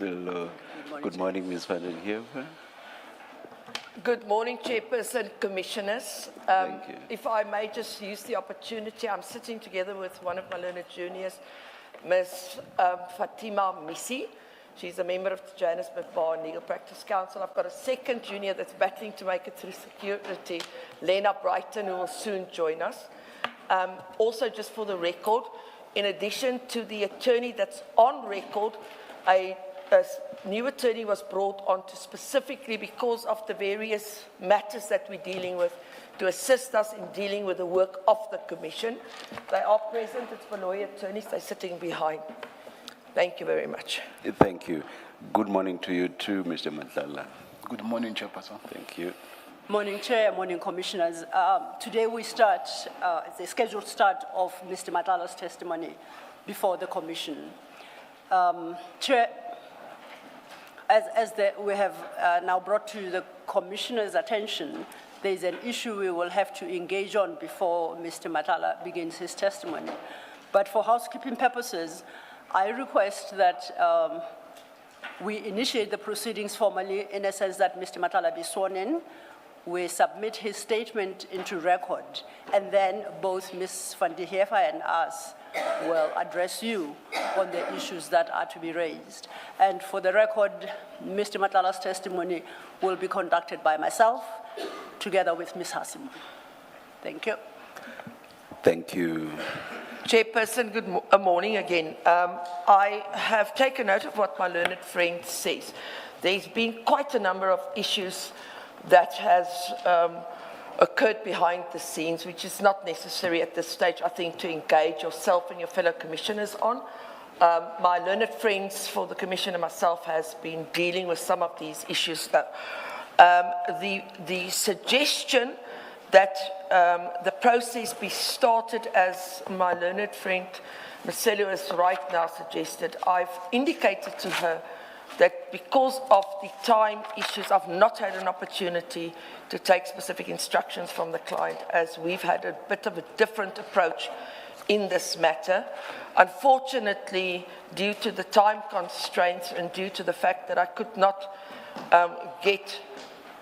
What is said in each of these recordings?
Well, good morning, Ms. Van den Heever. Good morning, Chairperson, Commissioners. Thank you. If I may just use the opportunity, I'm sitting together with one of my learned juniors, Ms. Fatima Misi. She's a member of the Johannesburg Bar and Legal Practice Council. I've got a second junior that's battling to make it through security, Lena Brighton, who will soon join us. Also, just for the record, in addition to the attorney that's on record, a new attorney was brought on to specifically because of the various matters that we're dealing with to assist us in dealing with the work of the Commission. They are present. It's for lawyer attorneys. They're sitting behind. Thank you very much. Thank you. Good morning to you too, Mr. Matlala. Good morning, Chairperson. Thank you. Morning, Chair, morning, Commissioners. Today we start the scheduled start of Mr. Matlala's testimony before the Commission. Chair, as we have now brought to the Commissioner's attention, there is an issue we will have to engage on before Mr. Matlala begins his testimony. But for housekeeping purposes, I request that we initiate the proceedings formally in a sense that Mr. Matlala be sworn in. We submit his statement into record, and then both Ms. Van der Heever and us will address you on the issues that are to be raised. And for the record, Mr. Matlala's testimony will be conducted by myself, together with Ms. Hassim. Thank you. Thank you. Chairperson, good morning again. I have taken note of what my learned friend says. There's been quite a number of issues that has occurred behind the scenes, which is not necessary at this stage, I think, to engage yourself and your fellow commissioners on. My learned friends for the Commission and myself has been dealing with some of these issues. The suggestion that the process be started, as my learned friend Marcelo has right now suggested, I've indicated to her that because of the time issues, I've not had an opportunity to take specific instructions from the client, as we've had a bit of a different approach in this matter. Unfortunately, due to the time constraints and due to the fact that I could not get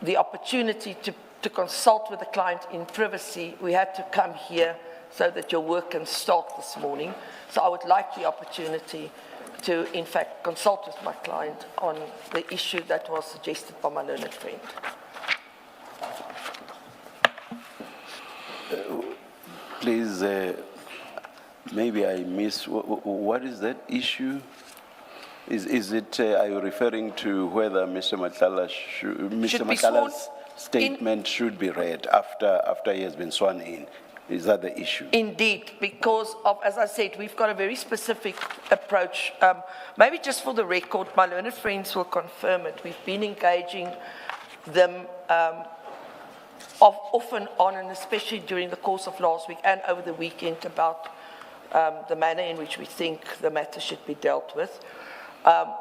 the opportunity to consult with the client in privacy, we had to come here so that your work can start this morning. So I would like the opportunity to, in fact, consult with my client on the issue that was suggested by my learned friend. Please, maybe I miss, what is that issue? Is it, are you referring to whether Mr. Matlala's statement should be read after he has been sworn in? Is that the issue? Indeed, because of, as I said, we've got a very specific approach. Maybe just for the record, my learned friends will confirm it. We've been engaging them off and on, and especially during the course of last week and over the weekend, about the manner in which we think the matter should be dealt with.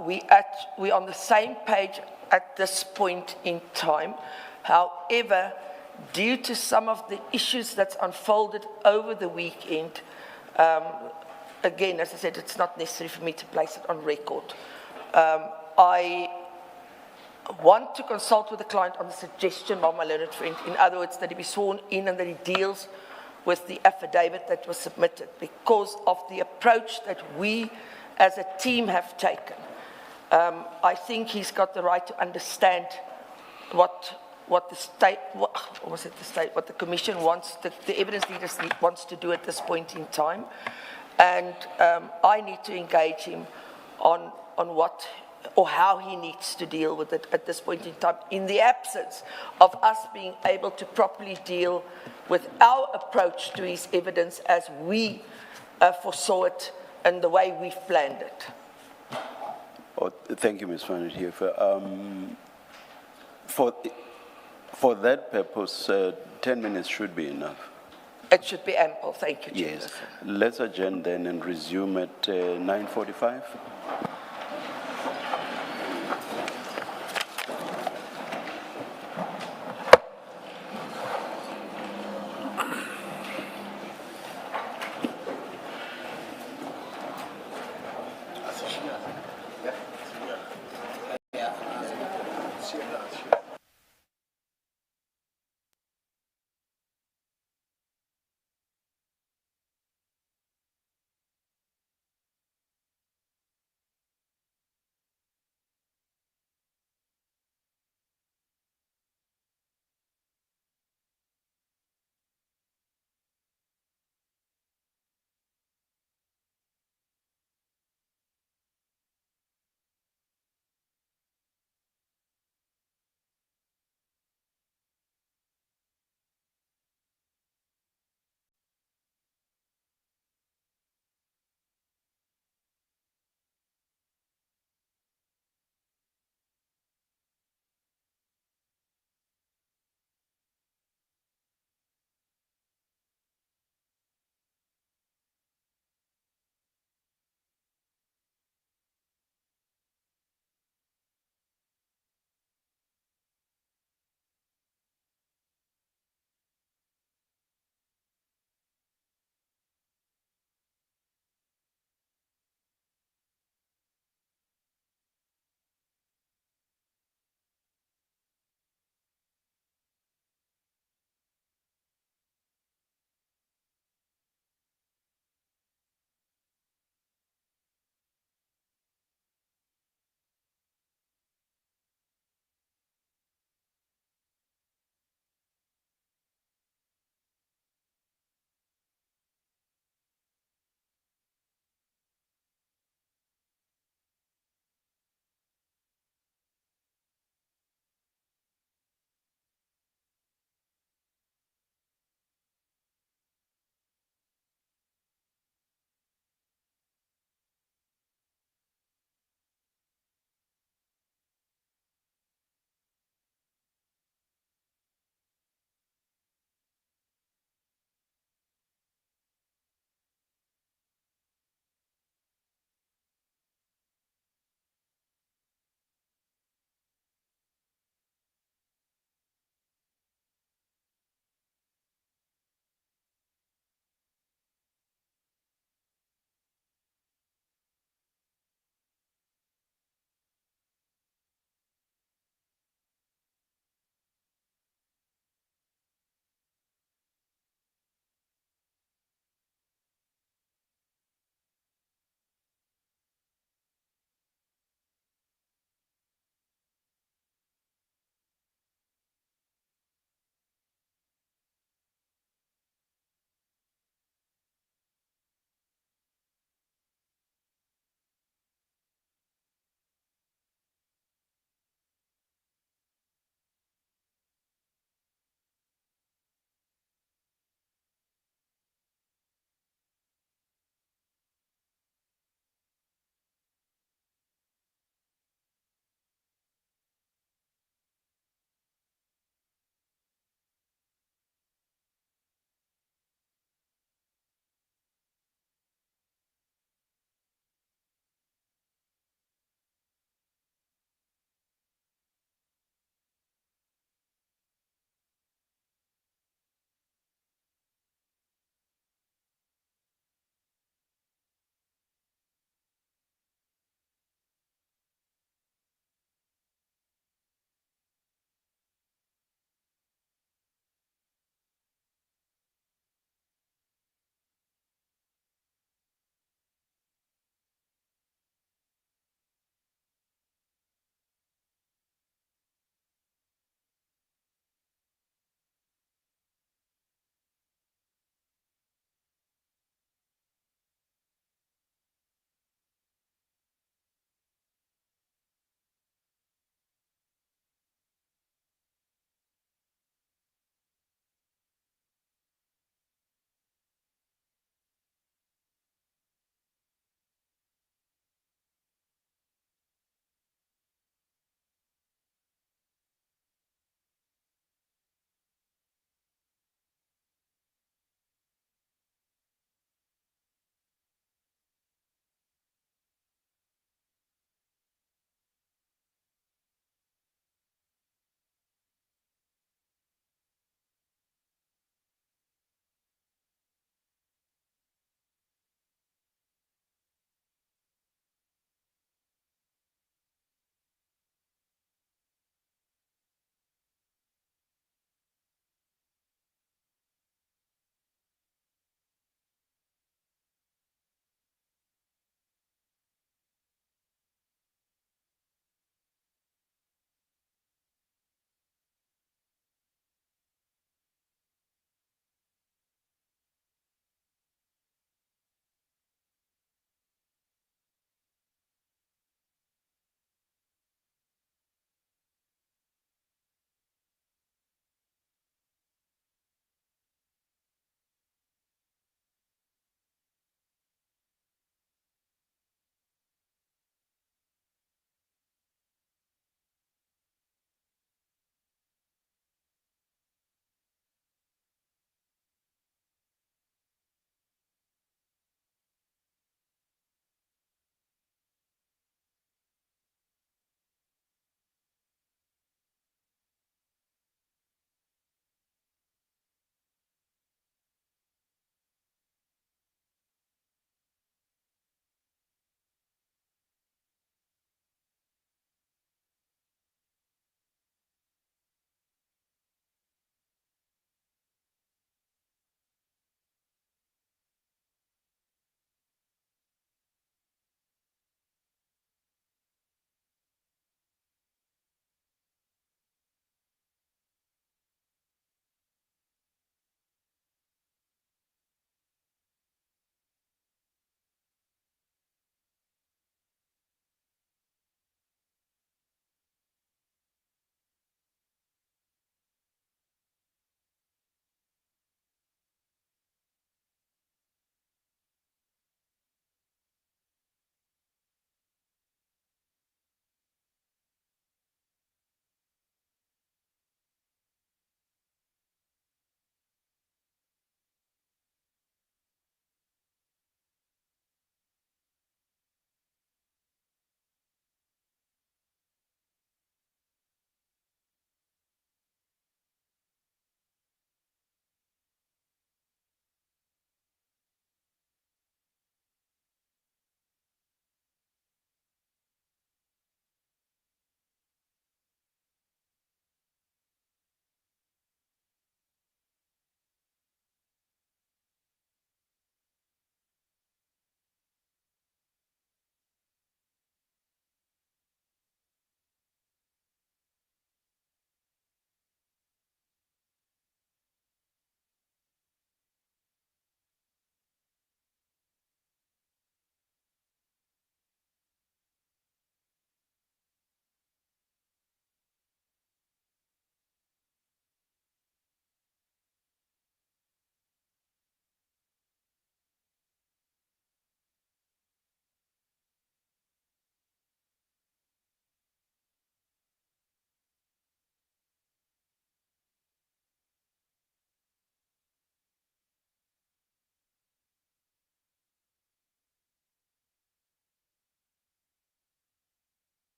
We're on the same page at this point in time. However, due to some of the issues that's unfolded over the weekend, again, as I said, it's not necessary for me to place it on record. I want to consult with the client on the suggestion by my learned friend, in other words, that he be sworn in and that he deals with the affidavit that was submitted, because of the approach that we as a team have taken. I think he's got the right to understand what the Commission wants, the evidence leaders wants to do at this point in time, and I need to engage him on what or how he needs to deal with it at this point in time, in the absence of us being able to properly deal with our approach to his evidence as we foresaw it and the way we've planned it. Oh, thank you, Ms. Van der Heever. For that purpose, 10 minutes should be enough. It should be ample. Thank you, Chairman. Yes. Let's adjourn then and resume at 9:45.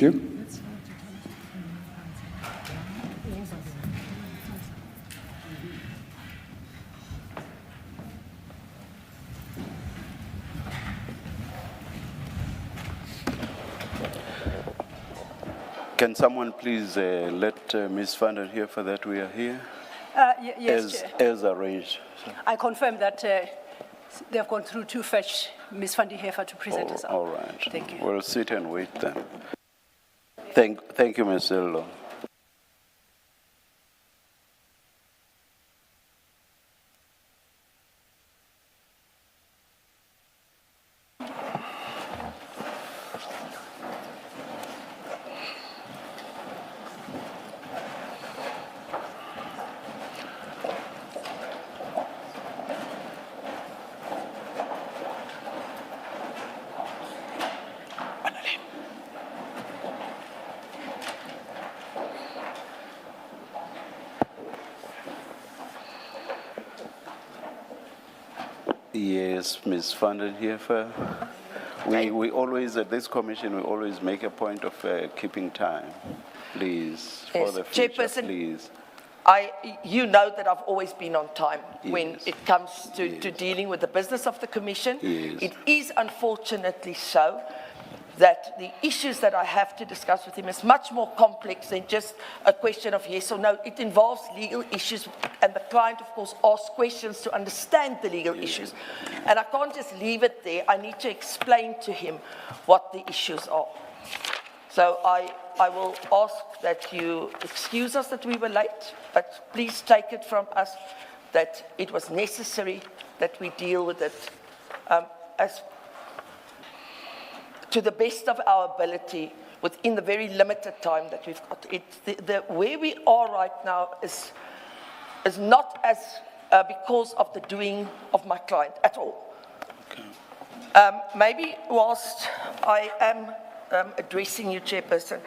you. Can someone please let Ms. van der Heer for that we are here? Yes, Chair. As arranged. I confirm that they have gone through to fetch Ms. van der Heever to present herself. All right. Thank you. We'll sit and wait then. Thank you, Ms. Ello. Yes, Ms. van der Heever. We always, at this commission, we always make a point of keeping time. Please, for Yes, the future, Chairperson, please. You know that I've always been on time when Yes. it comes to dealing with the business of the Commission. Yes. It is unfortunately so that the issues that I have to discuss with him is much more complex than just a question of yes or no. It involves legal issues, and the client, of course, asks questions to understand the legal issues. And I can't just leave it there. I need to explain to him what the issues are. So I will ask that you excuse us that we were late, but please take it from us that it was necessary that we deal with it as to the best of our ability within the very limited time that we've got. Where we are right now is not as because of the doing of my client at all. Okay. Maybe whilst I am addressing you, Chairperson,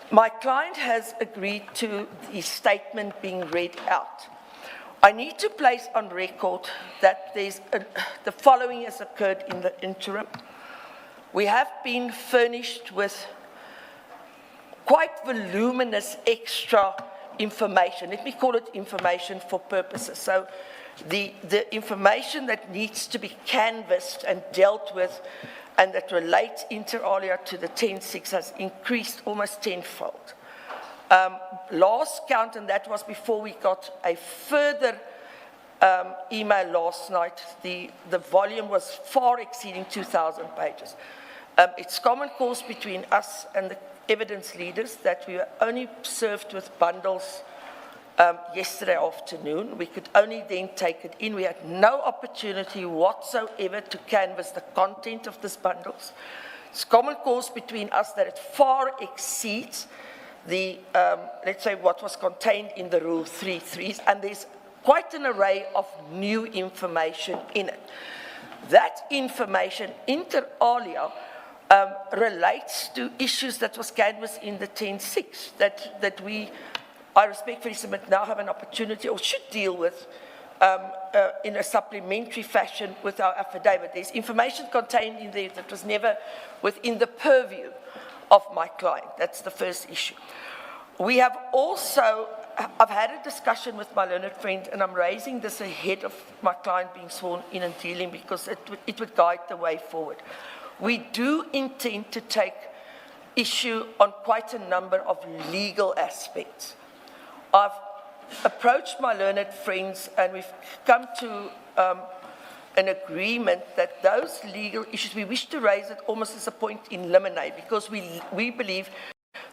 my client has agreed to the statement being read out. I need to place on record that the following has occurred in the interim. We have been furnished with quite voluminous extra information. Let me call it information for purposes. So the information that needs to be canvassed and dealt with and that relates inter alia to the 10-6 has increased almost tenfold. Last count, and that was before we got a further email last night, the volume was far exceeding 2,000 pages. It's common course between us and the evidence leaders that we were only served with bundles yesterday afternoon. We could only then take it in. We had no opportunity whatsoever to canvass the content of these bundles. It's common course between us that it far exceeds the, let's say, what was contained in the Rule 3.3s, and there's quite an array of new information in it. That information, inter alia, relates to issues that was canvassed in the 10.6 that we, I respectfully submit, now have an opportunity or should deal with in a supplementary fashion with our affidavit. There's information contained in there that was never within the purview of my client. That's the first issue. We have also, I've had a discussion with my learned friend, and I'm raising this ahead of my client being sworn in and dealing because it would guide the way forward. We do intend to take issue on quite a number of legal aspects. I've approached my learned friends and we've come to an agreement that those legal issues, we wish to raise it almost as a point in limine because we believe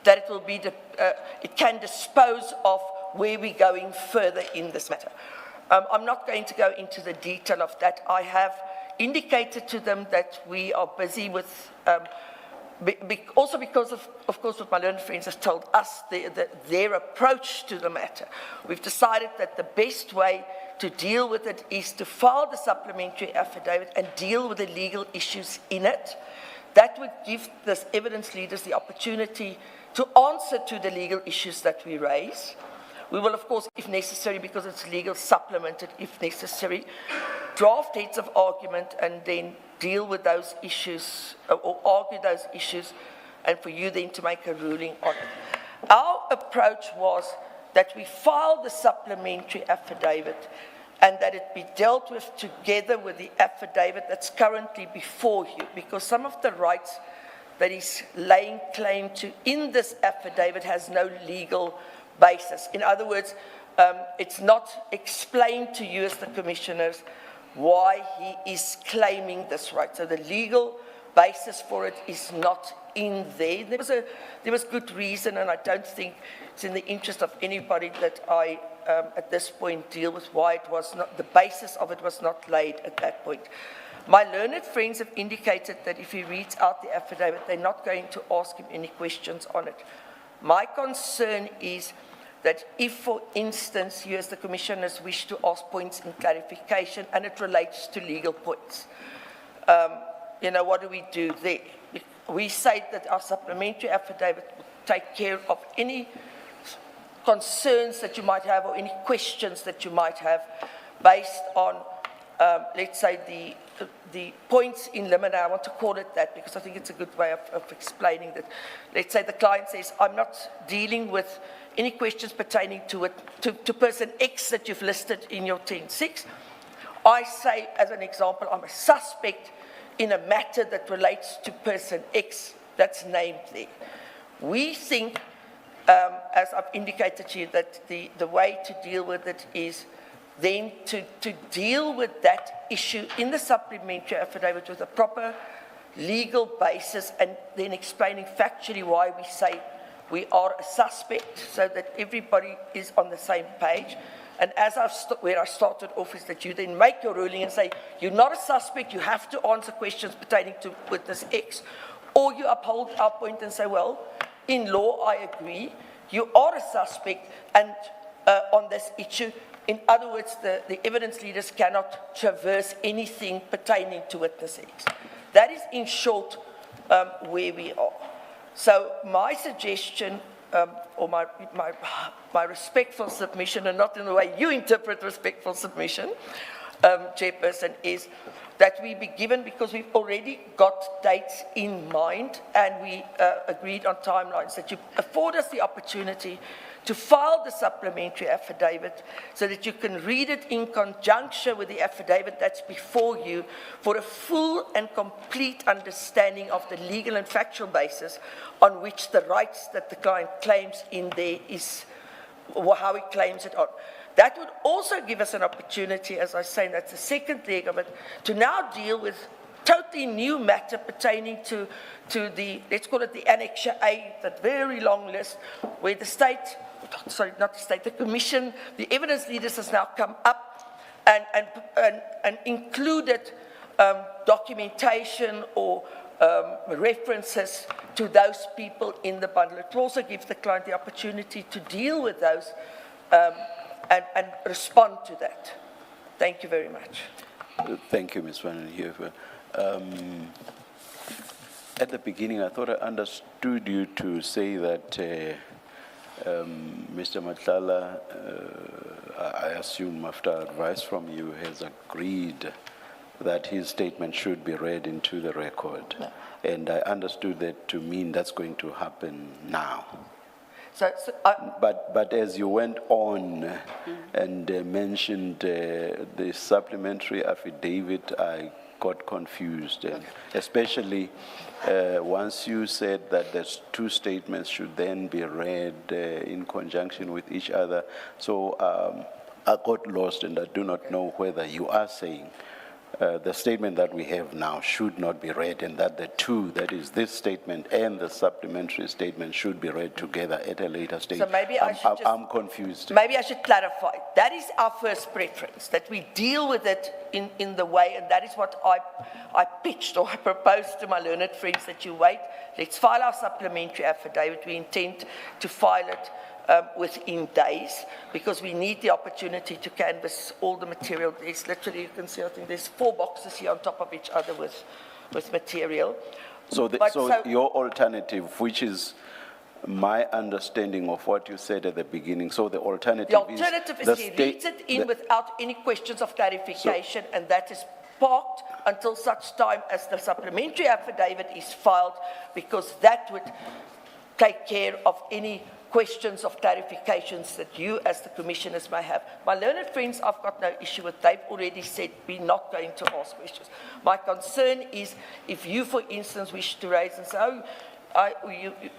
that it will be, it can dispose of where we're going further in this matter. I'm not going to go into the detail of that. I have indicated to them that we are busy with, also because of course what my learned friends have told us, their approach to the matter. We've decided that the best way to deal with it is to file the supplementary affidavit and deal with the legal issues in it. That would give the evidence leaders the opportunity to answer to the legal issues that we raise. We will, of course, if necessary, because it's legal, supplement it if necessary, draft heads of argument and then deal with those issues or argue those issues and for you then to make a ruling on it. Our approach was that we file the supplementary affidavit and that it be dealt with together with the affidavit that's currently before you, because some of the rights that he's laying claim to in this affidavit has no legal basis. In other words, it's not explained to you as the commissioners why he is claiming this right. So the legal basis for it is not in there. There was good reason, and I don't think it's in the interest of anybody that I, at this point, deal with why it was not, the basis of it was not laid at that point. My learned friends have indicated that if he reads out the affidavit, they're not going to ask him any questions on it. My concern is that if, for instance, you as the commissioners wish to ask points in clarification and it relates to legal points, what do we do there? We say that our supplementary affidavit will take care of any concerns that you might have or any questions that you might have based on, let's say, the points in limine. I want to call it that because I think it's a good way of explaining that. Let's say the client says, I'm not dealing with any questions pertaining to person X that you've listed in your 10.6. I say, as an example, I'm a suspect in a matter that relates to person X that's named there. We think, as I've indicated to you, that the way to deal with it is then to deal with that issue in the supplementary affidavit with a proper legal basis and then explaining factually why we say we are a suspect so that everybody is on the same page. And as where I started off is that you then make your ruling and say, you're not a suspect, you have to answer questions pertaining to witness X. Or you uphold our point and say, well, in law, I agree, you are a suspect and on this issue. In other words, the evidence leaders cannot traverse anything pertaining to witness X. That is, in short, where we are. So my suggestion, or my respectful submission, and not in the way you interpret respectful submission, Chairperson, is that we be given, because we've already got dates in mind and we agreed on timelines, that you afford us the opportunity to file the supplementary affidavit so that you can read it in conjunction with the affidavit that's before you for a full and complete understanding of the legal and factual basis on which the rights that the client claims in there is, or how he claims it on. That would also give us an opportunity, as I say, and that's the second leg of it, to now deal with totally new matter pertaining to the, let's call it the Annexure A, that very long list, where the state, sorry, not the state, the commission, the evidence leaders has now come up and included documentation or references to those people in the bundle. It will also give the client the opportunity to deal with those and respond to that. Thank you very much. Thank you, Ms. Van Heerfer. At the beginning, I thought I understood you to say that Mr. Matlala, I assume after advice from you, has agreed that his statement should be read into the record. No. And I understood that to mean that's going to happen now. But as you went on and mentioned the supplementary affidavit, I got confused, and especially once you said that there's two statements should then be read in conjunction with each other. So I got lost, and I do not know whether you are saying the statement that we have now should not be read, and that the two, that is this statement and the supplementary statement, should be read together at a later stage. So maybe I'm confused. Maybe I should clarify. That is our first preference, that we deal with it in the way, and that is what I pitched or I proposed to my learned friends, that you wait, let's file our supplementary affidavit. We intend to file it within days, because we need the opportunity to canvass all the material. There's literally, you can see, I think there's 4 boxes here on top of each other with material. So your alternative, which is my understanding of what you said at the beginning, so the alternative is he reads it in without any questions of clarification, and that is parked until such time as the supplementary affidavit is filed, because that would take care of any questions of clarifications that you as the commissioners may have. My learned friends, I've got no issue with. They've already said we're not going to ask questions. My concern is if you, for instance, wish to raise and say, oh,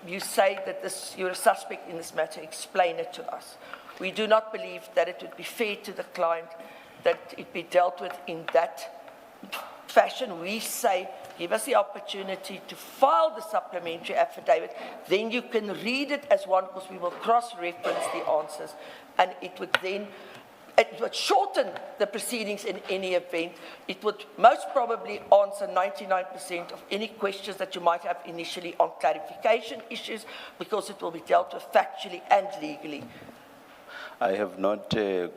you say that you're a suspect in this matter, explain it to us. We do not believe that it would be fair to the client that it be dealt with in that fashion. We say, give us the opportunity to file the supplementary affidavit, then you can read it as one, because we will cross-reference the answers, and it would shorten the proceedings in any event. It would most probably answer 99% of any questions that you might have initially on clarification issues, because it will be dealt with factually and legally. I have not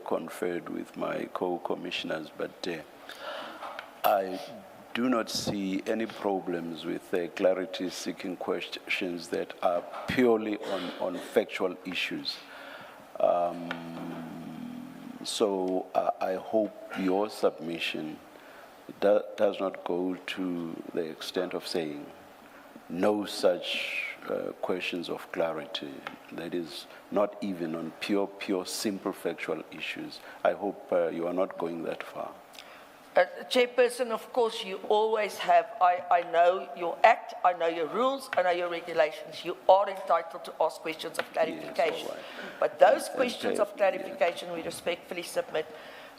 conferred with my co-commissioners, but I do not see any problems with clarity-seeking questions that are purely on factual issues. So I hope your submission does not go to the extent of saying no such questions of clarity. That is not even on pure simple factual issues. I hope you are not going that far. Chairperson, of course, you always have, I know your act, I know your rules, I know your regulations. You are entitled to ask questions of clarification. Yes, all right. But those questions of clarification we respectfully submit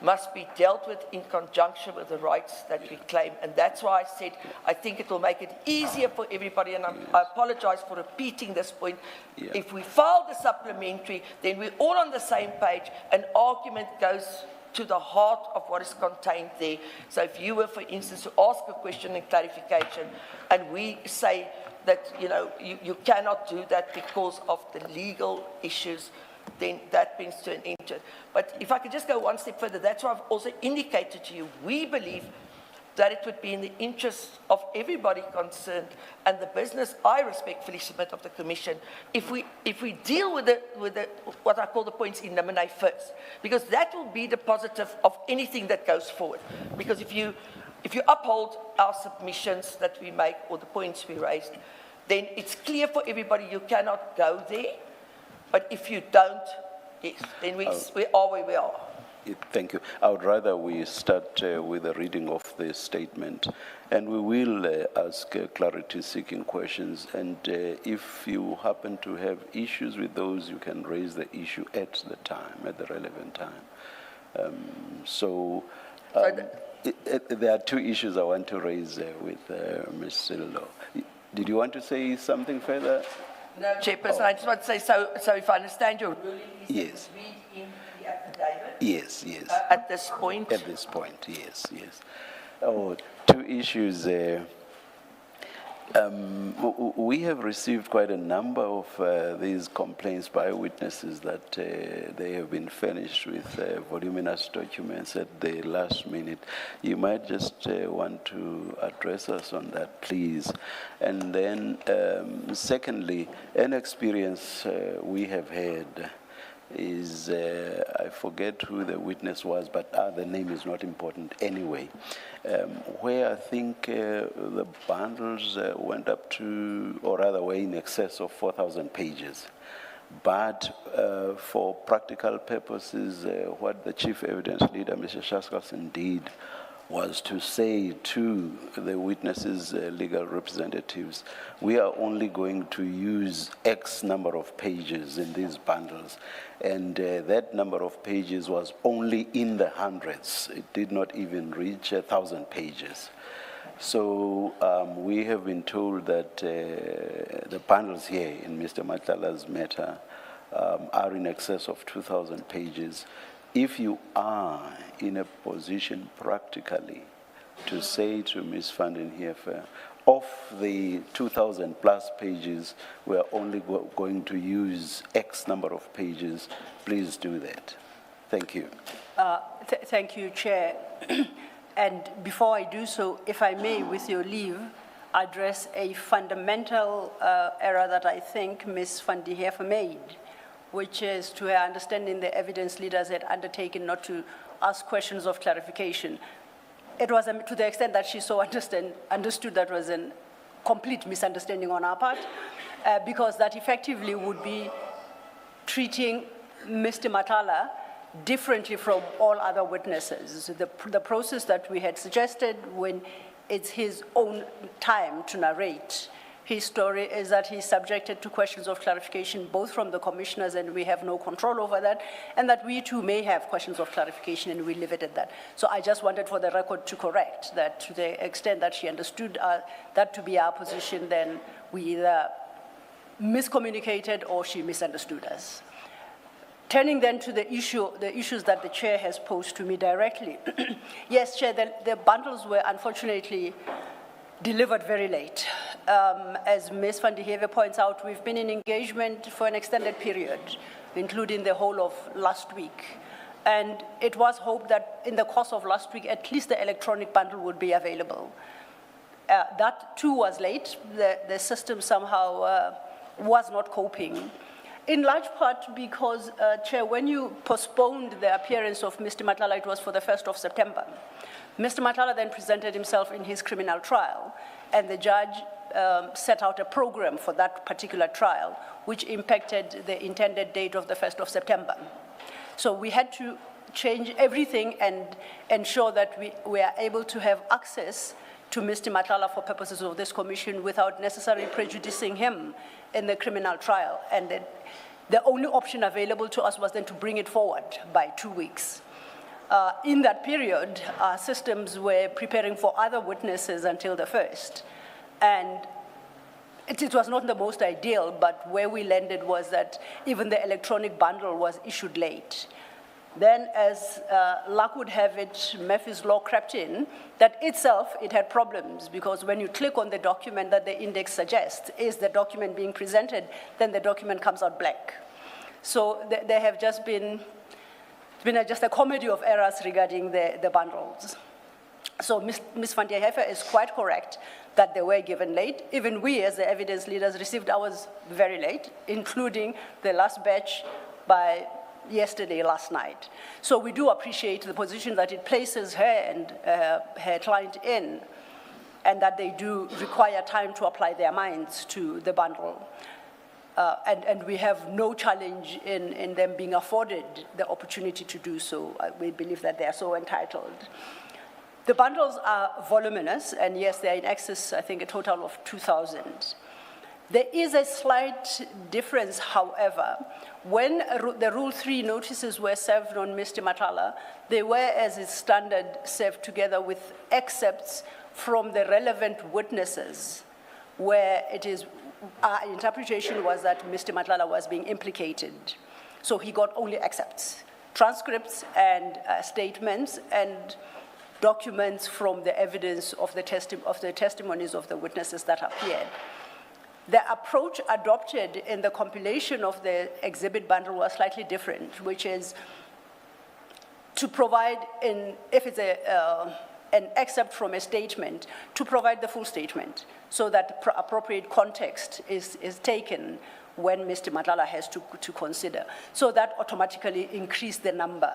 must be dealt with in conjunction with the rights that we claim. And that's why I said I think it will make it easier for everybody, and I apologize for repeating this point. Yeah. If we file the supplementary, then we're all on the same page, an argument goes to the heart of what is contained there. So if you were, for instance, to ask a question and clarification, and we say that, you cannot do that because of the legal issues, then that brings to an end to it. But if I could just go one step further, that's why I've also indicated to you, we believe that it would be in the interest of everybody concerned and the business, I respectfully submit, of the Commission, if we deal with the what I call the points in nomine first, because that will be the positive of anything that goes forward. Because if you uphold our submissions that we make or the points we raised, then it's clear for everybody you cannot go there. But if you don't, yes, then we are where we are. Thank you. I would rather we start with a reading of the statement, and we will ask clarity-seeking questions. And if you happen to have issues with those, you can raise the issue at the relevant time. There are two issues I want to raise with Ms. Sillo. Did you want to say something further? No, Chairperson, I just want to say, so if I understand your ruling, is yes. to read in the affidavit? Yes, yes. At this point? At this point, yes, yes. Oh, two issues. We have received quite a number of these complaints by witnesses that they have been furnished with voluminous documents at the last minute. You might just want to address us on that, please. And then, secondly, an experience we have had is, I forget who the witness was, but the name is not important anyway, where I think the bundles went up to, or rather were in excess of 4,000 pages. But for practical purposes, what the chief evidence leader, Mr. Shaskason, did was to say to the witnesses' legal representatives, we are only going to use X number of pages in these bundles. And that number of pages was only in the hundreds. It did not even reach 1,000 pages. So we have been told that the bundles here in Mr. Matlala's matter are in excess of 2,000 pages. If you are in a position practically to say to Ms. Vandenheever, of the 2,000 plus pages, we are only going to use X number of pages, please do that. Thank you. Thank you, Chair. And before I do so, if I may, with your leave, address a fundamental error that I think Ms. Vandenheever made, which is, to her understanding, the evidence leaders had undertaken not to ask questions of clarification. it was to the extent that she so understood that was a complete misunderstanding on our part, because that effectively would be treating Mr. Matlala differently from all other witnesses. The process that we had suggested when it's his own time to narrate his story is that he's subjected to questions of clarification both from the commissioners, and we have no control over that, and that we too may have questions of clarification, and we leave it at that. So I just wanted for the record to correct that to the extent that she understood that to be our position, then we either miscommunicated or she misunderstood us. Turning then to the issues that the chair has posed to me directly. Yes, Chair, the bundles were unfortunately delivered very late. As Ms. van der Heever points out, we've been in engagement for an extended period, including the whole of last week. And it was hoped that in the course of last week, at least the electronic bundle would be available. That too was late. The system somehow was not coping. In large part because, Chair, when you postponed the appearance of Mr. Matlala, it was for the 1st of September. Mr. Matlala then presented himself in his criminal trial, and the judge set out a program for that particular trial, which impacted the intended date of the 1st of September. So we had to change everything and ensure that we are able to have access to Mr. Matlala for purposes of this commission without necessarily prejudicing him in the criminal trial. And the only option available to us was then to bring it forward by 2 weeks. In that period, our systems were preparing for other witnesses until the 1st. And it was not the most ideal, but where we landed was that even the electronic bundle was issued late. Then, as luck would have it, Murphy's Law crept in. That itself, it had problems, because when you click on the document that the index suggests is the document being presented, then the document comes out blank. So there have just been just a comedy of errors regarding the bundles. So Ms. van der Heever is quite correct that they were given late. Even we, as the evidence leaders, received ours very late, including the last batch by yesterday, last night. So we do appreciate the position that it places her and her client in, and that they do require time to apply their minds to the bundle. And we have no challenge in them being afforded the opportunity to do so. We believe that they are so entitled. The bundles are voluminous, and yes, they are in excess, I think, a total of 2,000. There is a slight difference, however. When the Rule 3 notices were served on Mr. Matlala, they were, as is standard, served together with excerpts from the relevant witnesses, where it is, our interpretation was that Mr. Matlala was being implicated. So he got only excerpts, transcripts and statements and documents from the evidence of the testimonies of the witnesses that appeared. The approach adopted in the compilation of the exhibit bundle was slightly different, which is to provide, if it's an excerpt from a statement, to provide the full statement so that appropriate context is taken when Mr. Matlala has to consider. So that automatically increased the number.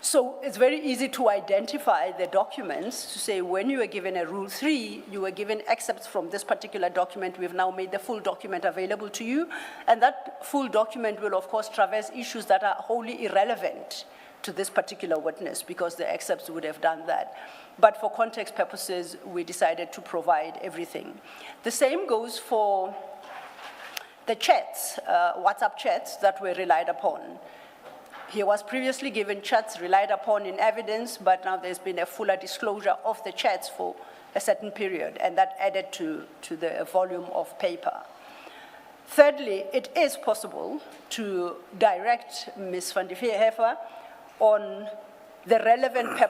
So it's very easy to identify the documents, to say when you were given a Rule 3, you were given excerpts from this particular document. We've now made the full document available to you. And that full document will, of course, traverse issues that are wholly irrelevant to this particular witness, because the excerpts would have done that. But for context purposes, we decided to provide everything. The same goes for the chats, WhatsApp chats that were relied upon. He was previously given chats relied upon in evidence, but now there's been a fuller disclosure of the chats for a certain period, and that added to the volume of paper. Thirdly, it is possible to direct Ms. van der Heever on the relevant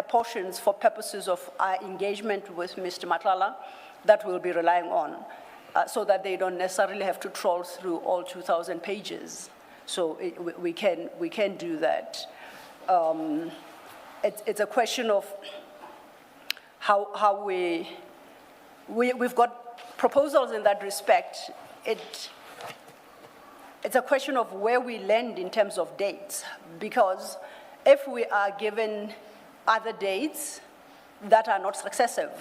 portions for purposes of our engagement with Mr. Matlala that we'll be relying on, so that they don't necessarily have to troll through all 2,000 pages. So we can do that. It's a question of how we've got proposals in that respect. It's a question of where we land in terms of dates, because if we are given other dates that are not successive,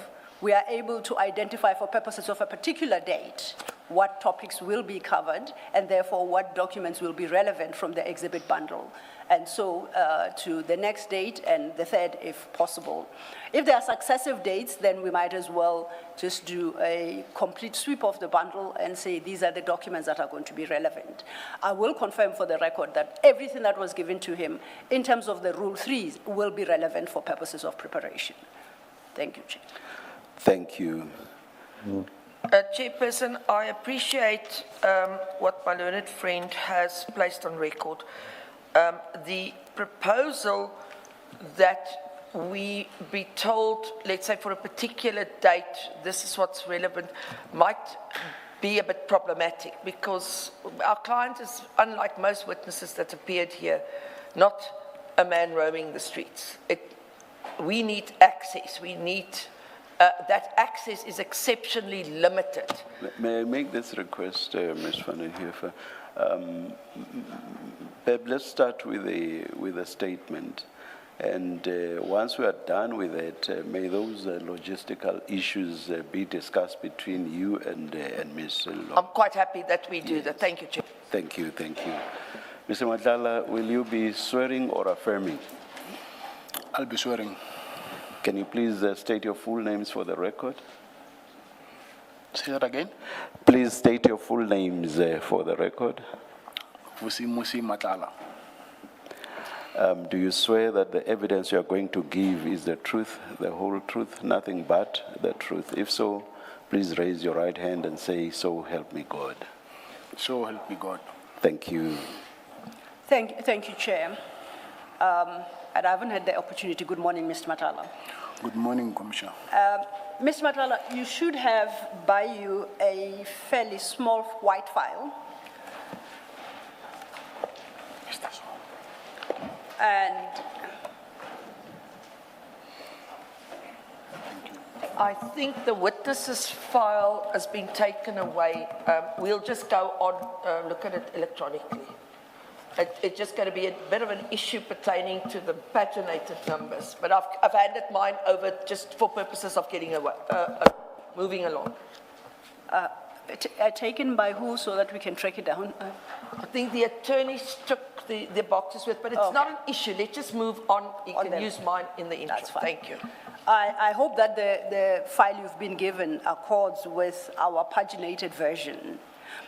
we are able to identify for purposes of a particular date what topics will be covered and therefore what documents will be relevant from the exhibit bundle. And so to the next date and the third if possible. If there are successive dates, then we might as well just do a complete sweep of the bundle and say these are the documents that are going to be relevant. I will confirm for the record that everything that was given to him in terms of the Rule 3s will be relevant for purposes of preparation. Thank you, Chair. Thank you. Chairperson, I appreciate what my learned friend has placed on record. The proposal that we be told, let's say for a particular date, this is what's relevant, might be a bit problematic because our client is, unlike most witnesses that appeared here, not a man roaming the streets. We need access. We need that access is exceptionally limited. May I make this request, Ms. van den Heever? Let's start with a statement. And once we are done with it, may those logistical issues be discussed between you and Ms. Lo. I'm quite happy that we do that. Thank you, Chair. Thank you, thank you. Mr. Matlala, will you be swearing or affirming? I'll be swearing. Can you please state your full names for the record? Say that again. Please state your full names for the record. Vusi Matlala. Do you swear that the evidence you are going to give is the truth, the whole truth, nothing but the truth? If so, please raise your right hand and say, "So help me God." So help me God. Thank you. Thank you, Chair. And I haven't had the opportunity. Good morning, Mr. Matlala. Good morning, Commissioner. Mr. Matlala, you should have by you a fairly small white file. And I think the witness's file has been taken away. We'll just go on, look at it electronically. It's just going to be a bit of an issue pertaining to the paginated numbers. But I've handed mine over just for purposes of getting away, moving along. taken by who so that we can track it down? I think the attorneys took the boxes with, but it's Okay. not an issue. Let's just move on. You On can them. use mine in the intro. That's fine. Thank you. I hope that the file you've been given accords with our paginated version.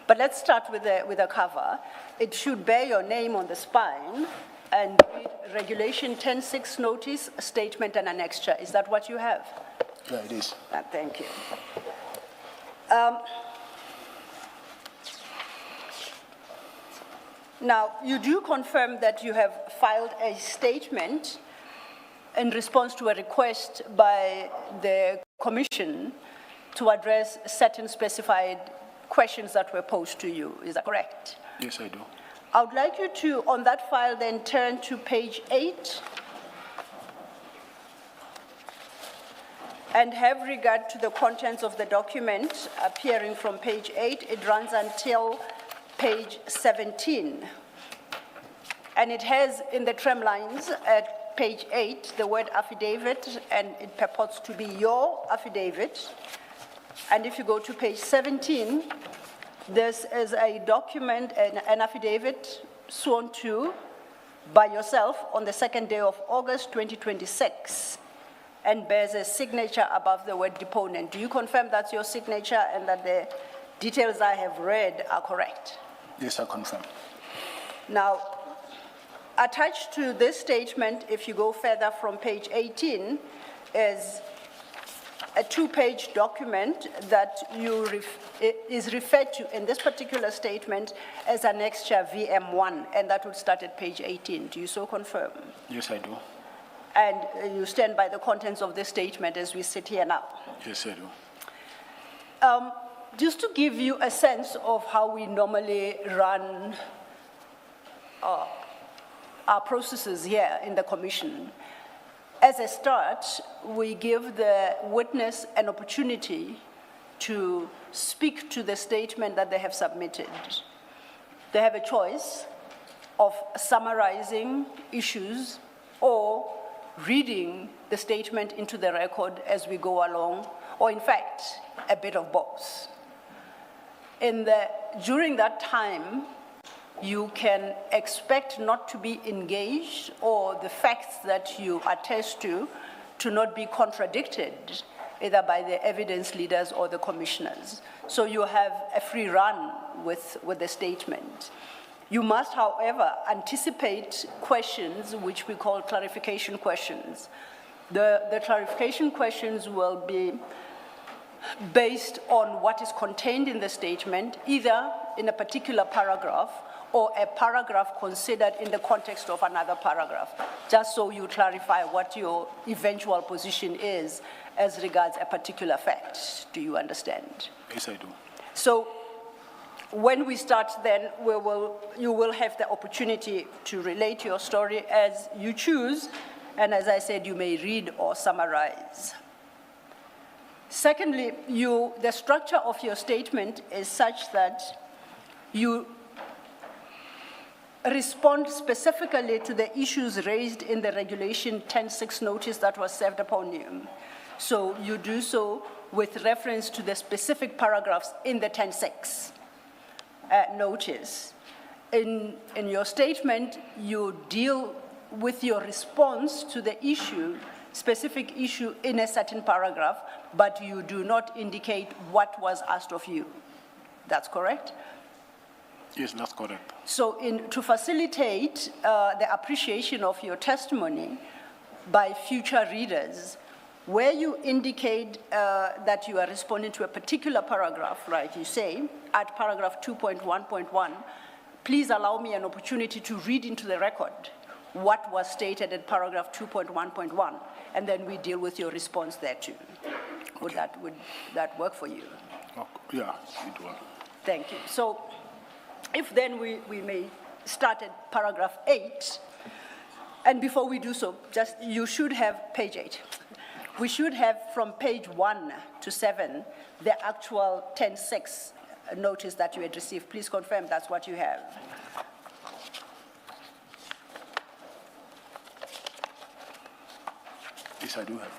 But let's start with the cover. It should bear your name on the spine and read Regulation 10.6 notice, statement and annexure. Is that what you have? Yeah, it is. Thank you. Now, you do confirm that you have filed a statement in response to a request by the Commission to address certain specified questions that were posed to you. Is that correct? Yes, I do. I would like you to, on that file, then turn to page 8 and have regard to the contents of the document appearing from page 8. It runs until page 17. And it has in the trim lines at page 8 the word affidavit, and it purports to be your affidavit. And if you go to page 17, this is a document, an affidavit sworn to by yourself on the 2nd day of August 2026 and bears a signature above the word deponent. Do you confirm that's your signature and that the details I have read are correct? Yes, I confirm. Now, attached to this statement, if you go further from page 18, is a 2-page document that is referred to in this particular statement as annexure VM1, and that would start at page 18. Do you so confirm? Yes, I do. And you stand by the contents of this statement as we sit here now? Yes, I do. Just to give you a sense of how we normally run our processes here in the Commission, as a start, we give the witness an opportunity to speak to the statement that they have submitted. They have a choice of summarizing issues or reading the statement into the record as we go along, or in fact, a bit of both. During that time, you can expect not to be engaged or the facts that you attest to not be contradicted either by the evidence leaders or the commissioners. So you have a free run with the statement. You must, however, anticipate questions which we call clarification questions. The clarification questions will be based on what is contained in the statement, either in a particular paragraph or a paragraph considered in the context of another paragraph, just so you clarify what your eventual position is as regards a particular fact. Do you understand? Yes, I do. So when we start, then you will have the opportunity to relate your story as you choose, and as I said, you may read or summarize. Secondly, the structure of your statement is such that you respond specifically to the issues raised in the Regulation 10.6 notice that was served upon you. So you do so with reference to the specific paragraphs in the 10.6 notice. In your statement, you deal with your response to the specific issue in a certain paragraph, but you do not indicate what was asked of you. That's correct? Yes, that's correct. So to facilitate the appreciation of your testimony by future readers, where you indicate that you are responding to a particular paragraph, like you say, at paragraph 2.1.1, please allow me an opportunity to read into the record what was stated at paragraph 2.1.1, and then we deal with your response there too. Okay. Would that work for you? Oh, yeah, it will. Thank you. So if then we may start at paragraph 8, and before we do so, you should have page 8. We should have from page 1 to 7 the actual 10.6 notice that you had received. Please confirm that's what you have. Yes, I do have.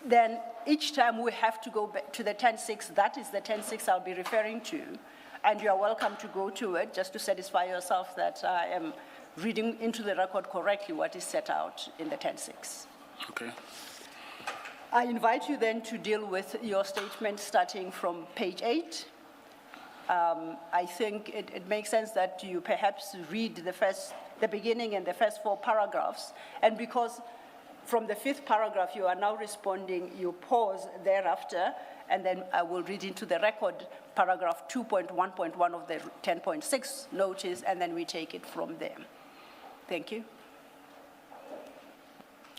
Then each time we have to go back to the 10.6, that is the 10.6 I'll be referring to, and you are welcome to go to it just to satisfy yourself that I am reading into the record correctly what is set out in the 10.6. Okay. I invite you then to deal with your statement starting from page 8. I think it makes sense that you perhaps read the beginning and the first 4 paragraphs, and because from the 5th paragraph you are now responding, you pause thereafter, and then I will read into the record paragraph 2.1.1 of the 10.6 notice, and then we take it from there. Thank you.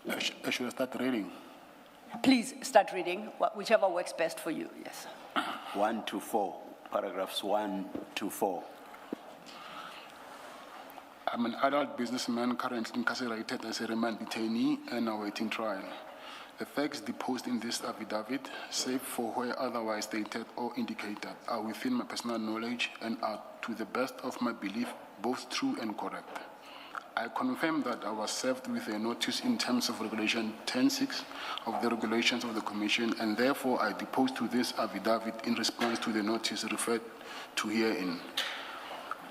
I should start reading. Please start reading, whichever works best for you, yes. 1 to 4, paragraphs 1 to 4. I'm an adult businessman currently incarcerated as a remand detainee and awaiting trial. The facts deposed in this affidavit, save for where otherwise stated or indicated, are within my personal knowledge and are, to the best of my belief, both true and correct. I confirm that I was served with a notice in terms of Regulation 10.6 of the regulations of the Commission, and therefore I depose to this affidavit in response to the notice referred to herein.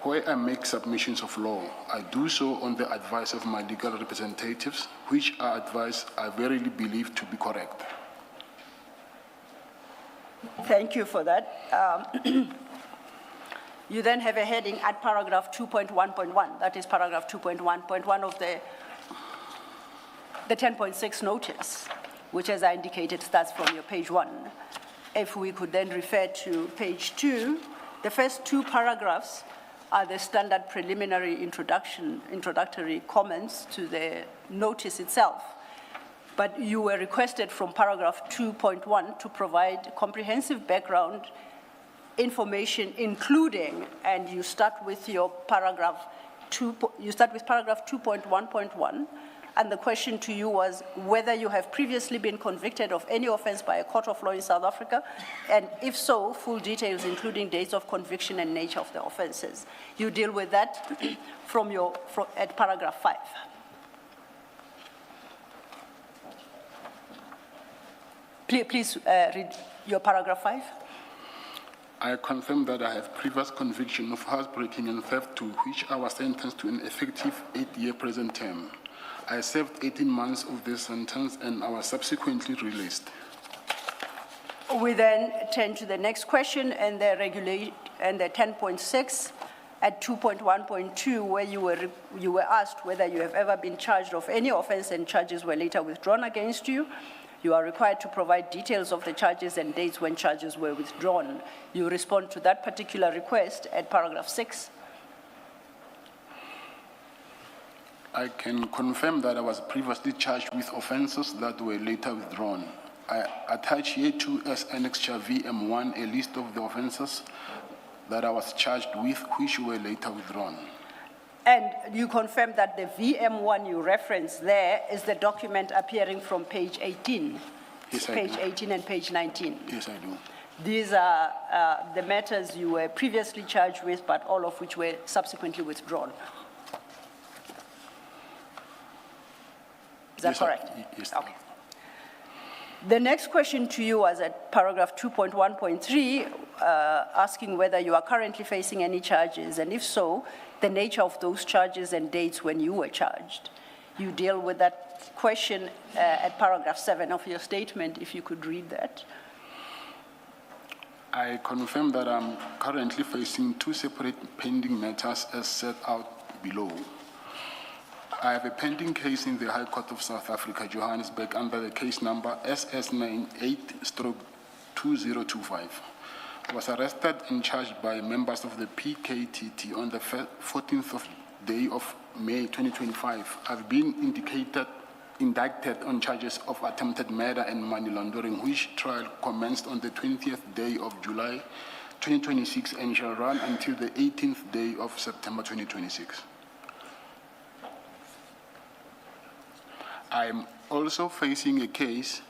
Where I make submissions of law, I do so on the advice of my legal representatives, which are advice I verily believe to be correct. Thank you for that. You then have a heading at paragraph 2.1.1. That is paragraph 2.1.1 of the 10.6 notice, which, as I indicated, starts from your page 1. If we could then refer to page 2, the first 2 paragraphs are the standard preliminary introductory comments to the notice itself. But you were requested from paragraph 2.1 to provide comprehensive background information, including, and you start with your paragraph 2.1.1, and the question to you was whether you have previously been convicted of any offense by a court of law in South Africa, and if so, full details including dates of conviction and nature of the offenses. You deal with that at paragraph 5. Please read your paragraph 5. I confirm that I have previous conviction of housebreaking and theft to which I was sentenced to an effective 8-year prison term. I served 18 months of this sentence and I was subsequently released. We then turn to the next question and the 10.6 at 2.1.2, where you were asked whether you have ever been charged of any offense and charges were later withdrawn against you. You are required to provide details of the charges and dates when charges were withdrawn. You respond to that particular request at paragraph 6. I can confirm that I was previously charged with offenses that were later withdrawn. I attach here to as Annexure VM1 a list of the offenses that I was charged with, which were later withdrawn. And you confirm that the VM1 you reference there is the document appearing from page 18? Yes, I page do. 18 and page 19? Yes, I do. These are the matters you were previously charged with, but all of which were subsequently withdrawn. Is that Yes, correct? Yes. Okay. The next question to you was at paragraph 2.1.3, asking whether you are currently facing any charges, and if so, the nature of those charges and dates when you were charged. You deal with that question at paragraph 7 of your statement, if you could read that. I confirm that I'm currently facing 2 separate pending matters as set out below. I have a pending case in the High Court of South Africa, Johannesburg, under the case number SS98/2025. I was arrested and charged by members of the PKTT on the 14th of day of May 2025. I've been indicted on charges of attempted murder and money laundering, which trial commenced on the 20th day of July 2026 and shall run until the 18th day of September 2026. I'm also facing a case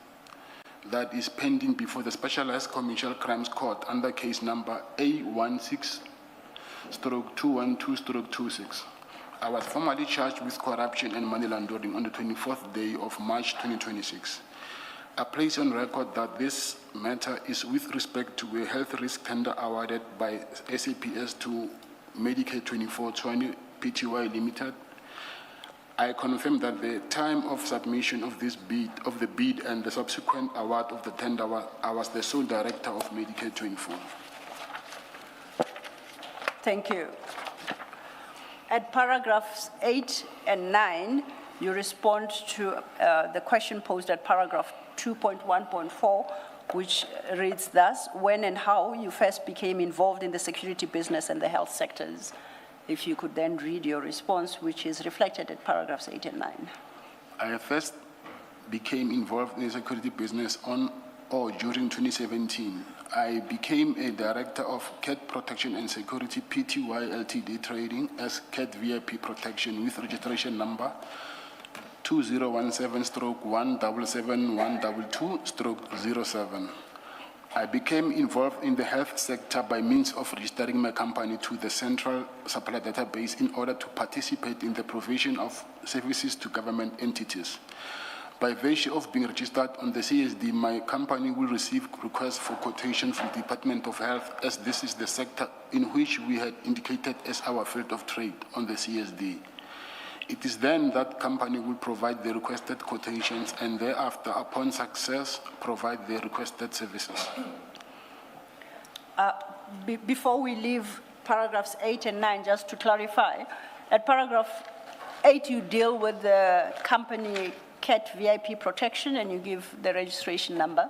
that is pending before the Specialized Commercial Crimes Court under case number A16/212/26. I was formally charged with corruption and money laundering on the 24th day of March 2026. I place on record that this matter is with respect to a health risk tender awarded by SAPS to Medicare 2420 Pty Limited. I confirm that the time of submission of the bid and the subsequent award of the tender, I was the sole director of Medicare 24. Thank you. At paragraphs 8 and 9, you respond to the question posed at paragraph 2.1.4, which reads thus: when and how you first became involved in the security business and the health sectors. If you could then read your response, which is reflected at paragraphs 8 and 9. I first became involved in the security business on or during 2017. I became a director of Cat Protection and Security Pty Ltd Trading as Cat VIP Protection with registration number 2017/177122/07. I became involved in the health sector by means of registering my company to the Central Supply Database in order to participate in the provision of services to government entities. By virtue of being registered on the CSD, my company will receive requests for quotation from the Department of Health, as this is the sector in which we had indicated as our field of trade on the CSD. It is then that company will provide the requested quotations and thereafter, upon success, provide the requested services. Before we leave paragraphs 8 and 9, just to clarify, at paragraph 8, you deal with the company Cat VIP Protection and you give the registration number.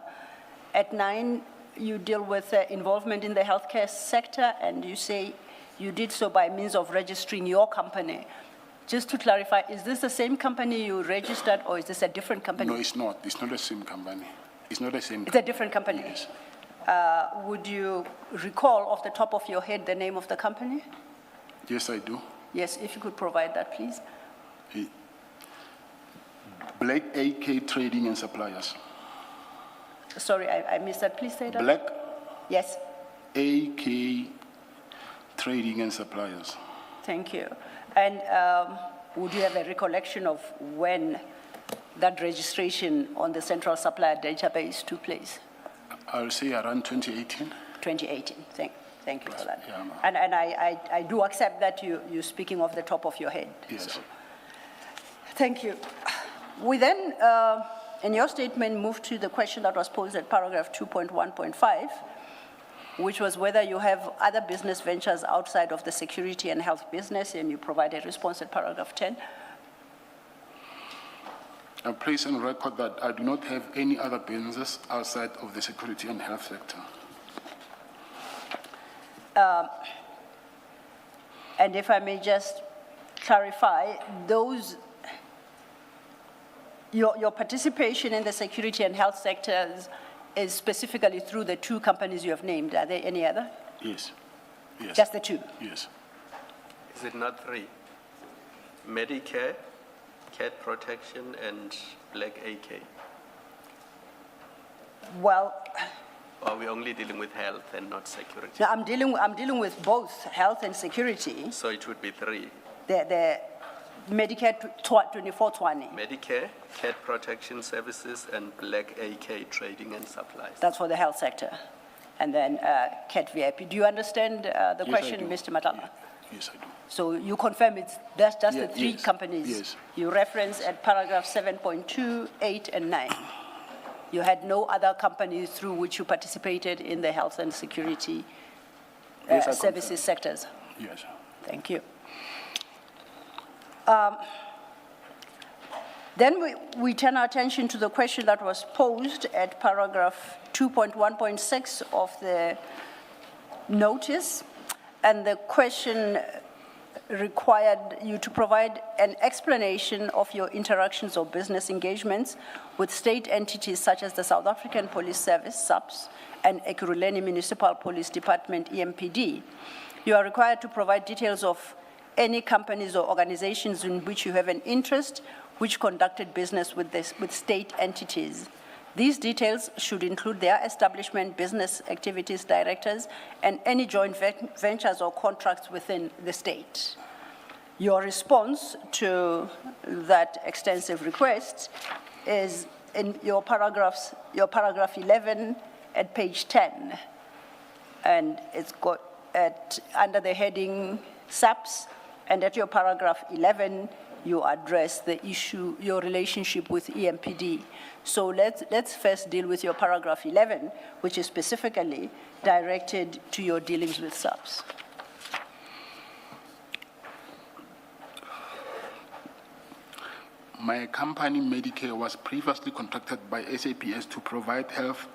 At 9, you deal with involvement in the healthcare sector and you say you did so by means of registering your company. Just to clarify, is this the same company you registered or is this a different company? No, it's not. It's not the same company. It's not the same It's a different company? Yes. Would you recall off the top of your head the name of the company? Yes, I do. Yes, if you could provide that, please. Black AK Trading and Suppliers. Sorry, I missed that. Please say that. Black Yes, AK Trading and Suppliers. thank you. And would you have a recollection of when that registration on the central supplier database took place? I'll say around 2018. 2018, thank you for that. Yeah, ma'am. And I do accept that you're speaking off the top of your head. Yes. So, thank you. We then, in your statement, moved to the question that was posed at paragraph 2.1.5, which was whether you have other business ventures outside of the security and health business, and you provided response at paragraph 10. I place on record that I do not have any other businesses outside of the security and health sector. And if I may just clarify, your participation in the security and health sectors is specifically through the two companies you have named. Are there any other? Yes. Yes. Just the two? Yes. Is it not three? Medicare, Cat Protection, and Black AK? Well, Or are we only dealing with health and not security? no, I'm dealing with both health and security. So it would be three. The Medicare 2420, Medicare, Cat Protection Services, and Black AK Trading and Supplies. that's for the health sector. And then CAT VIP. Do you understand the Yes, I question, do. Mr. Matlala? Yes, I do. So you confirm that's just Yeah, the three yes, companies yes. you reference at paragraph 7.2, 8, and 9. You had no other companies through which you participated in the health and security Yes, I services sectors. Yes. Thank you. Then we turn our attention to the question that was posed at paragraph 2.1.6 of the notice. And the question required you to provide an explanation of your interactions or business engagements with state entities such as the South African Police Service, SAPS, and Ekurhuleni Municipal Police Department, EMPD. You are required to provide details of any companies or organizations in which you have an interest which conducted business with state entities. These details should include their establishment, business activities directors, and any joint ventures or contracts within the state. Your response to that extensive request is in your paragraph 11 at page 10. And it's got under the heading SAPS, and at your paragraph 11, you address the issue, your relationship with EMPD. So let's first deal with your paragraph 11, which is specifically directed to your dealings with SAPS. My company, Medicare, was previously contracted by SAPS to provide health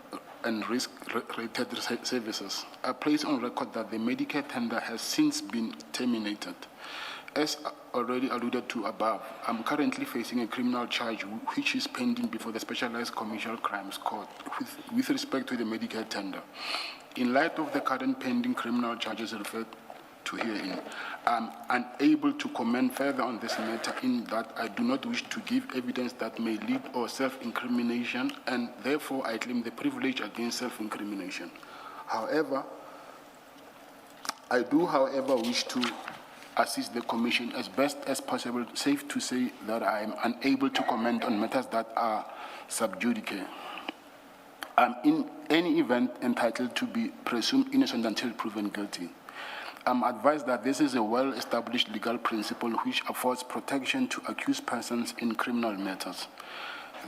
and risk-related services. I place on record that the Medicare tender has since been terminated. As already alluded to above, I'm currently facing a criminal charge which is pending before the Specialized Commercial Crimes Court with respect to the Medicare tender. In light of the current pending criminal charges referred to herein, I'm unable to comment further on this matter in that I do not wish to give evidence that may lead or self-incrimination, and therefore I claim the privilege against self-incrimination. However, I do, wish to assist the Commission as best as possible. Safe to say that I am unable to comment on matters that are sub judice. I'm in any event entitled to be presumed innocent until proven guilty. I'm advised that this is a well-established legal principle which affords protection to accused persons in criminal matters.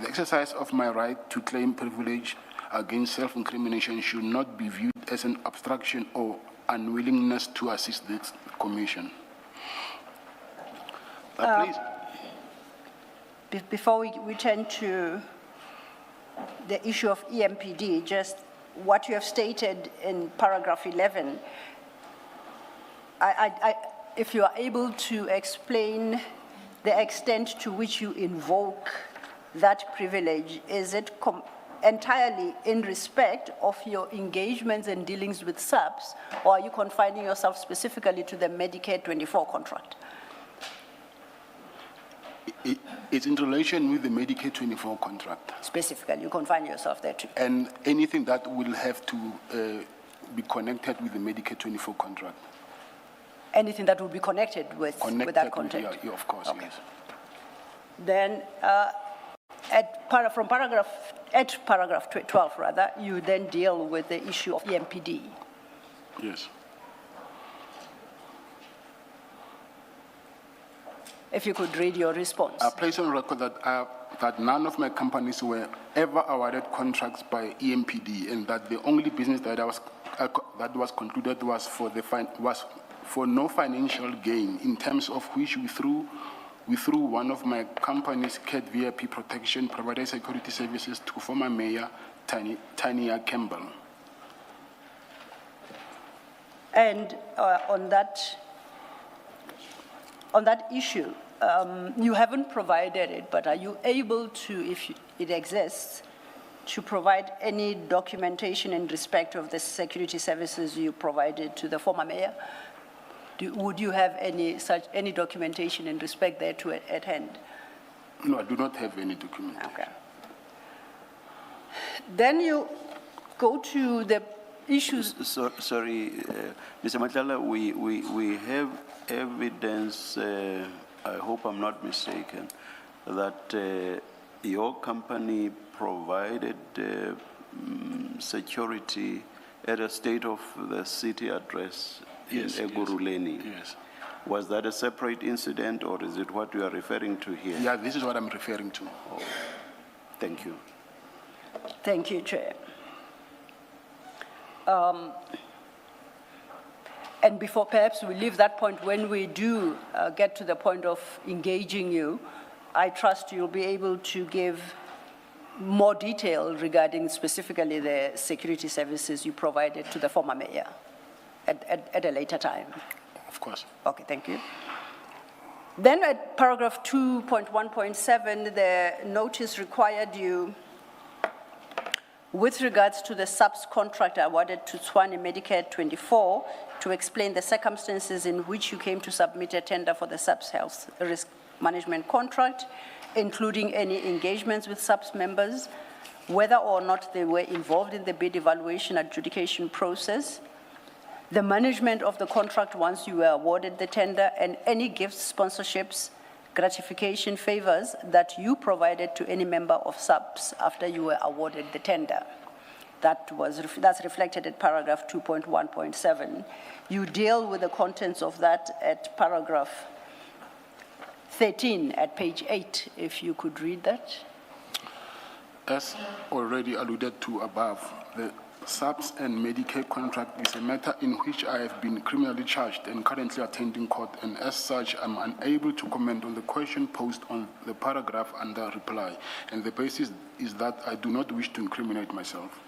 The exercise of my right to claim privilege against self-incrimination should not be viewed as an obstruction or unwillingness to assist the Commission. Please. Before we turn to the issue of EMPD, just what you have stated in paragraph 11, if you are able to explain the extent to which you invoke that privilege, is it entirely in respect of your engagements and dealings with SAPS, or are you confining yourself specifically to the Medicare 24 contract? It's in relation with the Medicare 24 contract. Specifically, you confine yourself there too. And anything that will have to be connected with the Medicare 24 contract. Anything that will be connected with that content? Yeah, of course, Okay. yes. Then, at paragraph 12, rather, you then deal with the issue of EMPD. Yes. If you could read your response. I place on record that none of my companies were ever awarded contracts by EMPD, and that the only business that was concluded was for no financial gain, in terms of which we through one of my companies, Cat VIP Protection, provided security services to former Mayor Tanya Campbell. And on that issue, you haven't provided it, but are you able to, if it exists, to provide any documentation in respect of the security services you provided to the former mayor? Would you have any documentation in respect thereto at hand? No, I do not have any documentation. Okay. Then you go to the issues. Sorry, Mr. Matlala, we have evidence, I hope I'm not mistaken, that your company provided security at a state of the city address in Eguruleni. Yes. Was that a separate incident, or is it what you are referring to here? Yeah, this is what I'm referring to. Oh, thank you. Thank you, Chair. And before perhaps we leave that point, when we do get to the point of engaging you, I trust you'll be able to give more detail regarding specifically the security services you provided to the former mayor at a later time. Of course. Okay, thank you. Then at paragraph 2.1.7, the notice required you, with regards to the subs contract awarded to Tshwane Medicare 24, to explain the circumstances in which you came to submit a tender for the subs health risk management contract, including any engagements with subs members, whether or not they were involved in the bid evaluation adjudication process, the management of the contract once you were awarded the tender, and any gifts, sponsorships, gratification favors that you provided to any member of subs after you were awarded the tender. That's reflected at paragraph 2.1.7. You deal with the contents of that at paragraph 13 at page 8, if you could read that. As already alluded to above, the subs and Medicare contract is a matter in which I have been criminally charged and currently attending court, and as such, I'm unable to comment on the question posed on the paragraph under reply, and the basis is that I do not wish to incriminate myself.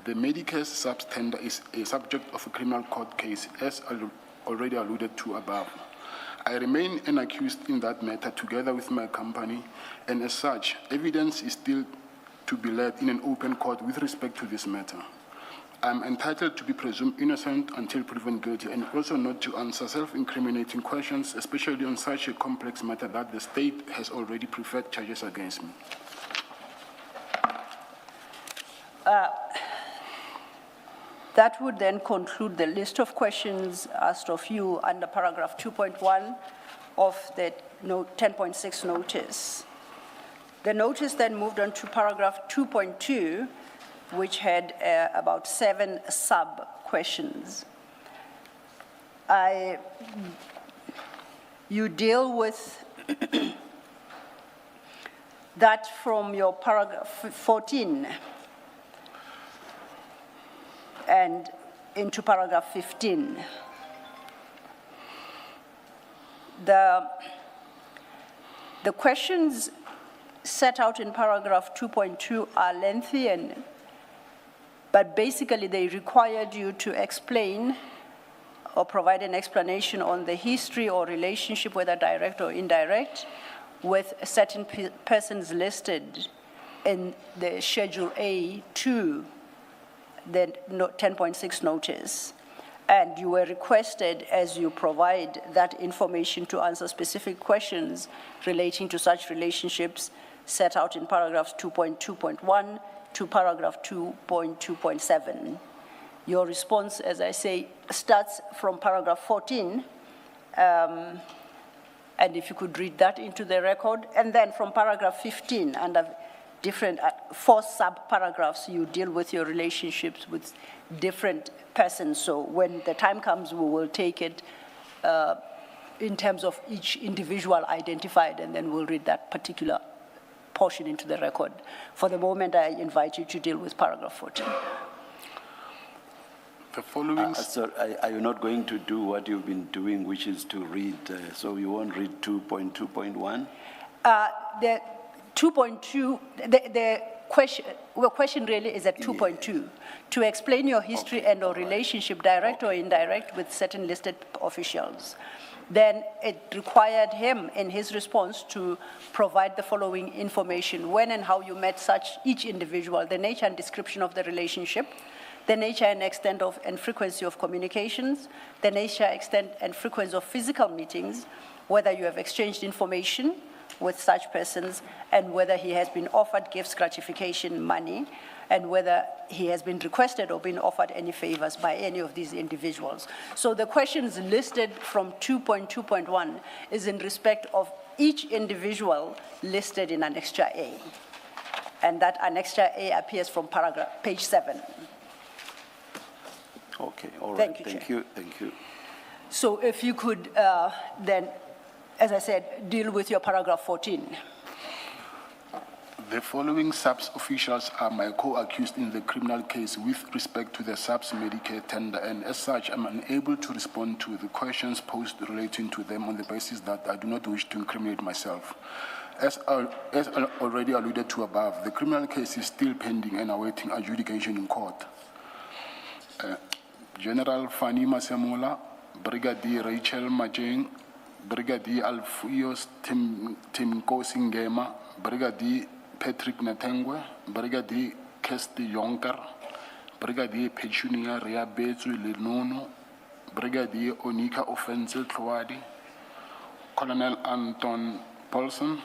The Medicare subs tender is a subject of a criminal court case, as already alluded to above. I remain an accused in that matter together with my company, and as such, evidence is still to be led in an open court with respect to this matter. I'm entitled to be presumed innocent until proven guilty, and also not to answer self-incriminating questions, especially on such a complex matter that the state has already preferred charges against me. That would then conclude the list of questions asked of you under paragraph 2.1 of the 10.6 notice. The notice then moved on to paragraph 2.2, which had about 7 sub-questions. You deal with that from your paragraph 14 and into paragraph 15. The questions set out in paragraph 2.2 are lengthy, but basically they required you to explain or provide an explanation on the history or relationship, whether direct or indirect, with certain persons listed in the Schedule A to the 10.6 notice. And you were requested, as you provide that information, to answer specific questions relating to such relationships set out in paragraphs 2.2.1 to paragraph 2.2.7. Your response, as I say, starts from paragraph 14, And if you could read that into the record. And then from paragraph 15, under different, 4 sub-paragraphs, you deal with your relationships with different persons. So when the time comes, we will take it in terms of each individual identified, and then we'll read that particular portion into the record. For the moment, I invite you to deal with paragraph 14. The following, So are you not going to do what you've been doing, which is to read, so you won't read 2.2.1? The 2.2, the question really is at 2.2, to explain your history and or relationship, direct or indirect, with certain listed officials. Then it required him, in his response, to provide the following information: when and how you met each individual, the nature and description of the relationship, the nature and extent of and frequency of communications, the nature, extent, and frequency of physical meetings, whether you have exchanged information with such persons, and whether he has been offered gifts, gratification, money, and whether he has been requested or been offered any favors by any of these individuals. So the questions listed from 2.2.1 is in respect of each individual listed in Annexure A. And that Annexure A appears from page 7. Okay, all right. Thank you, Thank Chair. you, thank you. So if you could then, as I said, deal with your paragraph 14. the following SAPS officials are my co-accused in the criminal case with respect to the SAPS Medicare tender, and as such, I'm unable to respond to the questions posed relating to them on the basis that I do not wish to incriminate myself. As already alluded to above, the criminal case is still pending and awaiting adjudication in court. General Fani Masemola, Brigadier Rachel Majeng, Brigadier Alfuios Timkosi Ngema, Brigadier Patrick Natengwe, Brigadier Kesti Yonker, Brigadier Petunia Riabetu Linono, Brigadier Onika Offensive Tlwadi, Colonel Anton Paulson,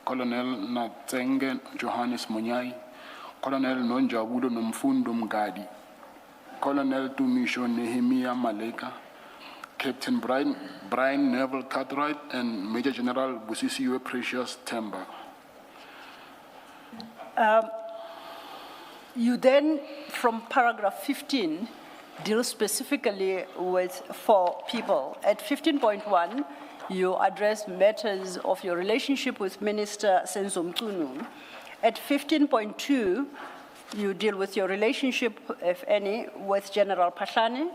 Colonel Natsenge Johannes Munyai, Colonel Nonjabudo Nomfundo Mgadi, Colonel Tumisho Nehemiah Maleka, Captain Brian Neville Cartwright, and Major General Vusi Precious Temba. You then, from paragraph 15, deal specifically with 4 people. At 15.1, you address matters of your relationship with Minister Senzo Mchunu. At 15.2, you deal with your relationship, if any, with General Pahlani.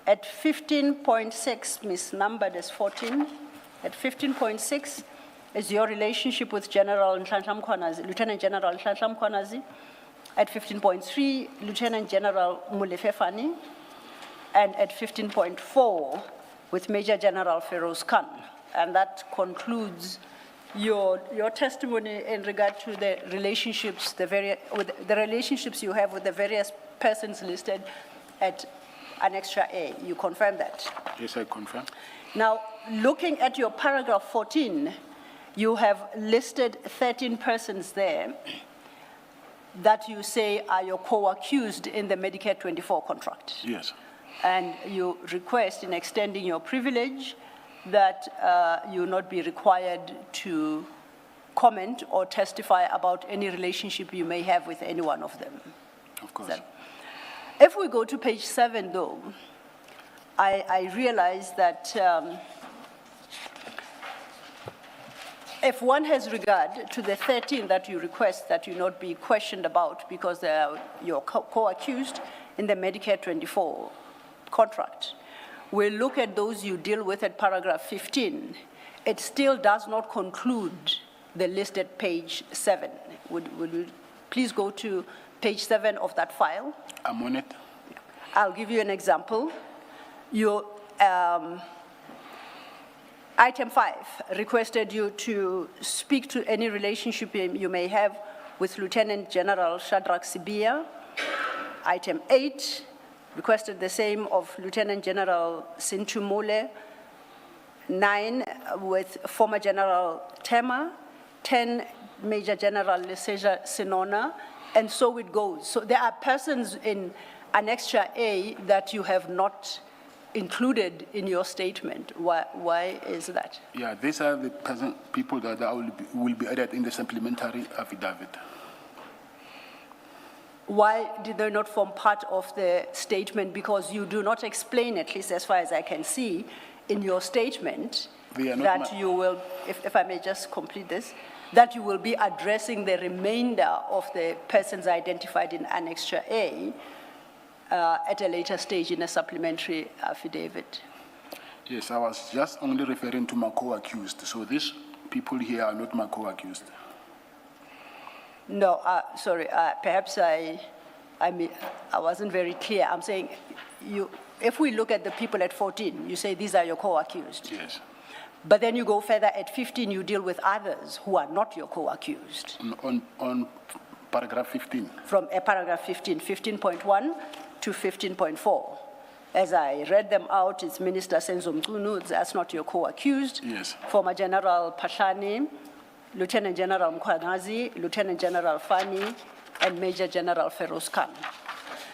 At 15.6, misnumbered as 14, at 15.6 is your relationship with General Nhlanhla Mkhwanazi, Lieutenant General Nhlanhla Mkhwanazi. At 15.3, Lieutenant General Molefe Fani. And at 15.4, with Major General Feroz Khan. And that concludes your testimony in regard to the relationships, the relationships you have with the various persons listed at Annexure A. You confirm that? Yes, I confirm. Now, looking at your paragraph 14, you have listed 13 persons there that you say are your co-accused in the Medicare 24 contract. Yes. And you request, in extending your privilege, that you not be required to comment or testify about any relationship you may have with any one of them. Of course. If we go to page 7, though, I realize that if one has regard to the 13 that you request that you not be questioned about because they are your co-accused in the Medicare 24 contract, we'll look at those you deal with at paragraph 15. It still does not conclude the list at page 7. Would you please go to page 7 of that file? I'm on it. I'll give you an example. Your item 5 requested you to speak to any relationship you may have with Lieutenant General Shadrach Sibia. Item 8 requested the same of Lieutenant General Sintu Mule. 9 with former General Tema. 10 Major General Leseja Sinona, and so it goes. So there are persons in Annexure A that you have not included in your statement. Why is that? Yeah, these are the people that will be added in the supplementary affidavit. Why did they not form part of the statement? Because you do not explain, at least as far as I can see, in your statement, They are not that you will, if I may just complete this, that you will be addressing the remainder of the persons identified in Annexure A at a later stage in a supplementary affidavit. Yes, I was just only referring to my co-accused. So these people here are not my co-accused. No, sorry, perhaps I wasn't very clear. I'm saying, if we look at the people at 14, you say these are your co-accused. Yes. But then you go further at 15, you deal with others who are not your co-accused. On paragraph 15. From paragraph 15, 15.1 to 15.4. As I read them out, it's Minister Senzo Mchunu, that's not your co-accused. Yes. Former General Pashani, Lieutenant General Mkwanazi, Lieutenant General Fani, and Major General Feroz Khan.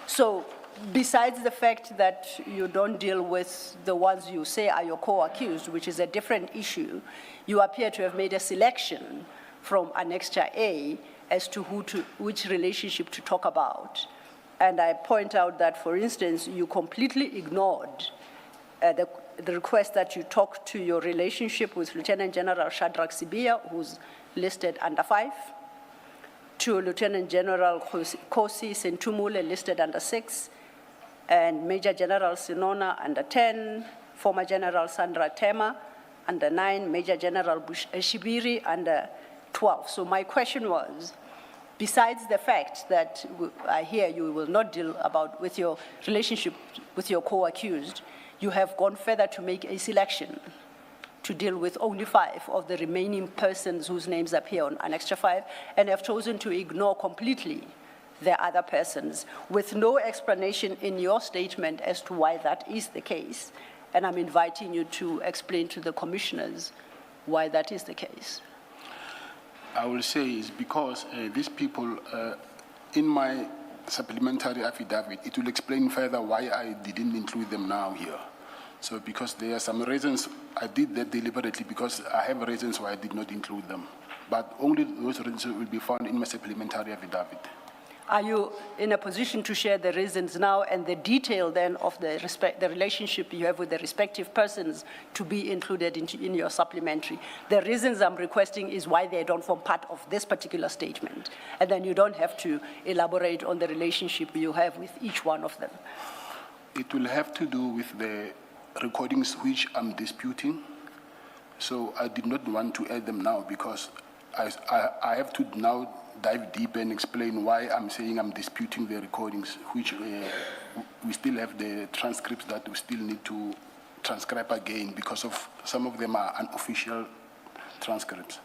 So, besides the fact that you don't deal with the ones you say are your co-accused, which is a different issue, you appear to have made a selection from Annexure A as to which relationship to talk about. And I point out that, for instance, you completely ignored the request that you talk to your relationship with Lieutenant General Shadrach Sibia, who's listed under 5, to Lieutenant General Kosi Sentumule, listed under 6, and Major General Sinona under 10, former General Sandra Tema under 9, Major General Shibiri under 12. So my question was, besides the fact that I hear you will not deal with your relationship with your co-accused, you have gone further to make a selection to deal with only 5 of the remaining persons whose names appear on Annexure 5, and have chosen to ignore completely the other persons, with no explanation in your statement as to why that is the case. And I'm inviting you to explain to the commissioners why that is the case. I will say is because these people, in my supplementary affidavit, it will explain further why I didn't include them now here. So because there are some reasons, I did that deliberately because I have reasons why I did not include them. But only those reasons will be found in my supplementary affidavit. Are you in a position to share the reasons now and the detail then of the relationship you have with the respective persons to be included in your supplementary? The reasons I'm requesting is why they don't form part of this particular statement. And then you don't have to elaborate on the relationship you have with each one of them. It will have to do with the recordings which I'm disputing. So I did not want to add them now because I have to now dive deep and explain why I'm saying I'm disputing the recordings, which we still have the transcripts that we still need to transcribe again because of some of them are unofficial transcripts.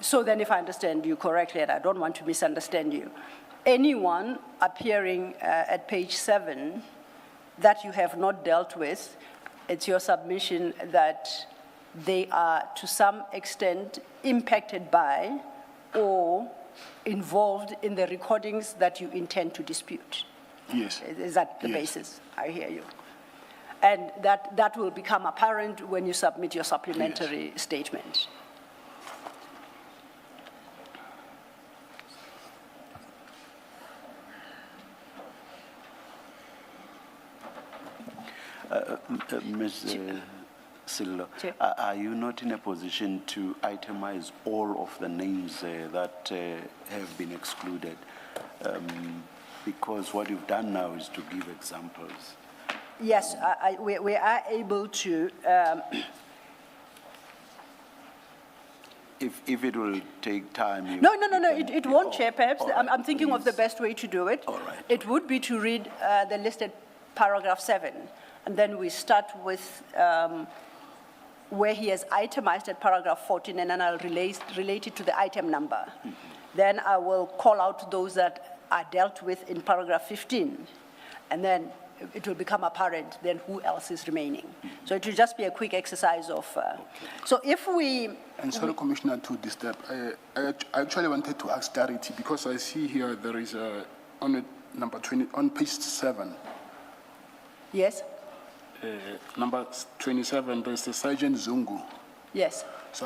So then if I understand you correctly, and I don't want to misunderstand you, anyone appearing at page 7 that you have not dealt with, it's your submission that they are to some extent impacted by or involved in the recordings that you intend to dispute. Yes. Is that the Yes. basis? I hear you. And that will become apparent when you submit your supplementary statement. Ms. Sillo, Chair. are you not in a position to itemize all of the names that have been excluded? Because what you've done now is to give examples. Yes, we are able to. If it will take time. No, it won't, Chair. Perhaps all right, I'm thinking of the please. best way to do it. All right. It would be to read the listed paragraph 7, and then we start with where he has itemized at paragraph 14, and then I'll relate it to the item number. Mm-hmm. Then I will call out those that are dealt with in paragraph 15, and then it will become apparent then who else is remaining. Mm-hmm. So it will just be a quick exercise of. So if we. And sorry, Commissioner, to disturb. I actually wanted to ask clarity because I see here there is on number 20 on page 7. Yes. Number 27, there's the Sergeant Zungu. Yes. So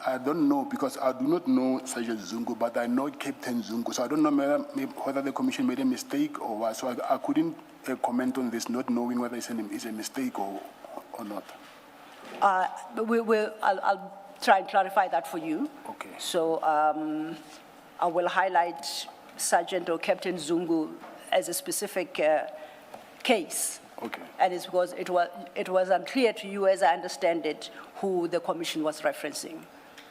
I don't know, because I do not know Sergeant Zungu, but I know Captain Zungu. So I don't know whether the commission made a mistake or what. So I couldn't comment on this, not knowing whether it's a mistake or not. I'll try and clarify that for you. Okay. So I will highlight Sergeant or Captain Zungu as a specific case. Okay. And it's because it was unclear to you, as I understand it, who the commission was referencing.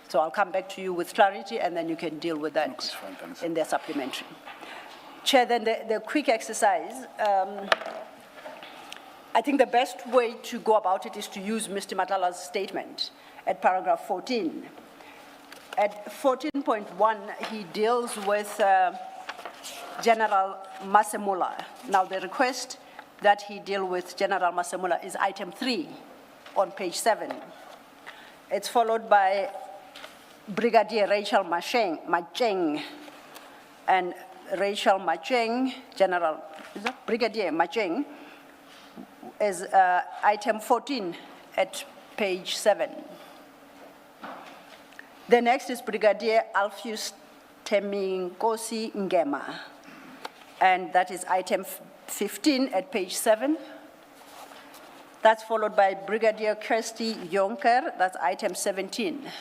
So I'll come back to you with clarity, and then you can deal with that Okay, fine, thanks. in the supplementary. Chair, then the quick exercise. I think the best way to go about it is to use Mr. Matlala's statement at paragraph 14. At 14.1, he deals with General Masemula. Now, the request that he deal with General Masemula is item 3 on page 7. It's followed by Brigadier Rachel Macheng, and Rachel Macheng, Brigadier Macheng, is item 14 at page 7. The next is Brigadier Alpheus Teminkosi Ngema, and that is item 15 at page 7. That's followed by Brigadier Kirsty Jonker, that's item 17.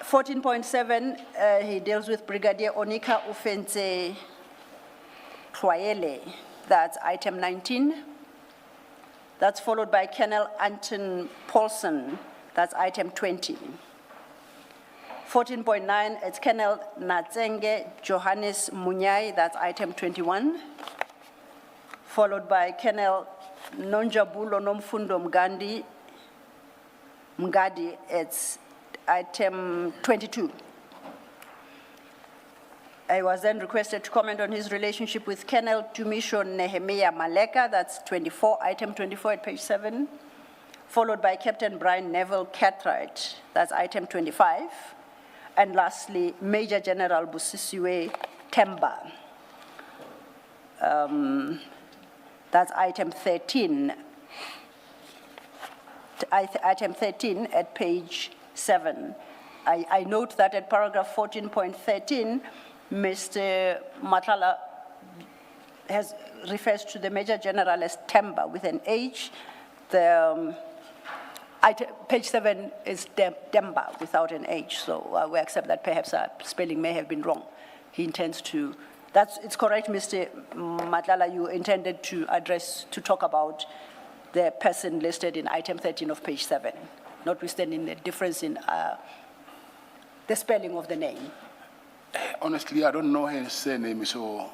14.7, he deals with Brigadier Onika Ufenze Kwayele, that's item 19. That's followed by Colonel Anton Paulson, that's item 20. 14.9, it's Colonel Natsenge Johannes Munyai, that's item 21. Followed by Colonel Nonjabulo Nomfundo Mgadi, it's item 22. I was then requested to comment on his relationship with Colonel Tumisho Nehemiah Maleka, that's 24, item 24 at page 7. Followed by Captain Brian Neville Cartwright, that's item 25. And lastly, Major General Busisiwe Temba. That's item 13. Item 13 at page 7. I note that at paragraph 14.13, Mr. Matlala refers to the Major General as Temba with an H. Page 7 is Temba without an H, so we accept that perhaps our spelling may have been wrong. He intends to, it's correct, Mr. Matlala, you intended to talk about the person listed in item 13 of page 7, notwithstanding the difference in the spelling of the name. Honestly, I don't know his surname, so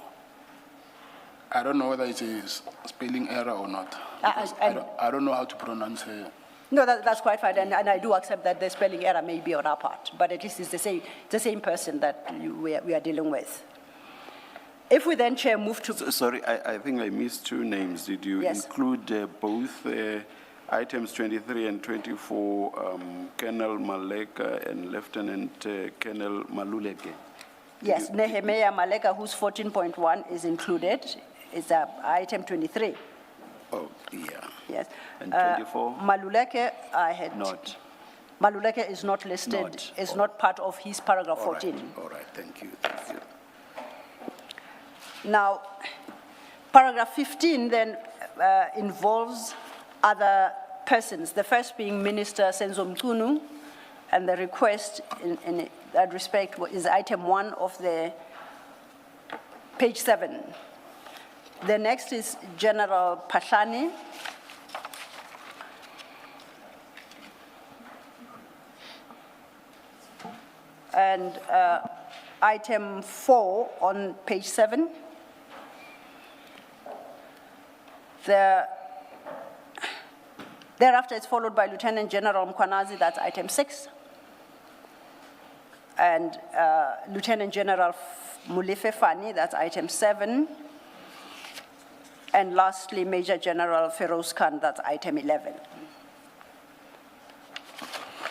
I don't know whether it's a spelling error or not. I don't know how to pronounce her. No, that's quite fine, and I do accept that the spelling error may be on our part, but at least it's the same person that we are dealing with. If we then, Chair, move to... Sorry, I think I missed two names. Did you include both items 23 and 24, Colonel Maleka and Lieutenant Colonel Maluleke? Yes, Nehemiah Maleka, who's 14.1, is included. It's item 23. Oh, yeah. Yes. And 24? Maluleke, I had... Not. Maluleke is not listed, is not part of his paragraph 14. All right, thank you. Thank you. Now, paragraph 15 then involves other persons, the first being Minister Senzo Mchunu, and the request in that respect is item 1 of the page 7. The next is General Pashani. And item 4 on page 7. Thereafter, it's followed by Lieutenant General Mkwanazi, that's item 6. And Lieutenant General Mulife Fani, that's item 7. And lastly, Major General Feroz Khan, that's item 11.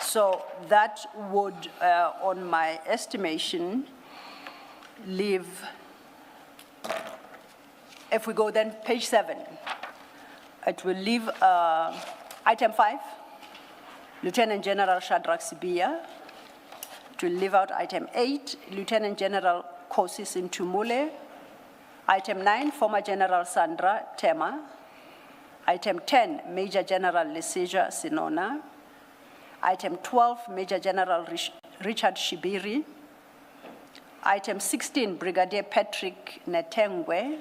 So that would, on my estimation, leave if we go then page 7, it will leave item 5, Lieutenant General Shadrach Sibia. It will leave out item 8, Lieutenant General Kosi Sintumule. Item 9, former General Sandra Tema. Item 10, Major General Lesija Sinona. Item 12, Major General Richard Shibiri. Item 16, Brigadier Patrick Netengwe.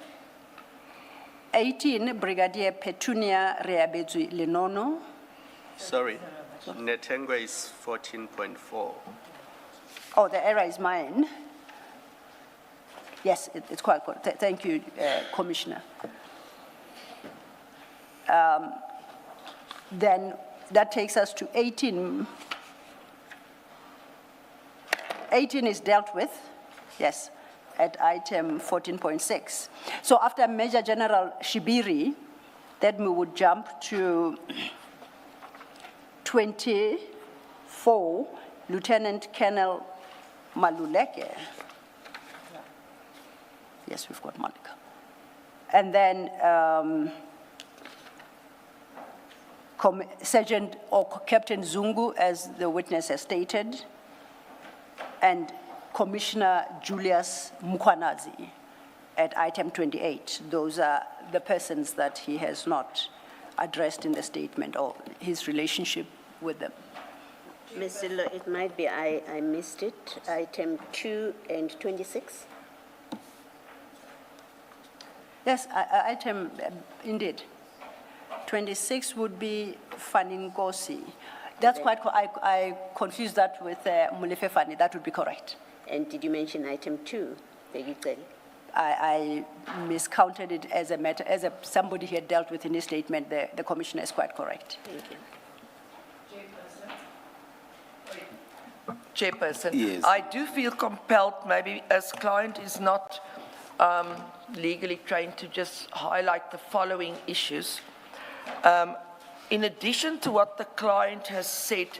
18, Brigadier Petunia Reabezui Lenono. Sorry, Netengwe is 14.4. Oh, the error is mine. Yes, it's quite good. Thank you, Commissioner. Then that takes us to 18. 18 is dealt with, yes, at item 14.6. So after Major General Shibiri, then we would jump to 24, Lieutenant Colonel Maluleke. Yes, we've got Malika. And then Sergeant or Captain Zungu, as the witness has stated, and Commissioner Julius Mkwanazi at item 28. Those are the persons that he has not addressed in the statement or his relationship with them. Ms. Zillo, it might be I missed it. Item 2 and 26. Yes, item, indeed. 26 would be Faningosi. That's quite, I confused that with Mulefe Fani. That would be correct. And did you mention item 2? I miscounted it as a matter, as somebody he had dealt with in his statement. The commissioner is quite correct. Thank you. Chairperson, Yes. I do feel compelled, maybe as client is not legally trained, to just highlight the following issues. In addition to what the client has said,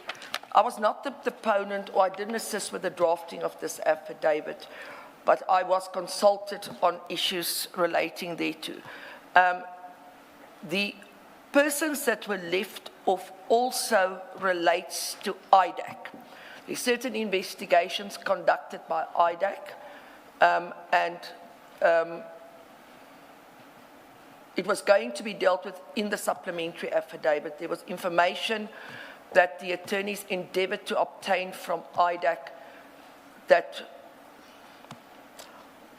I was not the deponent, or I didn't assist with the drafting of this affidavit, but I was consulted on issues relating thereto. The persons that were left off also relates to IDAC. There's certain investigations conducted by IDAC, it was going to be dealt with in the supplementary affidavit. There was information that the attorneys endeavored to obtain from IDAC that,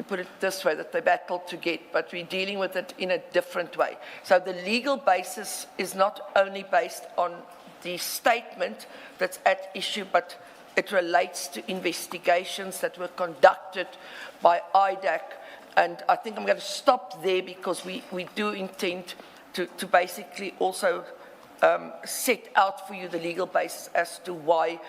put it this way, that they battled to get, but we're dealing with it in a different way. So the legal basis is not only based on the statement that's at issue, but it relates to investigations that were conducted by IDAC. And I think I'm going to stop there because we do intend to basically also set out for you the legal basis as to why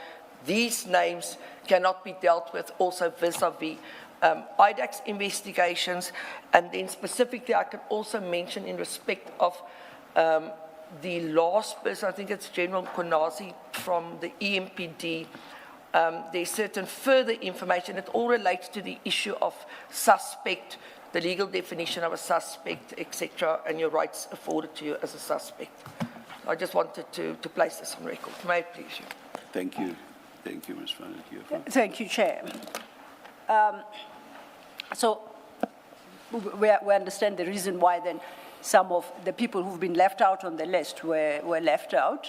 these names cannot be dealt with also vis-a-vis IDAC's investigations. And then specifically, I can also mention in respect of the last person, I think it's General Konazi from the EMPD, there's certain further information. It all relates to the issue of suspect, the legal definition of a suspect, etc., and your rights afforded to you as a suspect. I just wanted to place this on record. May I please you? Thank you. Thank you, Ms. Van der Keuvel. Thank you, Chair. So we understand the reason why then some of the people who've been left out on the list were left out.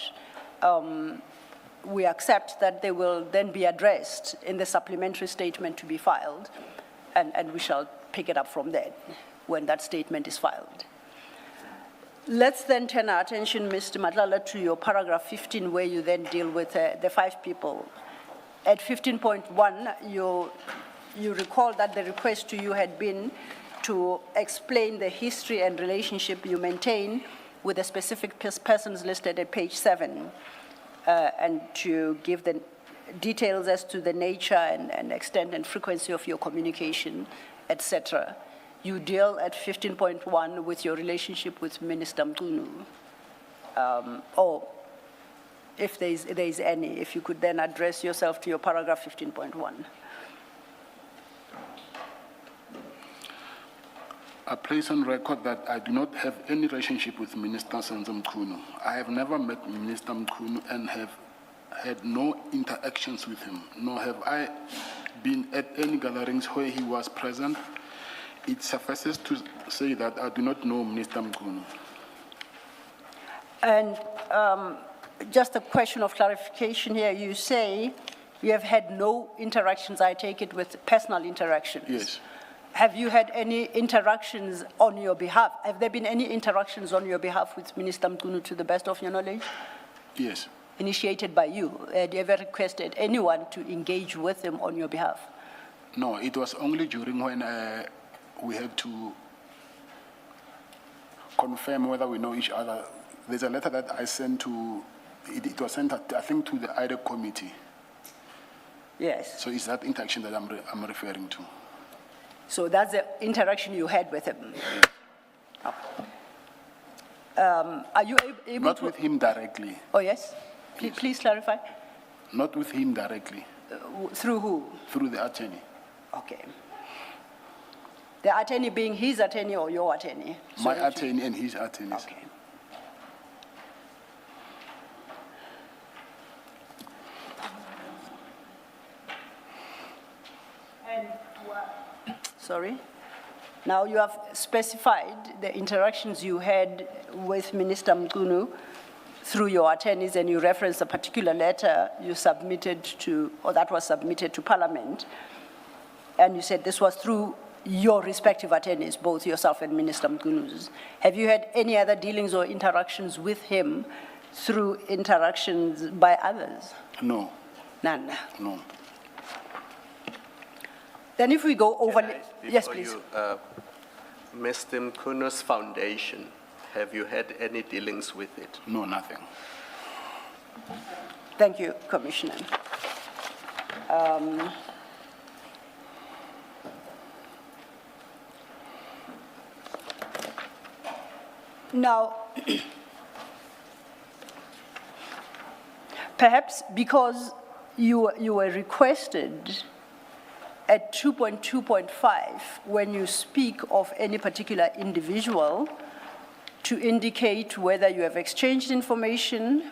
We accept that they will then be addressed in the supplementary statement to be filed, and we shall pick it up from there when that statement is filed. Let's then turn our attention, Mr. Matlala, to your paragraph 15, where you then deal with the 5 people. At 15.1, you recall that the request to you had been to explain the history and relationship you maintain with the specific persons listed at page 7. And to give the details as to the nature and extent and frequency of your communication, etc. You deal at 15.1 with your relationship with Minister Mtunu, or if there is any, if you could then address yourself to your paragraph 15.1. I place on record that I do not have any relationship with Minister Senzo Mchunu. I have never met Minister Mchunu and have had no interactions with him, nor have I been at any gatherings where he was present. It suffices to say that I do not know Minister Mchunu. And just a question of clarification here. You say you have had no interactions, I take it, with personal interactions. Yes. Have you had any interactions on your behalf? Have there been any interactions on your behalf with Minister Mchunu to the best of your knowledge? Yes. Initiated by you? Have you ever requested anyone to engage with him on your behalf? No, it was only during when we had to confirm whether we know each other. There's a letter that I sent to, it was sent, I think, to the IDEC committee. Yes. So it's that interaction that I'm referring to. So that's the interaction you had with him? Are you able Not to... with him directly. Oh, yes? Please clarify. Not with him directly. Through who? Through the attorney. Okay. The attorney being his attorney or your attorney? My attorney and his attorneys. Okay. Sorry? Now you have specified the interactions you had with Minister Mchunu through your attorneys, and you referenced a particular letter you submitted to, or that was submitted to Parliament, and you said this was through your respective attorneys, both yourself and Minister Mchunu's. Have you had any other dealings or interactions with him through interactions by others? No. None. No. Then if we go over... Yes, Before please. you, Mr. Mchunu's foundation, have you had any dealings with it? No, nothing. Thank you, Commissioner. Now, perhaps because you were requested at 2.2.5, when you speak of any particular individual, to indicate whether you have exchanged information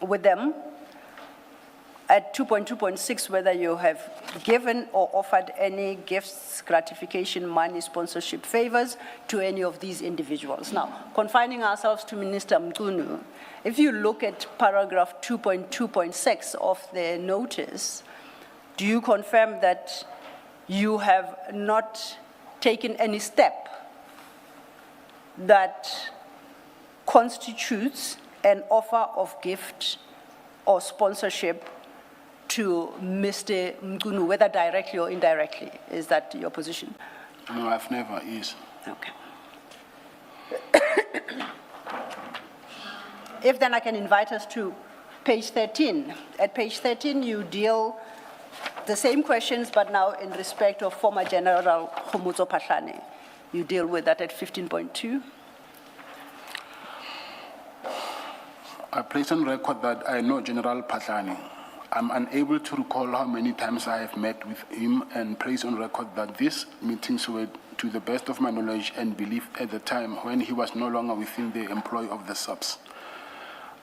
with them. At 2.2.6, whether you have given or offered any gifts, gratification, money, sponsorship, favors to any of these individuals. Now, confining ourselves to Minister Mchunu, if you look at paragraph 2.2.6 of the notice, do you confirm that you have not taken any step that constitutes an offer of gift or sponsorship to Mr. Mchunu, whether directly or indirectly? Is that your position? No, I've never, yes. Okay. If then I can invite us to page 13. At page 13, you deal the same questions, but now in respect of former General Khomotso Phahlane. You deal with that at 15.2. I place on record that I know General Phahlane. I'm unable to recall how many times I have met with him, and place on record that these meetings were, to the best of my knowledge and belief at the time, when he was no longer within the employ of the subs.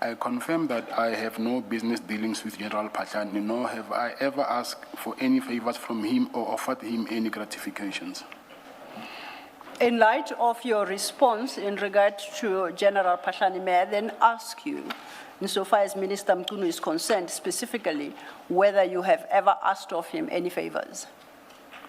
I confirm that I have no business dealings with General Phahlane, nor have I ever asked for any favors from him or offered him any gratifications. In light of your response in regard to General Phahlane, may I then ask you, insofar as Minister Mchunu is concerned, specifically, whether you have ever asked of him any favors?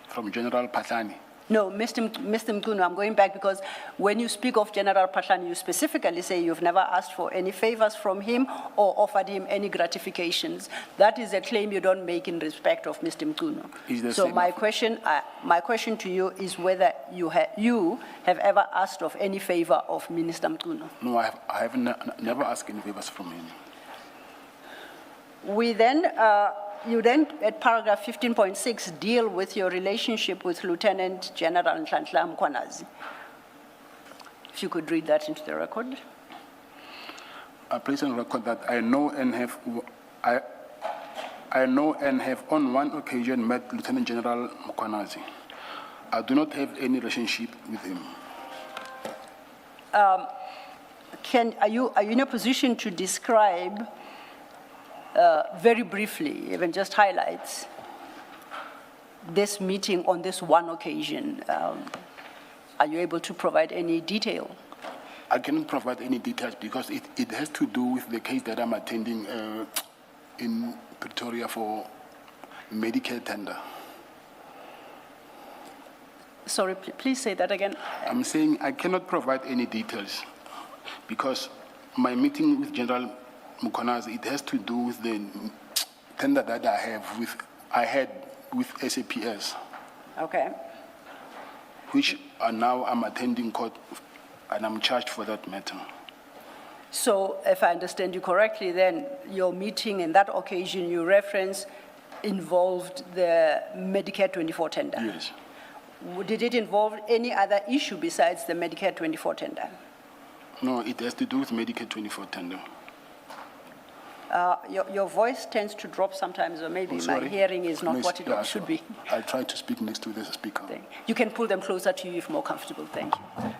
From General Phahlane? No, Mr. Mchunu, I'm going back because when you speak of General Phahlane, you specifically say you've never asked for any favors from him or offered him any gratifications. That is a claim you don't make in respect of Mr. Mchunu. So my question to you is whether you have ever asked of any favor of Minister Mchunu. No, I have never asked any favors from him. We then, you then, at paragraph 15.6, deal with your relationship with Lieutenant General Nhlanhla Mkhwanazi. If you could read that into the record. I place on record that I know and have, I know and have on one occasion met Lieutenant General Mkhwanazi. I do not have any relationship with him. Are you in a position to describe very briefly, even just highlights, this meeting on this one occasion? Are you able to provide any detail? I cannot provide any details because it has to do with the case that I'm attending in Pretoria for Medicare tender. Sorry, please say that again. I'm saying I cannot provide any details because my meeting with General Mkhwanazi, it has to do with the tender that I had with SAPS, Okay. which now I'm attending court and I'm charged for that matter. So if I understand you correctly, then your meeting in that occasion you reference involved the Medicare 24 tender? Yes. Did it involve any other issue besides the Medicare 24 tender? No, it has to do with Medicare 24 tender. Your voice tends to drop sometimes, or maybe Oh, my sorry. hearing is not Miss- what it yeah, should be. I'll try to speak next to the speaker. You can pull them closer to you if more comfortable. Thank you.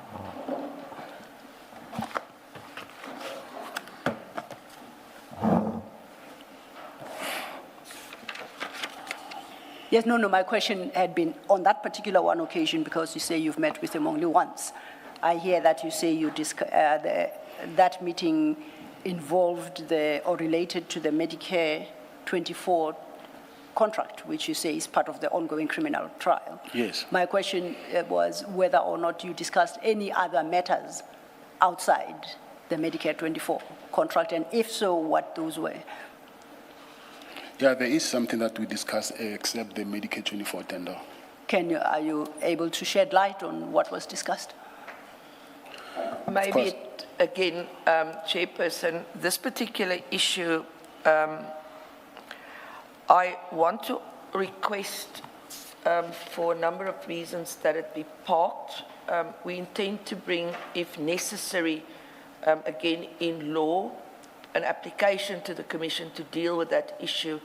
Yes, no, my question had been on that particular one occasion because you say you've met with him only once. I hear that you say that meeting involved or related to the Medicare 24 contract, which you say is part of the ongoing criminal trial. Yes. My question was whether or not you discussed any other matters outside the Medicare 24 contract, and if so, what those were. Yeah, there is something that we discussed except the Medicare 24 tender. Are you able to shed light on what was discussed? Maybe, again, Chairperson, this particular issue, I want to request for a number of reasons that it be parked. We intend to bring, if necessary, again in law, an application to the Commission to deal with that issue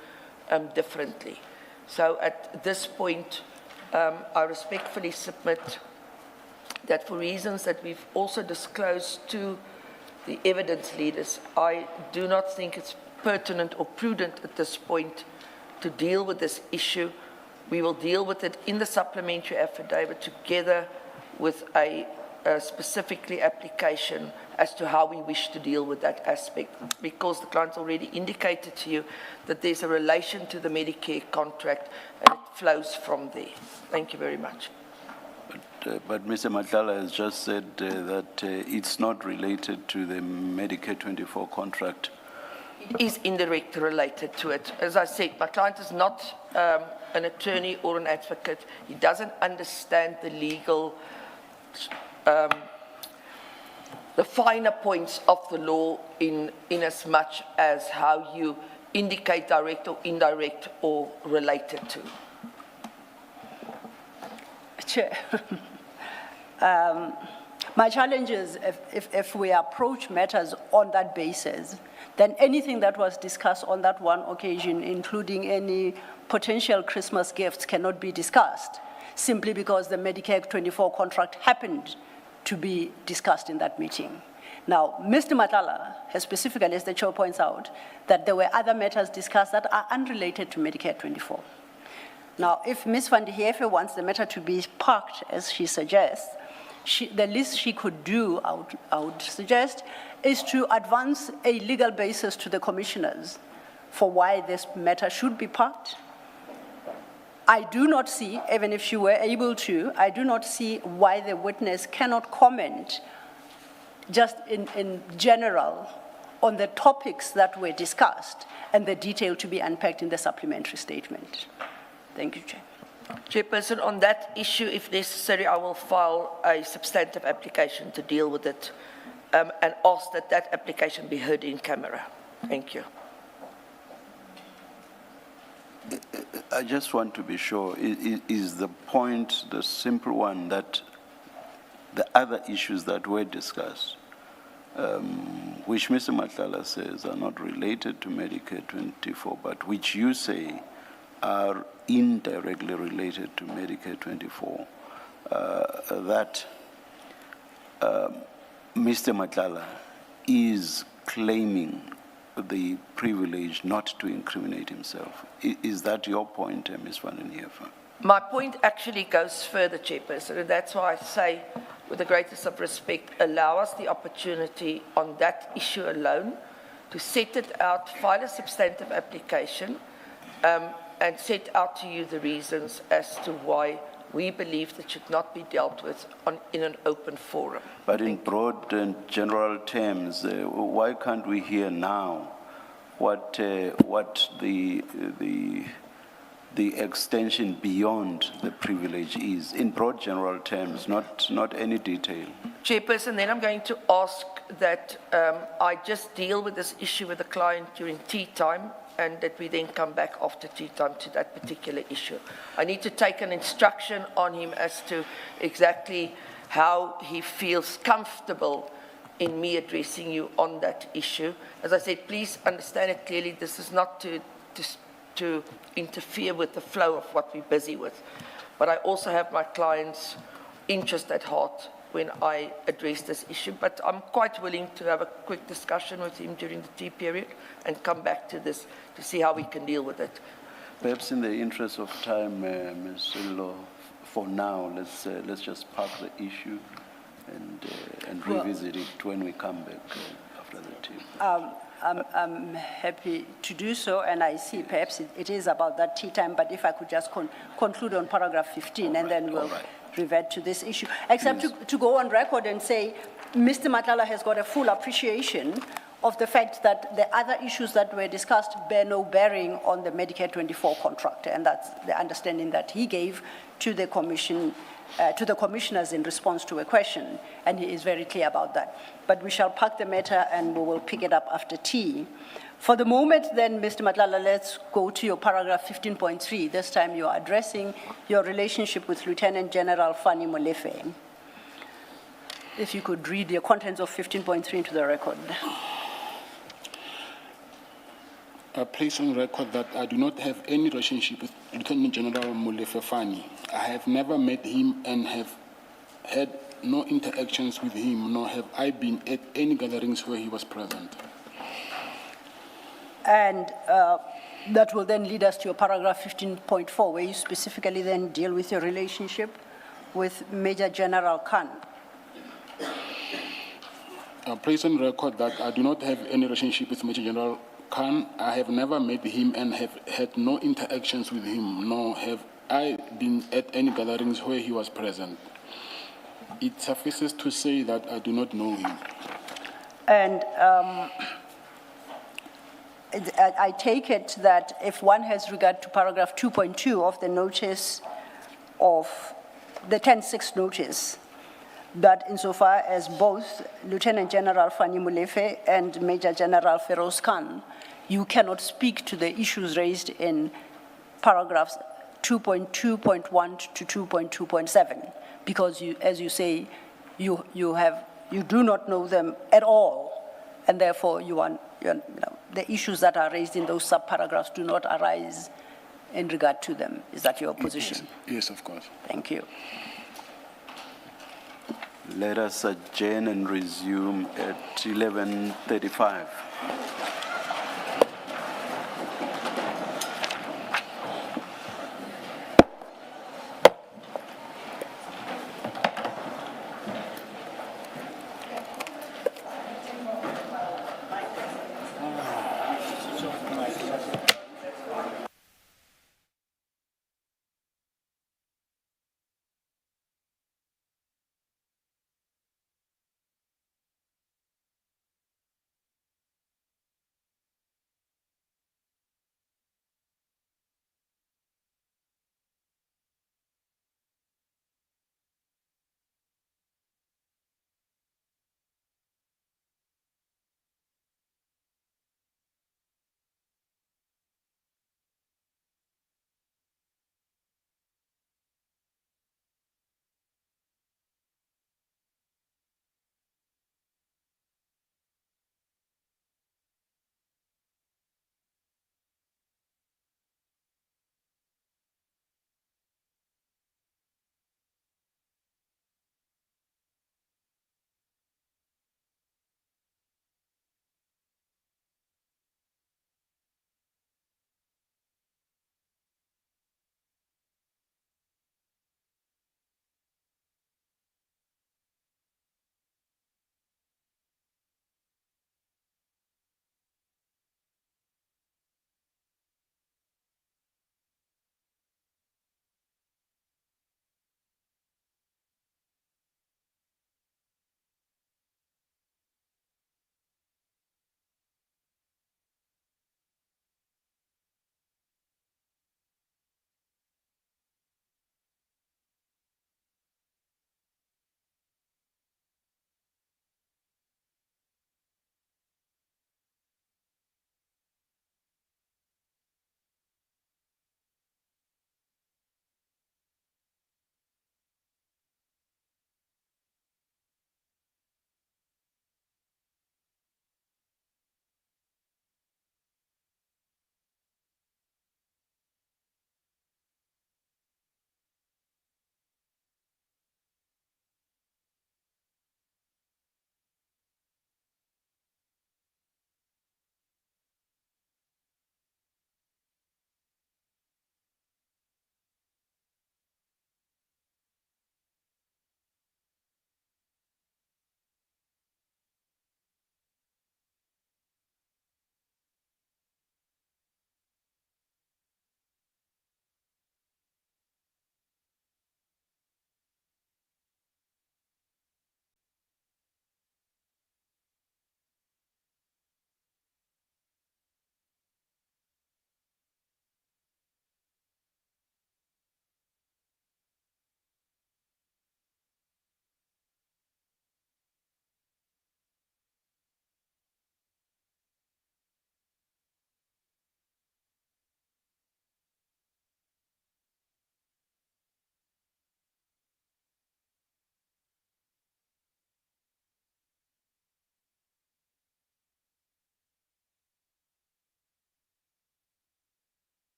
differently. So at this point, I respectfully submit that for reasons that we've also disclosed to the evidence leaders, I do not think it's pertinent or prudent at this point to deal with this issue. We will deal with it in the supplementary affidavit together with a specifically application as to how we wish to deal with that aspect, because the client's already indicated to you that there's a relation to the Medicare contract and it flows from there. Thank you very much. But Mr. Matlala has just said that it's not related to the Medicare 24 contract. It is indirectly related to it. As I said, my client is not an attorney or an advocate. He doesn't understand the legal the finer points of the law in as much as how you indicate direct or indirect or related to. Chair, my challenge is if we approach matters on that basis, then anything that was discussed on that one occasion, including any potential Christmas gifts, cannot be discussed simply because the Medicare 24 contract happened to be discussed in that meeting. Now, Mr. Matlala has specifically, as the chair points out, that there were other matters discussed that are unrelated to Medicare 24. Now, if Ms. van der Heefe wants the matter to be parked, as she suggests, the least she could do, I would suggest, is to advance a legal basis to the commissioners for why this matter should be parked. I do not see, even if she were able to, I do not see why the witness cannot comment just in general on the topics that were discussed and the detail to be unpacked in the supplementary statement. Thank you, Chair. Chairperson, on that issue, if necessary, I will file a substantive application to deal with it and ask that that application be heard in camera. Thank you. I just want to be sure, is the point the simple one that the other issues that were discussed which Mr. Matlala says are not related to Medicare 24, but which you say are indirectly related to Medicare 24, that Mr. Matlala is claiming the privilege not to incriminate himself. Is that your point, Ms. van den Heever? My point actually goes further, Chairperson, and that's why I say, with the greatest of respect, allow us the opportunity on that issue alone to set it out, file a substantive application, and set out to you the reasons as to why we believe that should not be dealt with in an open forum. But in broad and general terms, why can't we hear now what the extension beyond the privilege is, in broad general terms, not any detail? Chairperson, then I'm going to ask that I just deal with this issue with the client during tea time, and that we then come back after tea time to that particular issue. I need to take an instruction on him as to exactly how he feels comfortable in me addressing you on that issue. As I said, please understand it clearly, this is not to interfere with the flow of what we're busy with. But I also have my client's interest at heart when I address this issue. But I'm quite willing to have a quick discussion with him during the tea period and come back to this to see how we can deal with it. Perhaps in the interest of time, Ms. Illo, for now, let's just park the issue and revisit it when we come back after the tea. I'm happy to do so, and I see perhaps it is about that tea time, but if I could just conclude on paragraph 15, and then we'll revert to this issue. Except to go on record and say, Mr. Matlala has got a full appreciation of the fact that the other issues that were discussed bear no bearing on the Medicare 24 contract, and that's the understanding that he gave to the Commission, to the commissioners in response to a question, and he is very clear about that. But we shall park the matter and we will pick it up after tea. For the moment then, Mr. Matlala, let's go to your paragraph 15.3. This time you are addressing your relationship with Lieutenant General Fani Molefe. If you could read the contents of 15.3 into the record. I place on record that I do not have any relationship with Lieutenant General Molefe Fani. I have never met him and have had no interactions with him, nor have I been at any gatherings where he was present. And that will then lead us to your paragraph 15.4, where you specifically then deal with your relationship with Major General Khan. I place on record that I do not have any relationship with Major General Khan. I have never met him and have had no interactions with him, nor have I been at any gatherings where he was present. It suffices to say that I do not know him. And I take it that if one has regard to paragraph 2.2 of the notice of the 10-6 notice, that insofar as both Lieutenant General Fani Molefe and Major General Feroz Khan, you cannot speak to the issues raised in paragraphs 2.2.1 to 2.2.7, because you, as you say, you do not know them at all, and therefore the issues that are raised in those subparagraphs do not arise in regard to them. Is that your position? Yes, of course. Thank you. Let us adjourn and resume at 11:35.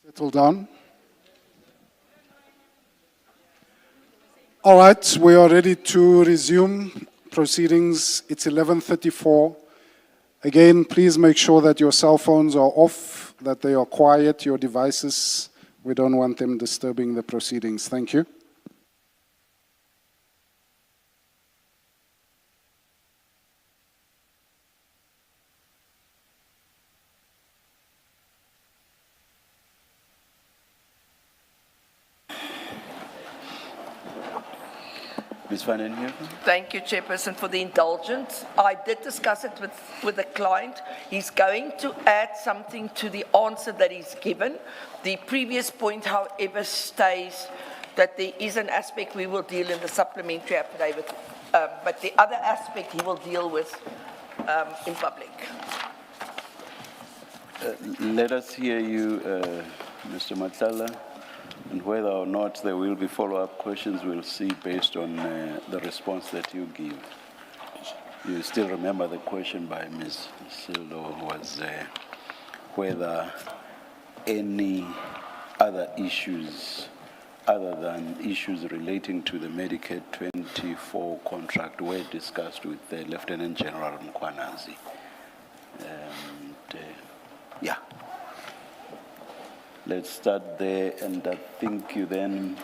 Settle down. All right, we are ready to resume proceedings. It's 11:34. Again, please make sure that your cell phones are off, that they are quiet, your devices. We don't want them disturbing the proceedings. Thank you. Ms. van den Heever? Thank you, Chairperson, for the indulgence. I did discuss it with the client. He's going to add something to the answer that he's given. The previous point, however, stays that there is an aspect we will deal in the supplementary affidavit, but the other aspect he will deal with in public. Let us hear you, Mr. Matlala, and whether or not there will be follow-up questions, we'll see based on the response that you give. You still remember the question by Ms. Sildo was whether any other issues other than issues relating to the Medicaid 24 contract were discussed with Lieutenant General Mkwanazi. Yeah. Let's start there, and I think you then...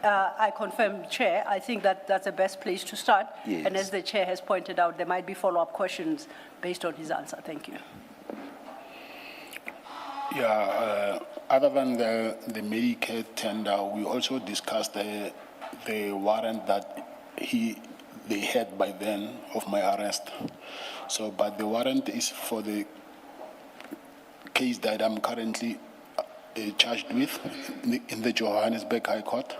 I confirm, Chair. I think that that's the best place to start. Yes. And as the Chair has pointed out, there might be follow-up questions based on his answer. Thank you. Yeah, other than the Medicare tender, we also discussed the warrant that they had by then of my arrest. So, but the warrant is for the case that I'm currently charged with in the Johannesburg High Court.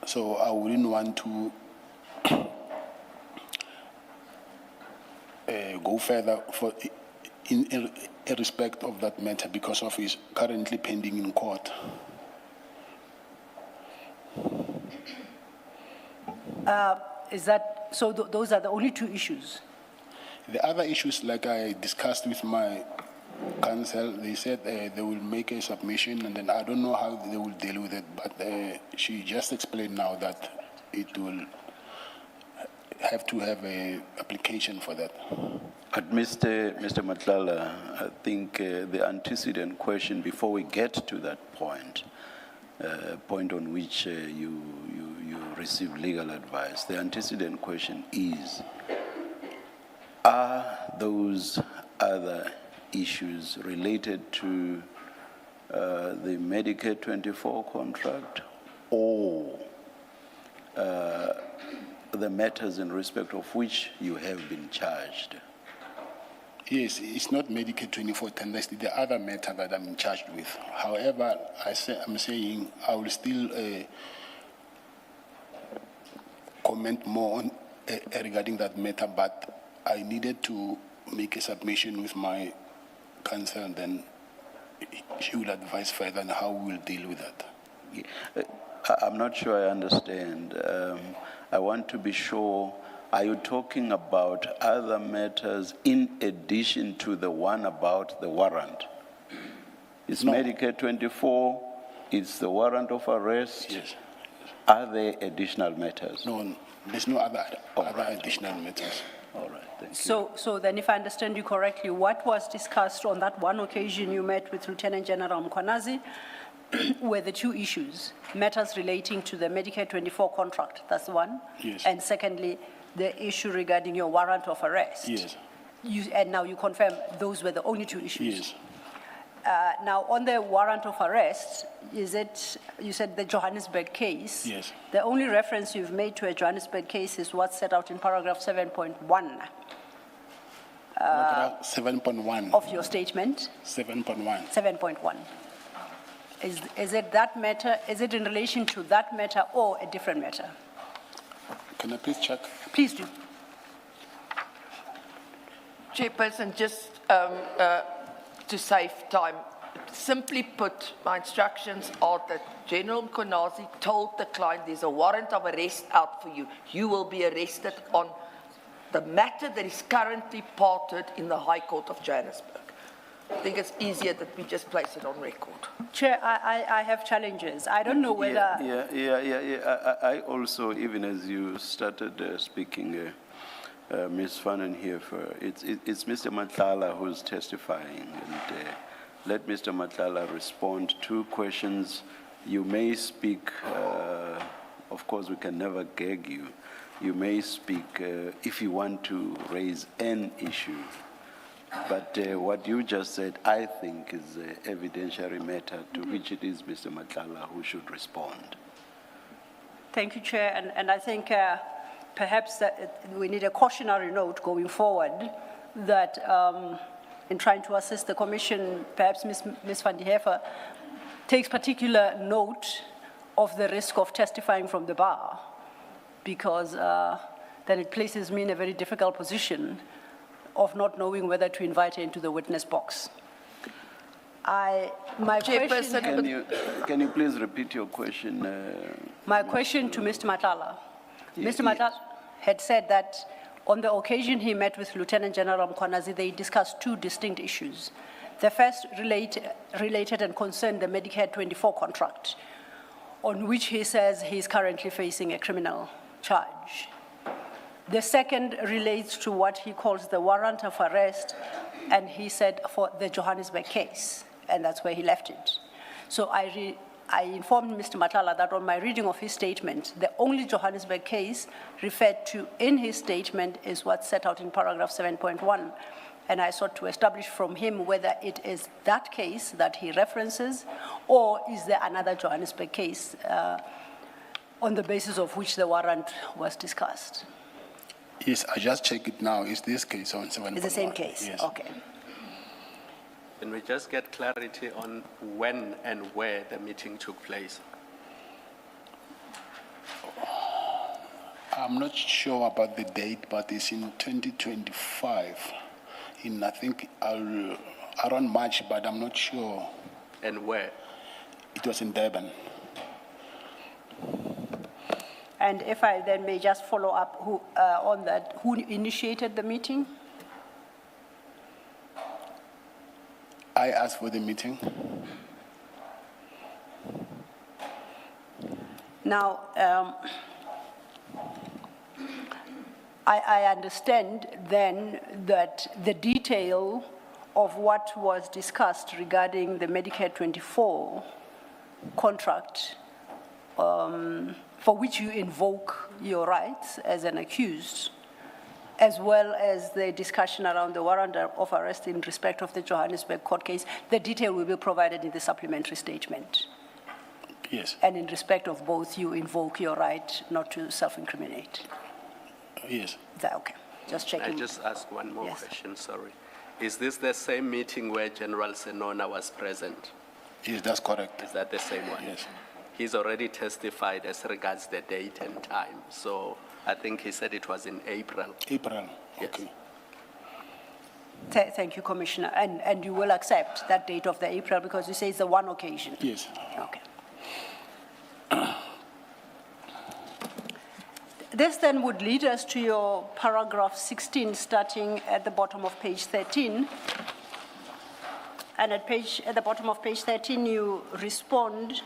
So I wouldn't want to go further in respect of that matter because of his currently pending in court. Is that, so those are the only two issues? The other issues, like I discussed with my counsel, they said they will make a submission, and then I don't know how they will deal with it, but she just explained now that it will have to have an application for that. But Mr. Matlala, I think the antecedent question before we get to that point on which you receive legal advice, the antecedent question is, are those other issues related to the Medicare 24 contract or the matters in respect of which you have been charged? Yes, it's not Medicare 24 tender, it's the other matter that I'm charged with. However, I'm saying I will still comment more on, regarding that matter, but I needed to make a submission with my counsel, and then she will advise further on how we will deal with that. Yeah. I'm not sure I understand. I want to be sure, are you talking about other matters in addition to the one about the warrant? It's No. Medicare 24, it's the warrant of arrest. Yes. Are there additional matters? No, there's no other additional matters. All right, thank you. So then if I understand you correctly, what was discussed on that one occasion you met with Lieutenant General Mkwanazi were the two issues, matters relating to the Medicare 24 contract, that's one. Yes. And secondly, the issue regarding your warrant of arrest. Yes. And now you confirm those were the only two issues? Yes. Now, on the warrant of arrest, is it, you said the Johannesburg case? Yes. The only reference you've made to a Johannesburg case is what's set out in paragraph 7.1 7.1. of your statement? 7.1. 7.1. Is it that matter, is it in relation to that matter or a different matter? Can I please check? Please do. Chairperson, just to save time, simply put, my instructions are that General Mkwanazi told the client there's a warrant of arrest out for you. You will be arrested on the matter that is currently parted in the High Court of Johannesburg. I think it's easier that we just place it on record. Chair, I have challenges. I don't know whether... I also, even as you started speaking, Ms. Vanenhoefer, it's Mr. Matlala who's testifying, and let Mr. Matlala respond. 2 questions. You may speak, of course we can never gag you. You may speak if you want to raise an issue. But what you just said, I think, is an evidentiary matter to which it is Mr. Matlala who should respond. Thank you, Chair, and I think perhaps that we need a cautionary note going forward that in trying to assist the Commission, perhaps Ms. Vanenhoefer takes particular note of the risk of testifying from the bar, because then it places me in a very difficult position of not knowing whether to invite her into the witness box. My Chairperson, question, Can you please repeat your question? my question to Mr. Matlala. Yeah, Mr. Matlala had said that on the occasion he met with Lieutenant General Mkhwanazi, they discussed 2 distinct issues. The first related and concerned the Medicare 24 contract, on which he says he is currently facing a criminal charge. The second relates to what he calls the warrant of arrest, and he said for the Johannesburg case, and that's where he left it. So I informed Mr. Matlala that on my reading of his statement, the only Johannesburg case referred to in his statement is what's set out in paragraph 7.1. And I sought to establish from him whether it is that case that he references, or is there another Johannesburg case on the basis of which the warrant was discussed. Yes, I just check it now. Is this case on 7.1? It's the same case? Yes. Okay. Can we just get clarity on when and where the meeting took place? I'm not sure about the date, but it's in 2025. I think around March, but I'm not sure. And where? It was in Durban. And if I then may just follow up on that, who initiated the meeting? I asked for the meeting. Now, I understand then that the detail of what was discussed regarding the Medicare 24 contract, for which you invoke your rights as an accused, as well as the discussion around the warrant of arrest in respect of the Johannesburg court case, the detail will be provided in the supplementary statement. Yes. And in respect of both, you invoke your right not to self-incriminate. Yes. Is that okay? Just checking. I just ask one more Yes. question, sorry. Is this the same meeting where General Senona was present? Yes, that's correct. Is that the same one? Yes. He's already testified as regards the date and time, so I think he said it was in April. April. Yes. Okay. Thank you, Commissioner. And you will accept that date of the April because you say it's the one occasion? Yes. Okay. This then would lead us to your paragraph 16, starting at the bottom of page 13. And at the bottom of page 13, you respond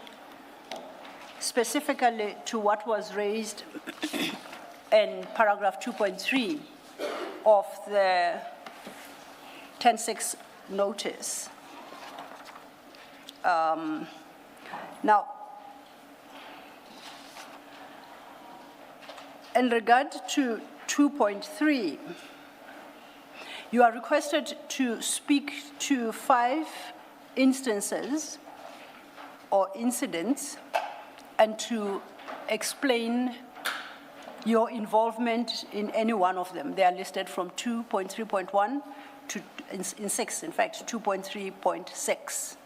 specifically to what was raised in paragraph 2.3 of the 10.6 notice. Now, in regard to 2.3, you are requested to speak to 5 instances or incidents and to explain your involvement in any one of them. They are listed from 2.3.1 to, in 6, in fact, 2.3.6.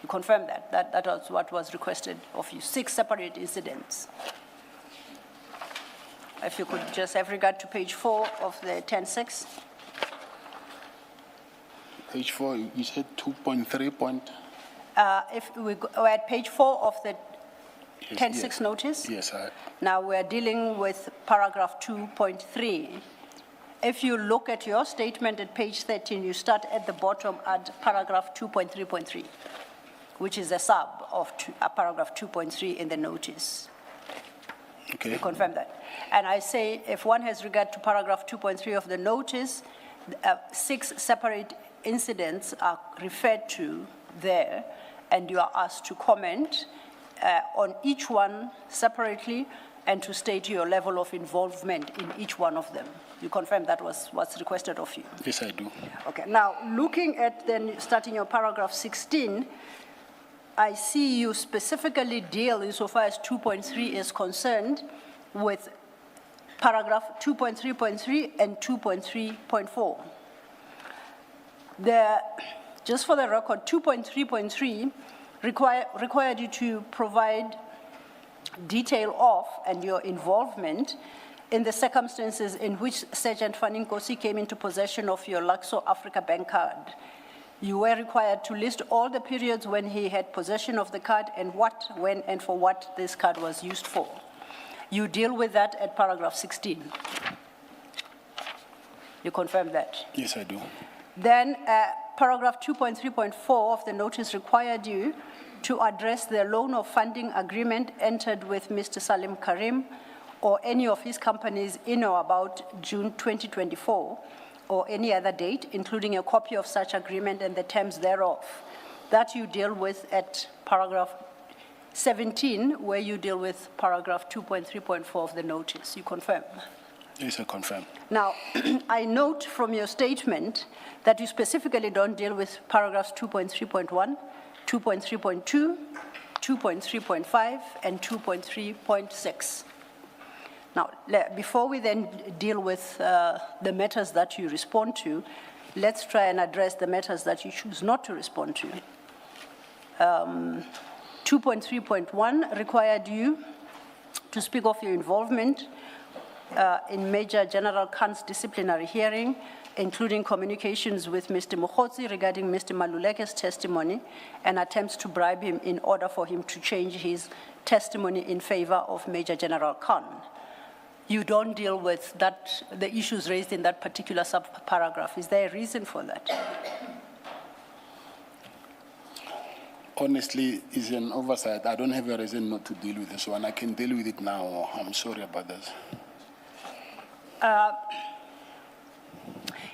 You confirm that? That was what was requested of you, 6 separate incidents. If you could just have regard to page 4 of the 10.6. Page 4, you said 2.3 point? If we go, we're at page 4 of the Yes, 10.6 yes. notice. Yes, Now we're dealing with paragraph 2.3, if you look at your statement at page 13, you start at the bottom at paragraph 2.3.3, which is a sub of paragraph 2.3 in the notice. Okay. You confirm that. And I say, if one has regard to paragraph 2.3 of the notice, 6 separate incidents are referred to there, and you are asked to comment on each one separately and to state your level of involvement in each one of them. You confirm that was what's requested of you? Yes, I do. Okay, now looking at then starting your paragraph 16, I see you specifically deal, insofar as 2.3 is concerned, with paragraph 2.3.3 and 2.3.4. Just for the record, 2.3.3 required you to provide detail of and your involvement in the circumstances in which Sergeant Faninkosi came into possession of your Luxor Africa Bank card. You were required to list all the periods when he had possession of the card and what, when, and for what this card was used for. You deal with that at paragraph 16. You confirm that? Yes, I do. Then paragraph 2.3.4 of the notice required you to address the loan of funding agreement entered with Mr. Salim Karim or any of his companies in or about June 2024 or any other date, including a copy of such agreement and the terms thereof. That you deal with at paragraph 17, where you deal with paragraph 2.3.4 of the notice. You confirm? Yes, I confirm. Now, I note from your statement that you specifically don't deal with paragraphs 2.3.1, 2.3.2, 2.3.5, and 2.3.6. Now, before we then deal with the matters that you respond to, let's try and address the matters that you choose not to respond to. 2.3.1 required you to speak of your involvement in Major General Khan's disciplinary hearing, including communications with Mr. Mukhotsi regarding Mr. Maluleke's testimony and attempts to bribe him in order for him to change his testimony in favor of Major General Khan. You don't deal with that, the issues raised in that particular sub-paragraph. Is there a reason for that? Honestly, it's an oversight. I don't have a reason not to deal with this one. I can deal with it now. I'm sorry about this.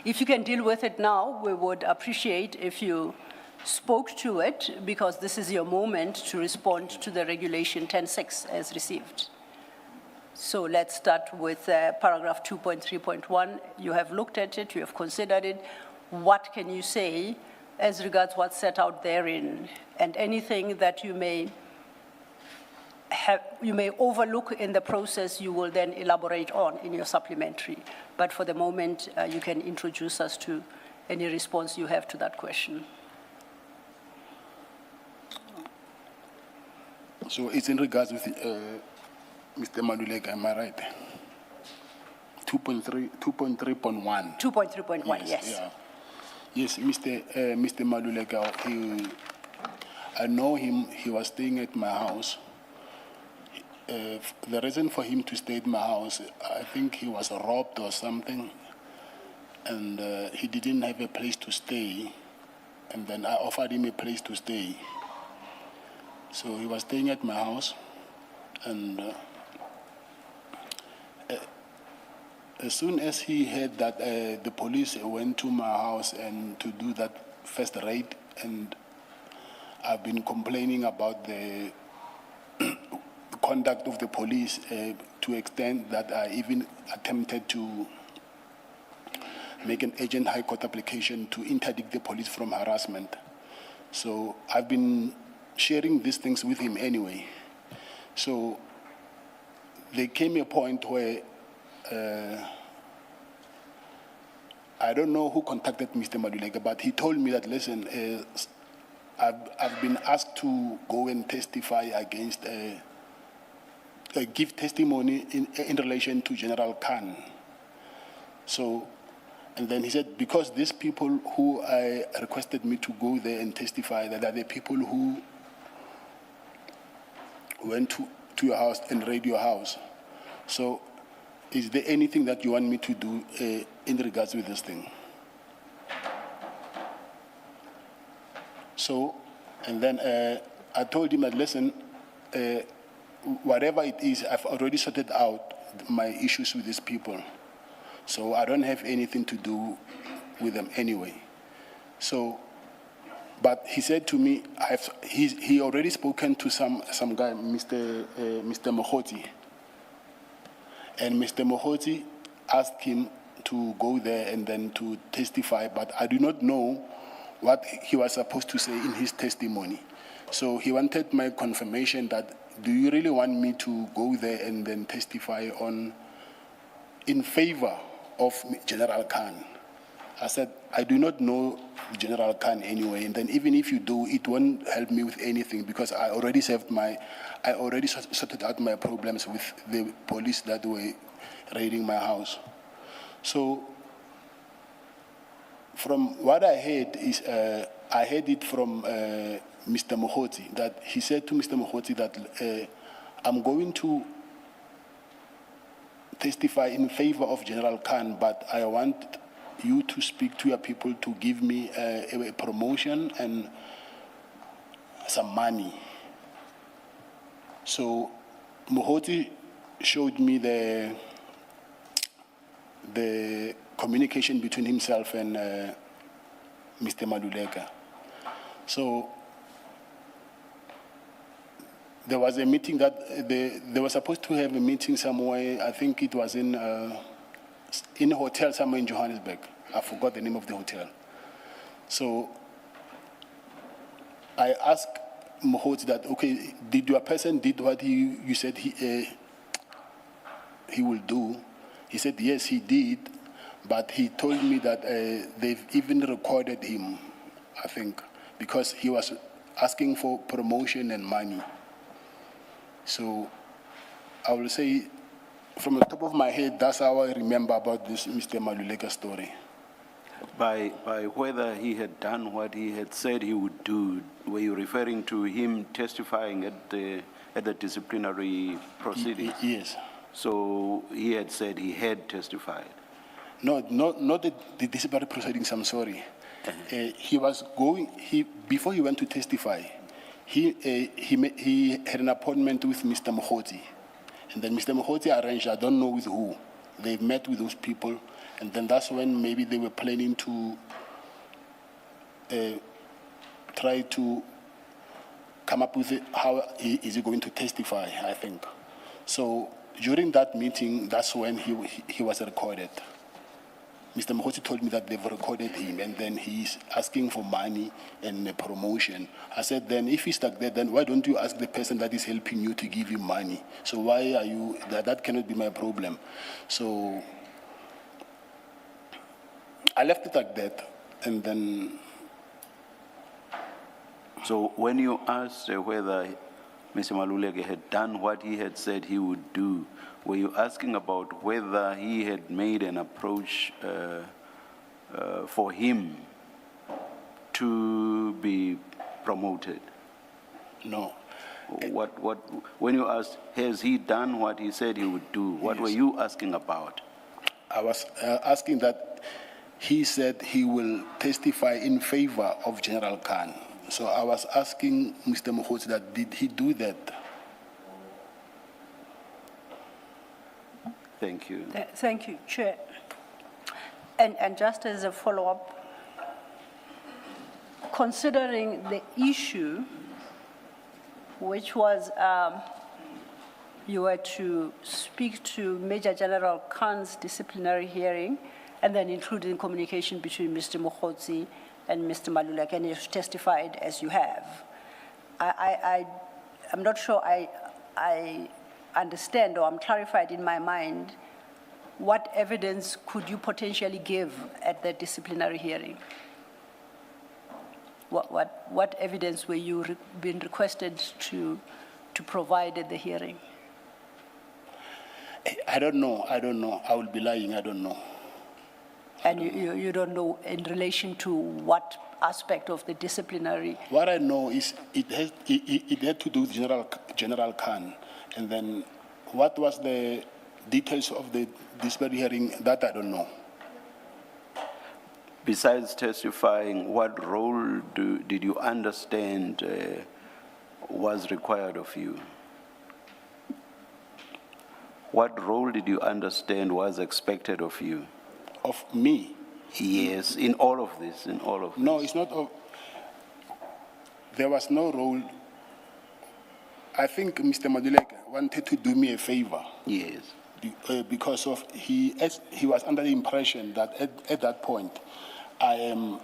If you can deal with it now, we would appreciate if you spoke to it, because this is your moment to respond to the regulation 10.6 as received. So let's start with paragraph 2.3.1. You have looked at it, you have considered it. What can you say as regards what's set out therein, and anything that you may overlook in the process, you will then elaborate on in your supplementary. But for the moment, you can introduce us to any response you have to that question. So it's in regards with Mr. Maluleka, am I right? 2.3.1. 2.3.1, yes. Yeah. Yes, Mr. Maluleka, I know him, he was staying at my house. The reason for him to stay at my house, I think he was robbed or something, and he didn't have a place to stay, and then I offered him a place to stay. So he was staying at my house, and as soon as he heard that the police went to my house and to do that first raid, and I've been complaining about the conduct of the police to extent that I even attempted to make an urgent high court application to interdict the police from harassment. So I've been sharing these things with him anyway. So there came a point where I don't know who contacted Mr. Maduleka, but he told me that, listen, I've been asked to go and testify against, give testimony in relation to General Khan. So, and then he said, because these people who requested me to go there and testify, that are the people who went to your house and raid your house. So is there anything that you want me to do in regards with this thing. So, and then I told him that, listen, whatever it is, I've already sorted out my issues with these people. So I don't have anything to do with them anyway. So, but he said to me, he already spoken to some guy, Mr. Mohoti. And Mr. Mohoti asked him to go there and then to testify, but I do not know what he was supposed to say in his testimony. So he wanted my confirmation that, do you really want me to go there and then testify in favor of General Khan? I said, I do not know General Khan anyway, and then even if you do, it won't help me with anything because I already sorted out my problems with the police that were raiding my house. So from what I heard is, I heard it from Mr. Mohoti, that he said to Mr. Mohoti that I'm going to testify in favor of General Khan, but I want you to speak to your people to give me a promotion and some money. So Mohoti showed me the communication between himself and Mr. Maluleka. So there was a meeting that they were supposed to have a meeting somewhere. I think it was in a hotel somewhere in Johannesburg. I forgot the name of the hotel. So I asked Mohoti that, okay, did your person did what you said he will do? He said, yes, he did, but he told me that they've even recorded him, I think, because he was asking for promotion and money. So I will say, from the top of my head, that's how I remember about this Mr. Maluleka story. By whether he had done what he had said he would do, were you referring to him testifying at the disciplinary proceedings? Yes. So he had said he had testified. No, not the disciplinary proceedings, I'm sorry. He was going, before he went to testify, he had an appointment with Mr. Mohoti. And then Mr. Mohoti arranged, I don't know with who. They met with those people, and then that's when maybe they were planning to try to come up with how is he going to testify, I think. So during that meeting, that's when he was recorded. Mr. Mohoti told me that they've recorded him, and then he's asking for money and a promotion. I said, then if he's stuck there, then why don't you ask the person that is helping you to give you money? So why are you, that cannot be my problem. So I left it like that, and then. So when you asked whether Mr. Maluleke had done what he had said he would do, were you asking about whether he had made an approach for him to be promoted? No. When you asked, has he done what he said he would do, what were you asking about? I was asking that he said he will testify in favor of General Khan. So I was asking Mr. Mohoti that, did he do that? Thank you. Thank you, Chair. And just as a follow-up, considering the issue, which was you were to speak to Major General Khan's disciplinary hearing, and then including communication between Mr. Mohoti and Mr. Maluleke, and you testified as you have. I'm not sure I understand, or I'm clarified in my mind, what evidence could you potentially give at the disciplinary hearing? What evidence were you being requested to provide at the hearing? I don't know. I will be lying. I don't know. And you don't know in relation to what aspect of the disciplinary? What I know is it had to do with General Khan, and then what was the details of the disciplinary hearing, that I don't know. Besides testifying, what role did you understand was required of you? What role did you understand was expected of you? Of me? Yes, in all of this, No, it's not. There was no role. I think Mr. Madlanga wanted to do me a favor. Yes. Because of he was under the impression that at that point, I'm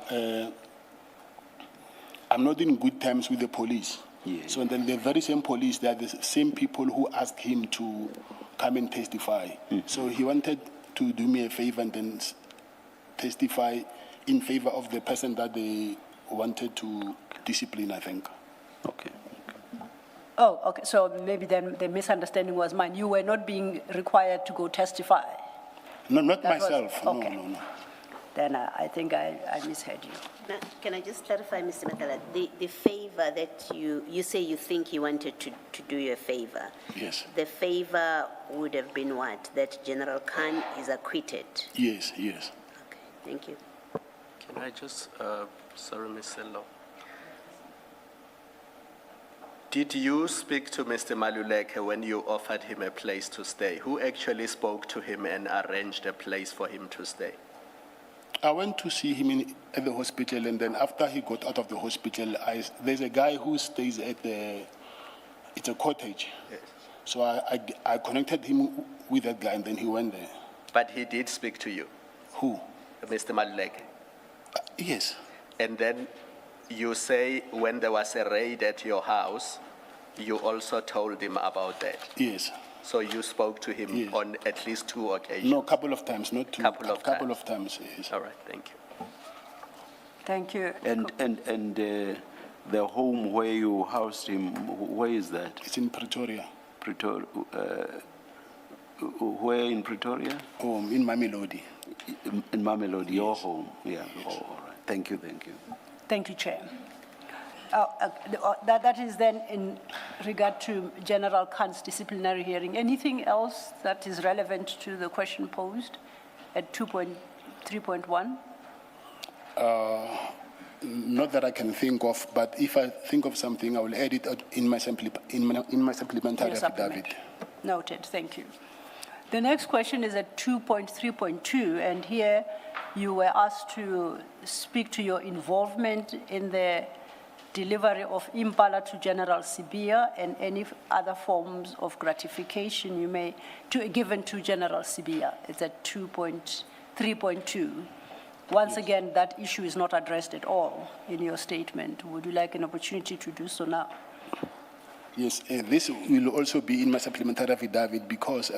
not in good terms with the police. Yes. So then the very same police, they are the same people who asked him to come and testify. So he wanted to do me a favor and then testify in favor of the person that they wanted to discipline, I think. Okay. Oh, okay, so maybe then the misunderstanding was mine. You were not being required to go testify. No, not That was- myself. okay. No. Then I think I misheard you. Now, can I just clarify, Mr. Matlala, the favor that you say you think he wanted to do you a favor? Yes. The favor would have been what? That General Khan is acquitted? Yes. Okay, thank you. Can I just, sorry, Mr. Law. Did you speak to Mr. Maluleke when you offered him a place to stay? Who actually spoke to him and arranged a place for him to stay? I went to see him at the hospital, and then after he got out of the hospital, there's a guy who stays at it's a cottage. Yes. So I connected him with that guy, and then he went there. But he did speak to you, Who? Mr. Maluleke. Yes. And then you say when there was a raid at your house, you also told him about that. Yes. So you spoke to him Yes. on at least 2 occasions? No, couple of times, not two. Couple of Couple of times, yes. All right, thank you. Thank you. And the home where you housed him, where is that? It's in Pretoria. Pretoria. Where in Pretoria? Home in Mamelodi. In Mamelodi, your home. Yeah. Oh, all right. Thank you. Thank you, Chair. That is then in regard to General Khan's disciplinary hearing. Anything else that is relevant to the question posed at 2.3.1? Not that I can think of, but if I think of something, I will add it in my supplementary Your supplement. affidavit. Noted, thank you. The next question is at 2.3.2, and here you were asked to speak to your involvement in the delivery of Impala to General Sibia and any other forms of gratification you may given to General Sibia. It's at 2.3.2. Once again, that issue is not addressed at all in your statement. Would you like an opportunity to do so now? Yes, this will also be in my supplementary affidavit because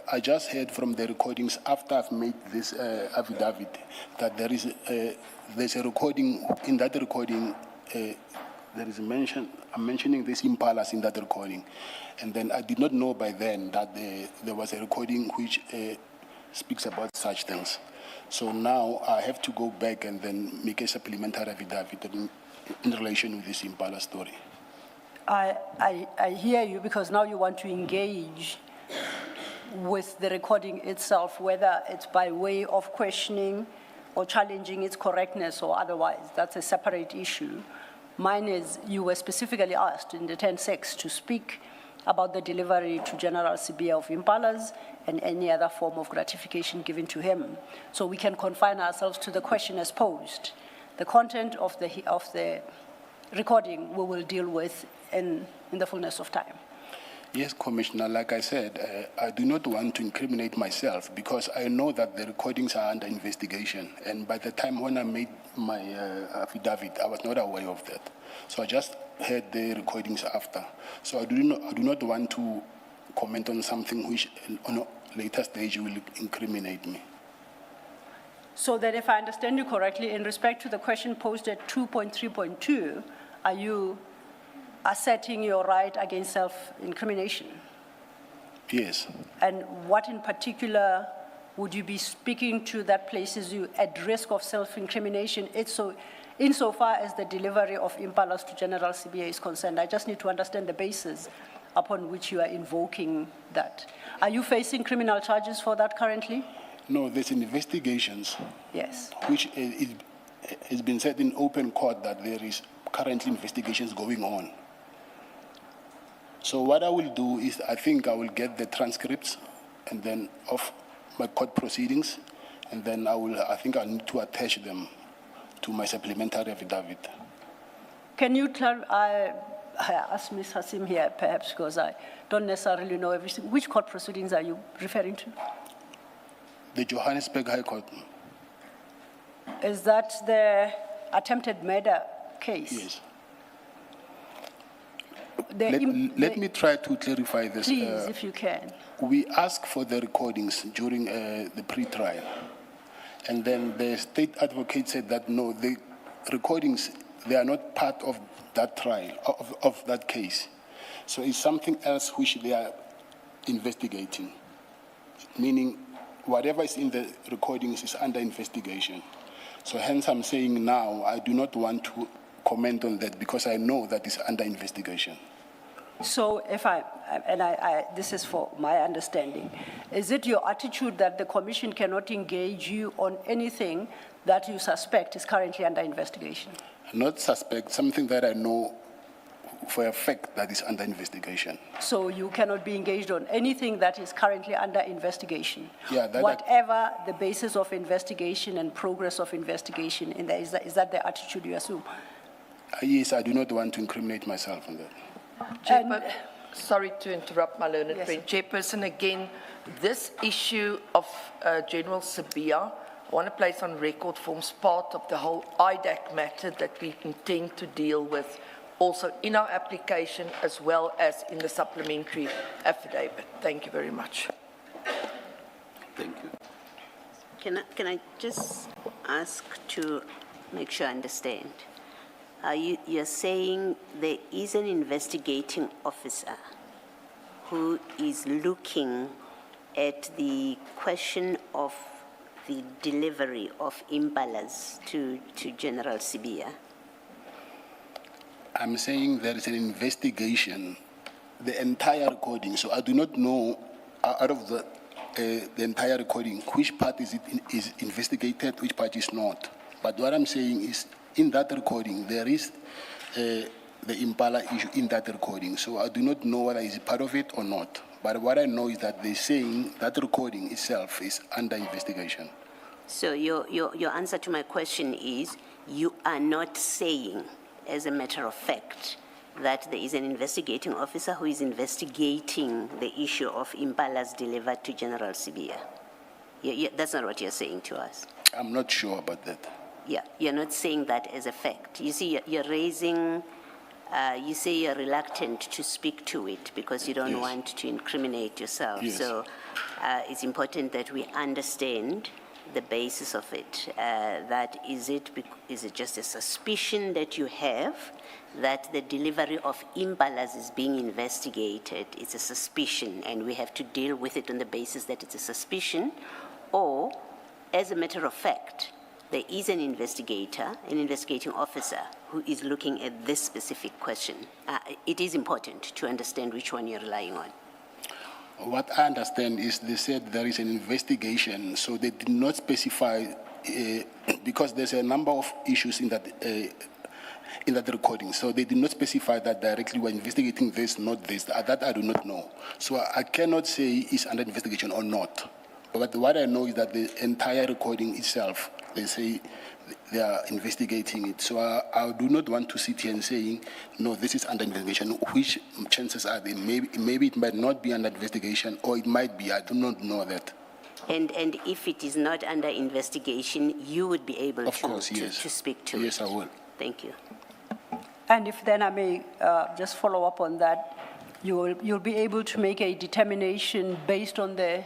I just heard from the recordings after I've made this affidavit that there's a recording. In that recording, there is I'm mentioning this Impalas in that recording. And then I did not know by then that there was a recording which speaks about such things. So now I have to go back and then make a supplementary affidavit in relation with this Impala story. I hear you because now you want to engage with the recording itself, whether it's by way of questioning or challenging its correctness or otherwise. That's a separate issue. Mine is you were specifically asked in the 10.6 to speak about the delivery to General Sibia of Impalas and any other form of gratification given to him. So we can confine ourselves to the question as posed. The content of the recording we will deal with in the fullness of time. Yes, Commissioner, like I said, I do not want to incriminate myself because I know that the recordings are under investigation. And by the time when I made my affidavit, I was not aware of that. So I just heard the recordings after. So I do not want to comment on something which on a later stage will incriminate me. So that if I understand you correctly, in respect to the question posed at 2.3.2, are you asserting your right against self-incrimination? Yes. And what in particular would you be speaking to that places you at risk of self-incrimination insofar as the delivery of Impalas to General Sibia is concerned? I just need to understand the basis upon which you are invoking that. Are you facing criminal charges for that currently? No, there's investigations. Yes. Which is it's been said in open court that there is currently investigations going on. So what I will do is I think I will get the transcripts and then of my court proceedings, and then I think I need to attach them to my supplementary affidavit. Can you tell, I asked Ms. Hassim here perhaps because I don't necessarily know everything. Which court proceedings are you referring to? The Johannesburg High Court. Is that the attempted murder case? Yes. Let me try to clarify this. Please, if you can. We asked for the recordings during the pre-trial, and then the state advocate said that no, the recordings, they are not part of that trial, of that case. So it's something else which they are investigating, meaning whatever is in the recordings is under investigation. So hence I'm saying now I do not want to comment on that because I know that it's under investigation. So if this is for my understanding, is it your attitude that the commission cannot engage you on anything that you suspect is currently under investigation? Not suspect, something that I know for a fact that is under investigation. So you cannot be engaged on anything that is currently under investigation? Yeah, whatever the basis of investigation and progress of investigation, is that the attitude you assume? Yes, I do not want to incriminate myself on that. Sorry to interrupt, my learned Yes. friend. Chairperson, again, this issue of General Sabia, I want to place on record, forms part of the whole IDAC matter that we intend to deal with also in our application as well as in the supplementary affidavit. Thank you very much. Thank you. Can I just ask to make sure I understand? You're saying there is an investigating officer who is looking at the question of the delivery of impalas to General Sibia? I'm saying there is an investigation, the entire recording. So I do not know out of the entire recording which part is investigated, which part is not. But what I'm saying is, in that recording, there is the impala issue in that recording. So I do not know whether it's part of it or not. But what I know is that they're saying that recording itself is under investigation. So your answer to my question is, you are not saying, as a matter of fact, that there is an investigating officer who is investigating the issue of impalas delivered to General Sibia. That's not what you're saying to us. I'm not sure about that. Yeah, you're not saying that as a fact. You see, you're raising, you say you're reluctant to speak to it because you don't Yes. want to incriminate yourself. Yes. So it's important that we understand the basis of it. That is it just a suspicion that you have that the delivery of impalas is being investigated? It's a suspicion and we have to deal with it on the basis that it's a suspicion, or as a matter of fact, there is an investigator, an investigating officer who is looking at this specific question. It is important to understand which one you're relying on. What I understand is they said there is an investigation, so they did not specify, because there's a number of issues in that recording, so they did not specify that directly we're investigating this, not this. That I do not know. So I cannot say it's under investigation or not. But what I know is that the entire recording itself, they say they are investigating it. So I do not want to sit here and saying, no, this is under investigation. Which chances are there? Maybe it might not be under investigation, or it might be. I do not know that. And if it is not under investigation, you would be able Of course, to yes. speak to it. Yes, I will. Thank you. And if then I may just follow up on that, you'll be able to make a determination based on the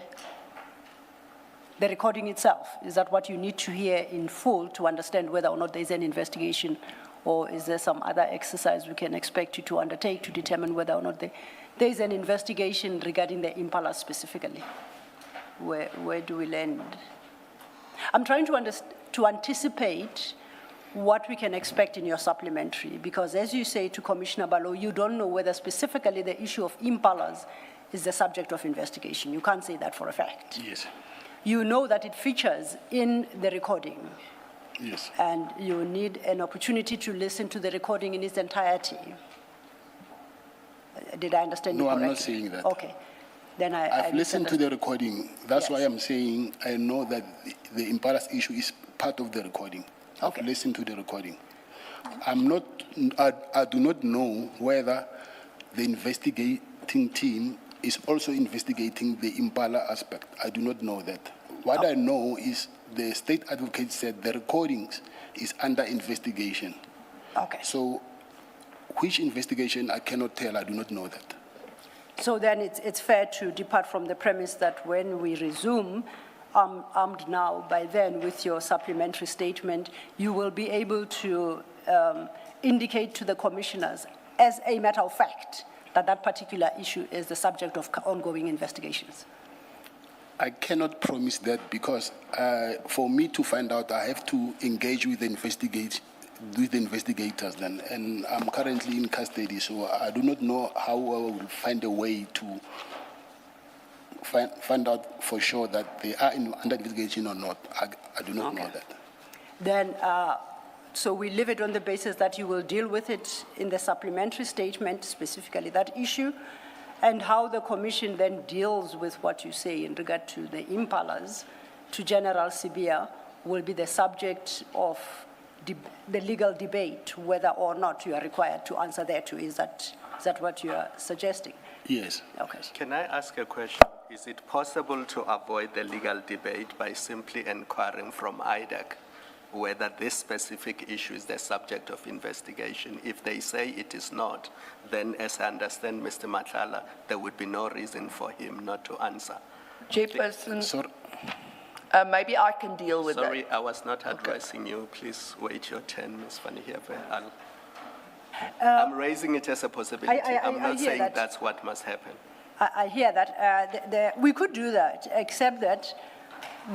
recording itself. Is that what you need to hear in full to understand whether or not there's an investigation, or is there some other exercise we can expect you to undertake to determine whether or not there's an investigation regarding the impala specifically? Where do we land? I'm trying to anticipate what we can expect in your supplementary, because as you say to Commissioner Balo, you don't know whether specifically the issue of impalas is the subject of investigation. You can't say that for a fact. Yes. You know that it features in the recording. Yes. And you need an opportunity to listen to the recording in its entirety. Did I understand you No, I'm correctly? not saying that. Okay. Then I've listened to the recording. That's why Yes. I'm saying I know that the Impala's issue is part of the recording. Okay. I've listened to the recording. I do not know whether the investigating team is also investigating the Impala aspect. I do not know that. What I know is the state advocate said the recordings is under investigation. Okay. So which investigation, I cannot tell. I do not know that. So then it's fair to depart from the premise that when we resume, armed now, by then with your supplementary statement, you will be able to indicate to the commissioners, as a matter of fact, that that particular issue is the subject of ongoing investigations. I cannot promise that because for me to find out, I have to engage with the investigators then, and I'm currently in custody, so I do not know how I will find a way to find out for sure that they are under investigation or not. I do not know that. Then, so we leave it on the basis that you will deal with it in the supplementary statement, specifically that issue, and how the commission then deals with what you say in regard to the impalas to General Sibia will be the subject of the legal debate, whether or not you are required to answer that to. Is that what you are suggesting? Yes. Okay. Can I ask a question? Is it possible to avoid the legal debate by simply inquiring from IDAC whether this specific issue is the subject of investigation? If they say it is not, then as I understand Mr. Matlala, there would be no reason for him not to answer. Chairperson, Sorry. maybe I can deal with that. Sorry, I was not addressing you. Please wait your turn, Ms. Van Heerden. I'm raising it as a possibility. I'm not hear saying that. that's what must happen. I hear that. We could do that, except that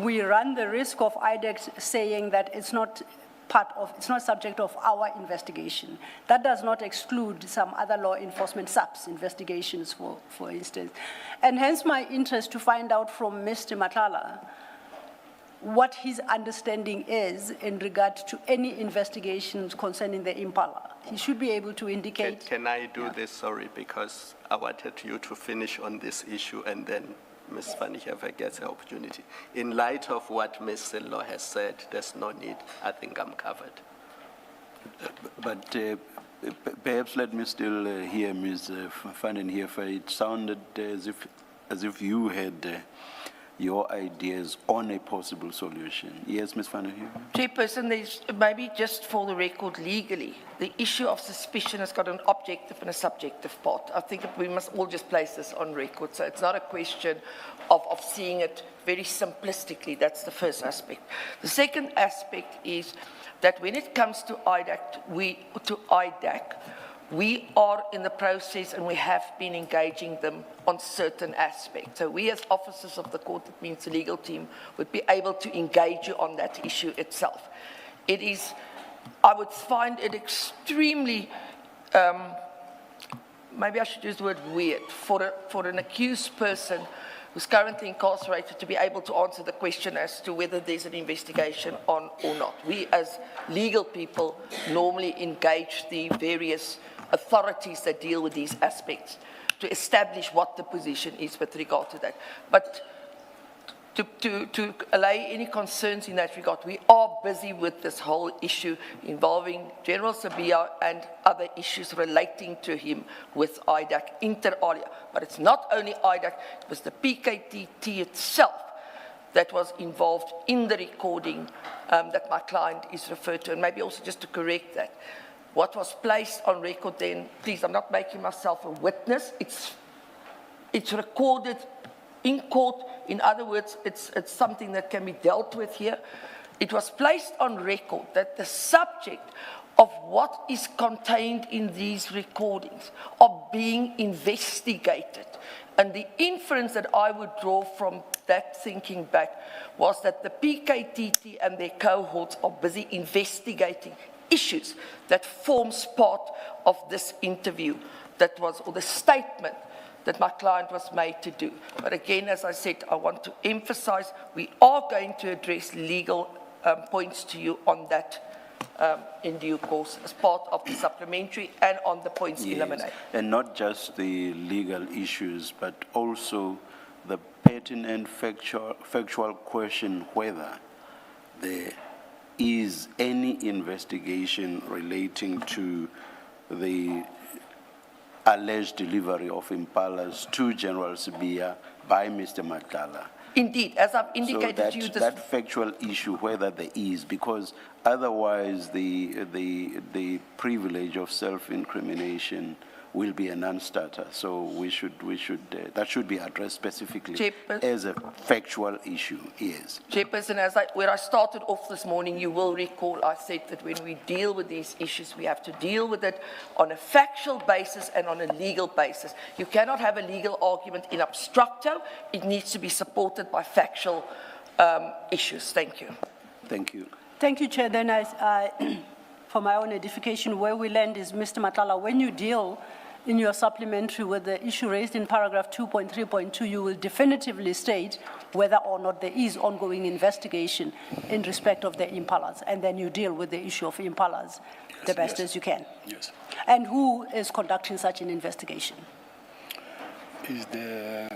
we run the risk of IDEX saying that it's not subject of our investigation. That does not exclude some other law enforcement subs investigations, for instance. And hence my interest to find out from Mr. Matlala what his understanding is in regard to any investigations concerning the Impala. He should be able to indicate. Can I do this, sorry, because I wanted you to finish on this issue and then Ms. Van Heerden gets the opportunity. In light of what Ms. Sello has said, there's no need. I think I'm covered. But perhaps let me still hear Ms. Van Heerden. It sounded as if you had your ideas on a possible solution. Yes, Ms. Van Heerden? Chairperson, there's maybe just for the record legally, the issue of suspicion has got an objective and a subjective part. I think we must all just place this on record. So it's not a question of seeing it very simplistically. That's the first aspect. The second aspect is that when it comes to IDAC, we are in the process and we have been engaging them on certain aspects. So we as officers of the court, that means the legal team, would be able to engage you on that issue itself. It is, I would find it extremely, maybe I should use the word weird, for an accused person who's currently incarcerated to be able to answer the question as to whether there's an investigation on or not. We as legal people normally engage the various authorities that deal with these aspects to establish what the position is with regard to that. But to allay any concerns in that regard, we are busy with this whole issue involving General Sabia and other issues relating to him with IDAC inter alia. But it's not only IDAC, it was the PKTT itself that was involved in the recording that my client is referred to. And maybe also just to correct that, what was placed on record then, please, I'm not making myself a witness, it's recorded in court. In other words, it's something that can be dealt with here. It was placed on record that the subject of what is contained in these recordings are being investigated. And the inference that I would draw from that thinking back was that the PKTT and their cohorts are busy investigating issues that forms part of this interview that was, or the statement that my client was made to do. But again, as I said, I want to emphasize, we are going to address legal points to you on that in due course as part of the supplementary and on the points Yes, eliminated. and not just the legal issues, but also the pertinent factual question whether there is any investigation relating to the alleged delivery of impalas to General Sibiya by Mr. Matlala. Indeed, as I've So indicated to you, that factual issue, whether there is, because otherwise the privilege of self-incrimination will be a non-starter. So that should be addressed specifically Chairperson. as a factual issue, yes. Chairperson, where I started off this morning, you will recall I said that when we deal with these issues, we have to deal with it on a factual basis and on a legal basis. You cannot have a legal argument in abstracto. It needs to be supported by factual issues. Thank you. Thank you. Thank you, Chair. Then for my own edification, where we land is, Mr. Matlala, when you deal in your supplementary with the issue raised in paragraph 2.3.2, you will definitively state whether or not there is ongoing investigation in respect of the impalas, and then you deal with the issue of impalas the best as you can. Yes. And who is conducting such an investigation? Is the,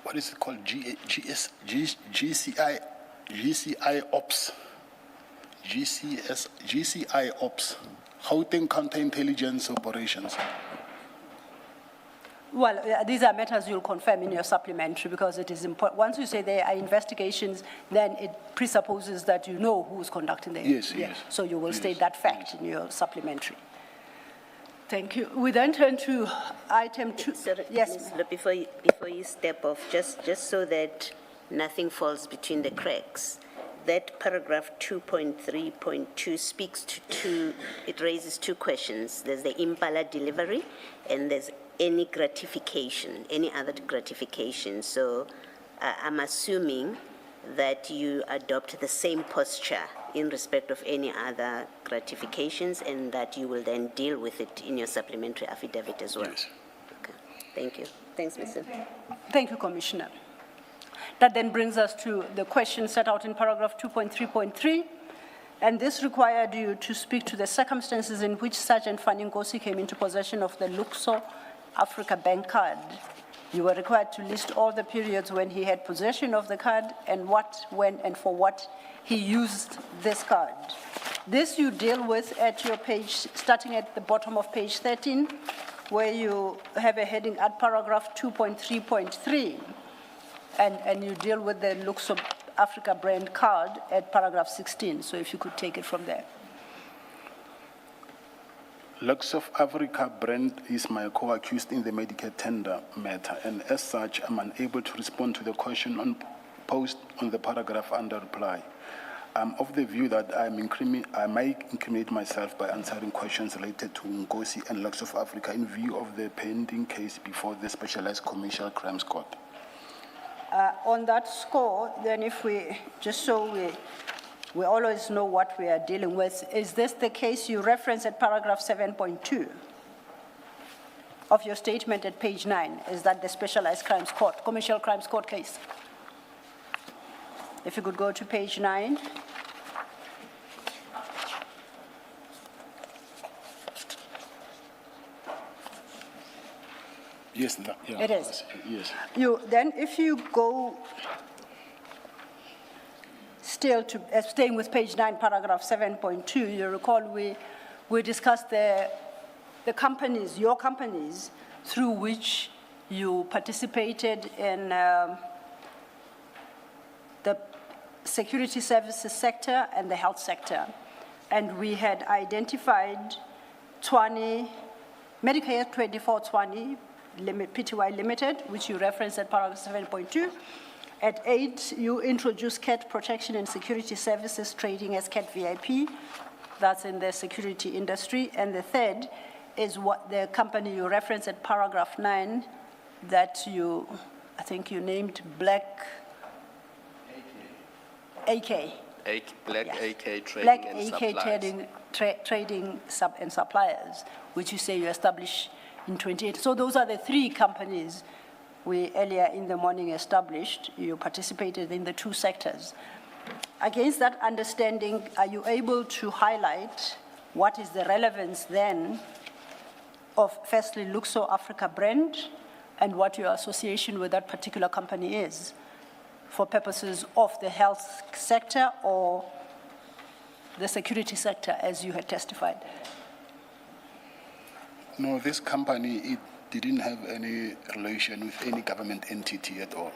what is it called, GCI Ops, GCI Ops, Gauteng Counterintelligence Operations. Well, these are matters you'll confirm in your supplementary because it is important. Once you say there are investigations, then it presupposes that you know who is conducting the Yes. So you will state that fact in your supplementary. Thank you. We then turn to item 2. Sorry, Yes. Ms. Lo, before you step off, just so that nothing falls between the cracks, that paragraph 2.3.2 speaks to it raises two questions. There's the impala delivery and there's any gratification, any other gratification. So I'm assuming that you adopt the same posture in respect of any other gratifications and that you will then deal with it in your supplementary affidavit as well. Yes. Okay. Thank you. Thanks, Mr. Thank you, Commissioner. That then brings us to the question set out in paragraph 2.3.3, and this required you to speak to the circumstances in which Sergeant Faninkosi came into possession of the Luxor Africa Bank card. You were required to list all the periods when he had possession of the card and what, when, and for what he used this card. This you deal with at your page, starting at the bottom of page 13, where you have a heading at paragraph 2.3.3. And you deal with the Luxor Africa brand card at paragraph 16. So if you could take it from there. Luxor Africa brand is my co-accused in the Medicare tender matter, and as such, I'm unable to respond to the question posed on the paragraph under reply. I'm of the view that I might incriminate myself by answering questions related to Nkosi and Luxor Africa in view of the pending case before the Specialized Commercial Crimes Court. On that score, then if we, just so we always know what we are dealing with, is this the case you reference at paragraph 7.2 of your statement at page 9? Is that the Specialized Crimes Court, Commercial Crimes Court case? If you could go to page 9. Yes, yeah. It is. Yes. Then if you go still to, staying with page 9, paragraph 7.2, you recall we discussed the companies, your companies, through which you participated in the security services sector and the health sector. And we had identified Medicare 2420, PTY Limited, which you referenced at paragraph 7.2. At 8, you introduced CAT Protection and Security Services trading as CAT VIP. That's in the security industry. And the third is what the company you referenced at paragraph 9 that you, I think you named Black AK. Black Yes. AK Trading Black and AK Supplies. trading and suppliers, which you say you established in 28. So those are the 3 companies we earlier in the morning established. You participated in the 2 sectors. Against that understanding, are you able to highlight what is the relevance then of firstly Luxo Africa brand and what your association with that particular company is for purposes of the health sector or the security sector as you had testified? No, this company, it didn't have any relation with any government entity at all.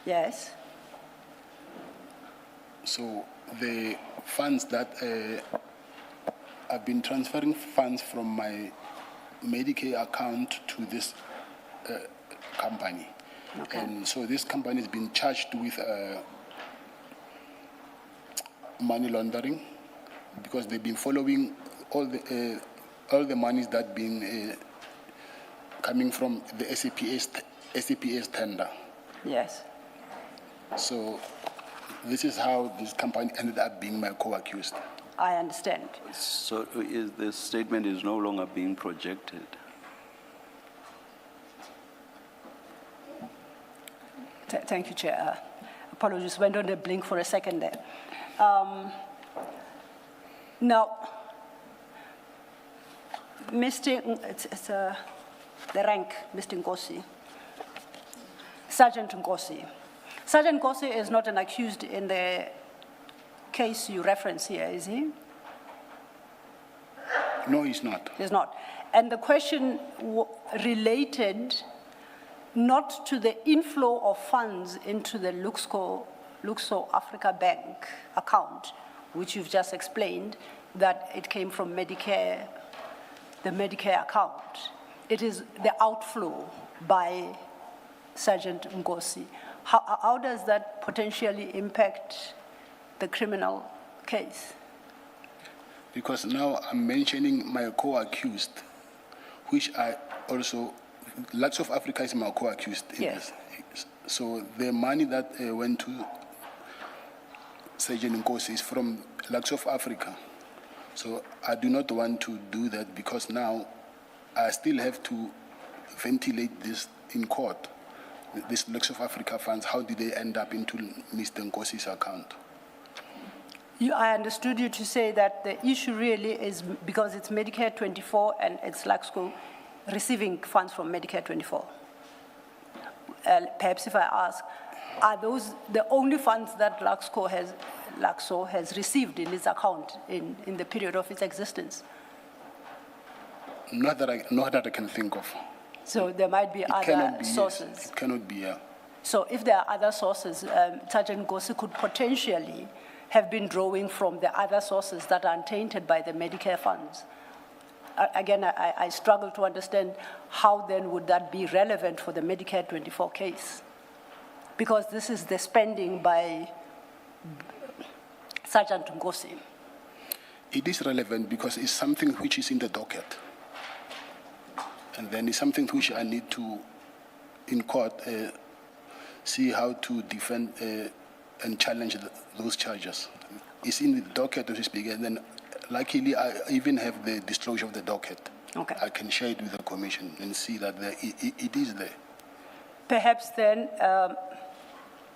Yes. So the funds that I've been transferring funds from my Medicare account to this company. Okay. And so this company has been charged with money laundering because they've been following all the monies that been coming from the SAPS tender. Yes. So this is how this company ended up being my co-accused. I understand. So the statement is no longer being projected. Thank you, Chair. Apologies, went on the blink for a second there. Now, the rank, Mr. Nkosi, Sergeant Nkosi. Sergeant Nkosi is not an accused in the case you reference here, is he? No, he's not. He's not. And the question related not to the inflow of funds into the Luxo Africa Bank account, which you've just explained, that it came from Medicare, the Medicare account. It is the outflow by Sergeant Nkosi. How does that potentially impact the criminal case? Because now I'm mentioning my co-accused, which I also, Lots of Africa is my co-accused. Yes. So the money that went to Sergeant Nkosi is from Lots of Africa. So I do not want to do that because now I still have to ventilate this in court. This Lots of Africa funds, how did they end up into Mr. Nkosi's account? I understood you to say that the issue really is because it's Medicare 24 and it's Luxco receiving funds from Medicare 24. Perhaps if I ask, are those the only funds that Luxco has received in its account in the period of its existence? Not that I can think of. So there might be other sources. Yes. It cannot be, yeah. So if there are other sources, Sergeant Nkosi could potentially have been drawing from the other sources that are untainted by the Medicare funds. Again, I struggle to understand how then would that be relevant for the Medicare 24 case? Because this is the spending by Sergeant Nkosi. It is relevant because it's something which is in the docket. And then it's something which I need to, in court, see how to defend and challenge those charges. It's in the docket, as we speak, and then luckily I even have the disclosure of the docket. Okay. I can share it with the commission and see that it is there. Perhaps then,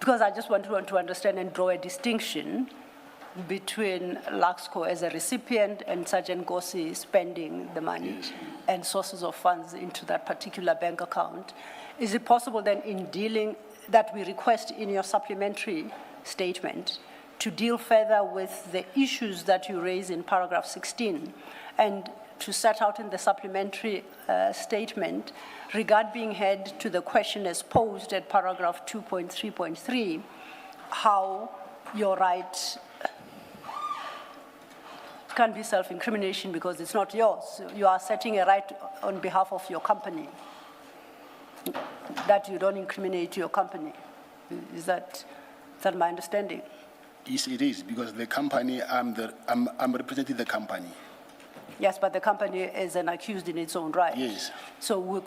because I just want to understand and draw a distinction between Luxco as a recipient and Sergeant Nkosi spending the money Yes. and sources of funds into that particular bank account. Is it possible then in dealing that we request in your supplementary statement to deal further with the issues that you raise in paragraph 16 and to set out in the supplementary statement regard being head to the question as posed at paragraph 2.3.3, how your right can't be self-incrimination because it's not yours. You are setting a right on behalf of your company that you don't incriminate your company. Is that my understanding? Yes, it is, because the company, I'm representing the company. Yes, but the company is an accused in its own right. Yes. So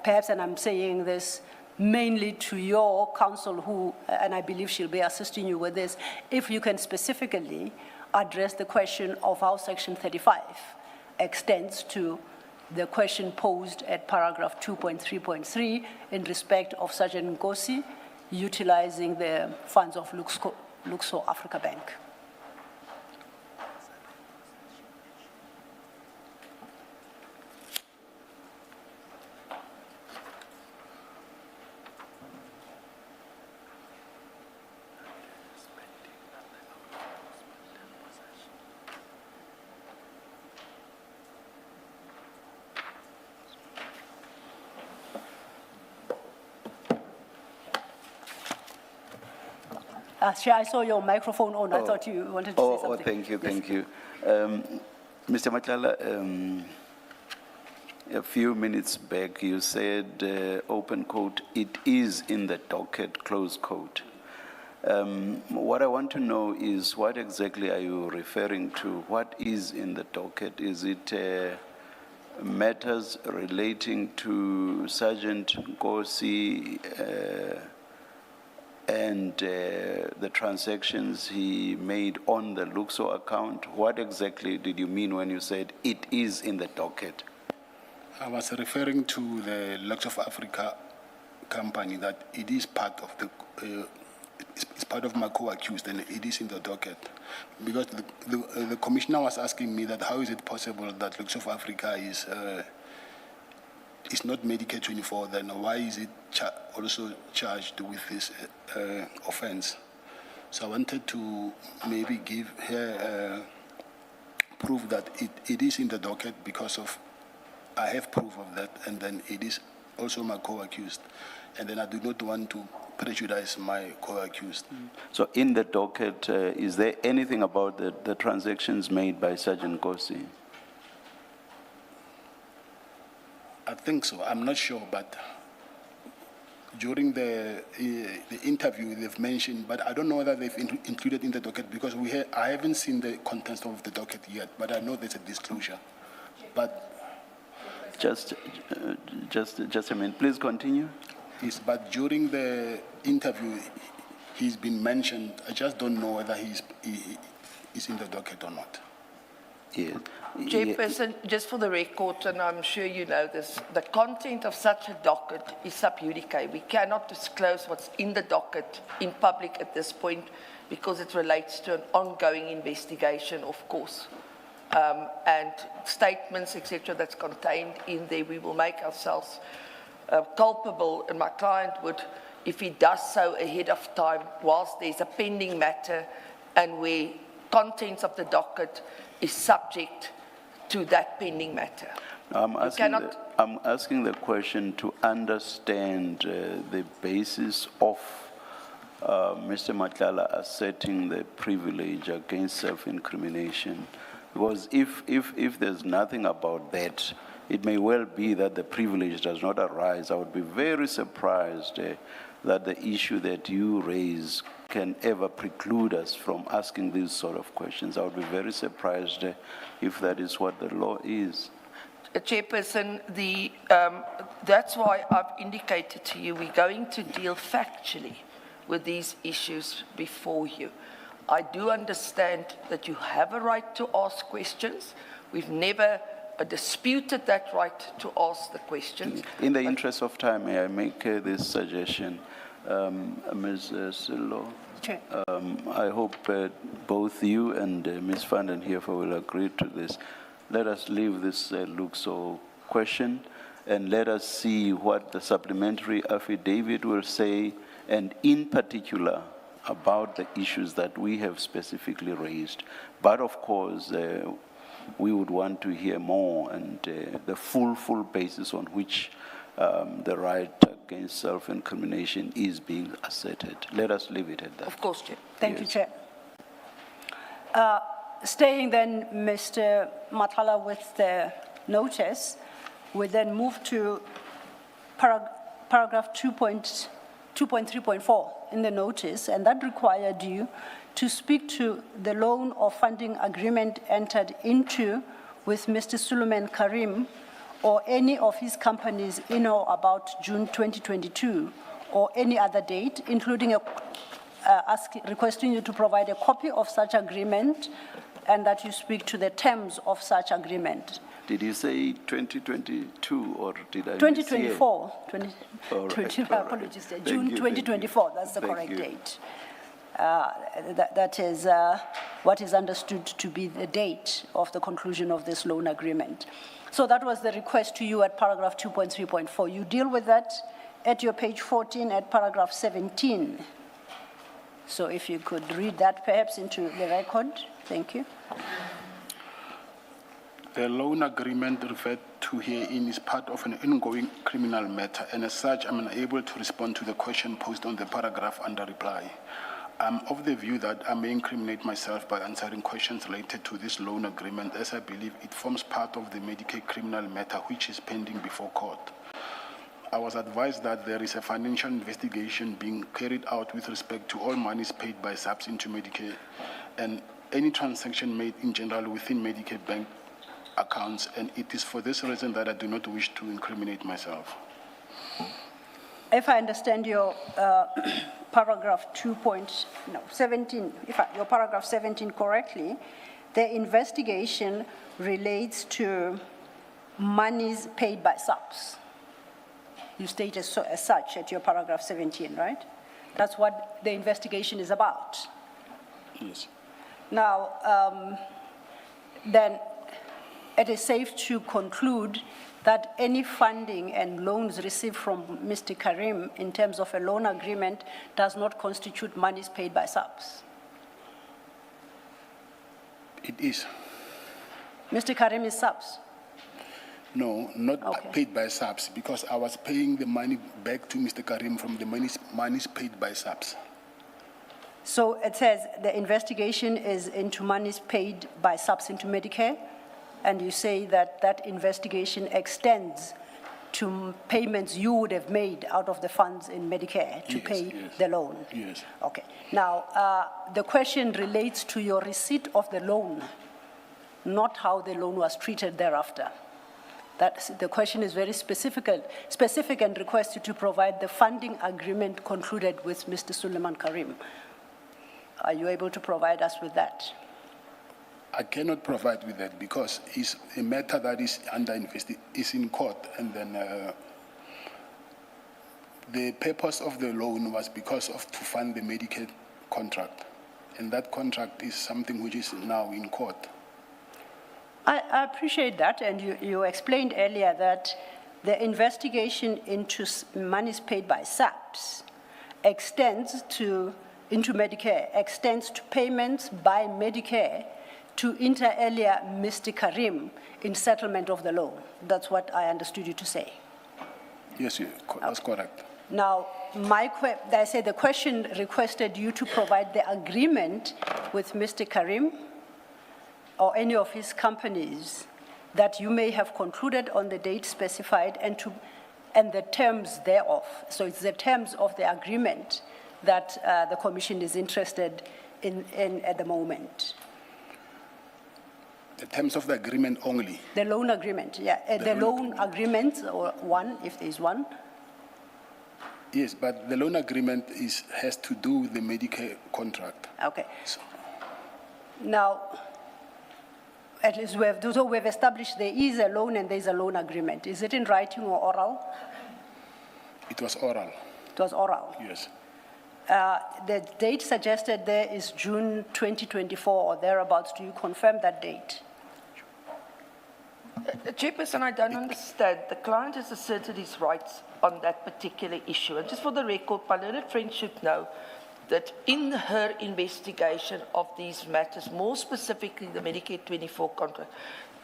perhaps, and I'm saying this mainly to your counsel who, and I believe she'll be assisting you with this, if you can specifically address the question of how Section 35 extends to the question posed at paragraph 2.3.3 in respect of Sergeant Nkosi utilizing the funds of Luxor Africa Bank. Chair, I saw your microphone on. I thought you wanted to say something. Thank you, Yes. thank you. Mr. Matlala, a few minutes back you said, open quote, it is in the docket, close quote. What I want to know is what exactly are you referring to? What is in the docket? Is it matters relating to Sergeant Nkosi and the transactions he made on the Luxor account? What exactly did you mean when you said it is in the docket? I was referring to the Luxor Africa company, that it is part of the, it's part of my co-accused, and it is in the docket. Because the commissioner was asking me that how is it possible that Luxor Africa is not Medicare 24, then why is it also charged with this offense? So I wanted to maybe give her proof that it is in the docket because of, I have proof of that, and then it is also my co-accused. And then I do not want to prejudice my co-accused. So in the docket, is there anything about the transactions made by Sergeant Nkosi? I think so. I'm not sure, but during the interview they've mentioned, but I don't know whether they've included in the docket because I haven't seen the contents of the docket yet, but I know there's a disclosure. But just a minute, please continue. yes, but during the interview, he's been mentioned. I just don't know whether he's in the docket or not. Yes. Chairperson, just for the record, and I'm sure you know this, the content of such a docket is sub judice. We cannot disclose what's in the docket in public at this point because it relates to an ongoing investigation, of course. And statements, etc., that's contained in there, we will make ourselves culpable, and my client would, if he does so ahead of time, whilst there's a pending matter and where contents of the docket is subject to that pending matter. I'm asking the question to understand the basis of Mr. Matlala asserting the privilege against self-incrimination. Because if there's nothing about that, it may well be that the privilege does not arise. I would be very surprised that the issue that you raise can ever preclude us from asking these sort of questions. I would be very surprised if that is what the law is. Chairperson, that's why I've indicated to you we're going to deal factually with these issues before you. I do understand that you have a right to ask questions. We've never disputed that right to ask the questions. In the interest of time, may I make this suggestion? Ms. Silo, I hope both you and Ms. van den Heever will agree to this. Let us leave this Luxor question and let us see what the supplementary affidavit will say, and in particular about the issues that we have specifically raised. But of course, we would want to hear more and the full basis on which the right against self-incrimination is being asserted. Let us leave it at that. Of course, Chair. Thank you, Chair. Staying then, Mr. Matlala, with the notice, we then move to paragraph 2.3.4 in the notice, and that required you to speak to the loan or funding agreement entered into with Mr. Suleiman Karim or any of his companies in or about June 2022 or any other date, including requesting you to provide a copy of such agreement and that you speak to the terms of such agreement. Did you say 2022 or did I? 2024, All right, 20, all right. apologies, Thank June you, thank you. 2024, that's the Thank correct you. date. That is what is understood to be the date of the conclusion of this loan agreement. So that was the request to you at paragraph 2.3.4. You deal with that at your page 14 at paragraph 17. So if you could read that perhaps into the record, thank you. The loan agreement referred to herein is part of an ongoing criminal matter, and as such, I'm unable to respond to the question posed on the paragraph under reply. I'm of the view that I may incriminate myself by answering questions related to this loan agreement, as I believe it forms part of the Medicaid criminal matter which is pending before court. I was advised that there is a financial investigation being carried out with respect to all monies paid by SAPS into Medicaid and any transaction made in general within Medicaid bank accounts, and it is for this reason that I do not wish to incriminate myself. If I understand your paragraph 17, your paragraph 17 correctly, the investigation relates to monies paid by SAPS. You state as such at your paragraph 17, right? That's what the investigation is about. Yes. Now, then it is safe to conclude that any funding and loans received from Mr. Karim in terms of a loan agreement does not constitute monies paid by SAPS. It is. Mr. Karim is SAPS. No, not Okay. paid by SAPS, because I was paying the money back to Mr. Karim from the monies paid by SAPS. So it says the investigation is into monies paid by SAPS into Medicare, and you say that that investigation extends to payments you would have made out of the funds in Medicare to Yes, pay yes. the loan. Yes. Okay. Now, the question relates to your receipt of the loan, not how the loan was treated thereafter. The question is very specific and requests you to provide the funding agreement concluded with Mr. Suleiman Karim. Are you able to provide us with that? I cannot provide with that because it's a matter that is is in court, and then the purpose of the loan was because of to fund the Medicaid contract, and that contract is something which is now in court. I appreciate that, and you explained earlier that the investigation into monies paid by SAPS extends into Medicare, extends to payments by Medicare to inter alia Mr. Karim in settlement of the loan. That's what I understood you to say. Yes, that's correct. Now, I say the question requested you to provide the agreement with Mr. Karim or any of his companies that you may have concluded on the date specified and the terms thereof. So it's the terms of the agreement that the Commission is interested in at the moment. The terms of the agreement only. The loan agreement, yeah. The loan agreement, or one, if there's one. Yes, but the loan agreement has to do with the Medicare contract. Okay. So, Now, at least we've established there is a loan and there's a loan agreement. Is it in writing or oral? it was oral, It was oral. yes. The date suggested there is June 2024 or thereabouts. Do you confirm that date? Chairperson, I don't understand. The client has asserted his rights on that particular issue. And just for the record, my learned friend should know that in her investigation of these matters, more specifically the Medicare 24 contract,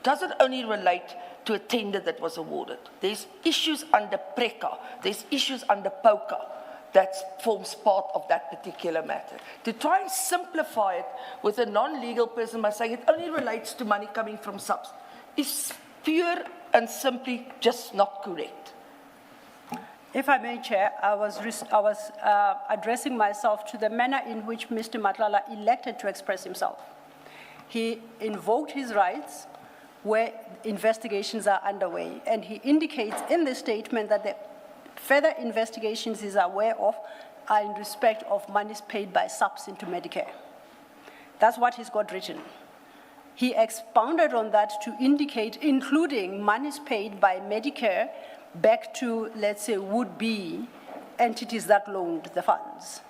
doesn't only relate to a tender that was awarded. There's issues under PRECA, there's issues under POCA that forms part of that particular matter. To try and simplify it with a non-legal person by saying it only relates to money coming from subs is pure and simply just not correct. If I may, Chair, I was addressing myself to the manner in which Mr. Matlala elected to express himself. He invoked his rights where investigations are underway, and he indicates in the statement that the further investigations he's aware of are in respect of monies paid by SAPS into Medicare. That's what he's got written. he expounded on that to indicate, including monies paid by Medicare back to, let's say, would-be entities that loaned the funds.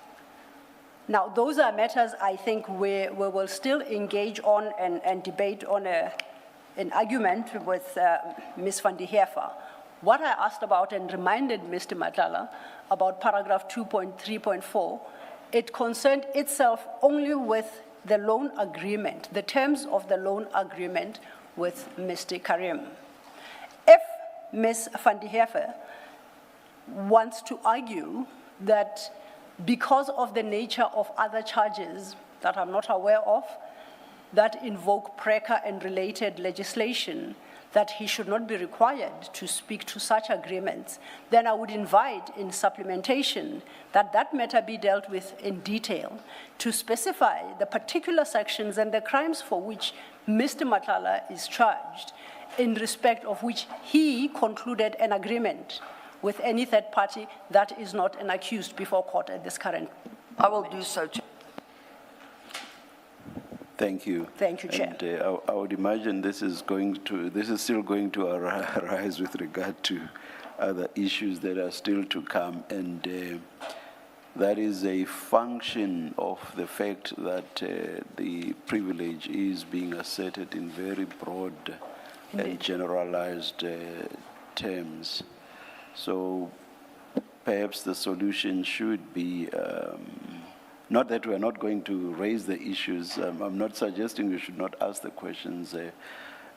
Now, those are matters I think we will still engage on and debate on an argument with Ms. van der Heever. What I asked about and reminded Mr. Matlala about paragraph 2.3.4, it concerned itself only with the loan agreement, the terms of the loan agreement with Mr. Karim. If Ms. van der Heever wants to argue that because of the nature of other charges that I'm not aware of, that invoke PRECA and related legislation, that he should not be required to speak to such agreements, then I would invite in supplementation that that matter be dealt with in detail to specify the particular sections and the crimes for which Mr. Matlala is charged, in respect of which he concluded an agreement with any third party that is not an accused before court at this current moment. I will do so, Chair. Thank you. Thank you, Chair. And I would imagine this is still going to arise with regard to other issues that are still to come, and that is a function of the fact that the privilege is being asserted in very broad and generalized terms. So perhaps the solution should be, not that we're not going to raise the issues. I'm not suggesting you should not ask the questions, Ms.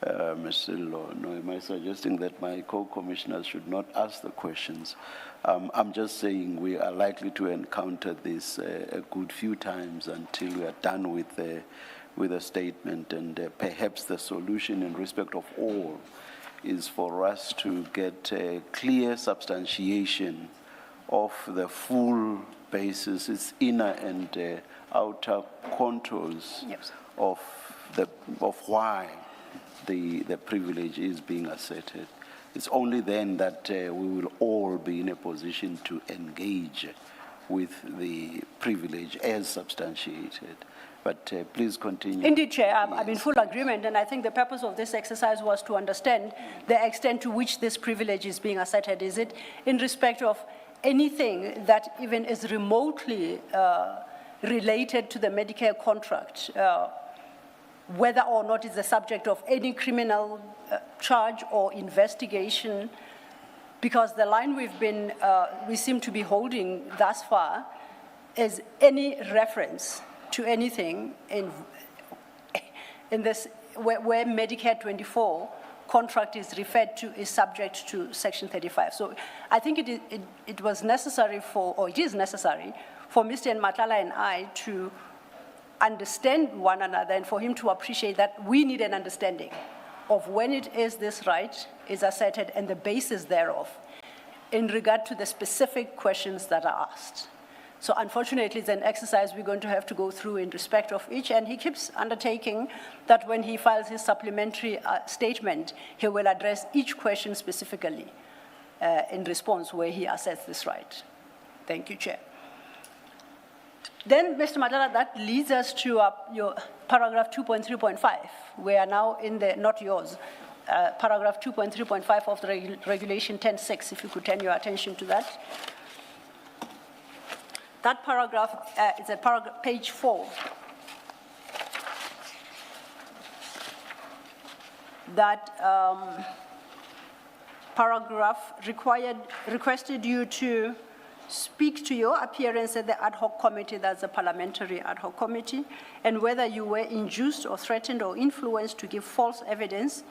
Sillo. No, am I suggesting that my co-commissioners should not ask the questions? I'm just saying we are likely to encounter this a good few times until we are done with a statement, and perhaps the solution in respect of all is for us to get a clear substantiation of the full basis, its inner and outer contours of why the privilege is being asserted. It's only then that we will all be in a position to engage with the privilege as substantiated. But please continue. Indeed, Chair, I'm in full agreement, and I think the purpose of this exercise was to understand the extent to which this privilege is being asserted. Is it in respect of anything that even is remotely related to the Medicare contract, whether or not it's the subject of any criminal charge or investigation? Because the line we seem to be holding thus far is any reference to anything in this, where Medicare 24 contract is referred to is subject to Section 35. So I think it was necessary or it is necessary for Mr. Matlala and I to understand one another, and for him to appreciate that we need an understanding of when it is this right is asserted and the basis thereof in regard to the specific questions that are asked. So unfortunately, it's an exercise we're going to have to go through in respect of each, and he keeps undertaking that when he files his supplementary statement, he will address each question specifically in response where he asserts this right. Thank you, Chair. Then, Mr. Matlala, that leads us to your paragraph 2.3.5. We are now in the, not yours, paragraph 2.3.5 of the regulation 10.6, if you could turn your attention to that. That paragraph is at page 4. That paragraph requested you to speak to your appearance at the ad hoc committee, that's a parliamentary ad hoc committee, and whether you were induced or threatened or influenced to give false evidence,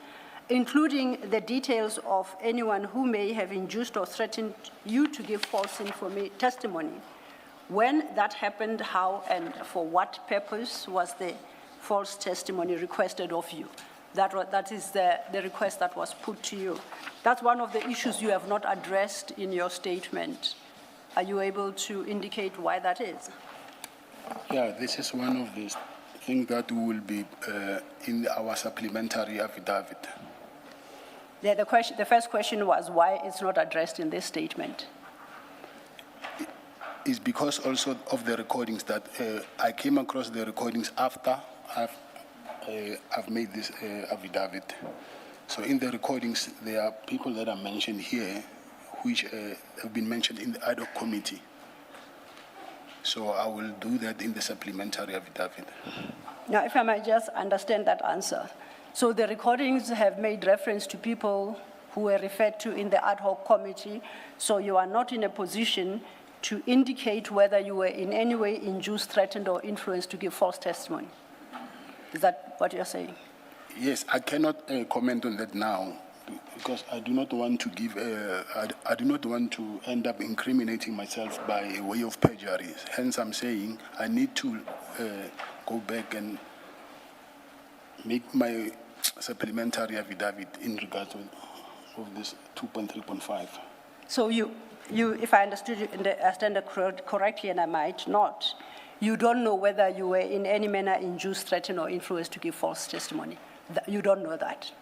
including the details of anyone who may have induced or threatened you to give false testimony. When that happened, how and for what purpose was the false testimony requested of you? That is the request that was put to you. That's one of the issues you have not addressed in your statement. Are you able to indicate why that is? Yeah, this is one of the things that will be in our supplementary affidavit. Yeah, the first question was why it's not addressed in this statement. Is because also of the recordings that I came across the recordings after I've made this affidavit. So in the recordings, there are people that are mentioned here, which have been mentioned in the ad hoc committee. So I will do that in the supplementary affidavit. Now, if I might just understand that answer. So the recordings have made reference to people who were referred to in the ad hoc committee, so you are not in a position to indicate whether you were in any way induced, threatened, or influenced to give false testimony. Is that what you're saying? Yes, I cannot comment on that now because I do not want to give, I do not want to end up incriminating myself by way of perjury. Hence, I'm saying I need to go back and make my supplementary affidavit in regard to of this 2.3.5. So you, if I understood you, understand it correctly, and I might not, you don't know whether you were in any manner induced, threatened, or influenced to give false testimony. You don't know that.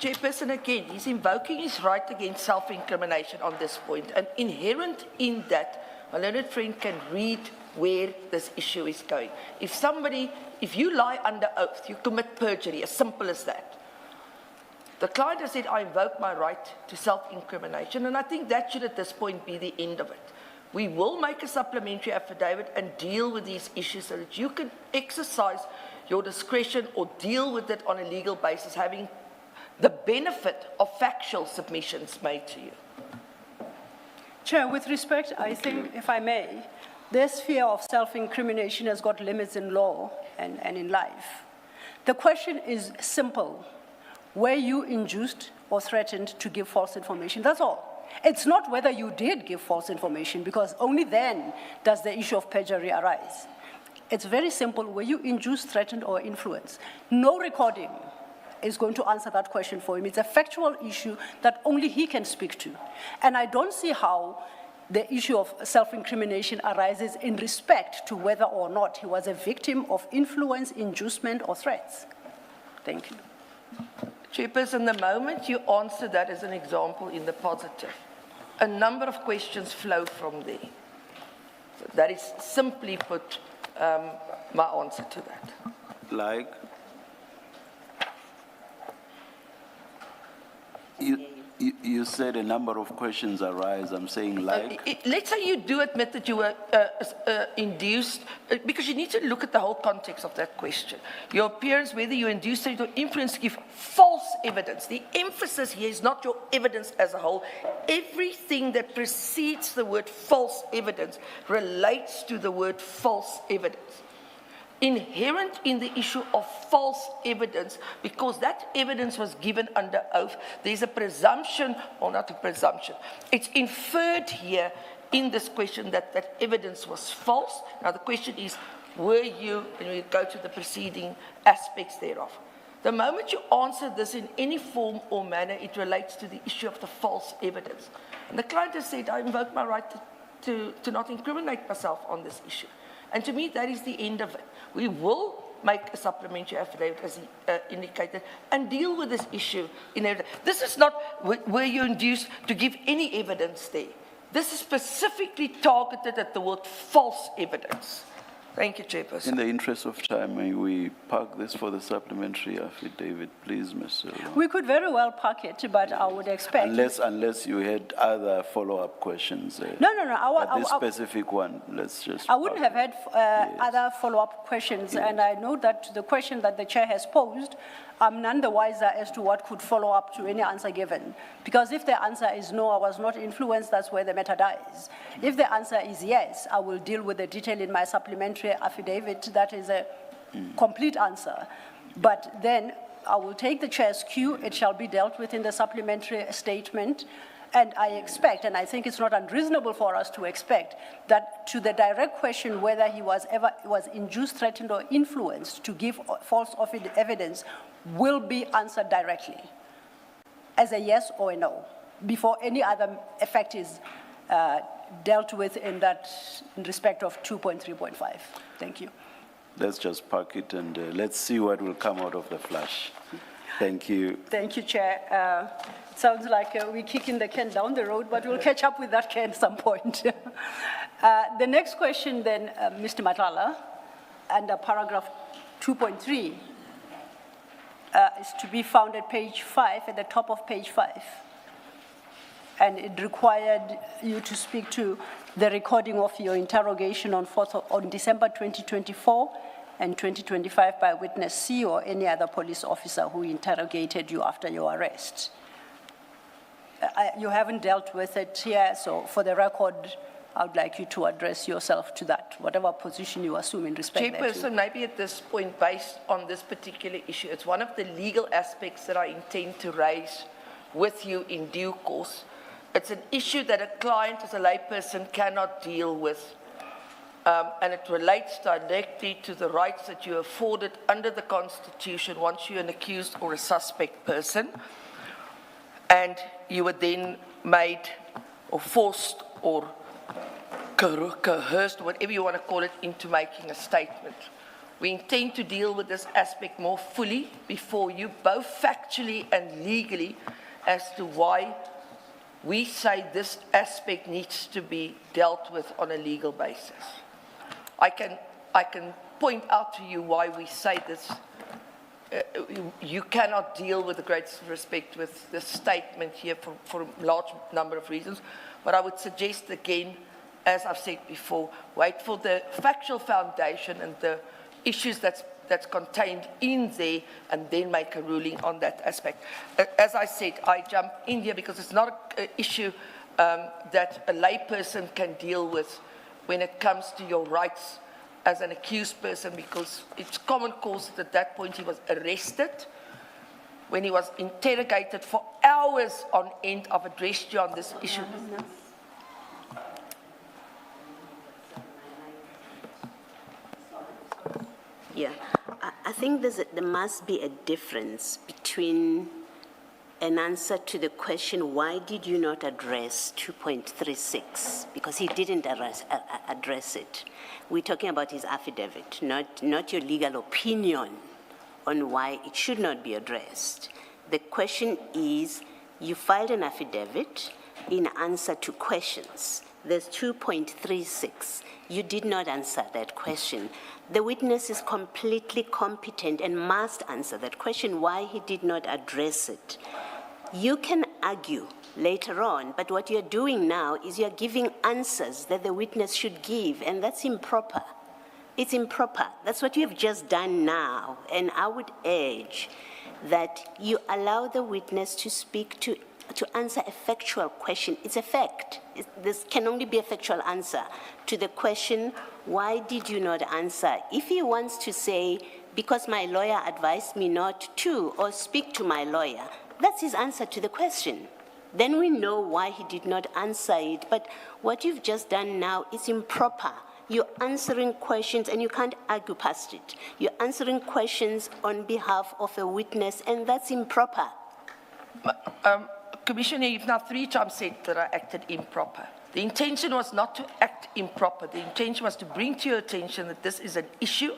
Chairperson, again, he's invoking his right against self-incrimination on this point, and inherent in that, my learned friend can read where this issue is going. If you lie under oath, you commit perjury, as simple as that. The client has said, I invoke my right to self-incrimination, and I think that should at this point be the end of it. We will make a supplementary affidavit and deal with these issues so that you can exercise your discretion or deal with it on a legal basis, having the benefit of factual submissions made to you. Chair, with respect, I think, if I may, this fear of self-incrimination has got limits in law and in life. The question is simple. Were you induced or threatened to give false information? That's all. It's not whether you did give false information, because only then does the issue of perjury arise. It's very simple. Were you induced, threatened, or influenced? No recording is going to answer that question for him. It's a factual issue that only he can speak to. And I don't see how the issue of self-incrimination arises in respect to whether or not he was a victim of influence, inducement, or threats. Thank you. Chairperson, the moment you answer that as an example in the positive, a number of questions flow from there. So that is simply put my answer to that. Like? You said a number of questions arise. I'm saying like? Let's say you do admit that you were induced, because you need to look at the whole context of that question. Your appearance, whether you induced or influence, give false evidence. The emphasis here is not your evidence as a whole. Everything that precedes the word false evidence relates to the word false evidence. Inherent in the issue of false evidence, because that evidence was given under oath, there's a presumption, or not a presumption, it's inferred here in this question that that evidence was false. Now the question is, were you, and we go to the preceding aspects thereof. The moment you answer this in any form or manner, it relates to the issue of the false evidence. And the client has said, I invoke my right to not incriminate myself on this issue. And to me, that is the end of it. We will make a supplementary affidavit, as he indicated, and deal with this issue. This is not, were you induced to give any evidence there. This is specifically targeted at the word false evidence. Thank you, Chairperson. In the interest of time, may we park this for the supplementary affidavit, please, Mr. We could very well park it, but I would expect... Unless you had other follow-up questions. No. But this specific one, let's just... I wouldn't have had other follow-up questions, and I know that the question that the chair has posed, I'm none the wiser as to what could follow up to any answer given. Because if the answer is no, I was not influenced, that's where the matter dies. If the answer is yes, I will deal with the detail in my supplementary affidavit. That is a complete answer. But then I will take the chair's cue. It shall be dealt with in the supplementary statement. And I expect, and I think it's not unreasonable for us to expect, that to the direct question whether he was induced, threatened, or influenced to give false evidence will be answered directly as a yes or a no, before any other effect is dealt with in respect of 2.3.5. Thank you. Let's just park it and let's see what will come out of the flush. Thank you. Thank you, Chair. It sounds like we're kicking the can down the road, but we'll catch up with that can at some point. The next question then, Mr. Matlala, under paragraph 2.3 is to be found at page 5, at the top of page 5. And it required you to speak to the recording of your interrogation on December 2024 and 2025 by witness C or any other police officer who interrogated you after your arrest. You haven't dealt with it here, so for the record, I would like you to address yourself to that, whatever position you assume in respect thereto. Chairperson, maybe at this point, based on this particular issue, it's one of the legal aspects that I intend to raise with you in due course. It's an issue that a client as a layperson cannot deal with, and it relates directly to the rights that you afforded under the Constitution once you're an accused or a suspect person, and you were then made or forced or coerced, whatever you want to call it, into making a statement. We intend to deal with this aspect more fully before you, both factually and legally, as to why we say this aspect needs to be dealt with on a legal basis. I can point out to you why we say this. You cannot deal with the greatest respect with this statement here for a large number of reasons, but I would suggest again, as I've said before, wait for the factual foundation and the issues that's contained in there, and then make a ruling on that aspect. As I said, I jump in here because it's not an issue that a layperson can deal with when it comes to your rights as an accused person, because it's common cause that at that point he was arrested. When he was interrogated for hours on end, I've addressed you on this issue. Yeah, I think there must be a difference between an answer to the question, why did you not address 2.36? Because he didn't address it. We're talking about his affidavit, not your legal opinion on why it should not be addressed. The question is, you filed an affidavit in answer to questions. There's 2.36. You did not answer that question. The witness is completely competent and must answer that question, why he did not address it. You can argue later on, but what you're doing now is you're giving answers that the witness should give, and that's improper. It's improper. That's what you have just done now, and I would urge that you allow the witness to speak to answer a factual question. It's a fact. This can only be a factual answer to the question, why did you not answer? If he wants to say, because my lawyer advised me not to, or speak to my lawyer, that's his answer to the question. Then we know why he did not answer it. But what you've just done now is improper. You're answering questions, and you can't argue past it. You're answering questions on behalf of a witness, and that's improper. Commissioner, you've now 3 times said that I acted improper. The intention was not to act improper. The intention was to bring to your attention that this is an issue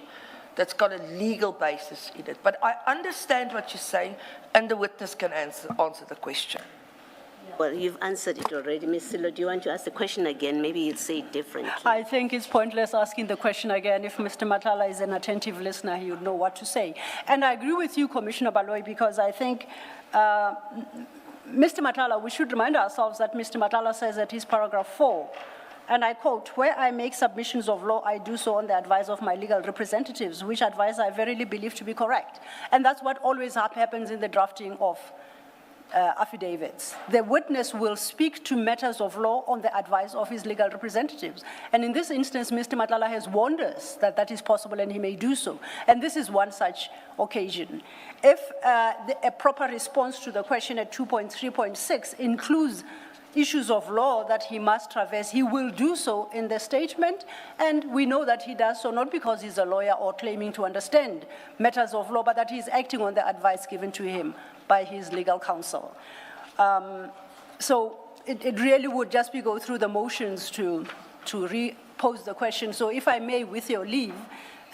that's got a legal basis in it. But I understand what you're saying, and the witness can answer the question. Well, you've answered it already. Ms. Silo, do you want to ask the question again? Maybe you'd say it differently. I think it's pointless asking the question again. If Mr. Matlala is an attentive listener, he would know what to say. And I agree with you, Commissioner Baloyi, because I think Mr. Matlala, we should remind ourselves that Mr. Matlala says that his paragraph 4, and I quote, where I make submissions of law, I do so on the advice of my legal representatives, which advice I verily believe to be correct. And that's what always happens in the drafting of affidavits. The witness will speak to matters of law on the advice of his legal representatives. And in this instance, Mr. Matlala has warned us that that is possible and he may do so. And this is one such occasion. If a proper response to the question at 2.3.6 includes issues of law that he must traverse, he will do so in the statement, and we know that he does so not because he's a lawyer or claiming to understand matters of law, but that he's acting on the advice given to him by his legal counsel. So it really would just be go through the motions to repose the question. So if I may, with your leave,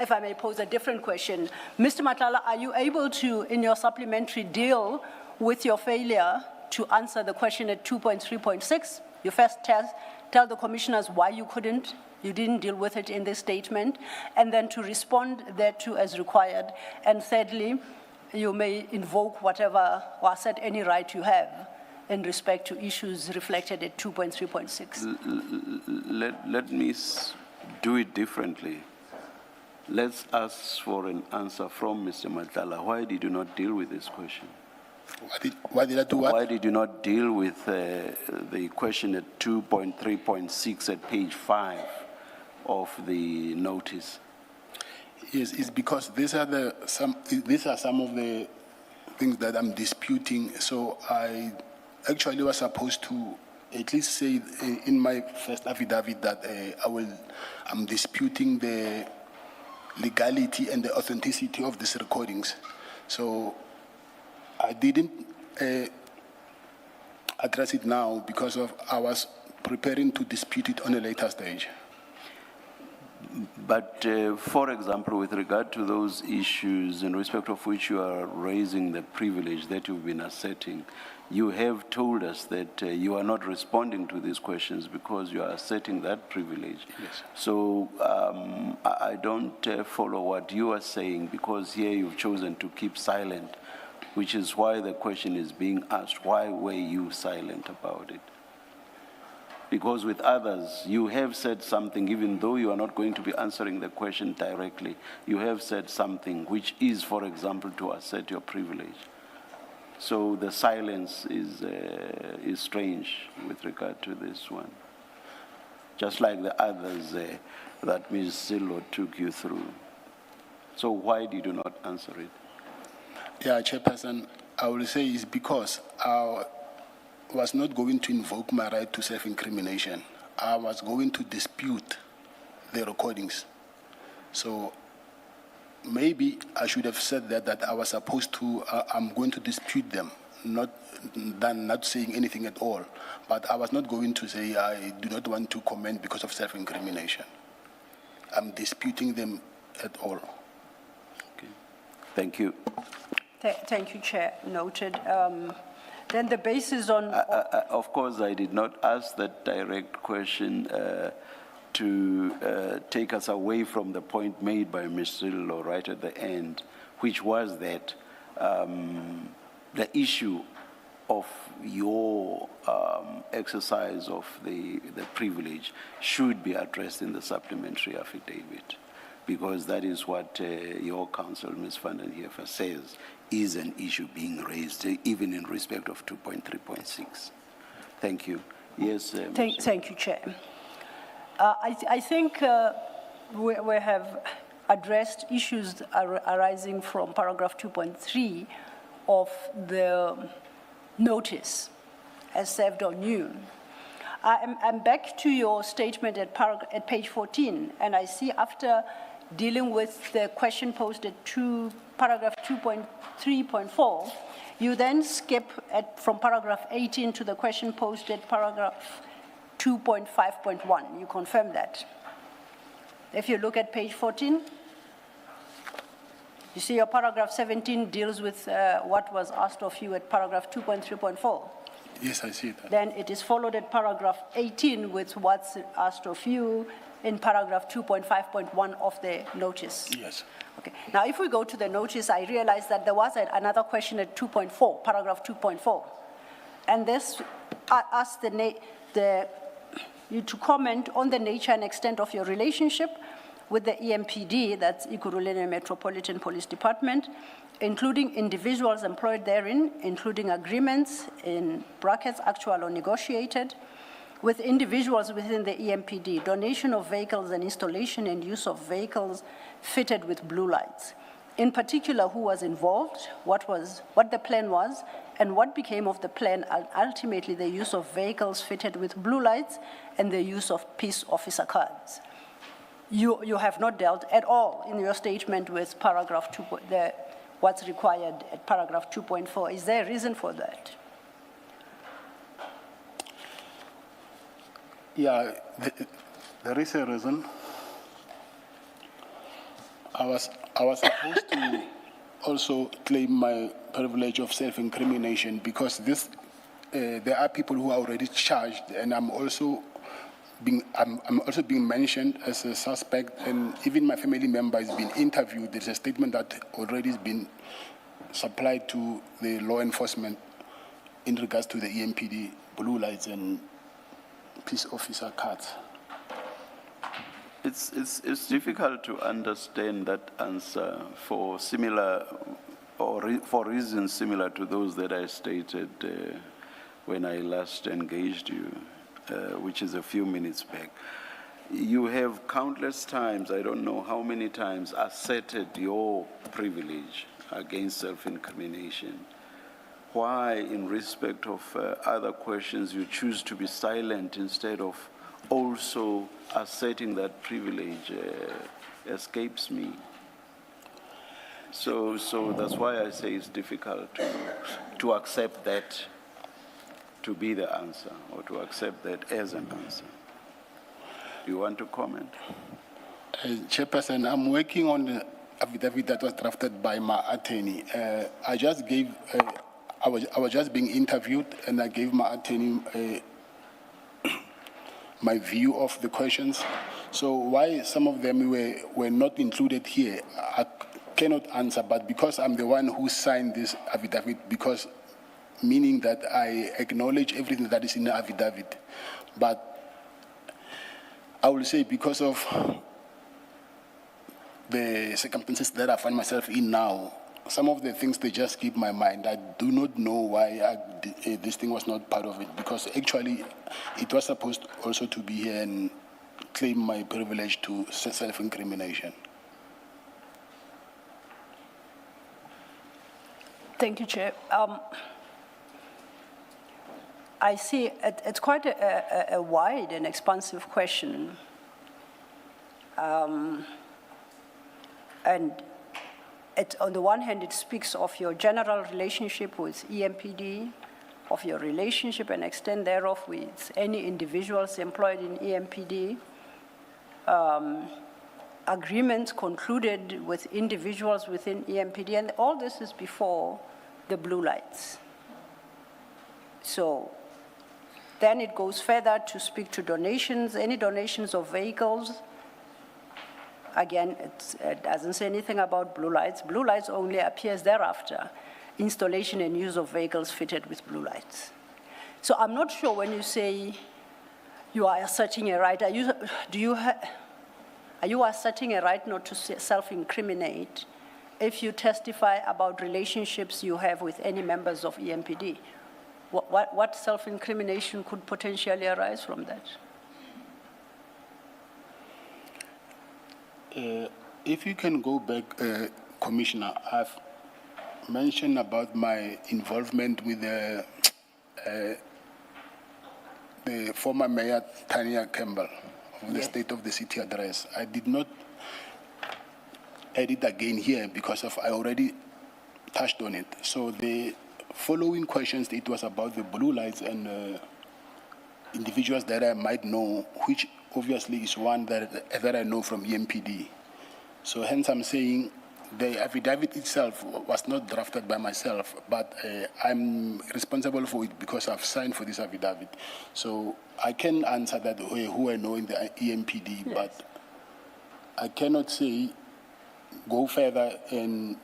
if I may pose a different question, Mr. Matlala, are you able to, in your supplementary, deal with your failure to answer the question at 2.3.6? You first tell the commissioners why you couldn't You didn't deal with it in the statement. And then to respond thereto as required. And thirdly, you may invoke whatever or assert any right you have in respect to issues reflected at 2.3.6. Let me do it differently. Let's ask for an answer from Mr. Matlala. Why did you not deal with this question? Why did I do what? Why did you not deal with the question at 2.3.6 at page 5 of the notice? Yes, it's because these are some of the things that I'm disputing. So I actually was supposed to at least say in my first affidavit that I'm disputing the legality and the authenticity of these recordings. So I didn't address it now because I was preparing to dispute it on a later stage. But, for example, with regard to those issues in respect of which you are raising the privilege that you've been asserting, you have told us that you are not responding to these questions because you are asserting that privilege. Yes. So I don't follow what you are saying, because here you've chosen to keep silent, which is why the question is being asked. Why were you silent about it? Because with others, you have said something, even though you are not going to be answering the question directly, you have said something which is, for example, to assert your privilege. So the silence is strange with regard to this one, just like the others that Ms. Silo took you through. So why did you not answer it? Yeah, Chairperson, I will say it's because I was not going to invoke my right to self-incrimination. I was going to dispute the recordings. So maybe I should have said that I was supposed to, I'm going to dispute them, not saying anything at all. But I was not going to say I do not want to comment because of self-incrimination. I'm disputing them at all. Okay. Thank you. Thank you, Chair. Noted. Then the basis on... Of course, I did not ask that direct question to take us away from the point made by Ms. Sillo right at the end, which was that the issue of your exercise of the privilege should be addressed in the supplementary affidavit, because that is what your counsel, Ms. van den Heever, says is an issue being raised, even in respect of 2.3.6. Thank you. Yes, Thank you, Chair. I think we have addressed issues arising from paragraph 2.3 of the notice as served on you. I'm back to your statement at page 14, and I see after dealing with the question posted to paragraph 2.3.4, you then skip from paragraph 18 to the question posted paragraph 2.5.1. You confirm that? If you look at page 14, you see your paragraph 17 deals with what was asked of you at paragraph 2.3.4. Yes, I see that. Then it is followed at paragraph 18 with what's asked of you in paragraph 2.5.1 of the notice. Yes. Okay. Now, if we go to the notice, I realize that there was another question at 2.4, paragraph 2.4. And this asked you to comment on the nature and extent of your relationship with the EMPD, that's Ekurhuleni Metropolitan Police Department, including individuals employed therein, including agreements, in brackets, actual or negotiated, with individuals within the EMPD, donation of vehicles and installation and use of vehicles fitted with blue lights. In particular, who was involved, what the plan was, and what became of the plan, and ultimately the use of vehicles fitted with blue lights and the use of peace officer cards. You have not dealt at all in your statement with paragraph 2, what's required at paragraph 2.4. Is there a reason for that? Yeah, there is a reason. I was supposed to also claim my privilege of self-incrimination because there are people who are already charged, and I'm also I'm also being mentioned as a suspect, and even my family member is being interviewed. There's a statement that already has been supplied to the law enforcement in regards to the EMPD blue lights and peace officer cards. It's difficult to understand that answer for similar, for reasons similar to those that I stated when I last engaged you, which is a few minutes back. You have countless times, I don't know how many times, asserted your privilege against self-incrimination. Why, in respect of other questions, you choose to be silent instead of also asserting that privilege escapes me? So that's why I say it's difficult to accept that to be the answer, or to accept that as an answer. Do you want to comment? Chairperson, I'm working on the affidavit that was drafted by my attorney. I just gave, I was just being interviewed, and I gave my attorney my view of the questions. So why some of them were not included here, I cannot answer, but because I'm the one who signed this affidavit, because meaning that I acknowledge everything that is in the affidavit. But I will say, because of the circumstances that I find myself in now, some of the things, they just keep my mind. I do not know why this thing was not part of it, because actually it was supposed also to be here and claim my privilege to self-incrimination. Thank you, Chair. I see it's quite a wide and expansive question. And on the one hand, it speaks of your general relationship with EMPD, of your relationship and extent thereof with any individuals employed in EMPD, agreements concluded with individuals within EMPD, and all this is before the blue lights. So then it goes further to speak to donations, any donations of vehicles. Again, it doesn't say anything about blue lights. Blue lights only appears thereafter, installation and use of vehicles fitted with blue lights. So I'm not sure when you say you are asserting a right, are you asserting a right not to self-incriminate if you testify about relationships you have with any members of EMPD? What self-incrimination could potentially arise from that? If you can go back, Commissioner, I've mentioned about my involvement with the former Mayor Tanya Campbell of the State of the City address. I did not add it again here because I already touched on it. So the following questions, it was about the blue lights and individuals that I might know, which obviously is one that I know from EMPD. So hence I'm saying the affidavit itself was not drafted by myself, but I'm responsible for it because I've signed for this affidavit. So I can answer that who I know in the EMPD, yes. But I cannot say, go further and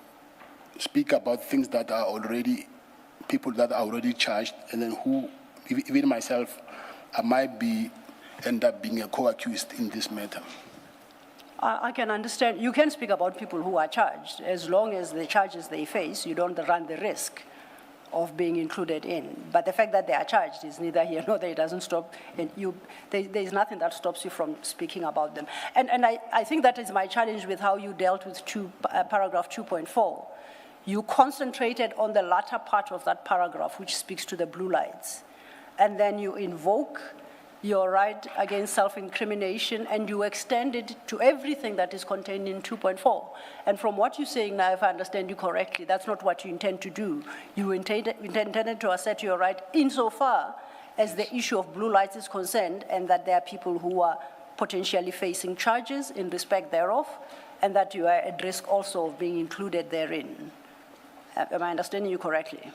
speak about things that are already, people that are already charged, and then who, even myself, I might end up being a co-accused in this matter. I can understand. You can speak about people who are charged. As long as the charges they face, you don't run the risk of being included in. But the fact that they are charged is neither here nor there. It doesn't stop. And there's nothing that stops you from speaking about them. And I think that is my challenge with how you dealt with paragraph 2.4. You concentrated on the latter part of that paragraph, which speaks to the blue lights. And then you invoke your right against self-incrimination, and you extend it to everything that is contained in 2.4. And from what you're saying now, if I understand you correctly, that's not what you intend to do. You intended to assert your right insofar as the issue of blue lights is concerned, and that there are people who are potentially facing charges in respect thereof, and that you are at risk also of being included therein. Am I understanding you correctly?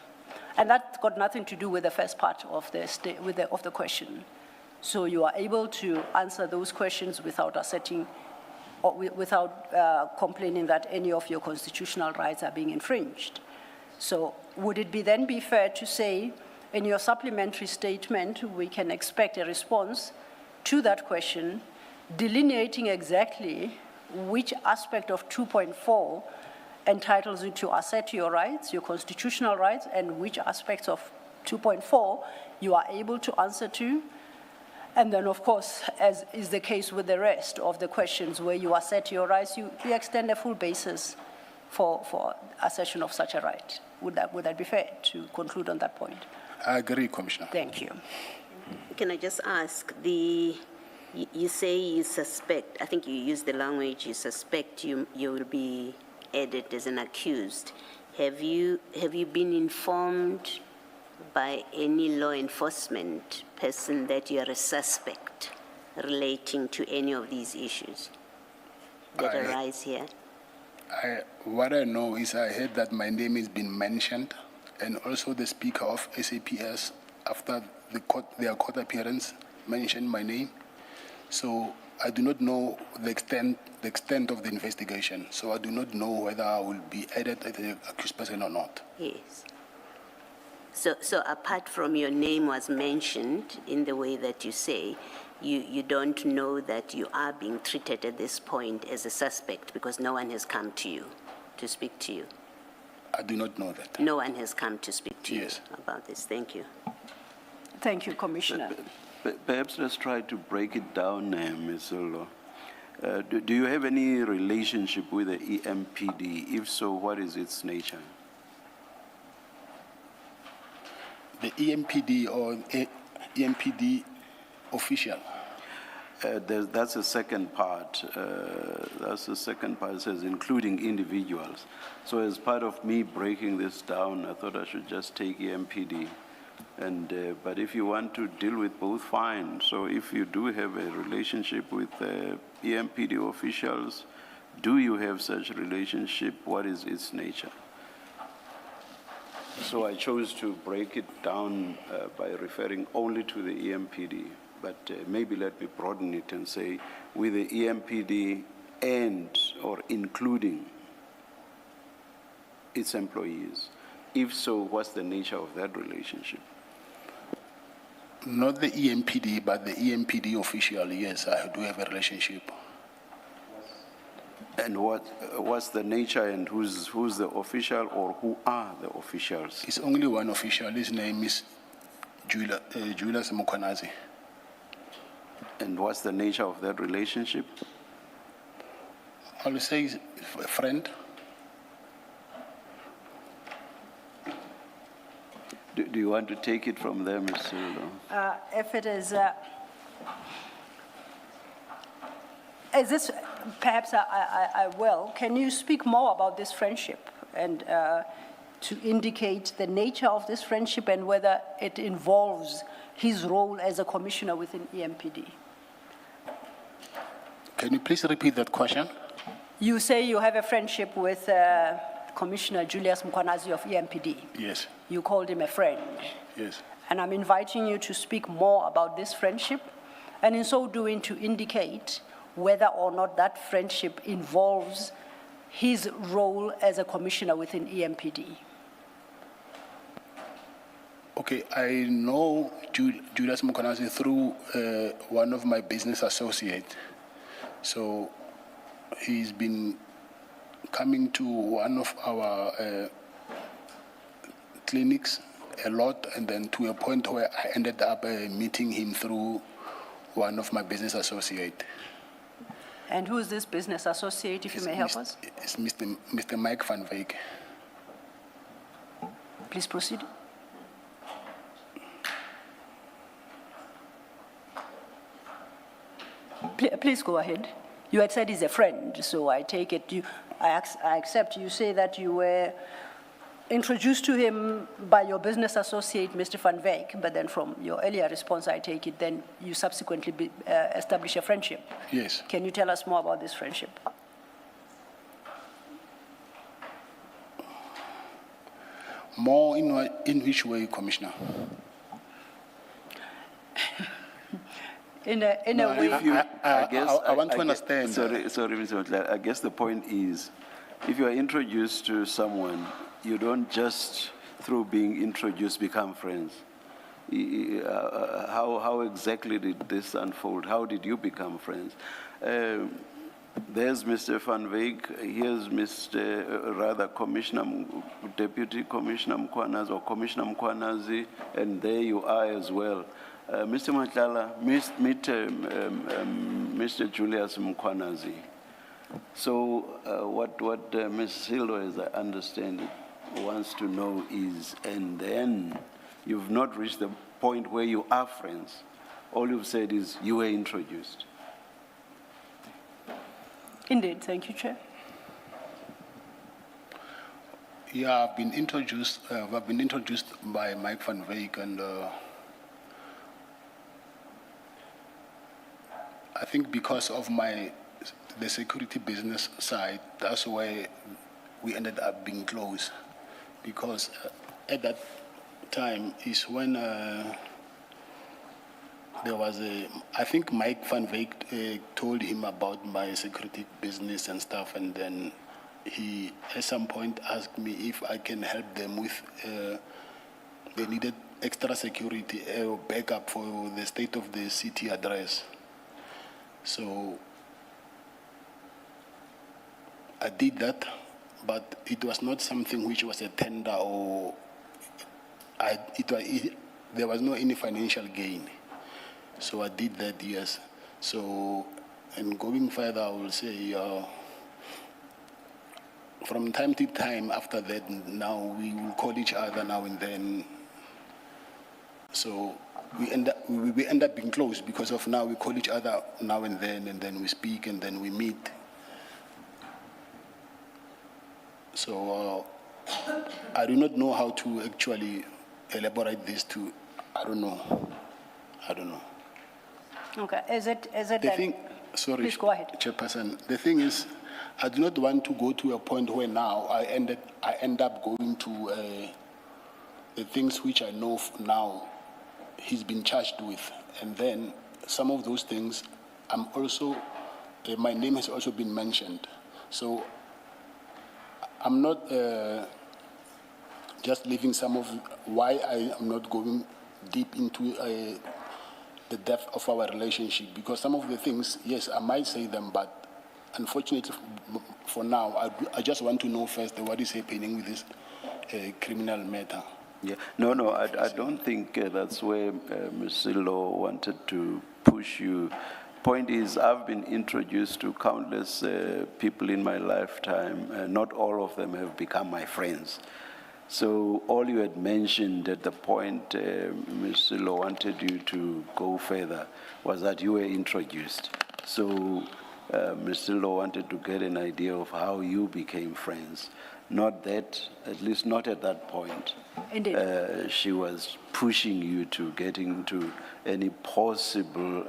And that's got nothing to do with the first part of the question. So you are able to answer those questions without asserting or without complaining that any of your constitutional rights are being infringed. So would it then be fair to say in your supplementary statement, we can expect a response to that question, delineating exactly which aspect of 2.4 entitles you to assert your rights, your constitutional rights, and which aspects of 2.4 you are able to answer to? And then, of course, as is the case with the rest of the questions where you assert your rights, you extend a full basis for assertion of such a right. Would that be fair to conclude on that point? I agree, Commissioner. Thank you. Can I just ask, you say you suspect, I think you used the language, you suspect you will be added as an accused. Have you been informed by any law enforcement person that you are a suspect relating to any of these issues that arise here? What I know is I heard that my name has been mentioned, and also the Speaker of SAPS, after their court appearance, mentioned my name. So I do not know the extent of the investigation. So I do not know whether I will be added as an accused person or not. Yes. So apart from your name was mentioned in the way that you say, you don't know that you are being treated at this point as a suspect because no one has come to you to speak to you? I do not know that. No one has come to speak to Yes. you about this. Thank you. Thank you, Commissioner. Perhaps let's try to break it down, Ms. Olo. Do you have any relationship with the EMPD? If so, what is its nature? The EMPD or EMPD official? That's the second part. That's the second part. It says including individuals. So as part of me breaking this down, I thought I should just take EMPD. But if you want to deal with both, fine. So if you do have a relationship with EMPD officials, do you have such a relationship? What is its nature? So I chose to break it down by referring only to the EMPD. But maybe let me broaden it and say with the EMPD and or including its employees. If so, what's the nature of that relationship? Not the EMPD, but the EMPD official, yes, I do have a relationship. And what's the nature and who's the official or who are the officials? It's only one official. His name is Julius Mukwanazi. And what's the nature of that relationship? I will say he's a friend. Do you want to take it from there, Mr. Olo? If it is this, perhaps I will. Can you speak more about this friendship and to indicate the nature of this friendship and whether it involves his role as a commissioner within EMPD? Can you please repeat that question? You say you have a friendship with Commissioner Julius Mukwanazi of EMPD. Yes, You called him a friend. yes. And I'm inviting you to speak more about this friendship, and in so doing to indicate whether or not that friendship involves his role as a commissioner within EMPD. Okay, I know Julius Mukwanazi through one of my business associates. So he's been coming to one of our clinics a lot, and then to a point where I ended up meeting him through one of my business associates. And who is this business associate, if you may help us? It's Mr. Mike van Wyk. Please proceed. Please go ahead. You had said he's a friend, so I take it I accept you say that you were introduced to him by your business associate, Mr. Van Wyk, but then from your earlier response, I take it then you subsequently establish a friendship. Yes. Can you tell us more about this friendship? More in which way, Commissioner? in a No, way. I want to understand. Sorry, Mr. Matlala. I guess the point is, if you are introduced to someone, you don't just through being introduced become friends. How exactly did this unfold? How did you become friends? There's Mr. Van Wyk, here's Deputy Commissioner Mkwanazi or Commissioner Mkwanazi, and there you are as well. Mr. Matlala, meet Mr. Julius Mkwanazi. So what Ms. Sildo, as I understand it, wants to know is, and then you've not reached the point where you are friends. All you've said is you were introduced. Indeed, thank you, Chair. Yeah, I've been introduced by Mike Van Wyk, and I think because of the security business side, that's why we ended up being close. Because at that time is when there was I think Mike Van Wyk told him about my security business and stuff, and then he at some point asked me if I can help them with, they needed extra security backup for the state of the city address. So I did that, but it was not something which was a tender or there was no any financial gain. So I did that, yes. So, and going further, I will say, from time to time after that, now we will call each other now and then. So we end up being close because of now we call each other now and then we speak and then we meet. So I do not know how to actually elaborate this to, I don't know. Okay, is it The then? thing, sorry, Please go ahead. Chairperson. The thing is, I do not want to go to a point where now I end up going to the things which I know now he's been charged with, and then some of those things I'm also my name has also been mentioned. So I'm not just leaving some of why I am not going deep into the depth of our relationship, because some of the things, yes, I might say them, but unfortunately for now, I just want to know first what is happening with this criminal matter. Yeah, no, I don't think that's where Ms. Sillo wanted to push you. Point is, I've been introduced to countless people in my lifetime. Not all of them have become my friends. So all you had mentioned at the point Ms. Sillo wanted you to go further was that you were introduced. So Ms. Sillo wanted to get an idea of how you became friends. Not that, at least not at that point. Indeed. She was pushing you to get into any possible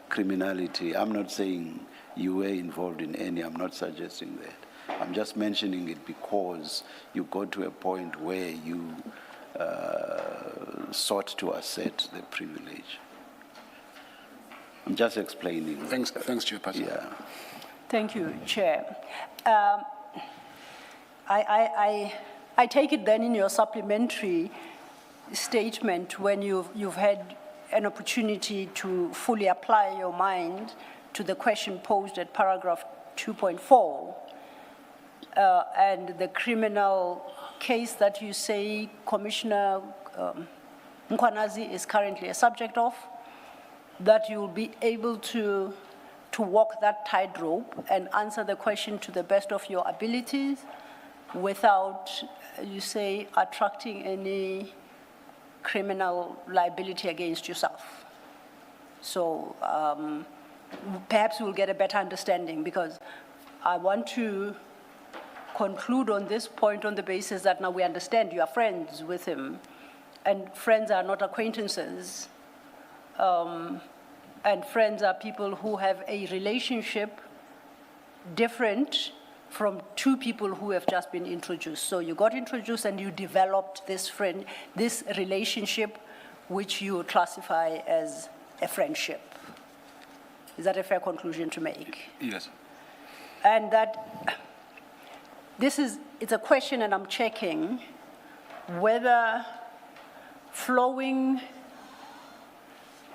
criminality. I'm not saying you were involved in any, I'm not suggesting that. I'm just mentioning it because you got to a point where you sought to assert the privilege. I'm just explaining. Thanks, Chairperson. Yeah. Thank you, Chair. I take it then in your supplementary statement, when you've had an opportunity to fully apply your mind to the question posed at paragraph 2.4, and the criminal case that you say Commissioner Mkwanazi is currently a subject of, that you'll be able to walk that tightrope and answer the question to the best of your abilities without, you say, attracting any criminal liability against yourself. So perhaps we'll get a better understanding, because I want to conclude on this point on the basis that now we understand you are friends with him, and friends are not acquaintances. And friends are people who have a relationship different from two people who have just been introduced. So you got introduced and you developed this relationship, which you classify as a friendship. Is that a fair conclusion to make? Yes. And that it's a question, and I'm checking whether flowing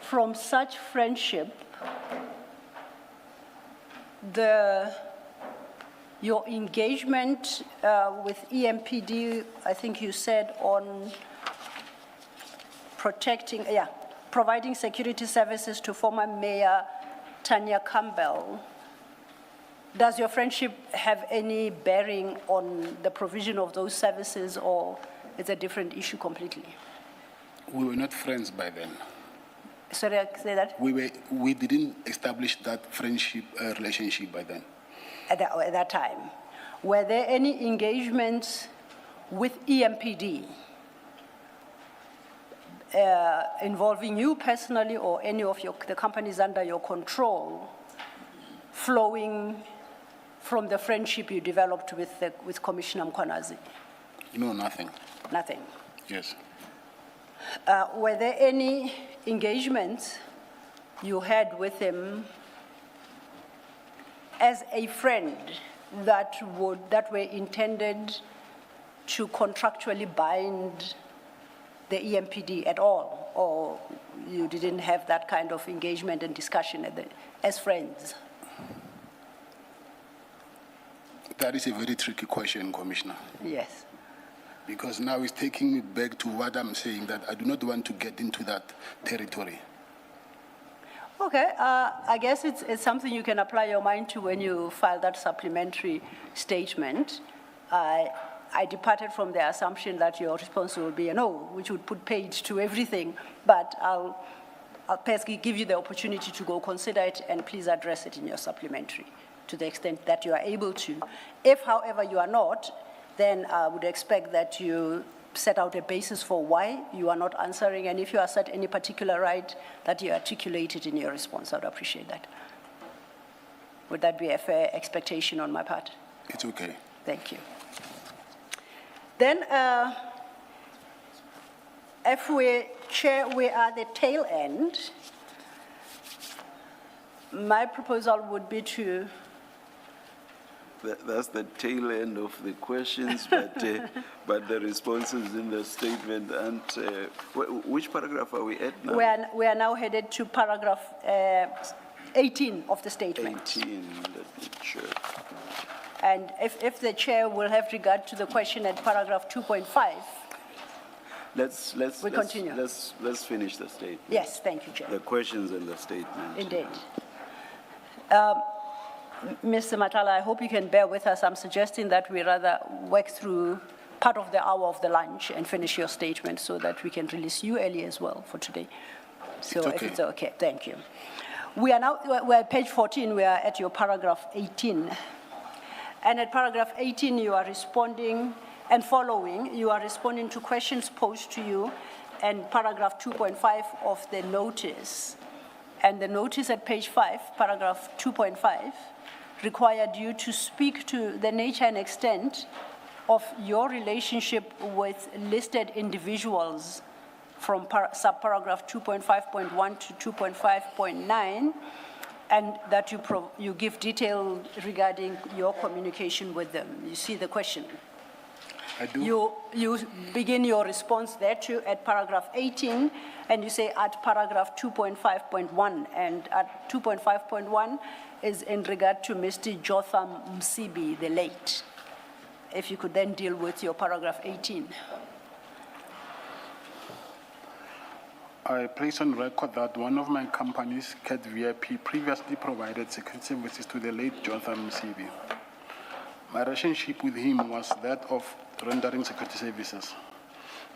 from such friendship, your engagement with EMPD, I think you said on providing security services to former Mayor Tanya Campbell. Does your friendship have any bearing on the provision of those services, or it's a different issue completely? We were not friends by then. Sorry, I say that? We didn't establish that friendship relationship by then. At that time. Were there any engagements with EMPD involving you personally or any of the companies under your control, flowing from the friendship you developed with Commissioner Mkhwanazi? No, nothing. Nothing. Yes. Were there any engagements you had with him as a friend that were intended to contractually bind the EMPD at all, or you didn't have that kind of engagement and discussion as friends? That is a very tricky question, Commissioner. Yes. Because now it's taking me back to what I'm saying, that I do not want to get into that territory. Okay, I guess it's something you can apply your mind to when you file that supplementary statement. I departed from the assumption that your response will be a no, which would put paid to everything, but I'll basically give you the opportunity to go consider it, and please address it in your supplementary to the extent that you are able to. If, however, you are not, then I would expect that you set out a basis for why you are not answering, and if you assert any particular right, that you articulate it in your response. I would appreciate that. Would that be a fair expectation on my part? It's okay. Thank you. Then, if we are at the tail end, my proposal would be to... That's the tail end of the questions, but the responses in the statement. And which paragraph are we at now? We are now headed to paragraph 18 of the statement. 18, let me check. And if the chair will have regard to the question at paragraph 2.5. Let's continue. Let's finish the statement. Yes, thank you, Chair. The questions and the statement. Indeed. Mr. Matlala, I hope you can bear with us. I'm suggesting that we rather work through part of the hour of the lunch and finish your statement so that we can release you early as well for today. So if it's okay, thank you. We're at page 14, we are at your paragraph 18. And at paragraph 18, you are responding, and following, you are responding to questions posed to you, and paragraph 2.5 of the notice. And the notice at page 5, paragraph 2.5, required you to speak to the nature and extent of your relationship with listed individuals from subparagraph 2.5.1 to 2.5.9, and that you give detail regarding your communication with them. You see the question? I do. You begin your response there too at paragraph 18, and you say at paragraph 2.5.1, and at 2.5.1 is in regard to Mr. Jotham Msibi, the late. If you could then deal with your paragraph 18. I place on record that one of my companies, Cat VIP, previously provided security services to the late Jotham Msibi. My relationship with him was that of rendering security services.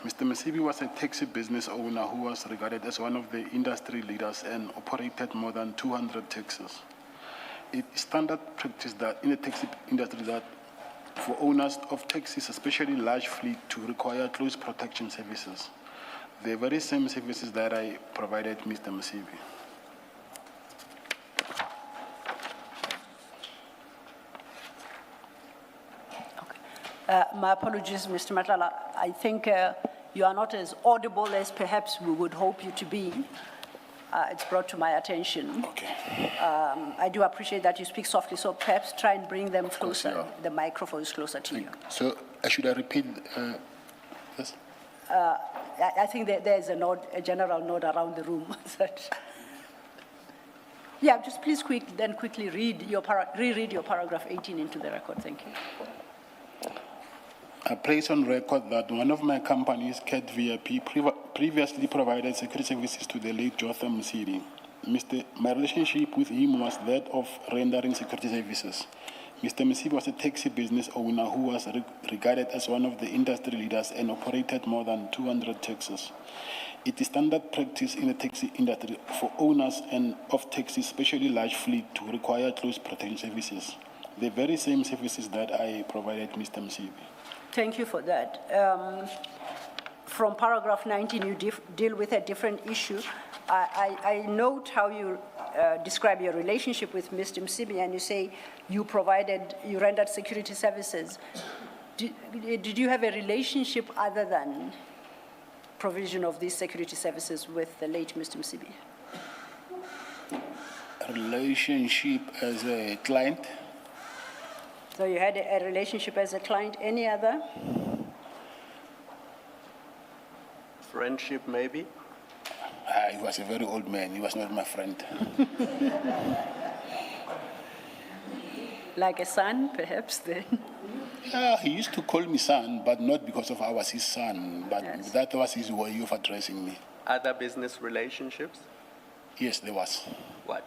Mr. Msibi was a taxi business owner who was regarded as one of the industry leaders and operated more than 200 taxis. It is standard practice that in the taxi industry that for owners of taxis, especially large fleet, to require close protection services. The very same services that I provided Mr. Msibi. My apologies, Mr. Matlala. I think you are not as audible as perhaps we would hope you to be. it's brought to my attention. Okay. I do appreciate that you speak softly, so perhaps try and bring them course, closer. yeah. The microphone is closer to you. So, should I repeat this? I think that there's a nod, a general nod around the room. Yeah, just please quickly reread your paragraph 18 into the record. Thank you. I place on record that one of my companies, Cat VIP, previously provided security services to the late Jotham Musiri. My relationship with him was that of rendering security services. Mr. Musiri was a taxi business owner who was regarded as one of the industry leaders and operated more than 200 taxis. It is standard practice in the taxi industry for owners of taxis, especially large fleet, to require close protection services. The very same services that I provided Mr. Musiri. Thank you for that. From paragraph 19, you deal with a different issue. I note how you describe your relationship with Mr. Msibi, and you say you rendered security services. Did you have a relationship other than provision of these security services with the late Mr. Msibi? Relationship as a client? So you had a relationship as a client. Any other? Friendship, maybe? He was a very old man. He was not my friend. Like a son, perhaps, then? Yeah, he used to call me son, but not because of I was his son, but Yes. that was his way of addressing me. Other business relationships? Yes, there was. What?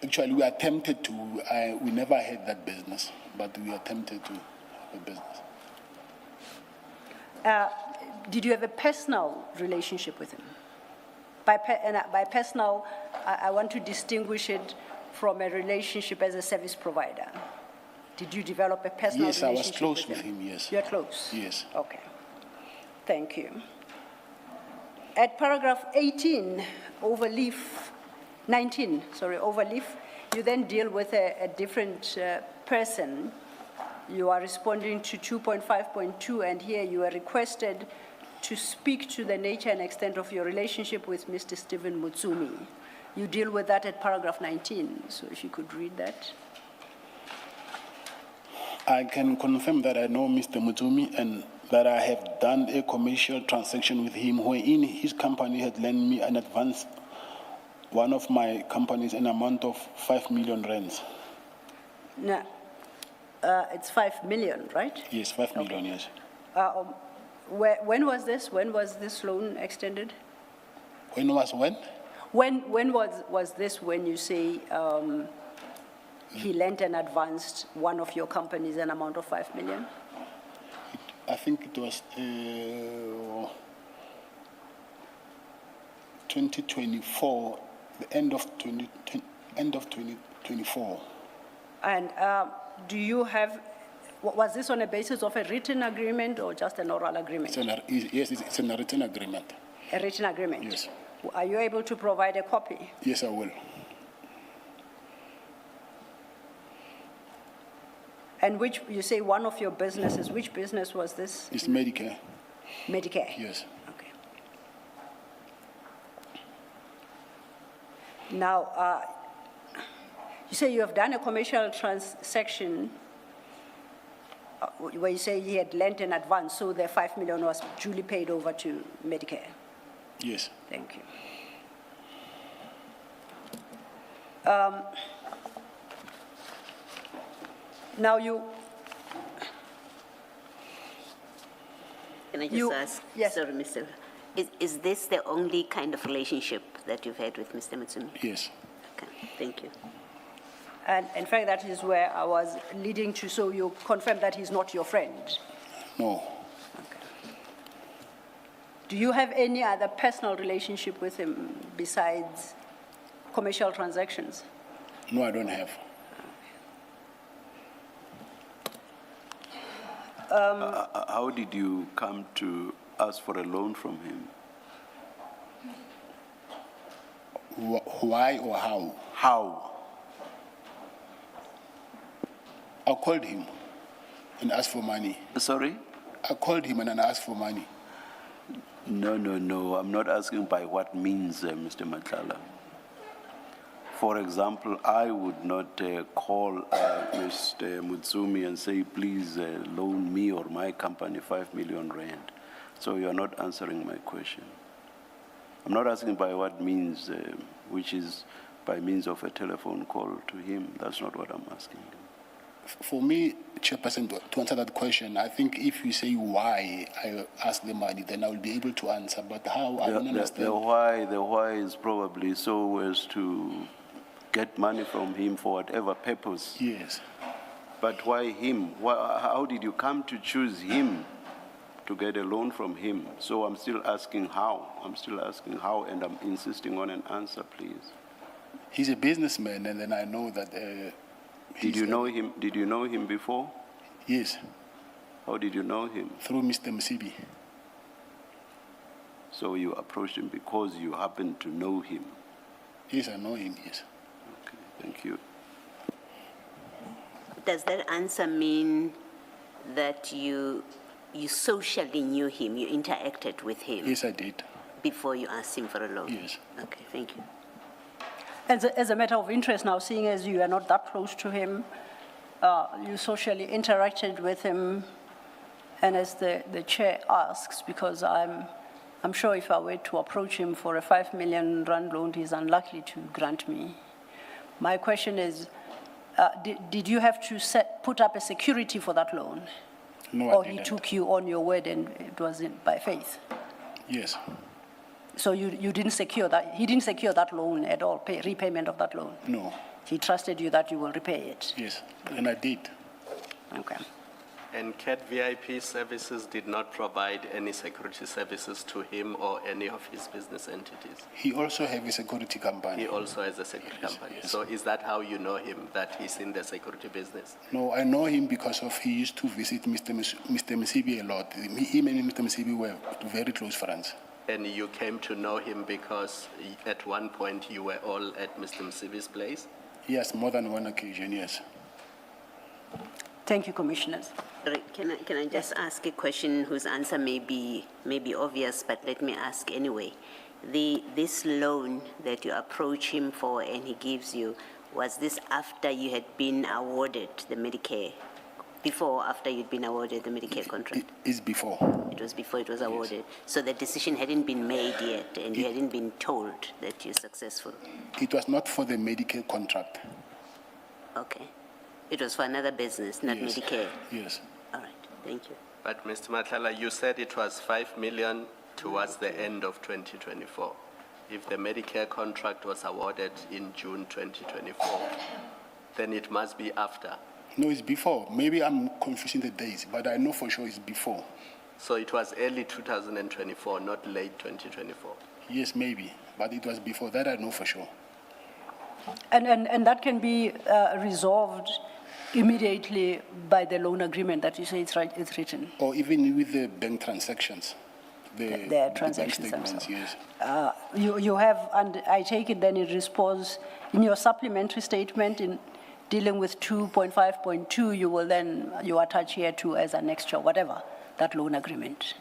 Actually, we attempted to, we never had that business, but we attempted to have a business. Did you have a personal relationship with him? By personal, I want to distinguish it from a relationship as a service provider. Did you develop a personal Yes, I relationship was close with him, yes. You're close? Yes. Okay. Thank you. At paragraph 18, overleaf, 19, sorry, overleaf, you then deal with a different person. You are responding to 2.5.2, and here you are requested to speak to the nature and extent of your relationship with Mr. Stephen Mutsumi. You deal with that at paragraph 19, so if you could read that. I can confirm that I know Mr. Mutsumi and that I have done a commercial transaction with him wherein his company had lent me an advance, one of my companies, an amount of 5 million rands. Now, it's 5 million, right? Yes, 5 million, yes. When was this? When was this loan extended? When? When was this when you say he lent and advanced one of your companies an amount of 5 million? I think it was 2024, the end of 2024. And do you have, was this on a basis of a written agreement or just an oral agreement? Yes, it's a written agreement. A written agreement? Yes. Are you able to provide a copy? Yes, I will. And which, you say one of your businesses, which business was this? It's Medicare. Medicare? Yes. Okay. Now, you say you have done a commercial transaction where you say he had lent in advance, so the 5 million was duly paid over to Medicare. Yes. Thank you. Now Can I just You- ask? yes. Sorry, Mr. Is this the only kind of relationship that you've had with Mr. Mutsumi? Yes. Okay, thank you. and in fact, that is where I was leading to, so you confirm that he's not your friend. No. Do you have any other personal relationship with him besides commercial transactions? No, I don't have. How did you come to ask for a loan from him? Why or how? How? I called him and asked for money. Sorry? I called him and I asked for money. No, I'm not asking by what means, Mr. Matlala. For example, I would not call Mr. Mutsumi and say, please loan me or my company 5 million rand. So you're not answering my question. I'm not asking by what means, which is by means of a telephone call to him. That's not what I'm asking. For me, Chairperson, to answer that question, I think if you say why I ask the money, then I will be able to answer. But how, I don't understand. The why is probably so as to get money from him for whatever purpose. Yes. But why him? How did you come to choose him to get a loan from him? So I'm still asking how. And I'm insisting on an answer, please. He's a businessman, and then I know that. Did you know him? Did you know him before? Yes. How did you know him? Through Mr. Msibi. So you approached him because you happen to know him? Yes, I know him, yes. Okay, thank you. Does that answer mean that you socially knew him, you interacted with him? Yes, I did. Before you asked him for a loan? Yes. Okay, thank you. As a matter of interest now, seeing as you are not that close to him, you socially interacted with him, and as the chair asks, because I'm sure if I were to approach him for a 5 million rand loan, he's unlikely to grant me. My question is, did you have to put up a security for that loan? No, Or I he didn't. took you on your word and it was by faith? Yes. So you didn't secure that, he didn't secure that loan at all, repayment of that loan? No. He trusted you that you will repay it? Yes, and I did. Okay. And CAT VIP services did not provide any security services to him or any of his business entities. He also has a security company. He also has a security company. yes. So is that how you know him, that he's in the security business? No, I know him because of he used to visit Mr. Msibi a lot. Him and Mr. Msibi were very close friends. And you came to know him because at one point you were all at Mr. Msibi's place? Yes, more than one occasion, yes. Thank you, Commissioners. Right, can I just ask a question whose answer may be obvious, but let me ask anyway. This loan that you approach him for and he gives you, was this after you had been awarded the Medicare? Before or after you'd been awarded the Medicare contract? It's before. It was before it was awarded. So the decision hadn't been made yet and you hadn't been told that you're successful? It was not for the Medicare contract. Okay. It was for another business, not Yes. Medicare? Yes. All right, thank you. But Mr. Matlala, you said it was 5 million towards the end of 2024. If the Medicare contract was awarded in June 2024, then it must be after. No, it's before. Maybe I'm confusing the dates, but I know for sure it's before. So it was early 2024, not late 2024. Yes, maybe, but it was before. That I know for sure. And that can be resolved immediately by the loan agreement that you say it's written? Or even with the bank transactions. The bank transactions statements, themselves. yes. You have, and I take it then in response, in your supplementary statement in dealing with 2.5.2, you attach here to as an extra, whatever, that loan agreement.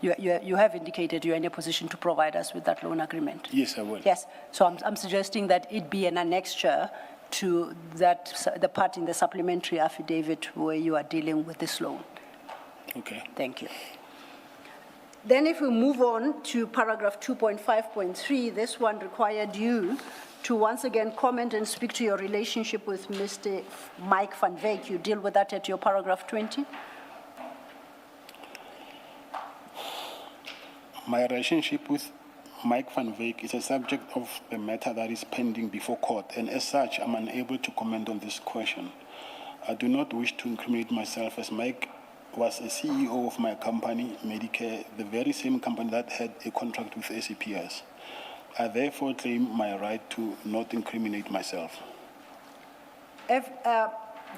You have indicated you're in a position to provide us with that loan agreement. Yes, I will. Yes, so I'm suggesting that it be an annexure to the part in the supplementary affidavit where you are dealing with this loan. Okay. Thank you. Then if we move on to paragraph 2.5.3, this one required you to once again comment and speak to your relationship with Mr. Mike van Wyk. You deal with that at your paragraph 20? My relationship with Mike van Wyk is a subject of the matter that is pending before court, and as such, I'm unable to comment on this question. I do not wish to incriminate myself, as Mike was a CEO of my company, Medicare, the very same company that had a contract with SAPS. I therefore claim my right to not incriminate myself.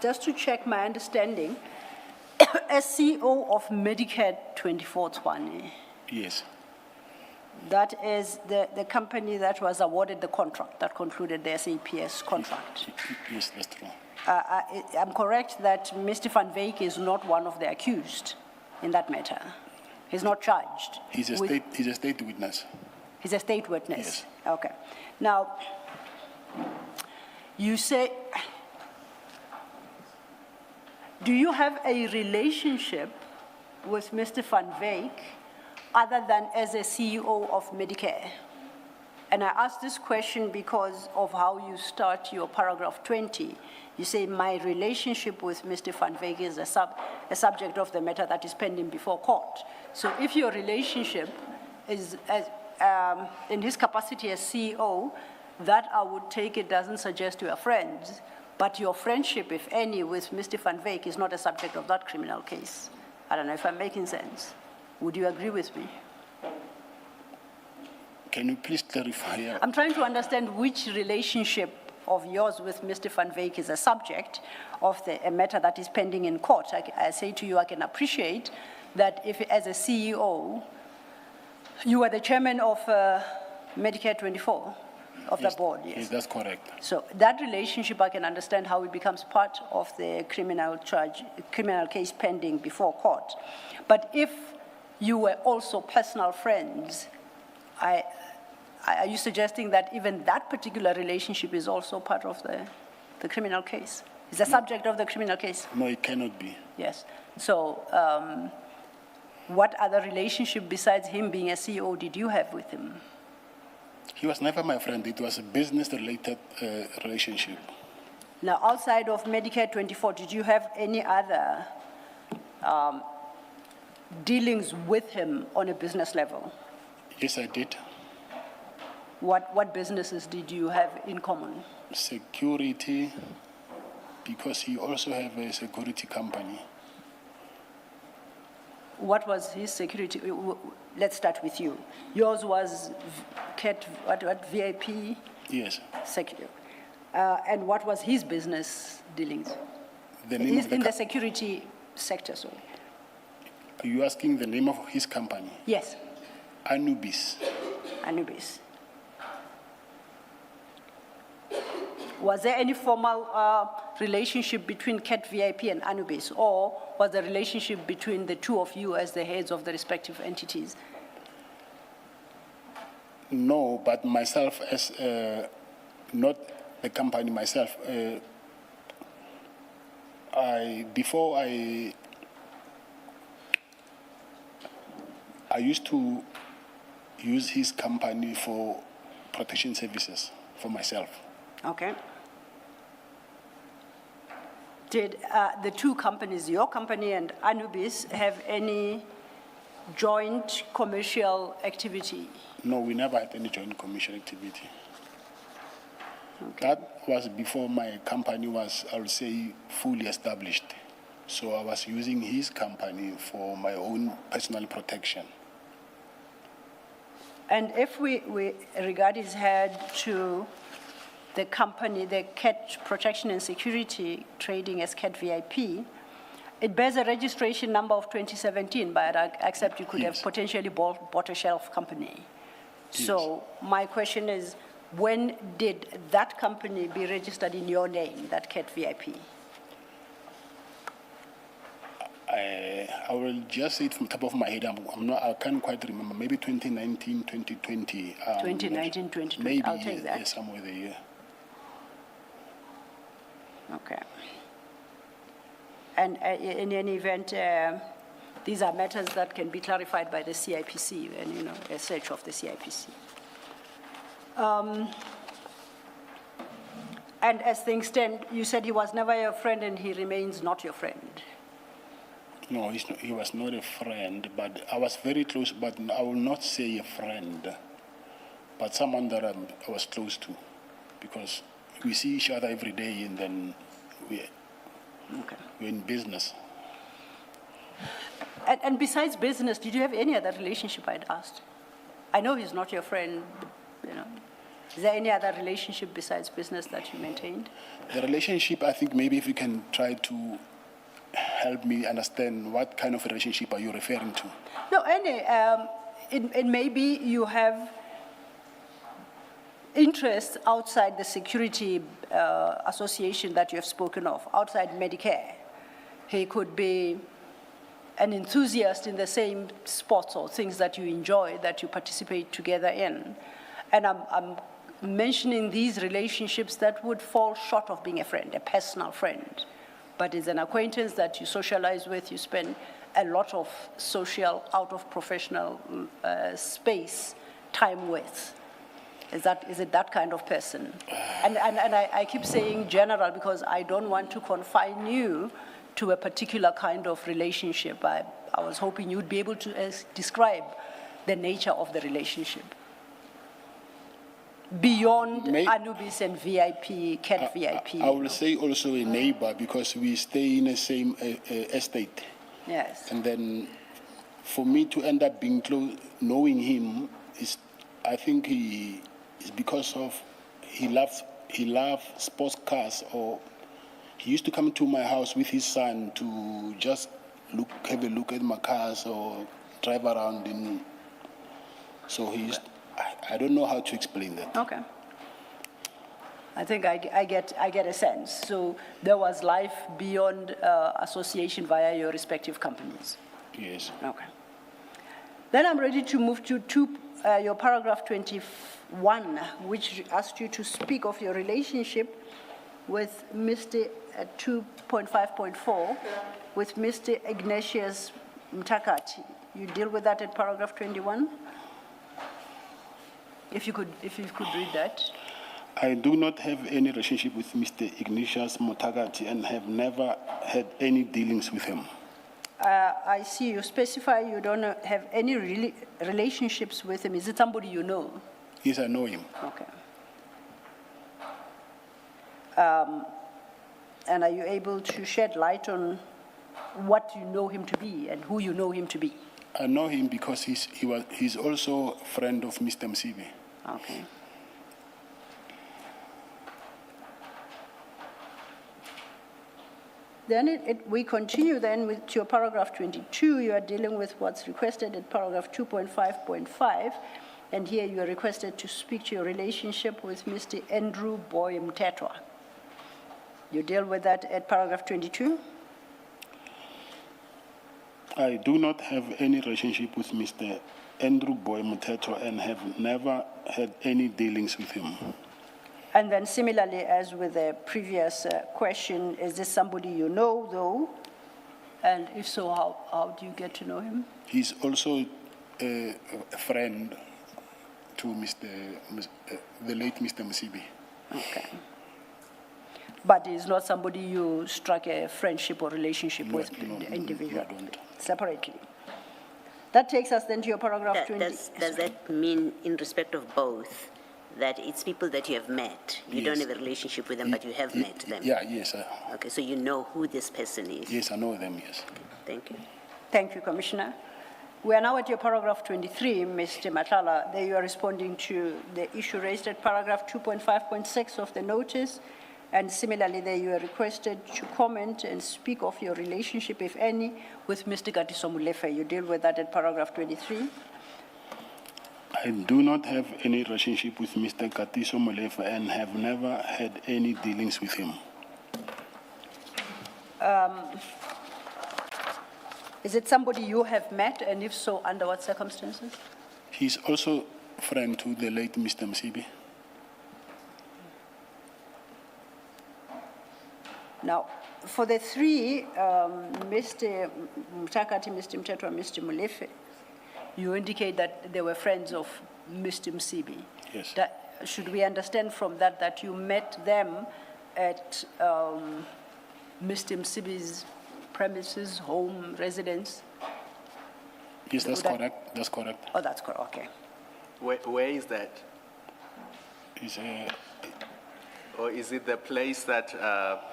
Just to check my understanding, as CEO of Medicare 2420, Yes. that is the company that was awarded the contract, that concluded the SAPS contract. Yes, that's true. I'm correct that Mr. van Wyk is not one of the accused in that matter? He's not charged? He's a state witness. He's a state witness? Yes. Okay. Now, you say, do you have a relationship with Mr. Van Wyk other than as a CEO of Medicare? And I ask this question because of how you start your paragraph 20. You say, my relationship with Mr. Van Wyk is a subject of the matter that is pending before court. So if your relationship is in his capacity as CEO, that I would take it doesn't suggest you are friends, but your friendship, if any, with Mr. Van Wyk is not a subject of that criminal case. I don't know if I'm making sense. Would you agree with me? Can you please clarify? I'm trying to understand which relationship of yours with Mr. Van Wyk is a subject of a matter that is pending in court. I say to you, I can appreciate that if, as a CEO, you are the chairman of Medicare 24, of the board, yes? Yes, that's correct. So that relationship, I can understand how it becomes part of the criminal case pending before court. But if you were also personal friends, are you suggesting that even that particular relationship is also part of the criminal case? Is the subject of the criminal case? No, it cannot be. Yes. So what other relationship besides him being a CEO did you have with him? He was never my friend. It was a business-related relationship. Now, outside of Medicare 24, did you have any other dealings with him on a business level? Yes, I did. What businesses did you have in common? Security, because he also have a security company. What was his security? Let's start with you. Yours was Cat, what VIP? Yes. And what was his business dealings? The name of In the security sector, sorry. Are you asking the name of his company? Yes. Anubis. Anubis. Was there any formal relationship between Cat VIP and Anubis, or was the relationship between the two of you as the heads of the respective entities? No, but myself as, not the company myself, before I used to use his company for protection services for myself. Okay. Did the two companies, your company and Anubis, have any joint commercial activity? No, we never had any joint commercial activity. Okay. That was before my company was, I would say, fully established. So I was using his company for my own personal protection. And if we regard his head to the company, the Cat Protection and Security trading as Cat VIP, it bears a registration number of 2017, but I accept you could Yes. have potentially bought a shelf company. So my question is, when did that company be registered in your name, that Cat VIP? I will just say it from the top of my head. I can't quite remember. Maybe 2019, 2020. 2019, 2020. Maybe, I'll take that. yes, somewhere there, yeah. Okay. And in any event, these are matters that can be clarified by the CIPC and, a search of the CIPC. And as things stand, you said he was never your friend and he remains not your friend. No, he was not a friend, but I was very close, but I will not say a friend, but someone that I was close to, because we see each other every day and then we're in business. And besides business, did you have any other relationship, I'd asked? I know he's not your friend, Is there any other relationship besides business that you maintained? The relationship, I think maybe if you can try to help me understand what kind of relationship are you referring to? No, it maybe you have interests outside the security association that you have spoken of, outside Medicare. He could be an enthusiast in the same sports or things that you enjoy, that you participate together in. And I'm mentioning these relationships that would fall short of being a friend, a personal friend. But it's an acquaintance that you socialize with, you spend a lot of social, out of professional space, time with. Is it that kind of person? And I keep saying general because I don't want to confine you to a particular kind of relationship. I was hoping you'd be able to describe the nature of the relationship. Beyond Anubis and VIP, Cat VIP. I will say also a neighbor because we stay in the same estate. Yes. And then for me to end up being close, knowing him, I think is because of he loves sports cars, or he used to come to my house with his son to just have a look at my cars or drive around in. So I don't know how to explain that. Okay. I think I get a sense. So there was life beyond association via your respective companies. Yes. Okay. Then I'm ready to move to your paragraph 21, which asked you to speak of your relationship with Mr. 2.5.4, with Mr. Ignatius Mtakati. You deal with that at paragraph 21? If you could read that. I do not have any relationship with Mr. Ignatius Motagati and have never had any dealings with him. I see you specify you don't have any relationships with him. Is it somebody you know? Yes, I know him. Okay. And are you able to shed light on what you know him to be and who you know him to be? I know him because he's also a friend of Mr. Msibi. Okay. Then we continue then with your paragraph 22. You are dealing with what's requested at paragraph 2.5.5. And here you are requested to speak to your relationship with Mr. Andrew Boy Mtetwa. You deal with that at paragraph 22? I do not have any relationship with Mr. Andrew Boy Mtetwa and have never had any dealings with him. And then similarly, as with the previous question, is this somebody you know, though? And if so, how do you get to know him? He's also a friend to the late Mr. Msibi. Okay. But he's not somebody you struck a friendship or relationship with individually? No, I don't. Separately. That takes us then to your paragraph 20. Does that mean, in respect of both, that it's people that you have met? You don't have a relationship with them, but you have met them? Yeah, yes. Okay, so you know who this person is? Yes, I know them, yes. Thank you. Thank you, Commissioner. We are now at your paragraph 23, Mr. Matlala. There you are responding to the issue raised at paragraph 2.5.6 of the notice. And similarly, there you are requested to comment and speak of your relationship, if any, with Mr. Katiso Molefe. You deal with that at paragraph 23. I do not have any relationship with Mr. Katiso Molefe and have never had any dealings with him. Is it somebody you have met, and if so, under what circumstances? He's also a friend to the late Mr. Msibi. Now, for the three, Mr. Mtakati, Mr. Mtetwa, Mr. Molefe, you indicate that they were friends of Mr. Msibi. Yes. Should we understand from that that you met them at Mr. Msibi's premises, home, residence? Yes, that's correct. That's correct. Oh, that's correct. Okay. Where is that? It's Or is it the place that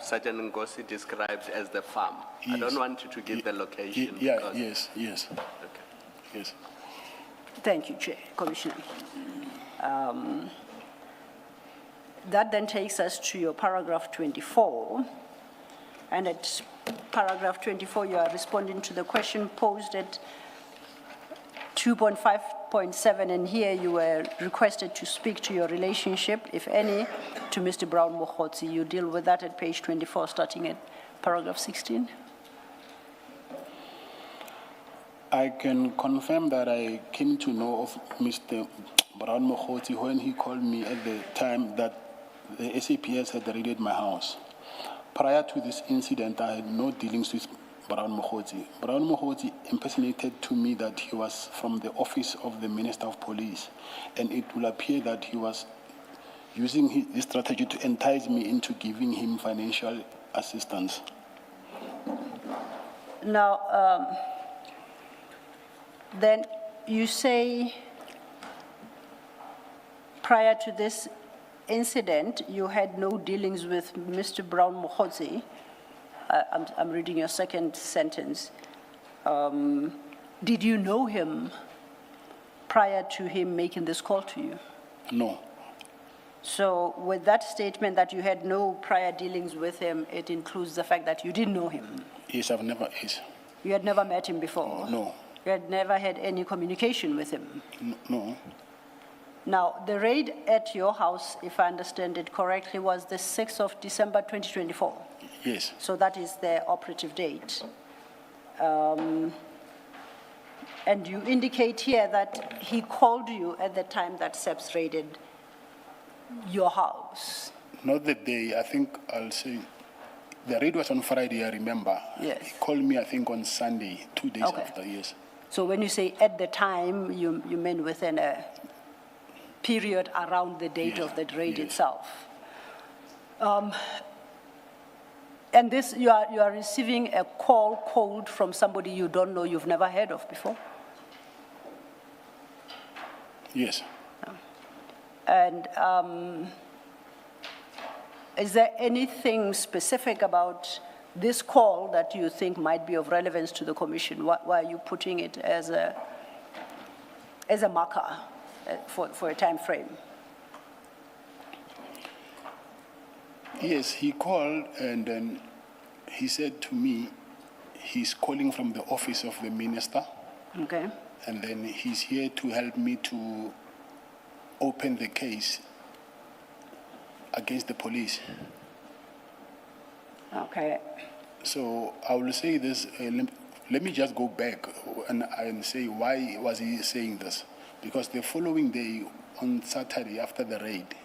Sergeant Ngosi described as the farm? Yes. I don't want you to give the location. Yeah, because- yes. Okay. Yes. Thank you, Chair, Commissioner. That then takes us to your paragraph 24. And at paragraph 24, you are responding to the question posed at 2.5.7, and here you were requested to speak to your relationship, if any, to Mr. Brown Mokhotsi. You deal with that at page 24, starting at paragraph 16. I can confirm that I came to know of Mr. Brown Mokhoti when he called me at the time that the SAPS had raided my house. Prior to this incident, I had no dealings with Brown Mokhoti. Brown Mokhoti impersonated to me that he was from the office of the Minister of Police, and it will appear that he was using his strategy to entice me into giving him financial assistance. Now, then you say prior to this incident, you had no dealings with Mr. Brown Mokhotsi. I'm reading your second sentence. Did you know him prior to him making this call to you? No. So with that statement that you had no prior dealings with him, it includes the fact that you didn't know him? Yes, I've never, yes. You had never met him before? No. You had never had any communication with him? No. Now, the raid at your house, if I understand it correctly, was the 6th of December 2024. Yes. So that is the operative date. And you indicate here that he called you at the time that SEPS raided your house. Not the day, I think I'll say, the raid was on Friday, I remember. Yes. He called me, I think, on Sunday, 2 days Okay. after, yes. So when you say at the time, you mean within a period around the date Yeah, of the raid yes. itself. And this, you are receiving a call code from somebody you don't know, you've never heard of before? Yes. And is there anything specific about this call that you think might be of relevance to the commission? Why are you putting it as a marker for a time frame? Yes, he called and then he said to me, he's calling from the office of the minister, Okay. and then he's here to help me to open the case against the police. Okay. So I will say this, let me just go back and say why was he saying this? Because the following day, on Saturday after the raid,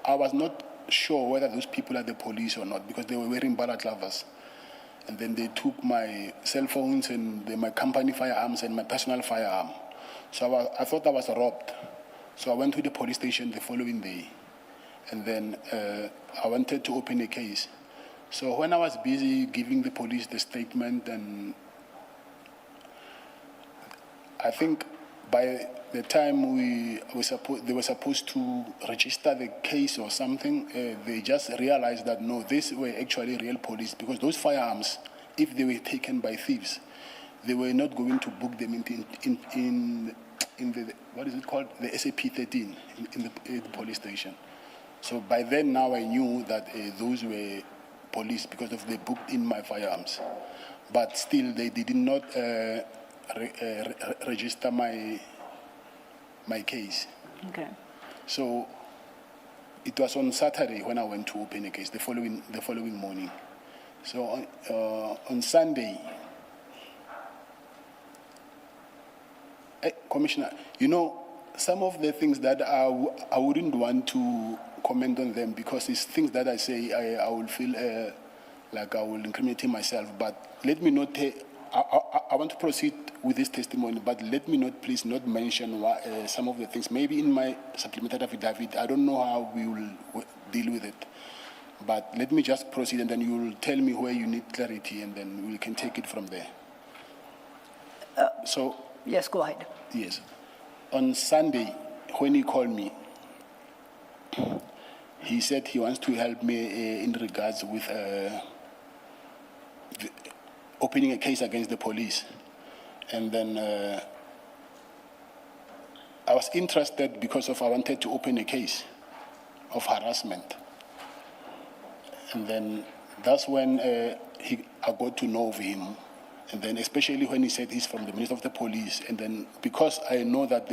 I was not sure whether those people are the police or not because they were wearing balaclavas. And then they took my cell phones and my company firearms and my personal firearm. So I thought I was robbed. So I went to the police station the following day. And then I wanted to open a case. So when I was busy giving the police the statement, and I think by the time they were supposed to register the case or something, they just realized that no, these were actually real police because those firearms, if they were taken by thieves, they were not going to book them in the, what is it called, the SAP 13 in the police station. So by then now I knew that those were police because of they booked in my firearms. But still they did not register my case. Okay. So it was on Saturday when I went to open a case, the following morning. So on Sunday, Commissioner, you know, some of the things that I wouldn't want to comment on them because it's things that I say I will feel like I will incriminate myself. But let me not I want to proceed with this testimony, but let me please not mention some of the things. Maybe in my supplementary affidavit, I don't know how we will deal with it. But let me just proceed, and then you will tell me where you need clarity, and then we can take it from there. Yes, go ahead. Yes. On Sunday, when he called me, he said he wants to help me in regards with opening a case against the police. And then I was interested because I wanted to open a case of harassment. And then that's when I got to know of him. And then especially when he said he's from the Minister of the Police. And then because I know that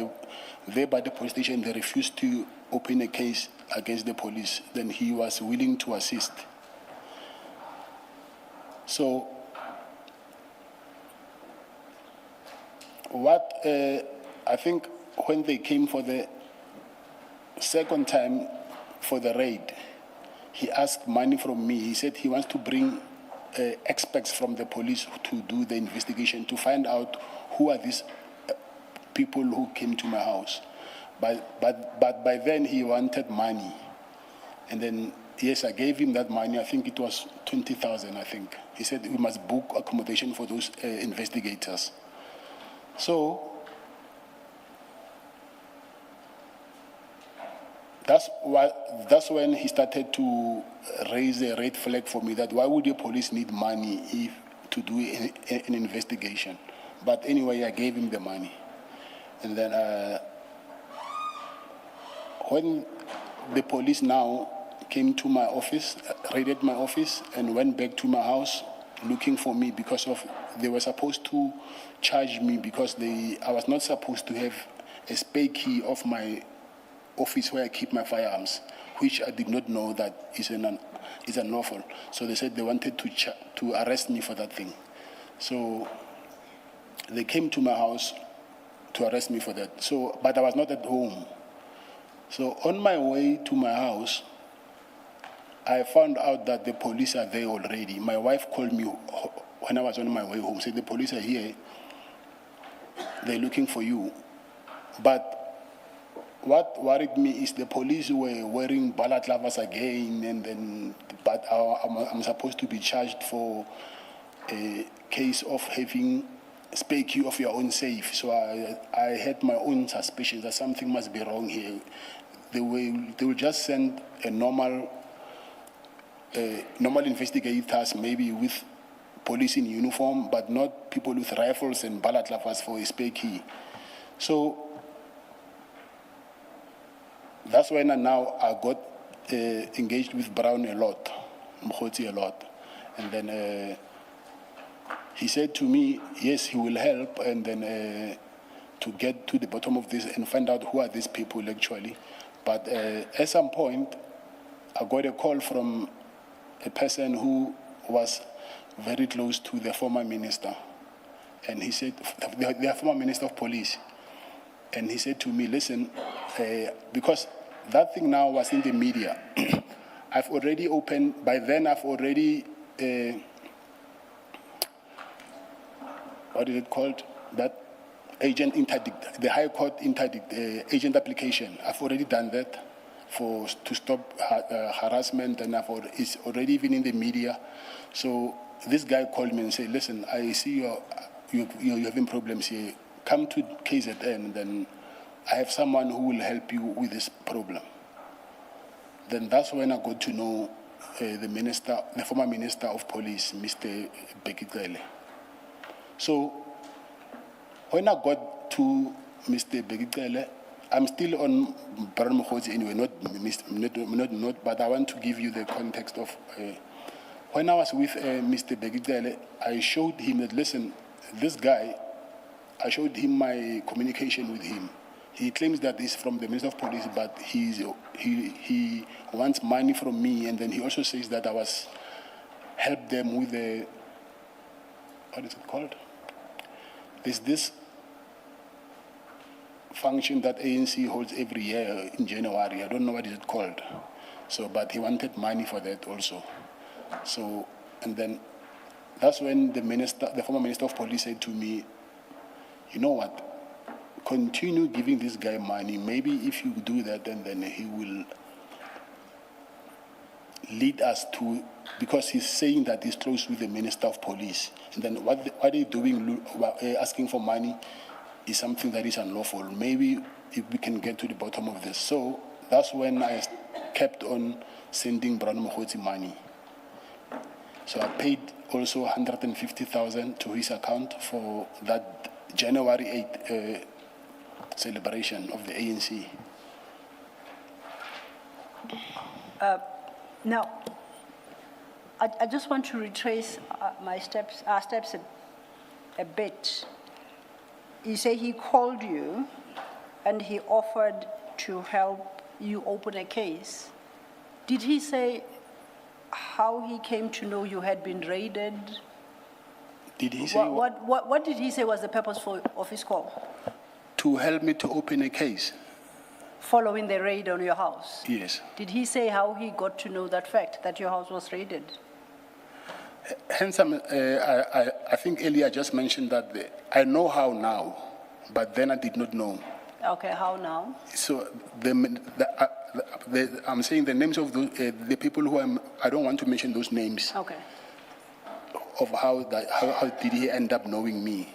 there by the police station, they refused to open a case against the police, then he was willing to assist. So I think when they came for the second time for the raid, he asked money from me. He said he wants to bring experts from the police to do the investigation to find out who are these people who came to my house. But by then he wanted money. And then, yes, I gave him that money. I think it was 20,000, I think. He said we must book accommodation for those investigators. So that's when he started to raise a red flag for me that why would the police need money to do an investigation? But anyway, I gave him the money. And then when the police now came to my office, raided my office, and went back to my house looking for me because they were supposed to charge me because I was not supposed to have a spare key of my office where I keep my firearms, which I did not know that is unlawful. So they said they wanted to arrest me for that thing. So they came to my house to arrest me for that. So, but I was not at home. So on my way to my house, I found out that the police are there already. My wife called me when I was on my way home, said the police are here, they're looking for you. But what worried me is the police were wearing balaclavas again, and then, but I'm supposed to be charged for a case of having spare key of your own safe. So I had my own suspicions that something must be wrong here. They will just send a normal investigators, maybe with police in uniform, but not people with rifles and balaclavas for a spare key. So that's when I got engaged with Brown a lot, Mkhoti a lot. And then he said to me, yes, he will help, and then to get to the bottom of this and find out who are these people actually. But at some point, I got a call from a person who was very close to the former minister. And he said, the former minister of police. And he said to me, listen, because that thing now was in the media. I've already opened, by then I've already, what is it called? That agent interdict, the High Court interdict, agent application. I've already done that to stop harassment, and it's already even in the media. So this guy called me and said, listen, I see you're having problems here. Come to KZN, then I have someone who will help you with this problem. Then that's when I got to know the former minister of police, Mr. Bekitele. So when I got to Mr. Bekitele, I'm still on Baron Mokhozi anyway, not, but I want to give you the context of when I was with Mr. Bekitele, I showed him that, listen, this guy, I showed him my communication with him. He claims that he's from the Minister of Police, but he wants money from me, and then he also says that I was helped them with the, what is it called? There's this function that ANC holds every year in January. I don't know what is it called. So, but he wanted money for that also. So, and then that's when the former Minister of Police said to me, you know what? Continue giving this guy money. Maybe if you do that, and then he will lead us to, because he's saying that he's close with the Minister of Police. And then what they're doing, asking for money, is something that is unlawful. Maybe if we can get to the bottom of this. So that's when I kept on sending Brown Mokhozi money. So I paid also 150,000 to his account for that January 8th celebration of the ANC. Now, I just want to retrace our steps a bit. You say he called you and he offered to help you open a case. Did he say how he came to know you had been raided? Did he say What did he say was the purpose of his call? to help me to open a case? Following the raid on your house? Yes. Did he say how he got to know that fact, that your house was raided? Hence, I think earlier I just mentioned that I know how now, but then I did not know. Okay, how now? So I'm saying the names of the people who I don't want to mention those names Okay. of how did he end up knowing me?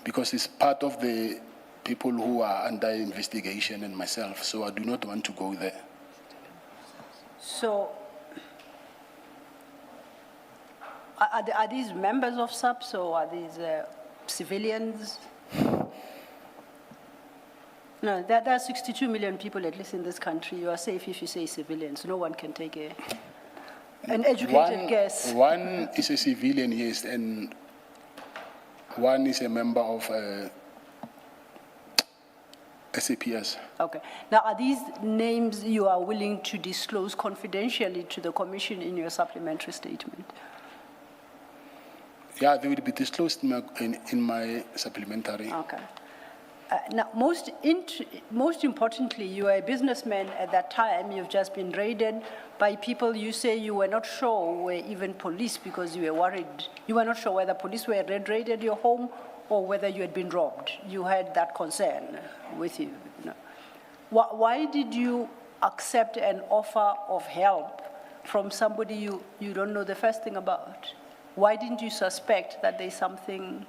Because it's part of the people who are under investigation and myself, so I do not want to go there. So, are these members of SAPS or are these civilians? No, there are 62 million people at least in this country. You are safe if you say civilians. No one can take an educated guess. One is a civilian, yes, and one is a member of SAPS. Okay. Now, are these names you are willing to disclose confidentially to the Commission in your supplementary statement? Yeah, they will be disclosed in my supplementary. Okay. Now, most importantly, you are a businessman at that time. You've just been raided by people you say you were not sure were even police because you were worried. You were not sure whether police were raided your home or whether you had been robbed. You had that concern with you. No. Why did you accept an offer of help from somebody you don't know the first thing about? Why didn't you suspect that there's something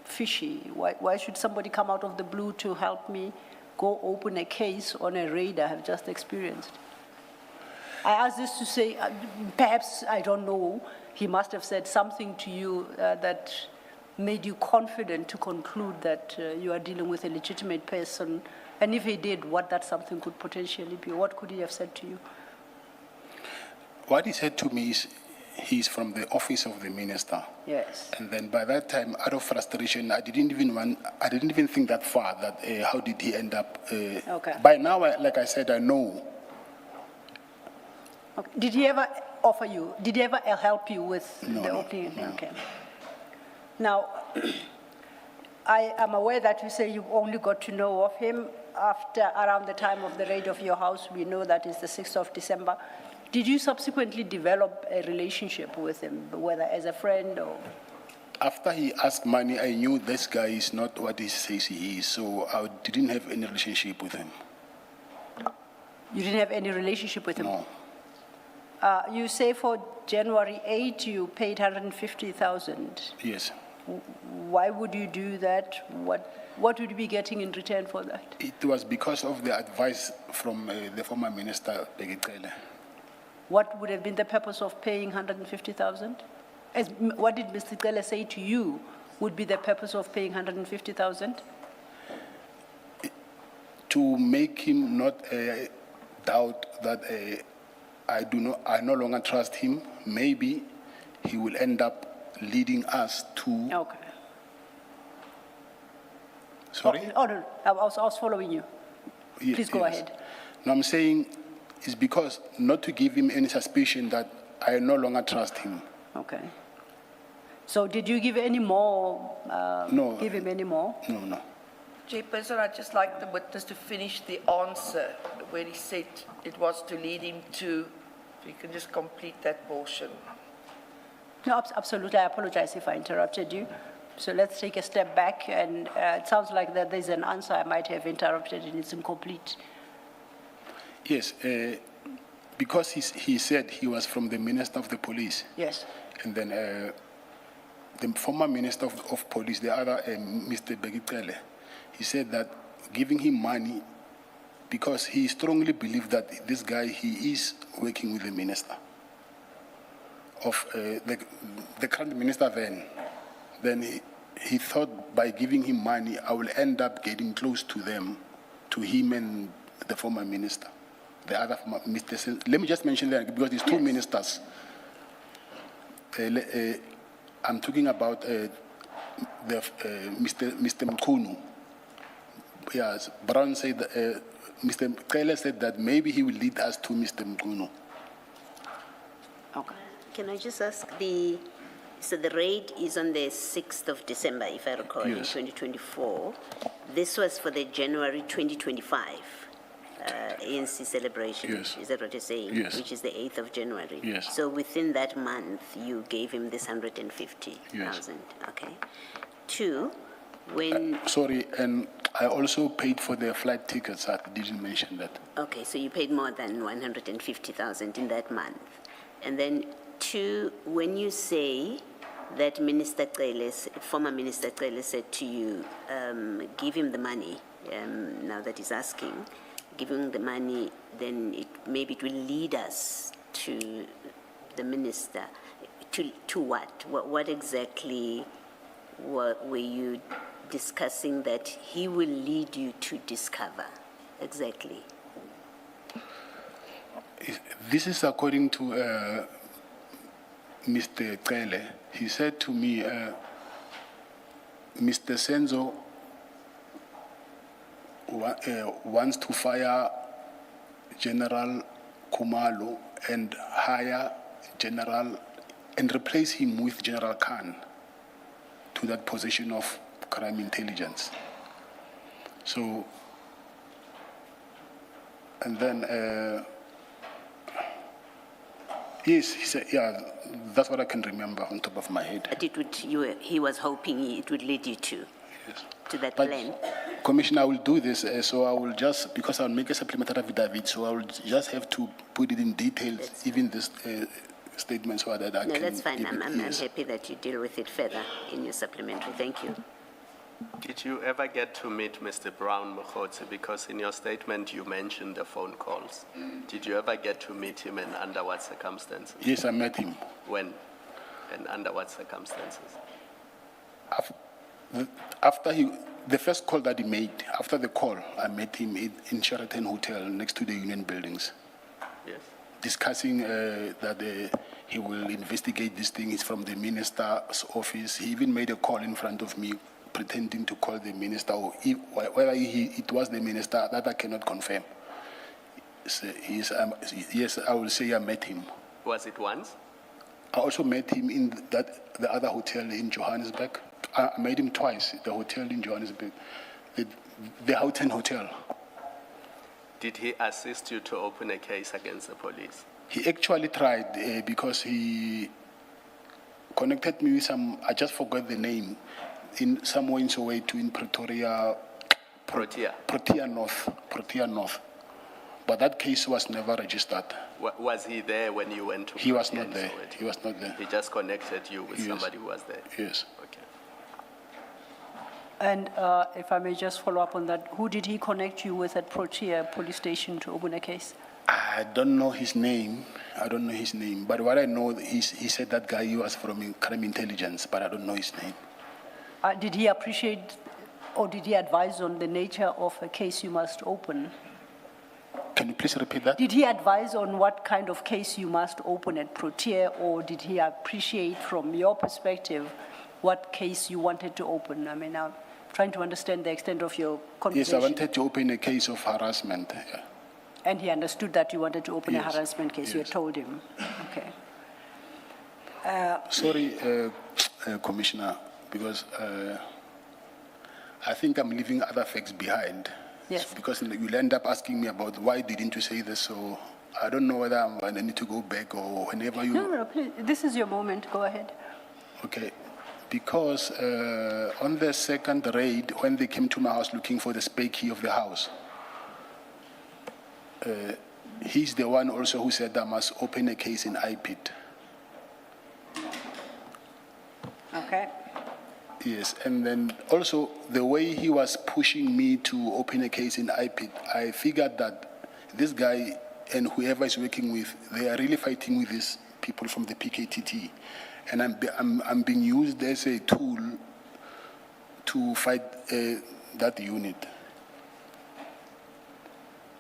fishy? Why should somebody come out of the blue to help me go open a case on a raid I have just experienced? I ask this to say, perhaps, I don't know, he must have said something to you that made you confident to conclude that you are dealing with a legitimate person. And if he did, what that something could potentially be? What could he have said to you? What he said to me is, he's from the office of the minister. Yes. And then by that time, out of frustration, I didn't even think that far, that how did he end up. Okay. By now, like I said, I know. Okay. Did he ever offer you, did he ever help you with No, the no, opening? no. Okay. Now, I am aware that you say you only got to know of him after around the time of the raid of your house. We know that is the 6th of December. Did you subsequently develop a relationship with him, whether as a friend or? After he asked money, I knew this guy is not what he says he is, so I didn't have any relationship with him. You didn't have any relationship with him? No. You say for January 8, you paid 150,000. Yes. Why would you do that? What would you be getting in return for that? It was because of the advice from the former minister, Begitele. What would have been the purpose of paying 150,000? What did Mr. Cele say to you would be the purpose of paying 150,000? To make him not doubt that I no longer trust him. Maybe he will end up leading us to. Okay. Sorry? Oh, no, I was following you. Yes, Please go yes. ahead. No, I'm saying it's because not to give him any suspicion that I no longer trust him. Okay. So did you give any more? No. Give him any more? No. Chairperson, I'd just like the witness to finish the answer where he said it was to lead him to, if you can just complete that portion. No, absolutely. I apologize if I interrupted you. So let's take a step back, and it sounds like that there's an answer I might have interrupted and it's incomplete. Yes, because he said he was from the Minister of the Police. Yes. And then the former Minister of Police, the other, Mr. Begitele, he said that giving him money, because he strongly believed that this guy, he is working with the minister of the current minister then he thought by giving him money, I will end up getting close to them, to him and the former minister. The other former minister, let me just mention that because there's two ministers. I'm talking about Mr. Mkunu. Yes, Brown said, Mr. Taylor said that maybe he will lead us to Mr. Mkunu. Okay. Can I just ask the So the raid is on the 6th of December, if I recall, in Yes. 2024. This was for the January 2025 ANC celebration. Yes. Is that what you're saying? Yes. Which is the 8th of January. Yes. So within that month, you gave him this 150,000. Yes. Okay. 2, when, Sorry, and I also paid for the flight tickets. I didn't mention that. okay, so you paid more than 150,000 in that month. And then 2, when you say that Minister Cele, former Minister Cele said to you, give him the money, now that he's asking, give him the money, then maybe it will lead us to the minister. To what? What exactly were you discussing that he will lead you to discover? Exactly. This is according to Mr. Cele. He said to me, Mr. Senzo wants to fire General Kumalo and hire General and replace him with General Khan to that position of crime intelligence. So, and then, yes, he said, yeah, that's what I can remember on top of my head. But it would, he was hoping it would lead you to, Yes. to that But, plan. Commissioner, I will do this, so I will just, because I'll make a supplementary affidavit, so I will just have to put it in details, even this statement, so that I No, can... that's fine. give it- I'm yes. happy that you deal with it further in your supplementary. Thank you. Did you ever get to meet Mr. Brown Mokotsi? Because in your statement you mentioned the phone calls. Did you ever get to meet him and under what circumstances? Yes, I met him. When and under what circumstances? After the first call that he made, after the call, I met him in Sheraton Hotel next to the Union Buildings, Yes. discussing that he will investigate this thing. It's from the minister's office. He even made a call in front of me, pretending to call the minister, or whether it was the minister, that I cannot confirm. So yes, I will say I met him. Was it once? I also met him in the other hotel in Johannesburg. I met him twice, the hotel in Johannesburg, the Houghton Hotel. Did he assist you to open a case against the police? He actually tried because he connected me with some, I just forgot the name, in somewhere in Soweto, in Pretoria. Protea. Protea North. But that case was never registered. Was he there when you went to He was Protea not in there. Soweto? He was not there. He just connected you with Yes. somebody who was there? Yes. Okay. And if I may just follow up on that, who did he connect you with at Protea Police Station to open a case? I don't know his name. I don't know his name. But what I know is he said that guy he was from crime intelligence, but I don't know his name. Did he appreciate or did he advise on the nature of a case you must open? Can you please repeat that? Did he advise on what kind of case you must open at Protea, or did he appreciate from your perspective what case you wanted to open? I mean, I'm trying to understand the extent of your Yes, conversation. I wanted to open a case of harassment. Yeah. And he understood that you wanted to open a Yes, harassment case. You had yes. told him. Okay. Sorry, Commissioner, because I think I'm leaving other facts behind. Yes. Because you'll end up asking me about why didn't you say this, so I don't know whether I need to go back or whenever you... No, please. This is your moment. Go ahead. Okay, because on the second raid, when they came to my house looking for the spare key of the house, he's the one also who said I must open a case in IPIT. Okay. Yes, and then also the way he was pushing me to open a case in IPIT, I figured that this guy and whoever is working with, they are really fighting with these people from the PKTT. And I'm being used as a tool to fight that unit.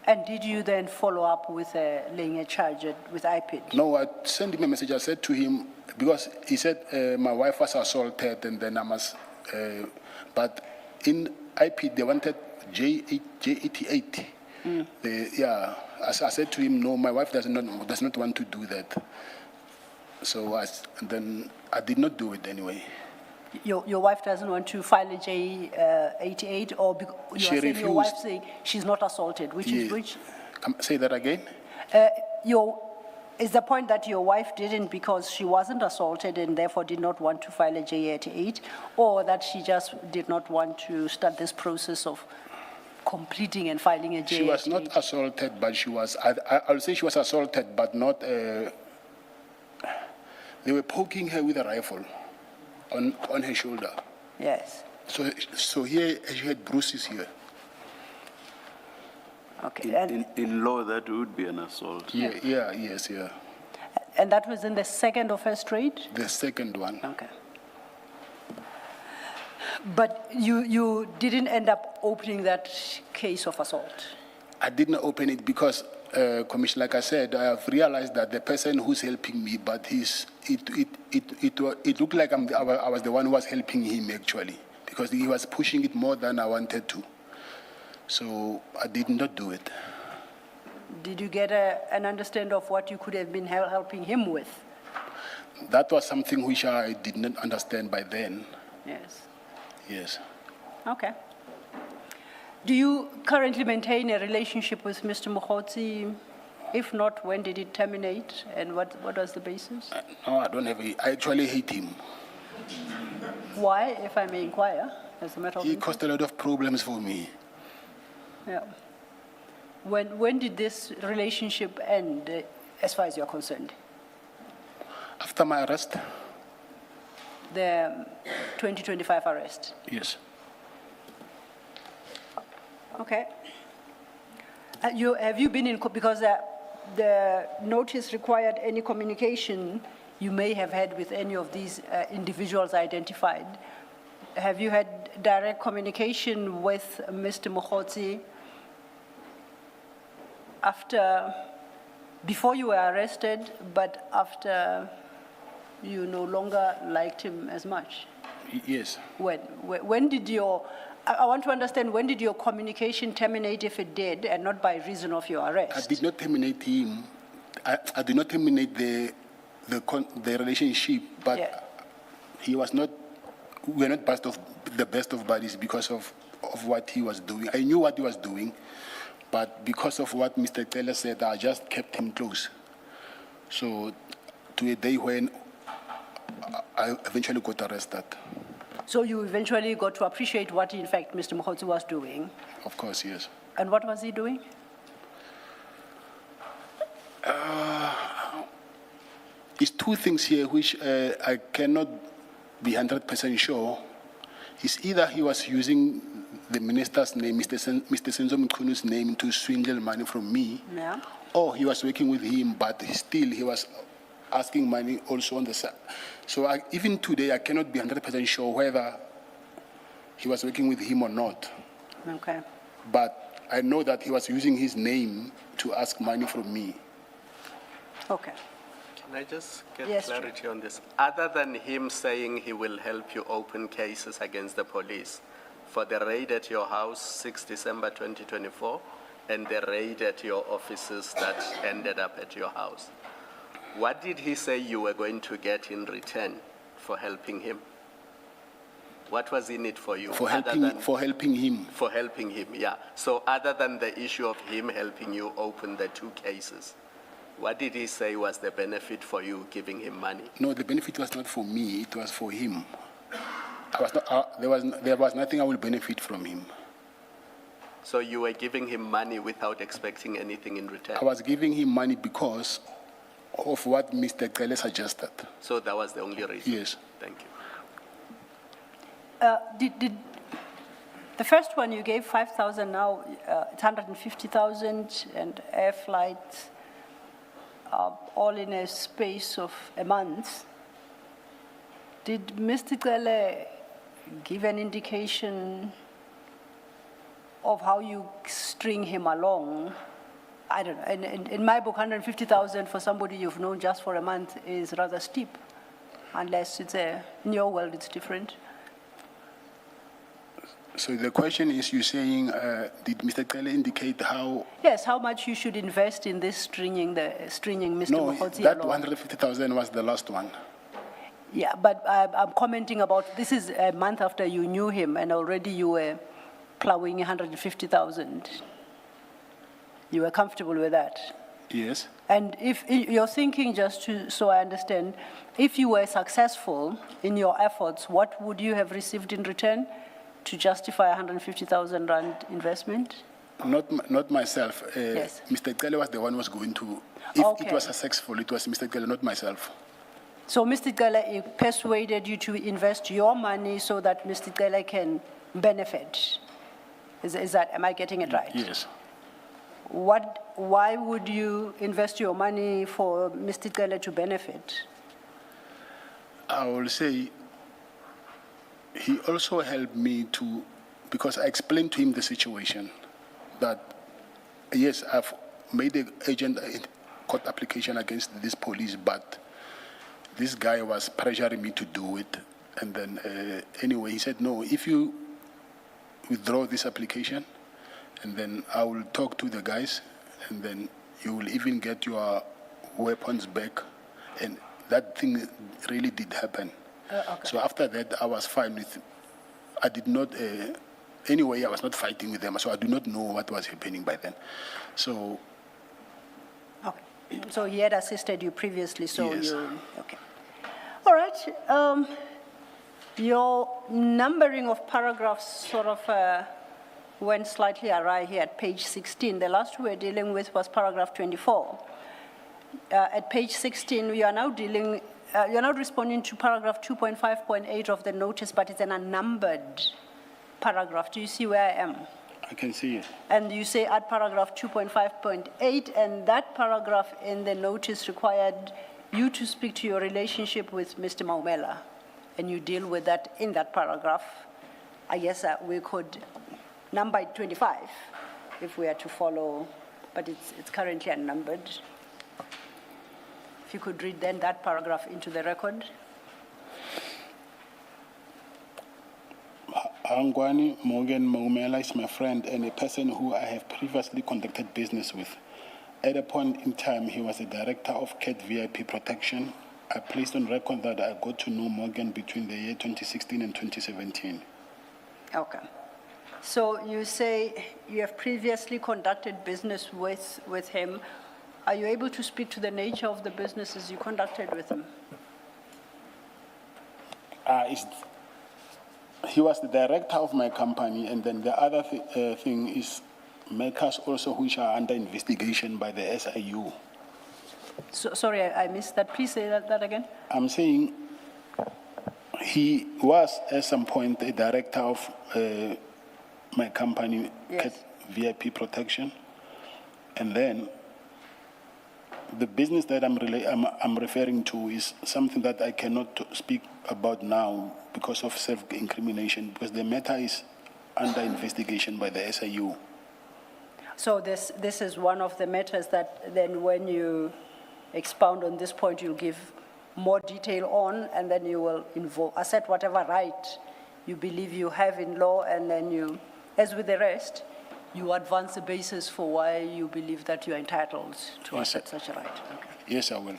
And did you then follow up with laying a charge with IPID? No, I sent him a message. I said to him, because he said my wife was assaulted and then I must, but in IP they wanted J88. Yeah, I said to him, no, my wife does not want to do that. So then I did not do it anyway. Your wife doesn't want to file a J88, or you She are saying your refused. wife saying she's not assaulted, which is Yeah. which? Say that again? Is the point that your wife didn't because she wasn't assaulted and therefore did not want to file a J88, or that she just did not want to start this process of completing and filing a J88? She was not assaulted, but she was, I'll say she was assaulted, but not, they were poking her with a rifle on her shoulder. Yes, So here, she had bruises here. okay. In law, that would be an assault. Yes. And that was in the second of her straight? The second one. Okay. But you didn't end up opening that case of assault? I didn't open it because, Commissioner, like I said, I have realized that the person who's helping me, but it looked like I was the one who was helping him actually, because he was pushing it more than I wanted to. So I did not do it. Did you get an understanding of what you could have been helping him with? That was something which I did not understand by then. Yes. Yes. Okay. Do you currently maintain a relationship with Mr. Mokgotsi? If not, when did it terminate, and what was the basis? No, I don't have. I actually hate him. Why, if I may inquire, as a matter of He interest? caused a lot of problems for me. Yeah. When did this relationship end, as far as you're concerned? After my arrest? The 2025 arrest? Yes. Okay. Have you been in, because the notice required any communication you may have had with any of these individuals identified. Have you had direct communication with Mr. Mokgotsi before you were arrested, but after you no longer liked him as much? Yes. When did I want to understand, when did your communication terminate, if it did, and not by reason of your arrest? I did not terminate him. I did not terminate the relationship, but Yeah. he was not. We were not the best of buddies because of what he was doing. I knew what he was doing, but because of what Mr. Taylor said, I just kept him close. So, to a day when I eventually got arrested. So you eventually got to appreciate what, in fact, Mr. Mokgotsi was doing. Of course, yes. And what was he doing? It's two things here which I cannot be 100% sure. It's either he was using the minister's name, Mr. Senzo Mkunu's name, to swindle money from me, Yeah. or he was working with him, but still he was asking money also on the side. So even today, I cannot be 100% sure whether he was working with him or not. Okay. But I know that he was using his name to ask money from me. Okay. Can I just get Yes, clarity on this? Other than him saying he will help you open cases against the police, for the raid at your house, 6 December 2024, and the raid at your offices that ended up at your house, what did he say you were going to get in return for helping him? What was in it for you? For other helping, than- for helping him. For helping him, yeah. So other than the issue of him helping you open the two cases, what did he say was the benefit for you giving him money? No, the benefit was not for me, it was for him. There was nothing I will benefit from him. So you were giving him money without expecting anything in return? I was giving him money because of what Mr. Kele suggested. So that was the only reason? Yes. Thank you. Did the first one you gave 5,000, now it's 150,000, and air flights, all in a space of a month. Did Mr. Kele give an indication of how you string him along? I don't know. In my book, 150,000 for somebody you've known just for a month is rather steep, unless in your world it's different. So the question is, you're saying, did Mr. Kele indicate how? Yes, how much you should invest in this stringing Mr. No, Mokgotsi that along? 150,000 was the last one. Yeah, but I'm commenting about, this is a month after you knew him and already you were plowing 150,000. You were comfortable with that? Yes. And if you're thinking, so I understand, if you were successful in your efforts, what would you have received in return to justify 150,000 rand investment? Not myself. Yes. Mr. Kele was the one who was going to, if Okay. it was successful, it was Mr. Kele, not myself. So Mr. Kele persuaded you to invest your money so that Mr. Kele can benefit. Is that, am I getting it right? Yes. Why would you invest your money for Mr. Kele to benefit? I will say, he also helped me to, because I explained to him the situation, that yes, I've made an agent court application against this police, but this guy was pressuring me to do it. And then anyway, he said, no, if you withdraw this application, and then I will talk to the guys, and then you will even get your weapons back. And that thing really did happen. Okay. So after that, I was fine with, I did not, anyway, I was not fighting with them, so I do not know what was happening by then. So, Okay. So he had assisted you previously, so Yes. okay. All right. Your numbering of paragraphs sort of went slightly awry here at page 16. The last we were dealing with was paragraph 24. At page 16, you are now dealing, you're now responding to paragraph 2.5.8 of the notice, but it's an unnumbered paragraph. Do you see where I am? I can see it. And you say add paragraph 2.5.8, and that paragraph in the notice required you to speak to your relationship with Mr. Maumela, and you deal with that in that paragraph. I guess we could number it 25 if we are to follow, but it's currently unnumbered. If you could read then that paragraph into the record. Angwani Morgan Maumela is my friend and a person who I have previously conducted business with. At a point in time, he was the director of Cat VIP Protection. I placed on record that I got to know Morgan between the year 2016 and 2017. Okay. So you say you have previously conducted business with him. Are you able to speak to the nature of the businesses you conducted with him? He was the director of my company, and then the other thing is matters also which are under investigation by the SIU. So, sorry, I missed that. Please say that again. I'm saying he was at some point a director of my company, Yes. Cat VIP Protection, and then the business that I'm referring to is something that I cannot speak about now because of self-incrimination, because the matter is under investigation by the SIU. So this is one of the matters that then when you expound on this point, you'll give more detail on, and then you will assert whatever right you believe you have in law, and then you, as with the rest, you advance the basis for why you believe that you are entitled to Yes, assert such a right. Okay. Yes, I will.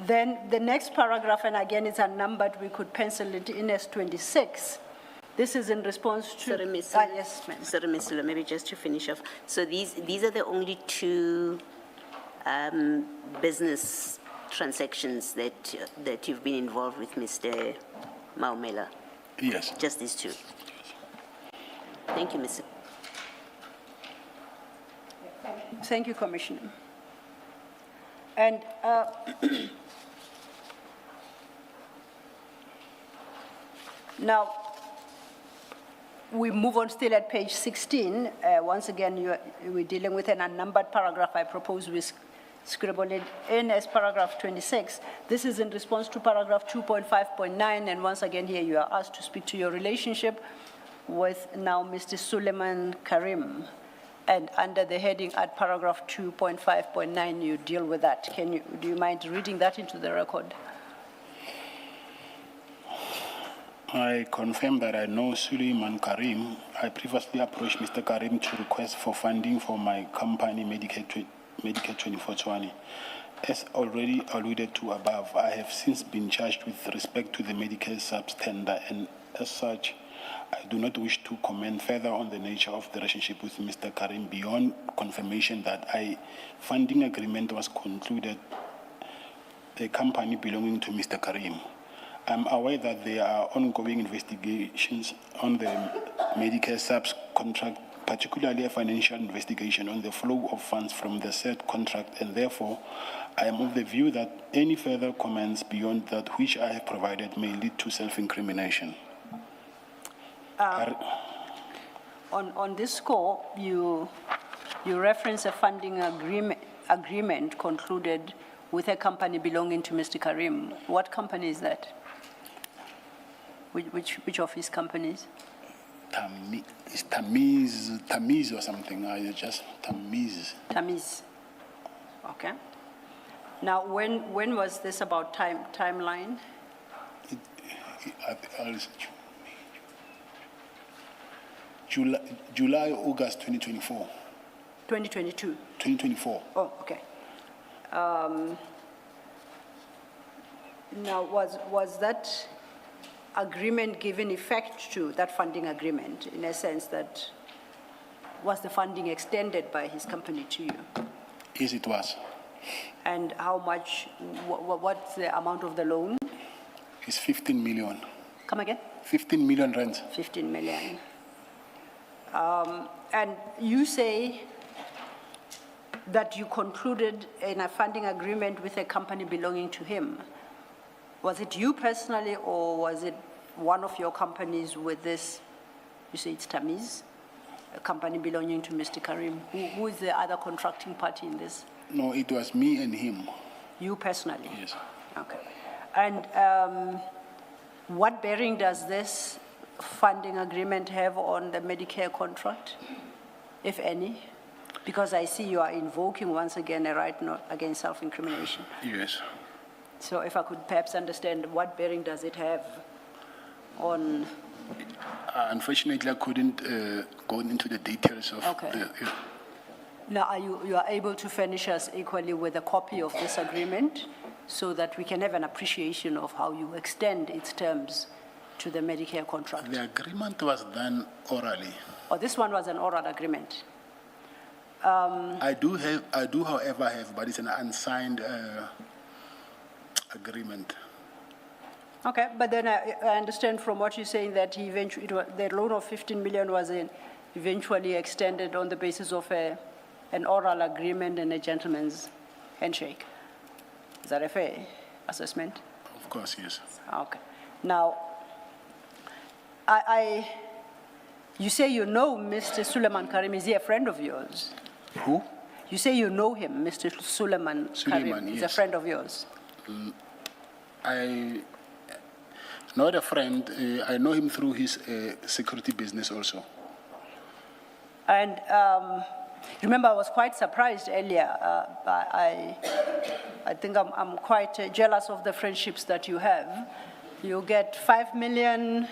Then the next paragraph, and again it's unnumbered, we could pencil it in as 26. This is in response to... Sorry, Ms. Yes, ma'am. Sorry, Ms. Sula, maybe just to finish off. So these are the only two business transactions that you've been involved with Mr. Maumela? Yes. Just these two? Thank you, Mr. Thank you, Commissioner. And now, we move on still at page 16. Once again, we're dealing with an unnumbered paragraph. I propose we scribble it in as paragraph 26. This is in response to paragraph 2.5.9, and once again here you are asked to speak to your relationship with now Mr. Suleiman Karim. And under the heading at paragraph 2.5.9, you deal with that. Do you mind reading that into the record? I confirm that I know Suleiman Karim. I previously approached Mr. Karim to request for funding for my company, Medicare 2420. As already alluded to above, I have since been charged with respect to the Medicare subs tender, and as such, I do not wish to comment further on the nature of the relationship with Mr. Karim beyond confirmation that a funding agreement was concluded, a company belonging to Mr. Karim. I'm aware that there are ongoing investigations on the Medicare subs contract, particularly a financial investigation on the flow of funds from the said contract, and therefore I am of the view that any further comments beyond that which I have provided may lead to self-incrimination. On this score, you reference a funding agreement concluded with a company belonging to Mr. Karim. What company is that? Which of his companies? It's Tamiz or something. Just Tamiz. Tamiz. Okay. Now, when was this about timeline? July, August 2024. 2022. 2024. Oh, okay. Now, was that agreement given effect to, that funding agreement, in a sense that, was the funding extended by his company to you? Yes, it was. And how much, what's the amount of the loan? It's 15 million. Come again? 15 million rand. 15 million. And you say that you concluded in a funding agreement with a company belonging to him. Was it you personally, or was it one of your companies with this, you say it's Tamiz, a company belonging to Mr. Karim? Who is the other contracting party in this? No, it was me and him. You personally? Yes. Okay. And what bearing does this funding agreement have on the Medicare contract, if any? Because I see you are invoking once again a right not against self-incrimination. Yes. So if I could perhaps understand, what bearing does it have on? Unfortunately, I couldn't go into the details of Okay. Now, you are able to furnish us equally with a copy of this agreement so that we can have an appreciation of how you extend its terms to the Medicare contract? The agreement was done orally. Oh, this one was an oral agreement. I do, however, have, but it's an unsigned agreement. Okay, but then I understand from what you're saying that he eventually, the loan of 15 million was eventually extended on the basis of an oral agreement and a gentleman's handshake. Is that a fair assessment? Of course, yes. Okay. Now, you say you know Mr. Suleiman Karim. Is he a friend of yours? Who? You say you know him, Mr. Suleiman Karim. He's a yes. friend of yours. Not a friend. I know him through his security business also. And remember, I was quite surprised earlier. I think I'm quite jealous of the friendships that you have. You get 5 million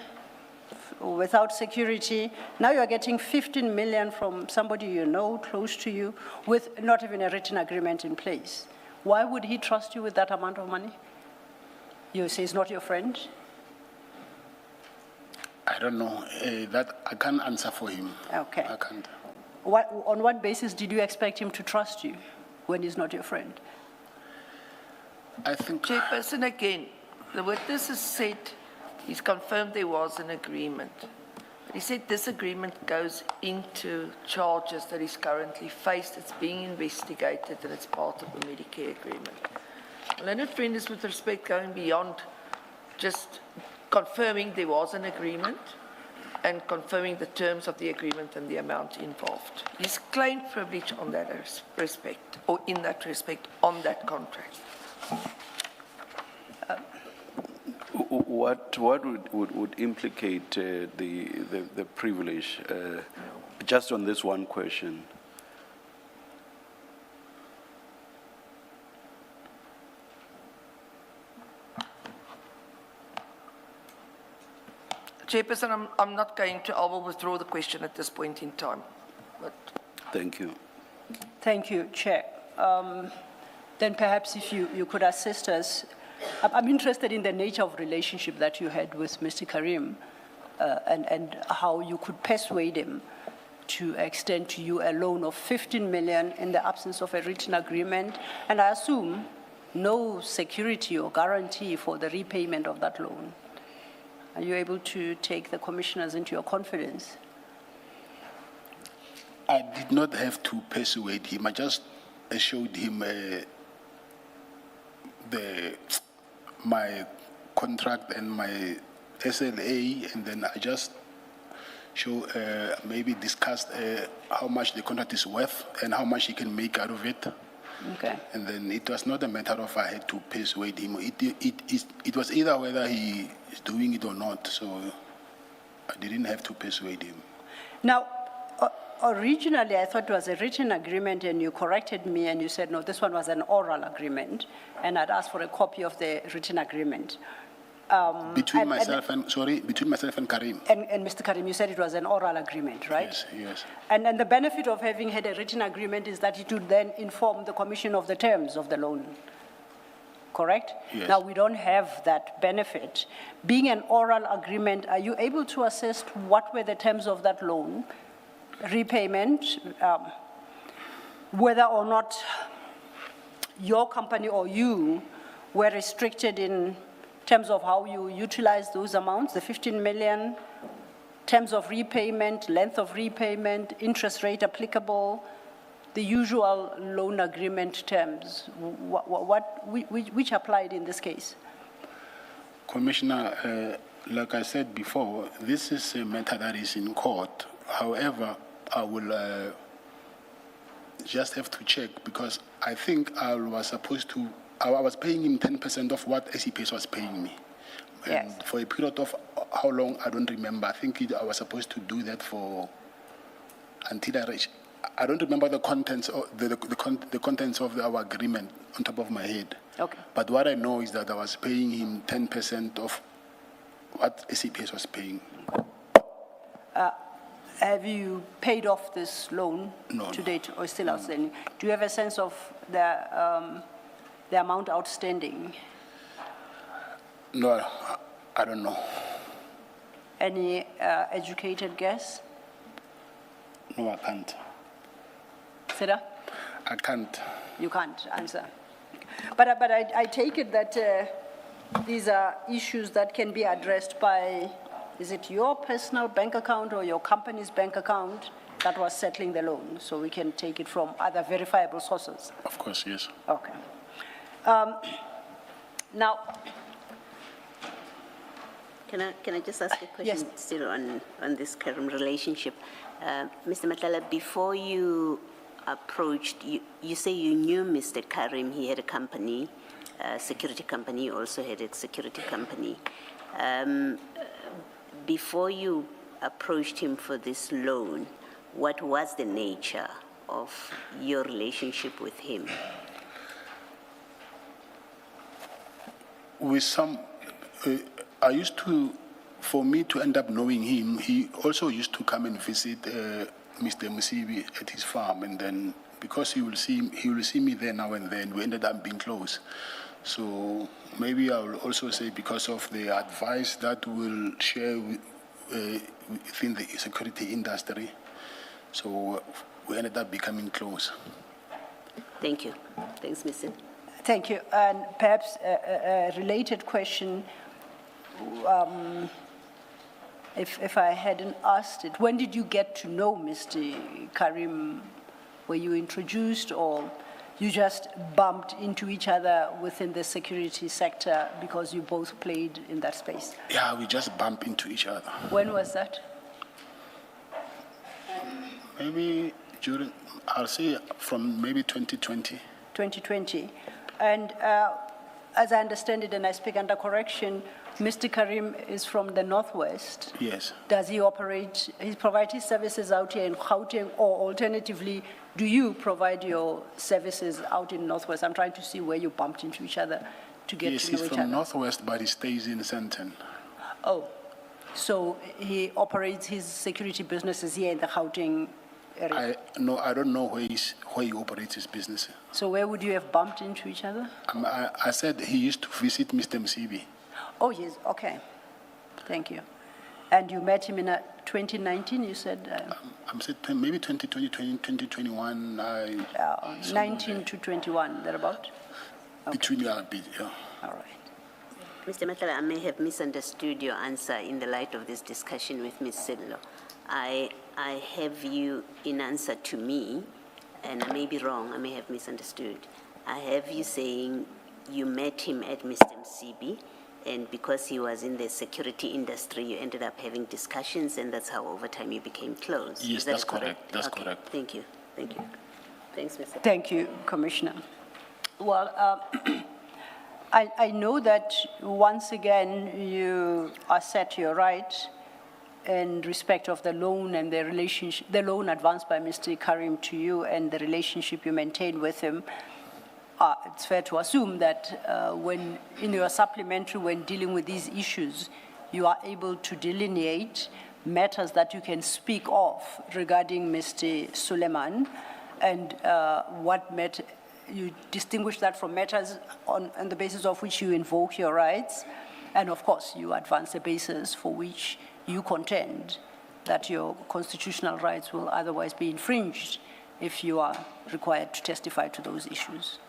without security. Now you're getting 15 million from somebody you know, close to you, with not even a written agreement in place. Why would he trust you with that amount of money? You say he's not your friend? I don't know. That I can't answer for him. Okay. I can't. On what basis did you expect him to trust you when he's not your friend? I think. Chairperson, again, the witness has said he's confirmed there was an agreement. But he said this agreement goes into charges that he's currently faced. It's being investigated and it's part of the Medicare agreement. Leonard Friend is, with respect, going beyond just confirming there was an agreement and confirming the terms of the agreement and the amount involved. He's claimed privilege on that respect, or in that respect, on that contract. What would implicate the privilege, just on this one question? Chairperson, I'm not going to, I will withdraw the question at this point in time. But Thank you. Thank you, Chair. Then perhaps if you could assist us, I'm interested in the nature of relationship that you had with Mr. Karim and how you could persuade him to extend to you a loan of 15 million in the absence of a written agreement, and I assume no security or guarantee for the repayment of that loan. Are you able to take the commissioners into your confidence? I did not have to persuade him. I just showed him my contract and my SLA, and then I just maybe discussed how much the contract is worth and how much he can make out of it. Okay. And then it was not a matter of I had to persuade him. It was either whether he is doing it or not, so I didn't have to persuade him. Now, originally I thought it was a written agreement, and you corrected me and you said, no, this one was an oral agreement, and I'd asked for a copy of the written agreement. Between myself and Karim. And Mr. Karim, you said it was an oral agreement, right? Yes, yes. And the benefit of having had a written agreement is that it would then inform the Commission of the terms of the loan, correct? Yes. Now, we don't have that benefit. Being an oral agreement, are you able to assess what were the terms of that loan, repayment, whether or not your company or you were restricted in terms of how you utilize those amounts, the 15 million, terms of repayment, length of repayment, interest rate applicable, the usual loan agreement terms, which applied in this case? Commissioner, like I said before, this is a matter that is in court. However, I will just have to check, because I think I was paying him 10% of what SEPS was paying me. Yes. And for a period of how long, I don't remember. I think I was supposed to do that until I reached. I don't remember the contents of the contents of our agreement on top of my head. Okay. But what I know is that I was paying him 10% of what SEPS was paying. Have you paid off this loan No, to no. date, or still outstanding? Do you have a sense of the amount outstanding? No, I don't know. Any educated guess? No, I can't. Seda? I can't. You can't answer. But I take it that these are issues that can be addressed by, is it your personal bank account or your company's bank account that was settling the loan? So we can take it from other verifiable sources. Of course, yes. Okay. Now, Can I just ask a question Yes. still on this Karim relationship? Mr. Matlala, before you approached, you say you knew Mr. Karim, he had a company, security company, also had a security company. Before you approached him for this loan, what was the nature of your relationship with him? With some, I used to, for me to end up knowing him, he also used to come and visit Mr. Musibi at his farm, and then because he will see me there now and then, we ended up being close. So maybe I will also say because of the advice that we'll share within the security industry, so we ended up becoming close. Thank you. Thanks, Mr. thank you. And perhaps a related question, if I hadn't asked it, when did you get to know Mr. Karim? Were you introduced, or you just bumped into each other within the security sector because you both played in that space? Yeah, we just bump into each other. When was that? Maybe I'll say from maybe 2020. 2020. And as I understand it, and I speak under correction, Mr. Karim is from the Northwest. Yes. Does he provide his services out here in Gauteng, or alternatively, do you provide your services out in Northwest? I'm trying to see where you bumped into each other to get Yes, to he's know each from other. Northwest, but he stays in Sandton. Oh, So he operates his security businesses here in the Gauteng area. No, I don't know where he operates his business. So where would you have bumped into each other? I said he used to visit Mr. Msibi. Oh, yes, okay. Thank you. And you met him in 2019, you said? I'm said maybe 2020, 2021. 19 to 21, thereabout? Between yeah. All right. Mr. Matlala, I may have misunderstood your answer in the light of this discussion with Ms. Sidlo. I have you in answer to me, and I may be wrong, I may have misunderstood. I have you saying you met him at Mr. Msibi, and because he was in the security industry, you ended up having discussions, and that's how over time you became close. Yes, Is that that's correct? correct. That's Okay. correct. Thank you. Thank you. Thanks, Mr. Thank you, Commissioner. Well, I know that once again you are set your right in respect of the loan and the relationship, the loan advanced by Mr. Karim to you and the relationship you maintain with him. It's fair to assume that when in your supplementary, when dealing with these issues, you are able to delineate matters that you can speak of regarding Mr. Suleiman and what matter. You distinguish that from matters on the basis of which you invoke your rights, and of course, you advance the basis for which you contend that your constitutional rights will otherwise be infringed if you are required to testify to those issues.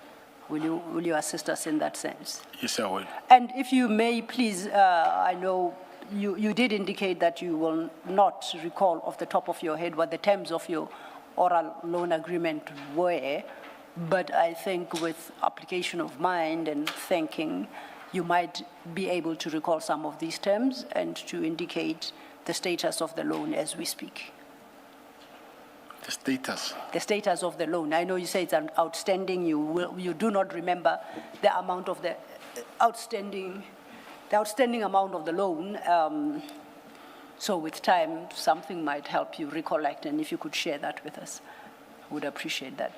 Will you assist us in that sense? Yes, I will. And if you may, please, I know you did indicate that you will not recall off the top of your head what the terms of your oral loan agreement were, but I think with application of mind and thinking, you might be able to recall some of these terms and to indicate the status of the loan as we speak. The status. The status of the loan. I know you say it's an outstanding. You do not remember the amount of the outstanding amount of the loan. So with time, something might help you recollect, and if you could share that with us, I would appreciate that.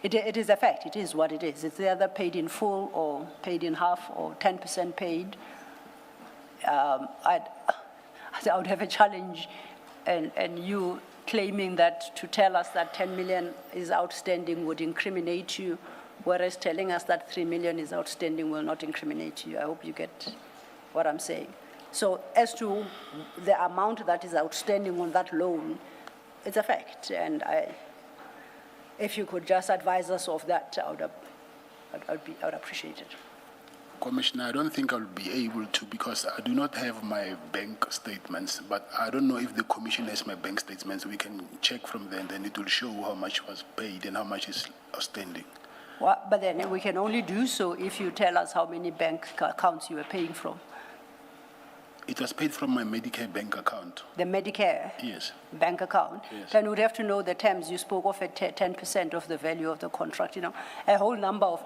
It is a fact. It is what it is. It's either paid in full or paid in half or 10% paid. I would have a challenge, and you claiming that to tell us that 10 million is outstanding would incriminate you, whereas telling us that 3 million is outstanding will not incriminate you. I hope you get what I'm saying. So as to the amount that is outstanding on that loan, it's a fact, and if you could just advise us of that, I would appreciate it. Commissioner, I don't think I'll be able to because I do not have my bank statements, but I don't know if the Commission has my bank statements. We can check from there, and then it will show how much was paid and how much is outstanding. Well, but then we can only do so if you tell us how many bank accounts you were paying from. It was paid from my Medicare bank account. The Medicare Yes. bank account. Yes. Then we'd have to know the terms you spoke of at 10% of the value of the contract. A whole number of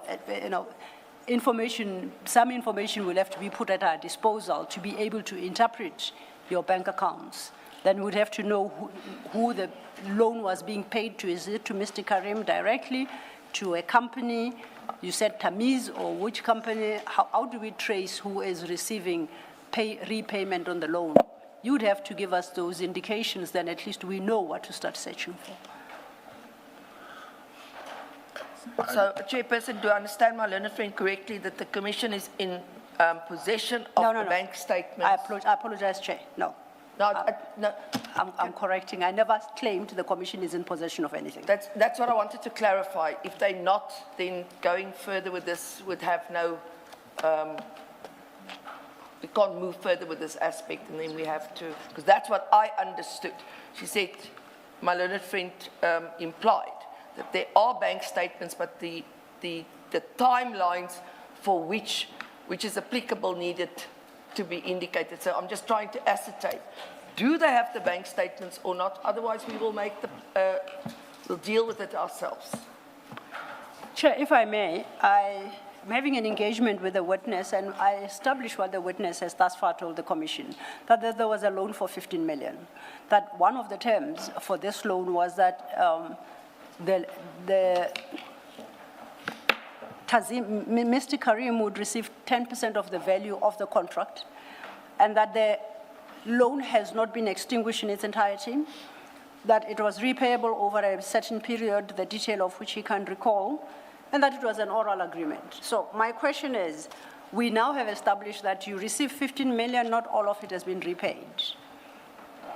information. Some information will have to be put at our disposal to be able to interpret your bank accounts. Then we'd have to know who the loan was being paid to. Is it to Mr. Karim directly, to a company? You said Tamiz, or which company? How do we trace who is receiving repayment on the loan? You'd have to give us those indications, then at least we know what to start searching for. So, Chairperson, do I understand my learned friend correctly that the Commission is in possession of the bank statements? I apologize, Chair. No. No, I'm correcting. I never claimed the Commission is in possession of anything. That's what I wanted to clarify. If they're not, then going further with this would have no, we can't move further with this aspect, and then we have to, because that's what I understood. She said, my learned friend implied that there are bank statements, but the timelines for which is applicable needed to be indicated. So I'm just trying to ascertain, do they have the bank statements or not? Otherwise, we will make we'll deal with it ourselves. Chair, if I may, I'm having an engagement with the witness, and I established what the witness has thus far told the Commission, that there was a loan for 15 million. That one of the terms for this loan was that Mr. Karim would receive 10% of the value of the contract, and that the loan has not been extinguished in its entirety, that it was repayable over a certain period, the detail of which he can't recall, and that it was an oral agreement. So my question is, we now have established that you received 15 million, not all of it has been repaid.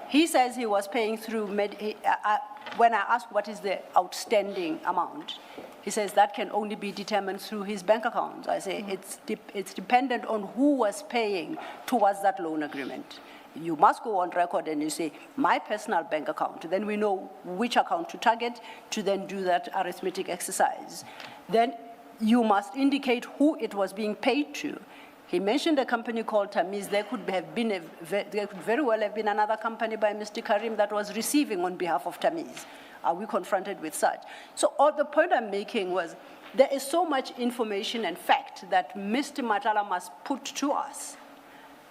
He says he was paying through, when I ask what is the outstanding amount, he says that can only be determined through his bank accounts. I say it's dependent on who was paying towards that loan agreement. You must go on record and you say, my personal bank account. Then we know which account to target to then do that arithmetic exercise. Then you must indicate who it was being paid to. He mentioned a company called Tamiz. There could very well have been another company by Mr. Karim that was receiving on behalf of Tamiz. Are we confronted with such? So the point I'm making was there is so much information and fact that Mr. Matlala must put to us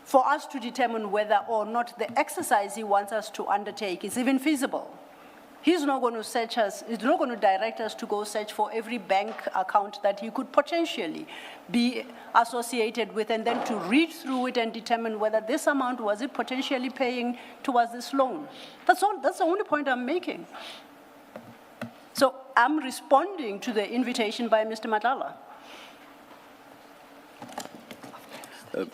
for us to determine whether or not the exercise he wants us to undertake is even feasible. He's not going to search us, he's not going to direct us to go search for every bank account that he could potentially be associated with and then to read through it and determine whether this amount was it potentially paying towards this loan. That's all, that's the only point I'm making. So I'm responding to the invitation by Mr. Matlala.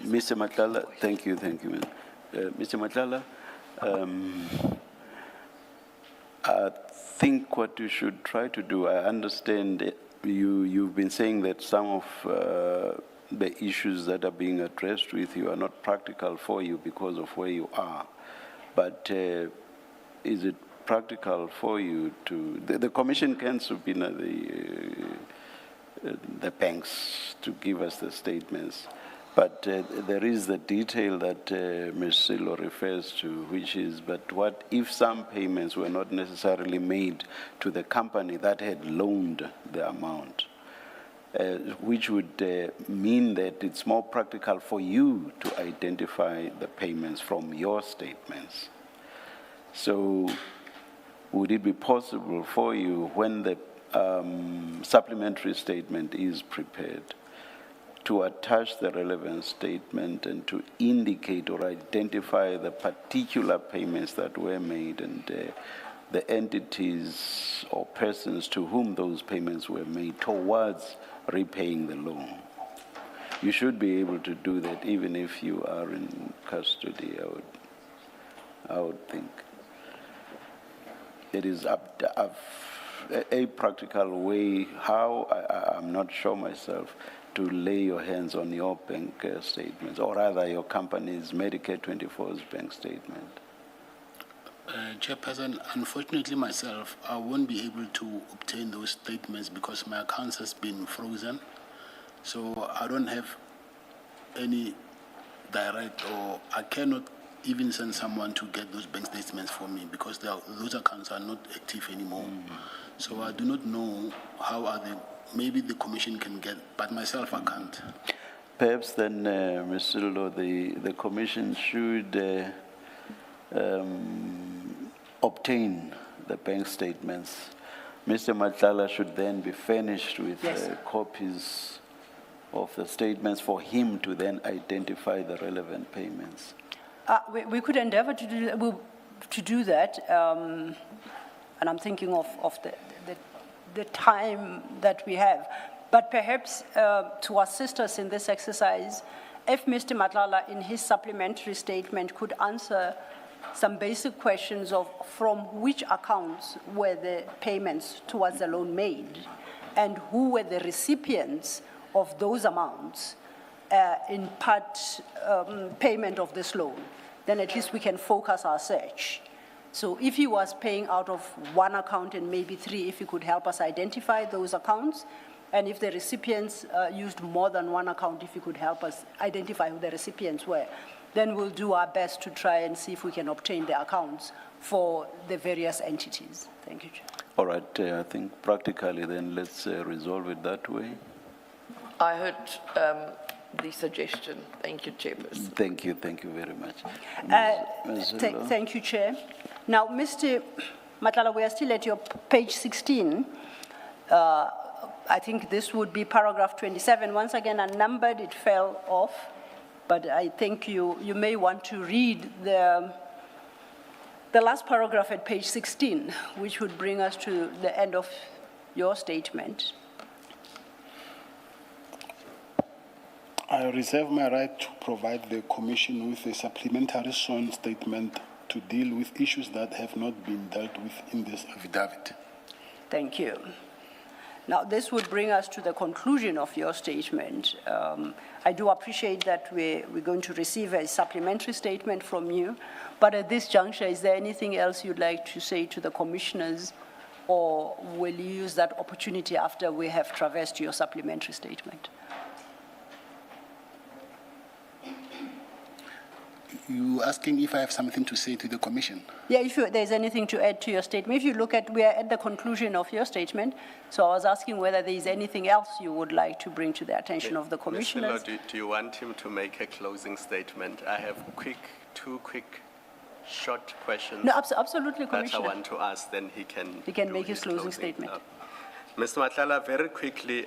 Mr. Matlala, thank you. Mr. Matlala, I think what you should try to do, I understand you've been saying that some of the issues that are being addressed with you are not practical for you because of where you are. But is it practical for you to, the Commission can subpoena the banks to give us the statements. But there is the detail that Ms. Silo refers to, which is, but what if some payments were not necessarily made to the company that had loaned the amount, which would mean that it's more practical for you to identify the payments from your statements. So would it be possible for you when the supplementary statement is prepared to attach the relevant statement and to indicate or identify the particular payments that were made and the entities or persons to whom those payments were made towards repaying the loan? You should be able to do that even if you are in custody, I would think. It is a practical way, how, I'm not sure myself, to lay your hands on your bank statements, or rather your company's Medicare 24's bank statement. Chairperson, unfortunately myself, I won't be able to obtain those statements because my accounts has been frozen. So I don't have any direct, or I cannot even send someone to get those bank statements for me because those accounts are not active anymore. So I do not know how are they. Maybe the Commission can get, but myself I can't. Perhaps then, Mr. Lilo, the Commission should obtain the bank statements. Mr. Matlala should then be furnished with copies of the statements for him to then identify the relevant payments. We could endeavor to do that, and I'm thinking of the time that we have. But perhaps to assist us in this exercise, if Mr. Matlala in his supplementary statement could answer some basic questions of from which accounts were the payments towards the loan made and who were the recipients of those amounts in part payment of this loan, then at least we can focus our search. So if he was paying out of one account and maybe three, if he could help us identify those accounts, and if the recipients used more than one account, if he could help us identify who the recipients were, then we'll do our best to try and see if we can obtain the accounts for the various entities. Thank you, Chair. All right, I think practically then let's resolve it that way. I heard the suggestion. Thank you, Chairperson. Thank you very much. Thank you, Chair. Now, Mr. Matlala, we are still at your page 16. I think this would be paragraph 27. Once again, unnumbered, it fell off. But I think you may want to read the last paragraph at page 16, which would bring us to the end of your statement. I reserve my right to provide the Commission with a supplementary sworn statement to deal with issues that have not been dealt with in this affidavit. Thank you. Now, this would bring us to the conclusion of your statement. I do appreciate that we're going to receive a supplementary statement from you, but at this juncture, is there anything else you'd like to say to the commissioners, or will you use that opportunity after we have traversed your supplementary statement? You asking if I have something to say to the Commission? Yeah, if there's anything to add to your statement. If you look at, we are at the conclusion of your statement, so I was asking whether there is anything else you would like to bring to the attention of the commissioners. Mr. Law, do you want him to make a closing statement? I have two quick, short questions. No, absolutely, That I Commissioner. want to ask, then he can can do make his closing statement. Mr. Matlala, very quickly,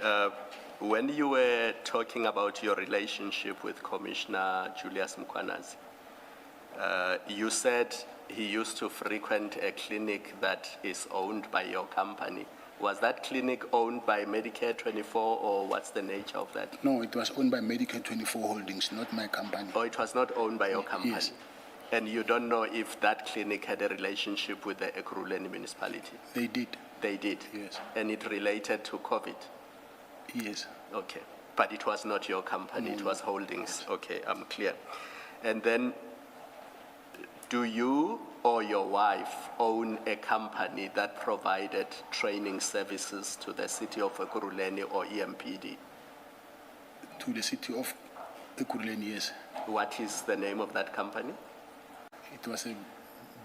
when you were talking about your relationship with Commissioner Julius Mkhwanazi, you said he used to frequent a clinic that is owned by your company. Was that clinic owned by Medicare 24, or what's the nature of that? No, it was owned by Medicare 24 Holdings, not my company. Or it was not owned by your company? Yes. And you don't know if that clinic had a relationship with the Ekurhuleni municipality? They did. They did? Yes. And it related to COVID? Yes. Okay. But it was not your company, it was Holdings. Okay, I'm clear. And then, do you or your wife own a company that provided training services to the city of Ekurhuleni or EMPD? To the city of Ekurhuleni, yes. What is the name of that company? It was a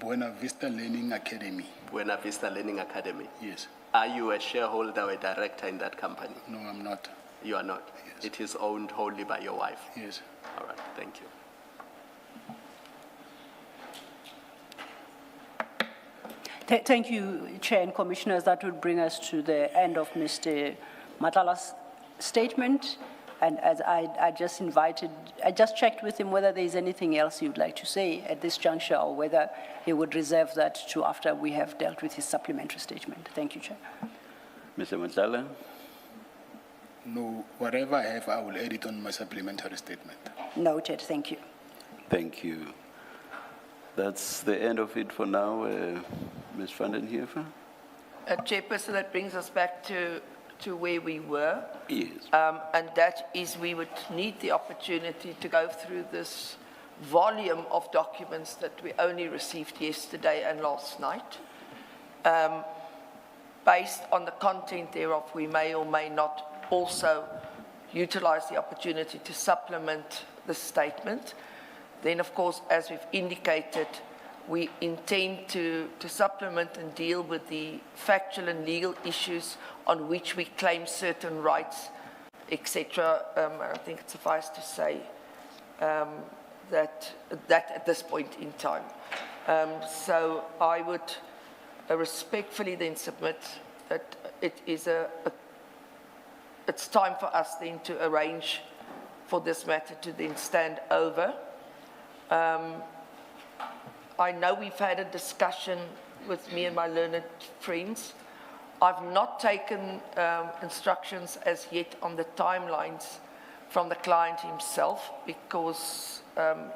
Buena Vista Learning Academy. Buena Vista Learning Academy. Yes. Are you a shareholder or a director in that company? No, I'm not. You are not? Yes. It is owned wholly by your wife? Yes. All right, thank you. Thank you, Chair and Commissioners. That would bring us to the end of Mr. Matlala's statement. And as I just checked with him whether there is anything else you'd like to say at this juncture, or whether he would reserve that to after we have dealt with his supplementary statement. Thank you, Chair. Mr. Matlala? No, whatever I have, I will add it on my supplementary statement. Noted. Thank you. Thank you. That's the end of it for now. Ms. van den Heever? Chairperson, that brings us back to where we were. Yes. And that is we would need the opportunity to go through this volume of documents that we only received yesterday and last night. Based on the content thereof, we may or may not also utilize the opportunity to supplement the statement. Then, of course, as we've indicated, we intend to supplement and deal with the factual and legal issues on which we claim certain rights, etc. I think it suffices to say that at this point in time. So I would respectfully then submit that it's time for us then to arrange for this matter to then stand over. I know we've had a discussion with me and my learned friends. I've not taken instructions as yet on the timelines from the client himself, because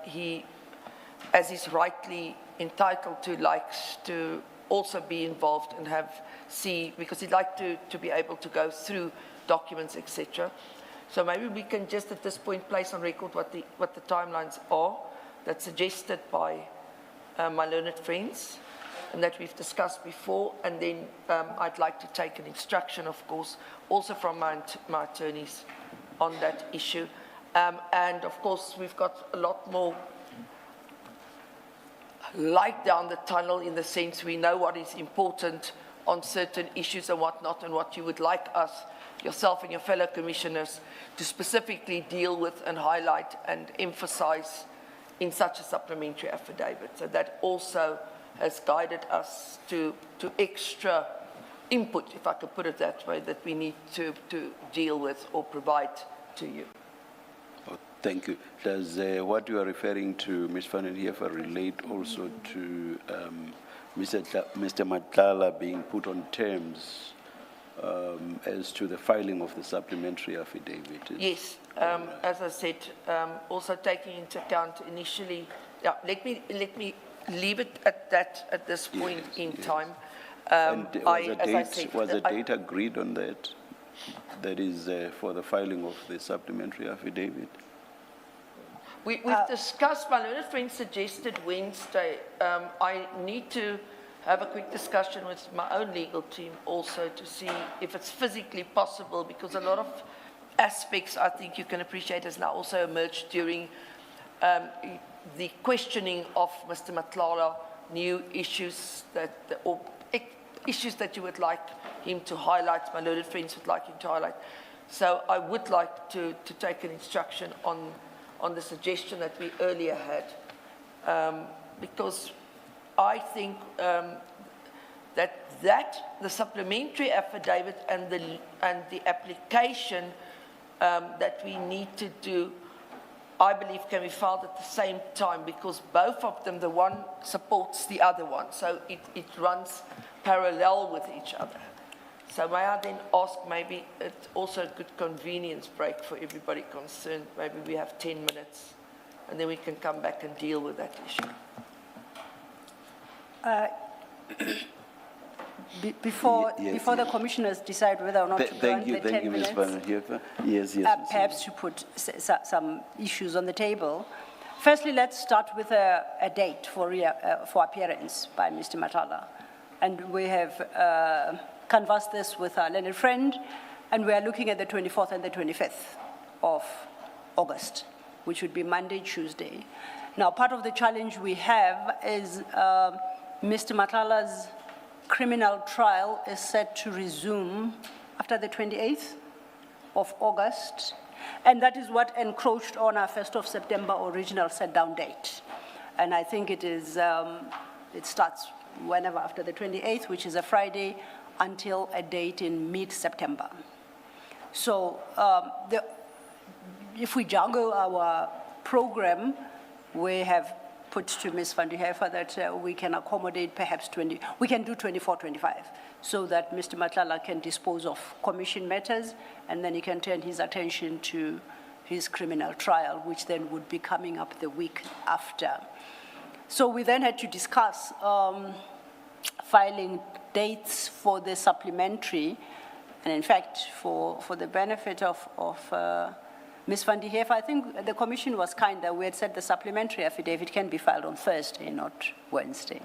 he, as he's rightly entitled to, likes to also be involved and because he'd like to be able to go through documents, etc. So maybe we can just at this point place on record what the timelines are that's suggested by my learned friends and that we've discussed before, and then I'd like to take an instruction, of course, also from my attorneys on that issue. And of course, we've got a lot more light down the tunnel, in the sense we know what is important on certain issues and whatnot, and what you would like us, yourself and your fellow commissioners, to specifically deal with and highlight and emphasize in such a supplementary affidavit. So that also has guided us to extra input, if I could put it that way, that we need to deal with or provide to you. Oh, Thank you. Does what you are referring to, Ms. Van den Heever, relate also to Mr. Matlala being put on terms as to the filing of the supplementary affidavit? Yes, as I said, also taking into account initially, yeah, let me leave it at that at this point in time. And as I said, was a date agreed on that? That is for the filing of the supplementary affidavit? We've discussed, my learned friend suggested Wednesday. I need to have a quick discussion with my own legal team also to see if it's physically possible, because a lot of aspects I think you can appreciate has now also emerged during the questioning of Mr. Matlala, new issues or issues that you would like him to highlight, my learned friends would like him to highlight. So I would like to take an instruction on the suggestion that we earlier had, because I think that the supplementary affidavit and the application that we need to do, I believe, can be filed at the same time, because both of them, the one supports the other one, so it runs parallel with each other. So may I then ask, maybe it's also a good convenience break for everybody concerned. Maybe we have 10 minutes, and then we can come back and deal with that issue. Before the commissioners decide whether or not to grant the 10 Thank you, Ms. minutes, Van den Heever. Yes. perhaps to put some issues on the table. Firstly, let's start with a date for appearance by Mr. Matlala. And we have canvassed this with our learned friend, and we are looking at the 24th and the 25th of August, which would be Monday, Tuesday. Now, part of the challenge we have is Mr. Matlala's criminal trial is set to resume after the 28th of August, and that is what encroached on our 1st of September original set-down date. And I think it is, it starts whenever after the 28th, which is a Friday, until a date in mid-September. So if we juggle our program, we have put to Ms. Van den Heever that we can accommodate perhaps we can do 24, 25, so that Mr. Matlala can dispose of commission matters, and then he can turn his attention to his criminal trial, which then would be coming up the week after. So we then had to discuss filing dates for the supplementary, and in fact, for the benefit of Ms. Van den Heever, I think the commission was kind that we had said the supplementary affidavit can be filed on Thursday, not Wednesday.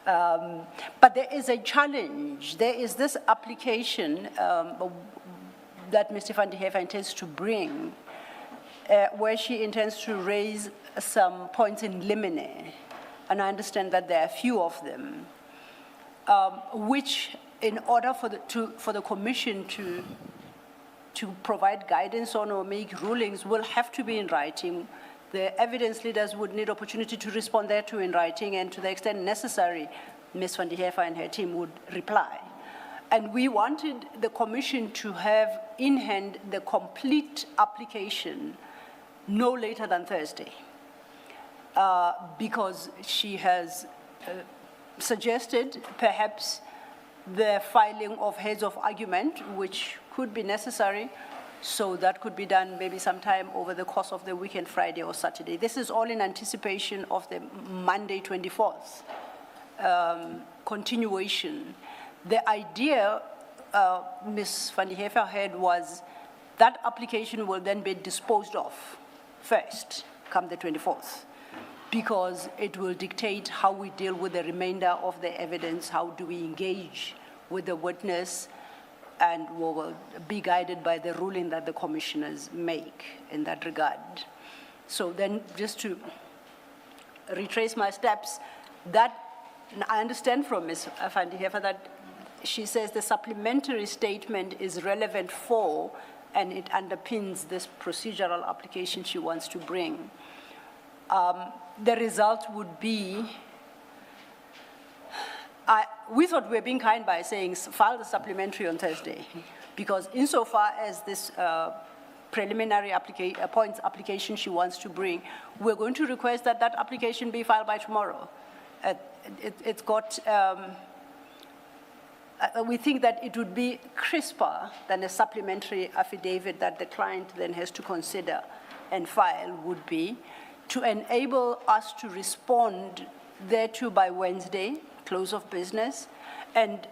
But there is a challenge. There is this application that Mr. Van den Heever intends to bring, where she intends to raise some points in limine, and I understand that there are a few of them, which, in order for the commission to provide guidance on or make rulings, will have to be in writing. The evidence leaders would need opportunity to respond thereto in writing, and to the extent necessary, Ms. Van den Heever and her team would reply. And we wanted the commission to have in hand the complete application no later than Thursday, because she has suggested perhaps the filing of heads of argument, which could be necessary, so that could be done maybe sometime over the course of the weekend, Friday or Saturday. This is all in anticipation of the Monday 24th continuation. The idea Ms. Van den Heever had was that application will then be disposed of first, come the 24th, because it will dictate how we deal with the remainder of the evidence, how do we engage with the witness, and we will be guided by the ruling that the commissioners make in that regard. So then, just to retrace my steps, that I understand from Ms. Van den Heever that she says the supplementary statement is relevant for, and it underpins this procedural application she wants to bring. The result would be, we thought we were being kind by saying file the supplementary on Thursday, because insofar as this preliminary points application she wants to bring, we're going to request that that application be filed by tomorrow. It's got, we think that it would be crisper than a supplementary affidavit that the client then has to consider and file would be, to enable us to respond thereto by Wednesday, close of business, and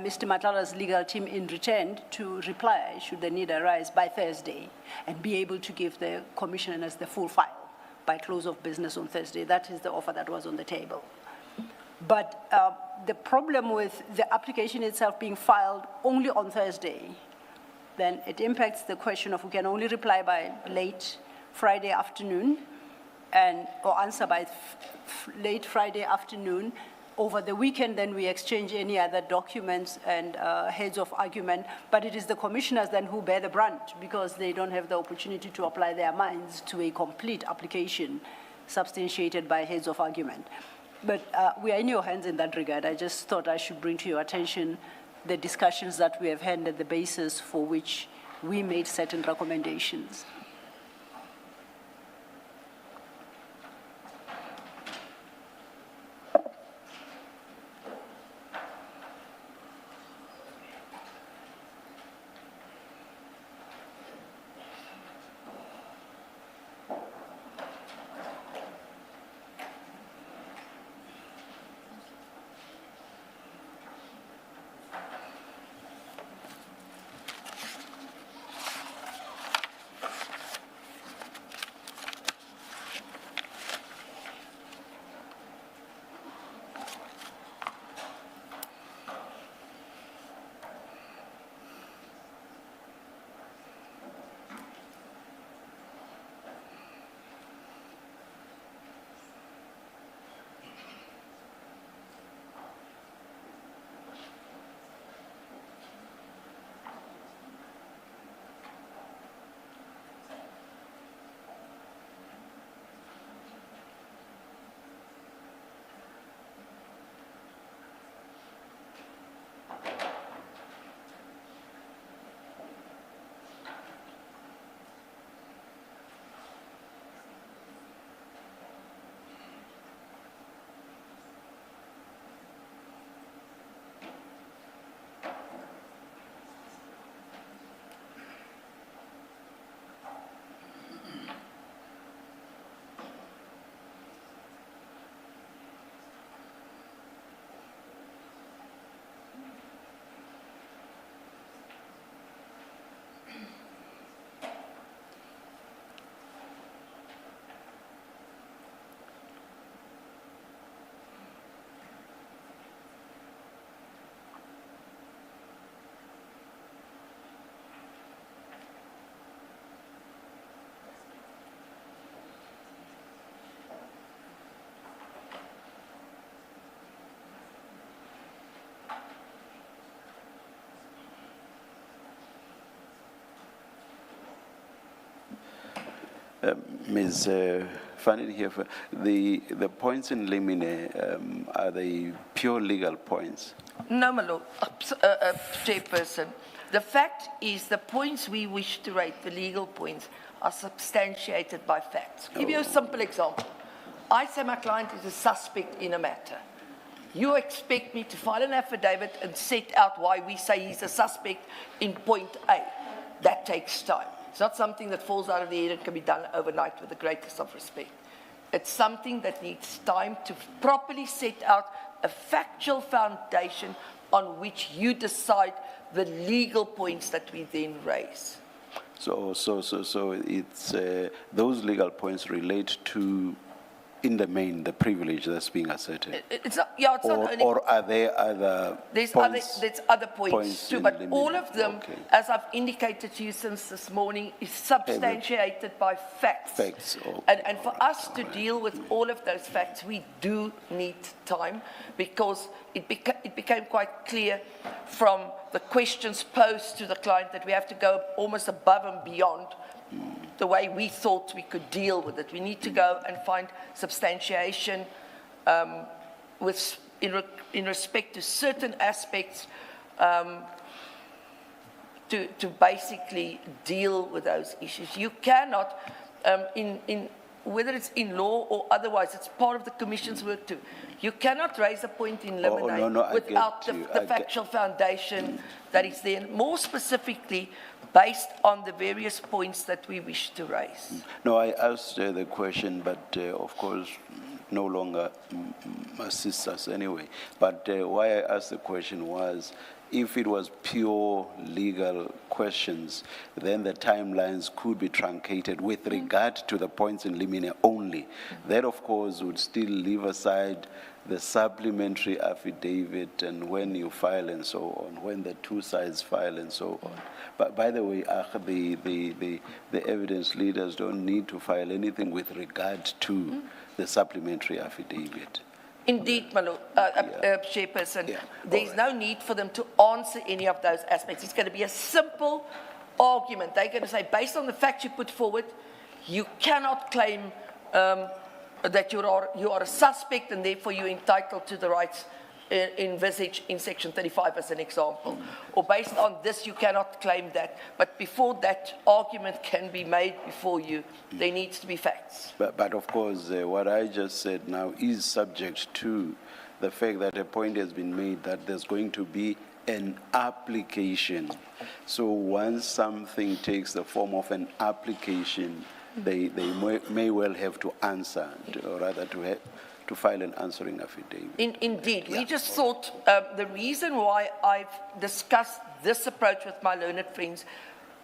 Mr. Matlala's legal team in return to reply, should the need arise, by Thursday, and be able to give the commissioners the full file by close of business on Thursday. That is the offer that was on the table. But the problem with the application itself being filed only on Thursday, then it impacts the question of we can only reply by late Friday afternoon or answer by late Friday afternoon. Over the weekend, then we exchange any other documents and heads of argument, but it is the commissioners then who bear the brunt because they don't have the opportunity to apply their minds to a complete application substantiated by heads of argument. But we are in your hands in that regard. I just thought I should bring to your attention the discussions that we have had and the basis for which we made certain recommendations. Ms. Fanny here, the points in limine, are they pure legal points? No, my lord, Chairperson. The fact is the points we wish to rate, the legal points, are substantiated by facts. I'll give you a simple example. I say my client is a suspect in a matter. You expect me to file an affidavit and set out why we say he's a suspect in point A. That takes time. It's not something that falls out of the air and can be done overnight with the greatest of respect. It's something that needs time to properly set out a factual foundation on which you decide the legal points that we then raise. So it's, those legal points relate to, in the main, the privilege that's being asserted? It's not, yeah, it's not only... Or are there other there's points? There's other points too, but limine? all of them, Okay. as I've indicated to you since this morning, is substantiated by facts. Facts, okay. And for us to deal with all of those facts, we do need time, because it became quite clear from the questions posed to the client that we have to go almost above and beyond the way we thought we could deal with it. We need to go and find substantiation in respect to certain aspects to basically deal with those issues. You cannot, whether it's in law or otherwise, it's part of the Commission's work too. You cannot raise a point in limine no, I without get you. the factual foundation that is there, more specifically based on the various points that we wish to raise. No, I asked the question, but of course, no longer assists us anyway. But why I asked the question was, if it was pure legal questions, then the timelines could be truncated with regard to the points in limine only. That, of course, would still leave aside the supplementary affidavit and when you file and so on, when the two sides file and so on. But by the way, the evidence leaders don't need to file anything with regard to the supplementary affidavit. Indeed, Chairperson, Yeah. there's no need for them to answer any of those aspects. It's going to be a simple argument. They're going to say, based on the facts you put forward, you cannot claim that you are a suspect and therefore you're entitled to the rights envisaged in Section 35 as an example. Or based on this, you cannot claim that. But before that argument can be made before you, there needs to be facts. But of course, what I just said now is subject to the fact that a point has been made that there's going to be an application. So once something takes the form of an application, they may well have to answer, or rather to file an answering affidavit. Indeed. We just thought the reason why I've discussed this approach with my learned friends,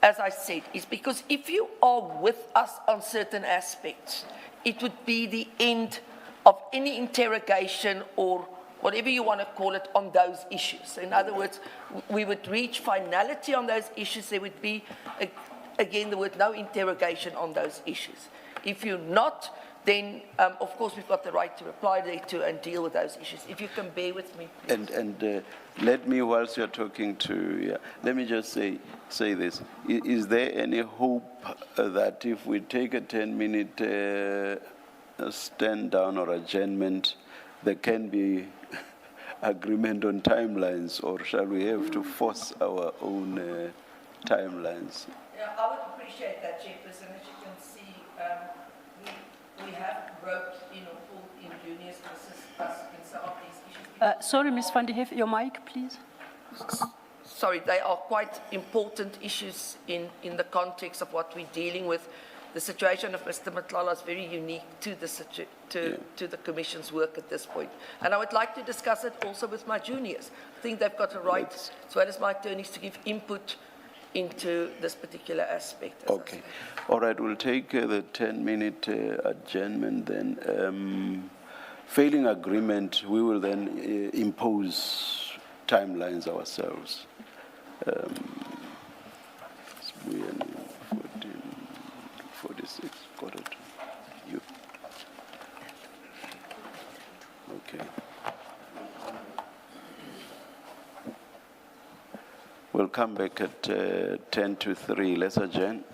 as I said, is because if you are with us on certain aspects, it would be the end of any interrogation or whatever you want to call it on those issues. In other words, we would reach finality on those issues. There would be, again, there would no interrogation on those issues. If you're not, then, of course, we've got the right to reply there to and deal with those issues. If you can bear with me, please. And let me, whilst you're talking let me just say this. Is there any hope that if we take a 10-minute stand down or adjournment, there can be agreement on timelines, or shall we have to force our own timelines? Yeah, I would appreciate that, Chairperson. As you can see, we have roped in or pulled in juniors to assist us in some of these issues. Sorry, Ms. van der Heef, your mic, please. Sorry, they are quite important issues in the context of what we're dealing with. The situation of Mr. Matlala is very unique to the Commission's work at this point. And I would like to discuss it also with my juniors. I think they've got a right, as well as my attorneys, to give input into this particular aspect. Okay. All right, we'll take the 10-minute adjournment then. Failing agreement, we will then impose timelines ourselves. We are 14:46, quarter to you. Okay. We'll come back at 10 to 3. Let's adjourn.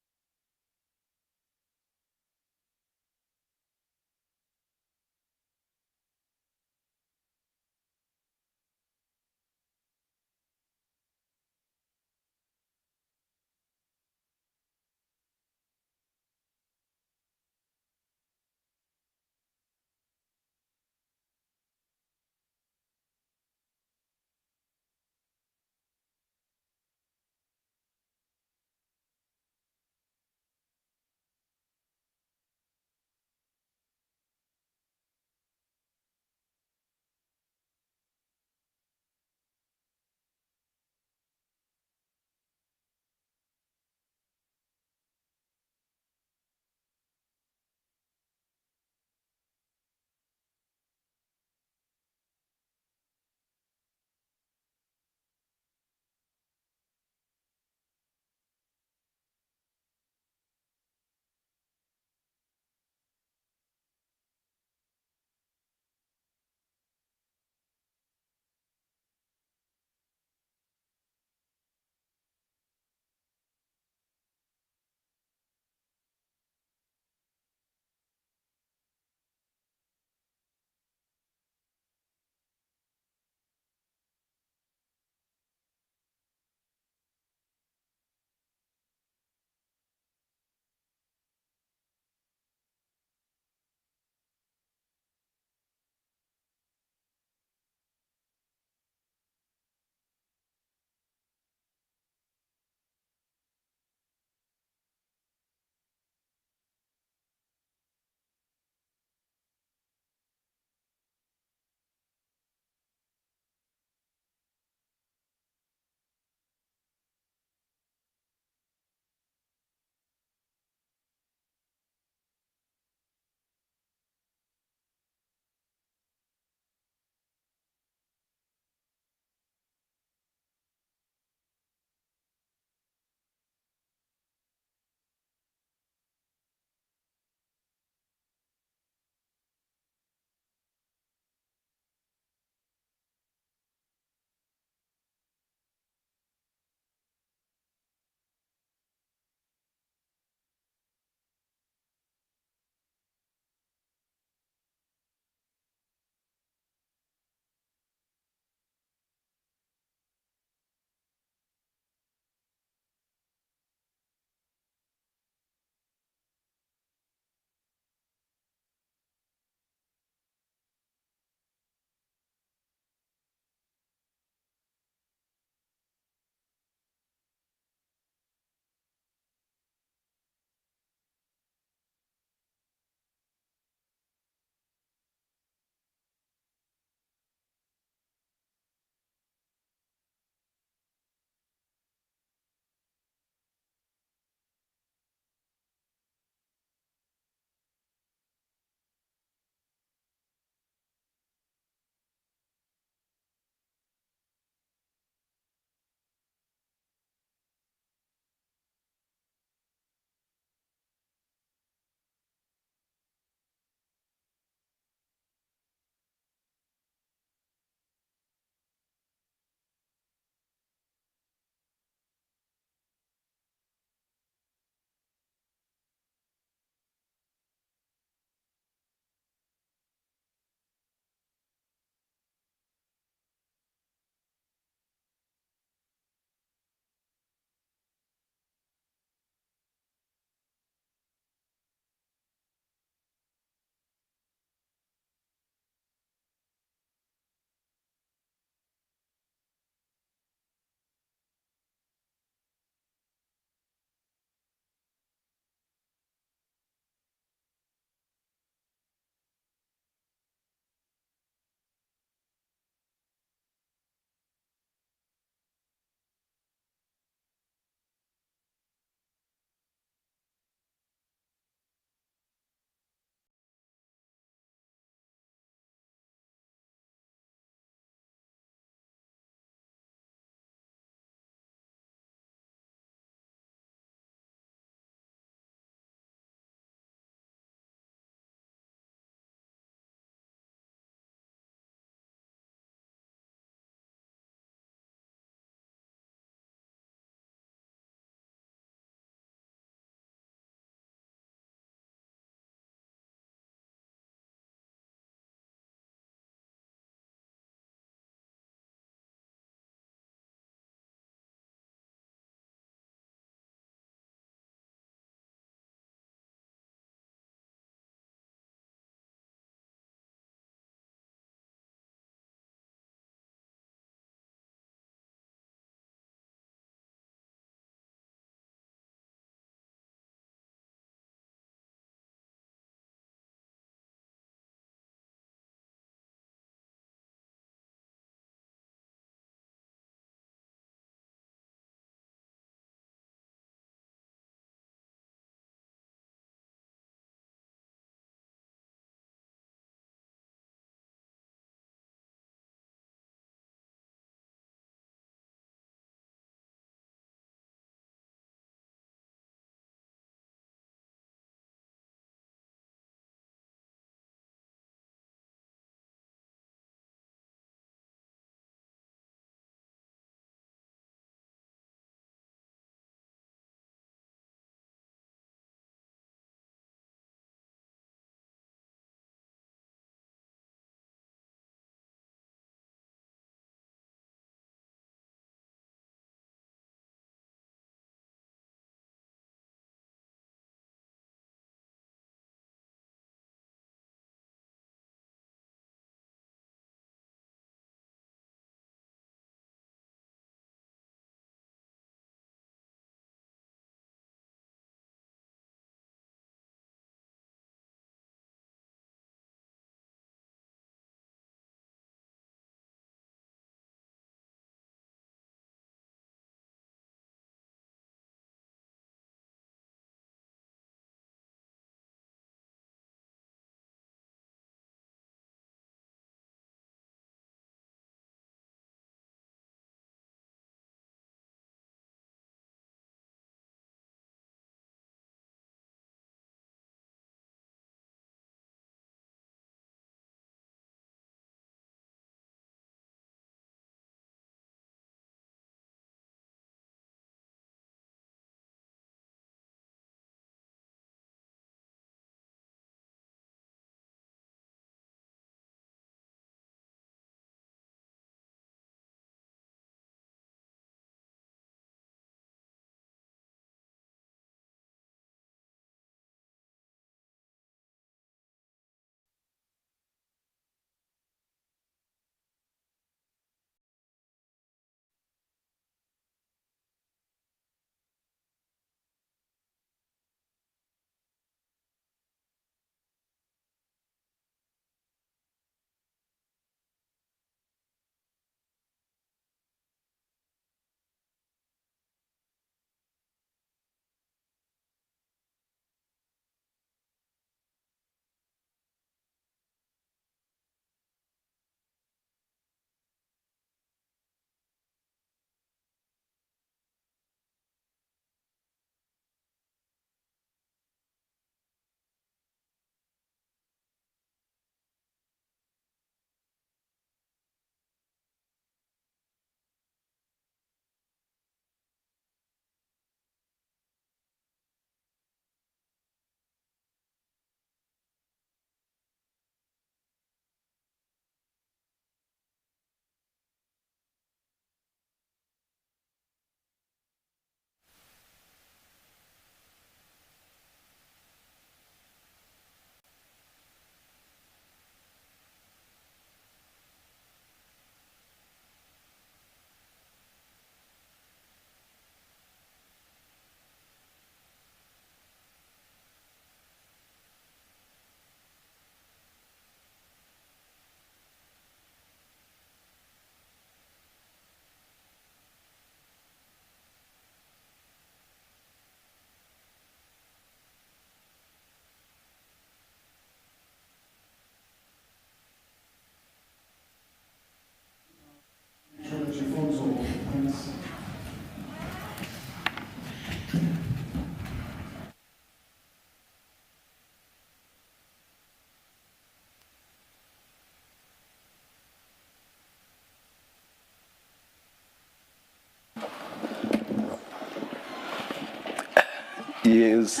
Yes,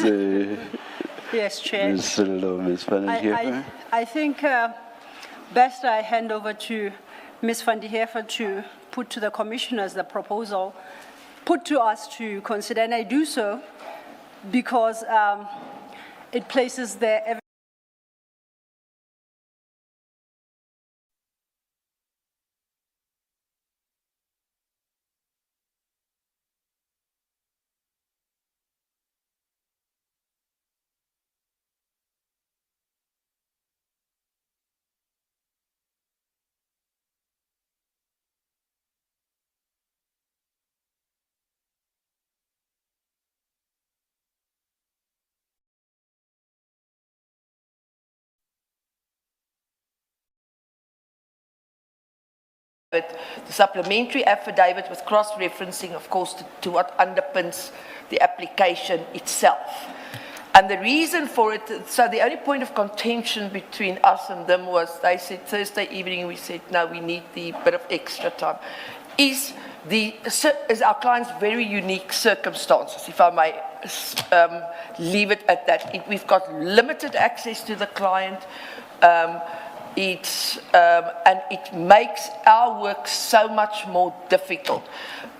Yes, Chair. Ms. Sello, Ms. van der Heever. I think best I hand over to Ms. van der Heever to put to the commissioners the proposal, put to us to consider, and I do so because it places the the supplementary affidavit with cross-referencing, of course, to what underpins the application itself. And the reason for it, so the only point of contention between us and them was they said Thursday evening, we said, no, we need the bit of extra time, is our client's very unique circumstances, if I may leave it at that. We've got limited access to the client. And it makes our work so much more difficult.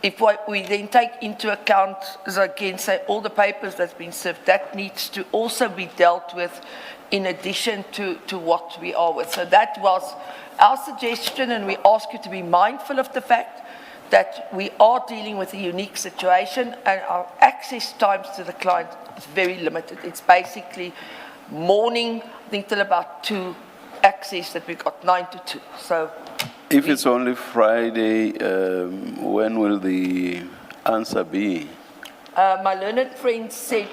If we then take into account, as I again say, all the papers that's been served, that needs to also be dealt with in addition to what we are with. So that was our suggestion, and we ask you to be mindful of the fact that we are dealing with a unique situation and our access times to the client is very limited. It's basically morning, I think till about 2, access that we got 9 to 2. So If it's only Friday, when will the answer be? my learned friend said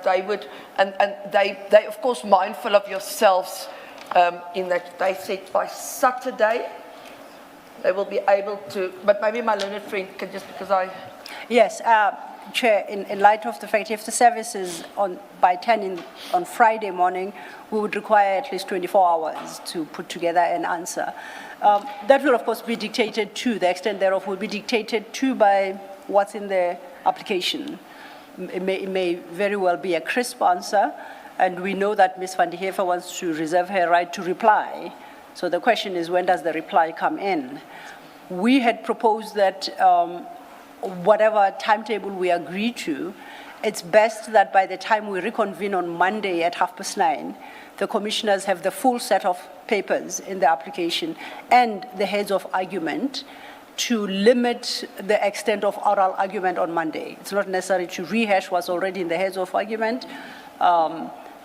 they would, and they of course mindful of yourselves in that they said by Saturday they will be able to, but maybe my learned friend can just, because I... Yes, Chair, in light of the fact if the service is by 10 on Friday morning, we would require at least 24 hours to put together an answer. That will, of course, be dictated to, the extent thereof will be dictated to by what's in the application. It may very well be a crisp answer, and we know that Ms. van der Heever wants to reserve her right to reply. So the question is, when does the reply come in? We had proposed that whatever timetable we agree to, it's best that by the time we reconvene on Monday at 9:30, the commissioners have the full set of papers in the application and the heads of argument to limit the extent of oral argument on Monday. It's not necessary to rehash what's already in the heads of argument.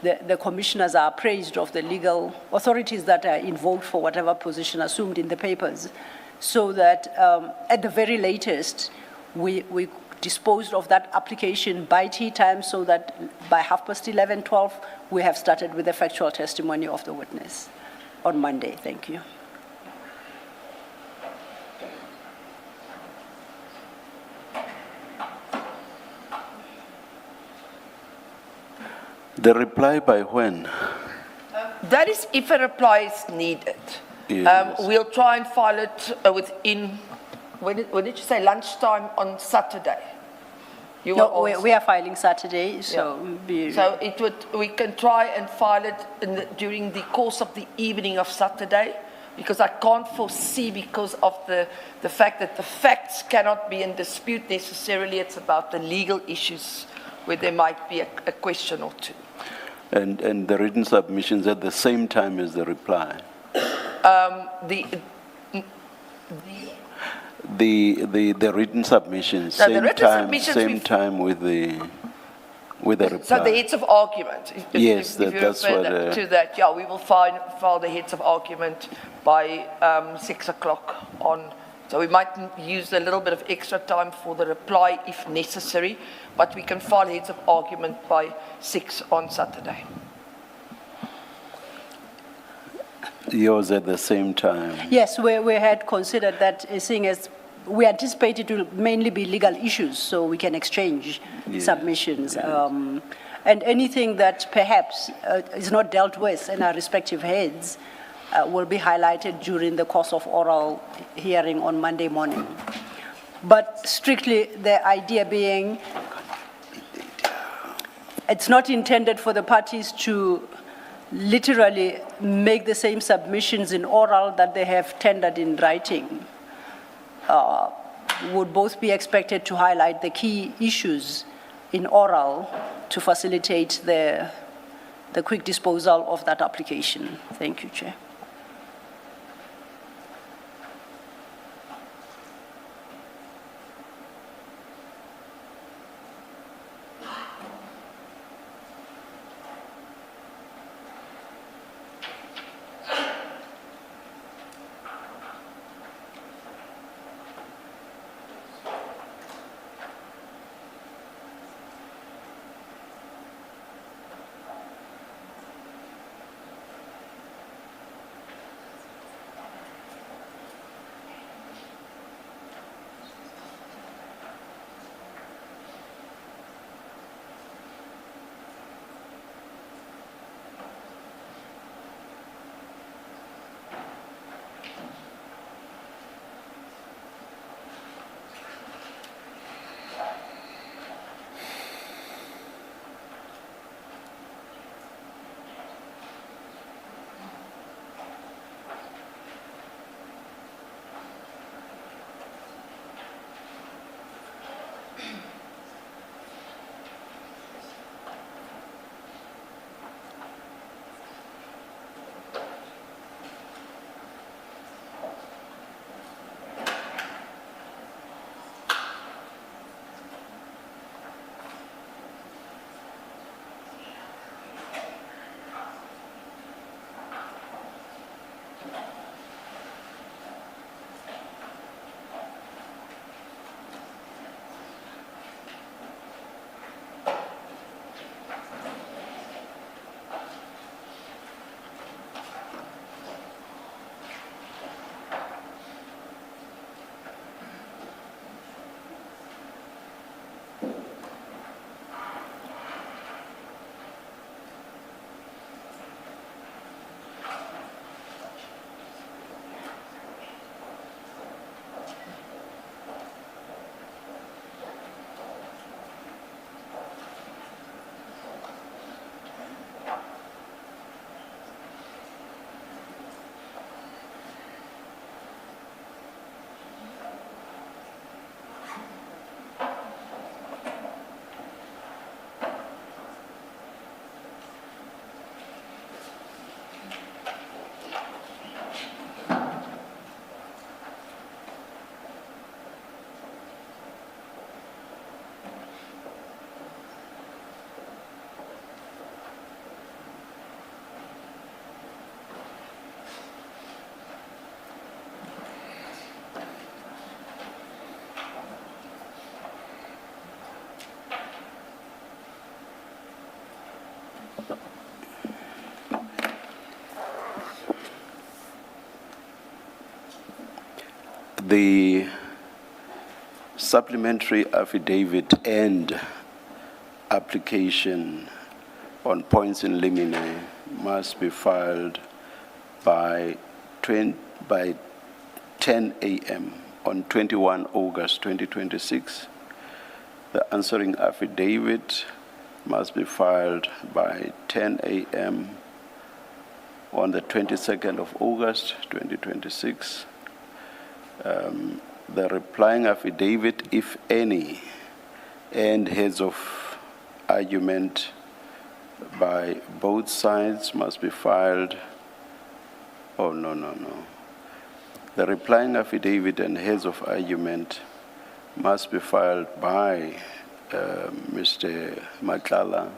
The commissioners are appraised of the legal authorities that are invoked for whatever position assumed in the papers, so that at the very latest, we disposed of that application by tea time, so that by 11:30, 12, we have started with the factual testimony of the witness on Monday. Thank you. The reply by when? That is if a reply is needed. Yes. We'll try and file it within, when did you say, lunchtime on Saturday? You will No, also- we are filing Saturday, so So we can try and file it during the course of the evening of Saturday, because I can't foresee, because of the fact that the facts cannot be in dispute necessarily. It's about the legal issues where there might be a question or two. And the written submissions at the same time as the reply? The written submissions, No, the same written time, submissions same we've- time with the reply? So the heads of argument. Yes, if you that's refer what, to that, yeah, we will file the heads of argument by 6 o'clock on. So we might use a little bit of extra time for the reply if necessary, but we can file heads of argument by 6 on Saturday. Yours at the same time? yes, we had considered that, seeing as we anticipate it will mainly be legal issues, so we can exchange submissions. And anything that perhaps is not dealt with in our respective heads will be highlighted during the course of oral hearing on Monday morning. But strictly the idea being It's not intended for the parties to literally make the same submissions in oral that they have tendered in writing. Would both be expected to highlight the key issues in oral to facilitate the quick disposal of that application. Thank you, Chair. The supplementary affidavit and application on points in limine must be filed by 10 a.m. on 21 August 2026. The answering affidavit must be filed by 10 a.m. on the 22nd of August 2026. The replying affidavit, if any, and heads of argument by both sides must be filed. Oh, no. The replying affidavit and heads of argument must be filed by Mr. Matlala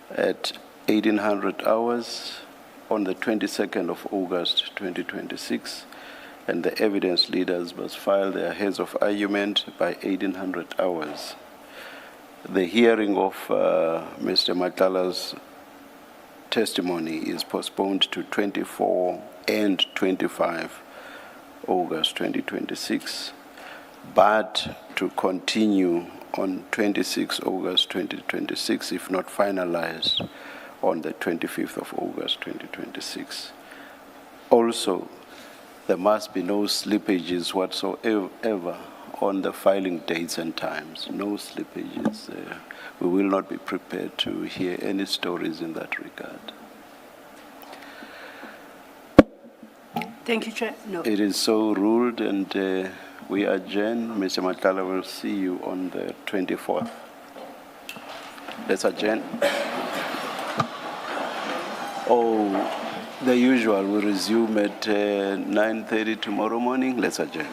at 1800 hours on the 22nd of August 2026, and the evidence leaders must file their heads of argument by 1800 hours. The hearing of Mr. Matlala's testimony is postponed to 24 and 25 August 2026, but to continue on 26 August 2026, if not finalized on the 25th of August 2026. Also, there must be no slippages whatsoever on the filing dates and times. No slippages. We will not be prepared to hear any stories in that regard. Thank you, Chair. No. It is so ruled, and we adjourn. Mr. Matlala will see you on the 24th. Let's adjourn. Oh, the usual. We resume at 9:30 tomorrow morning. Let's adjourn.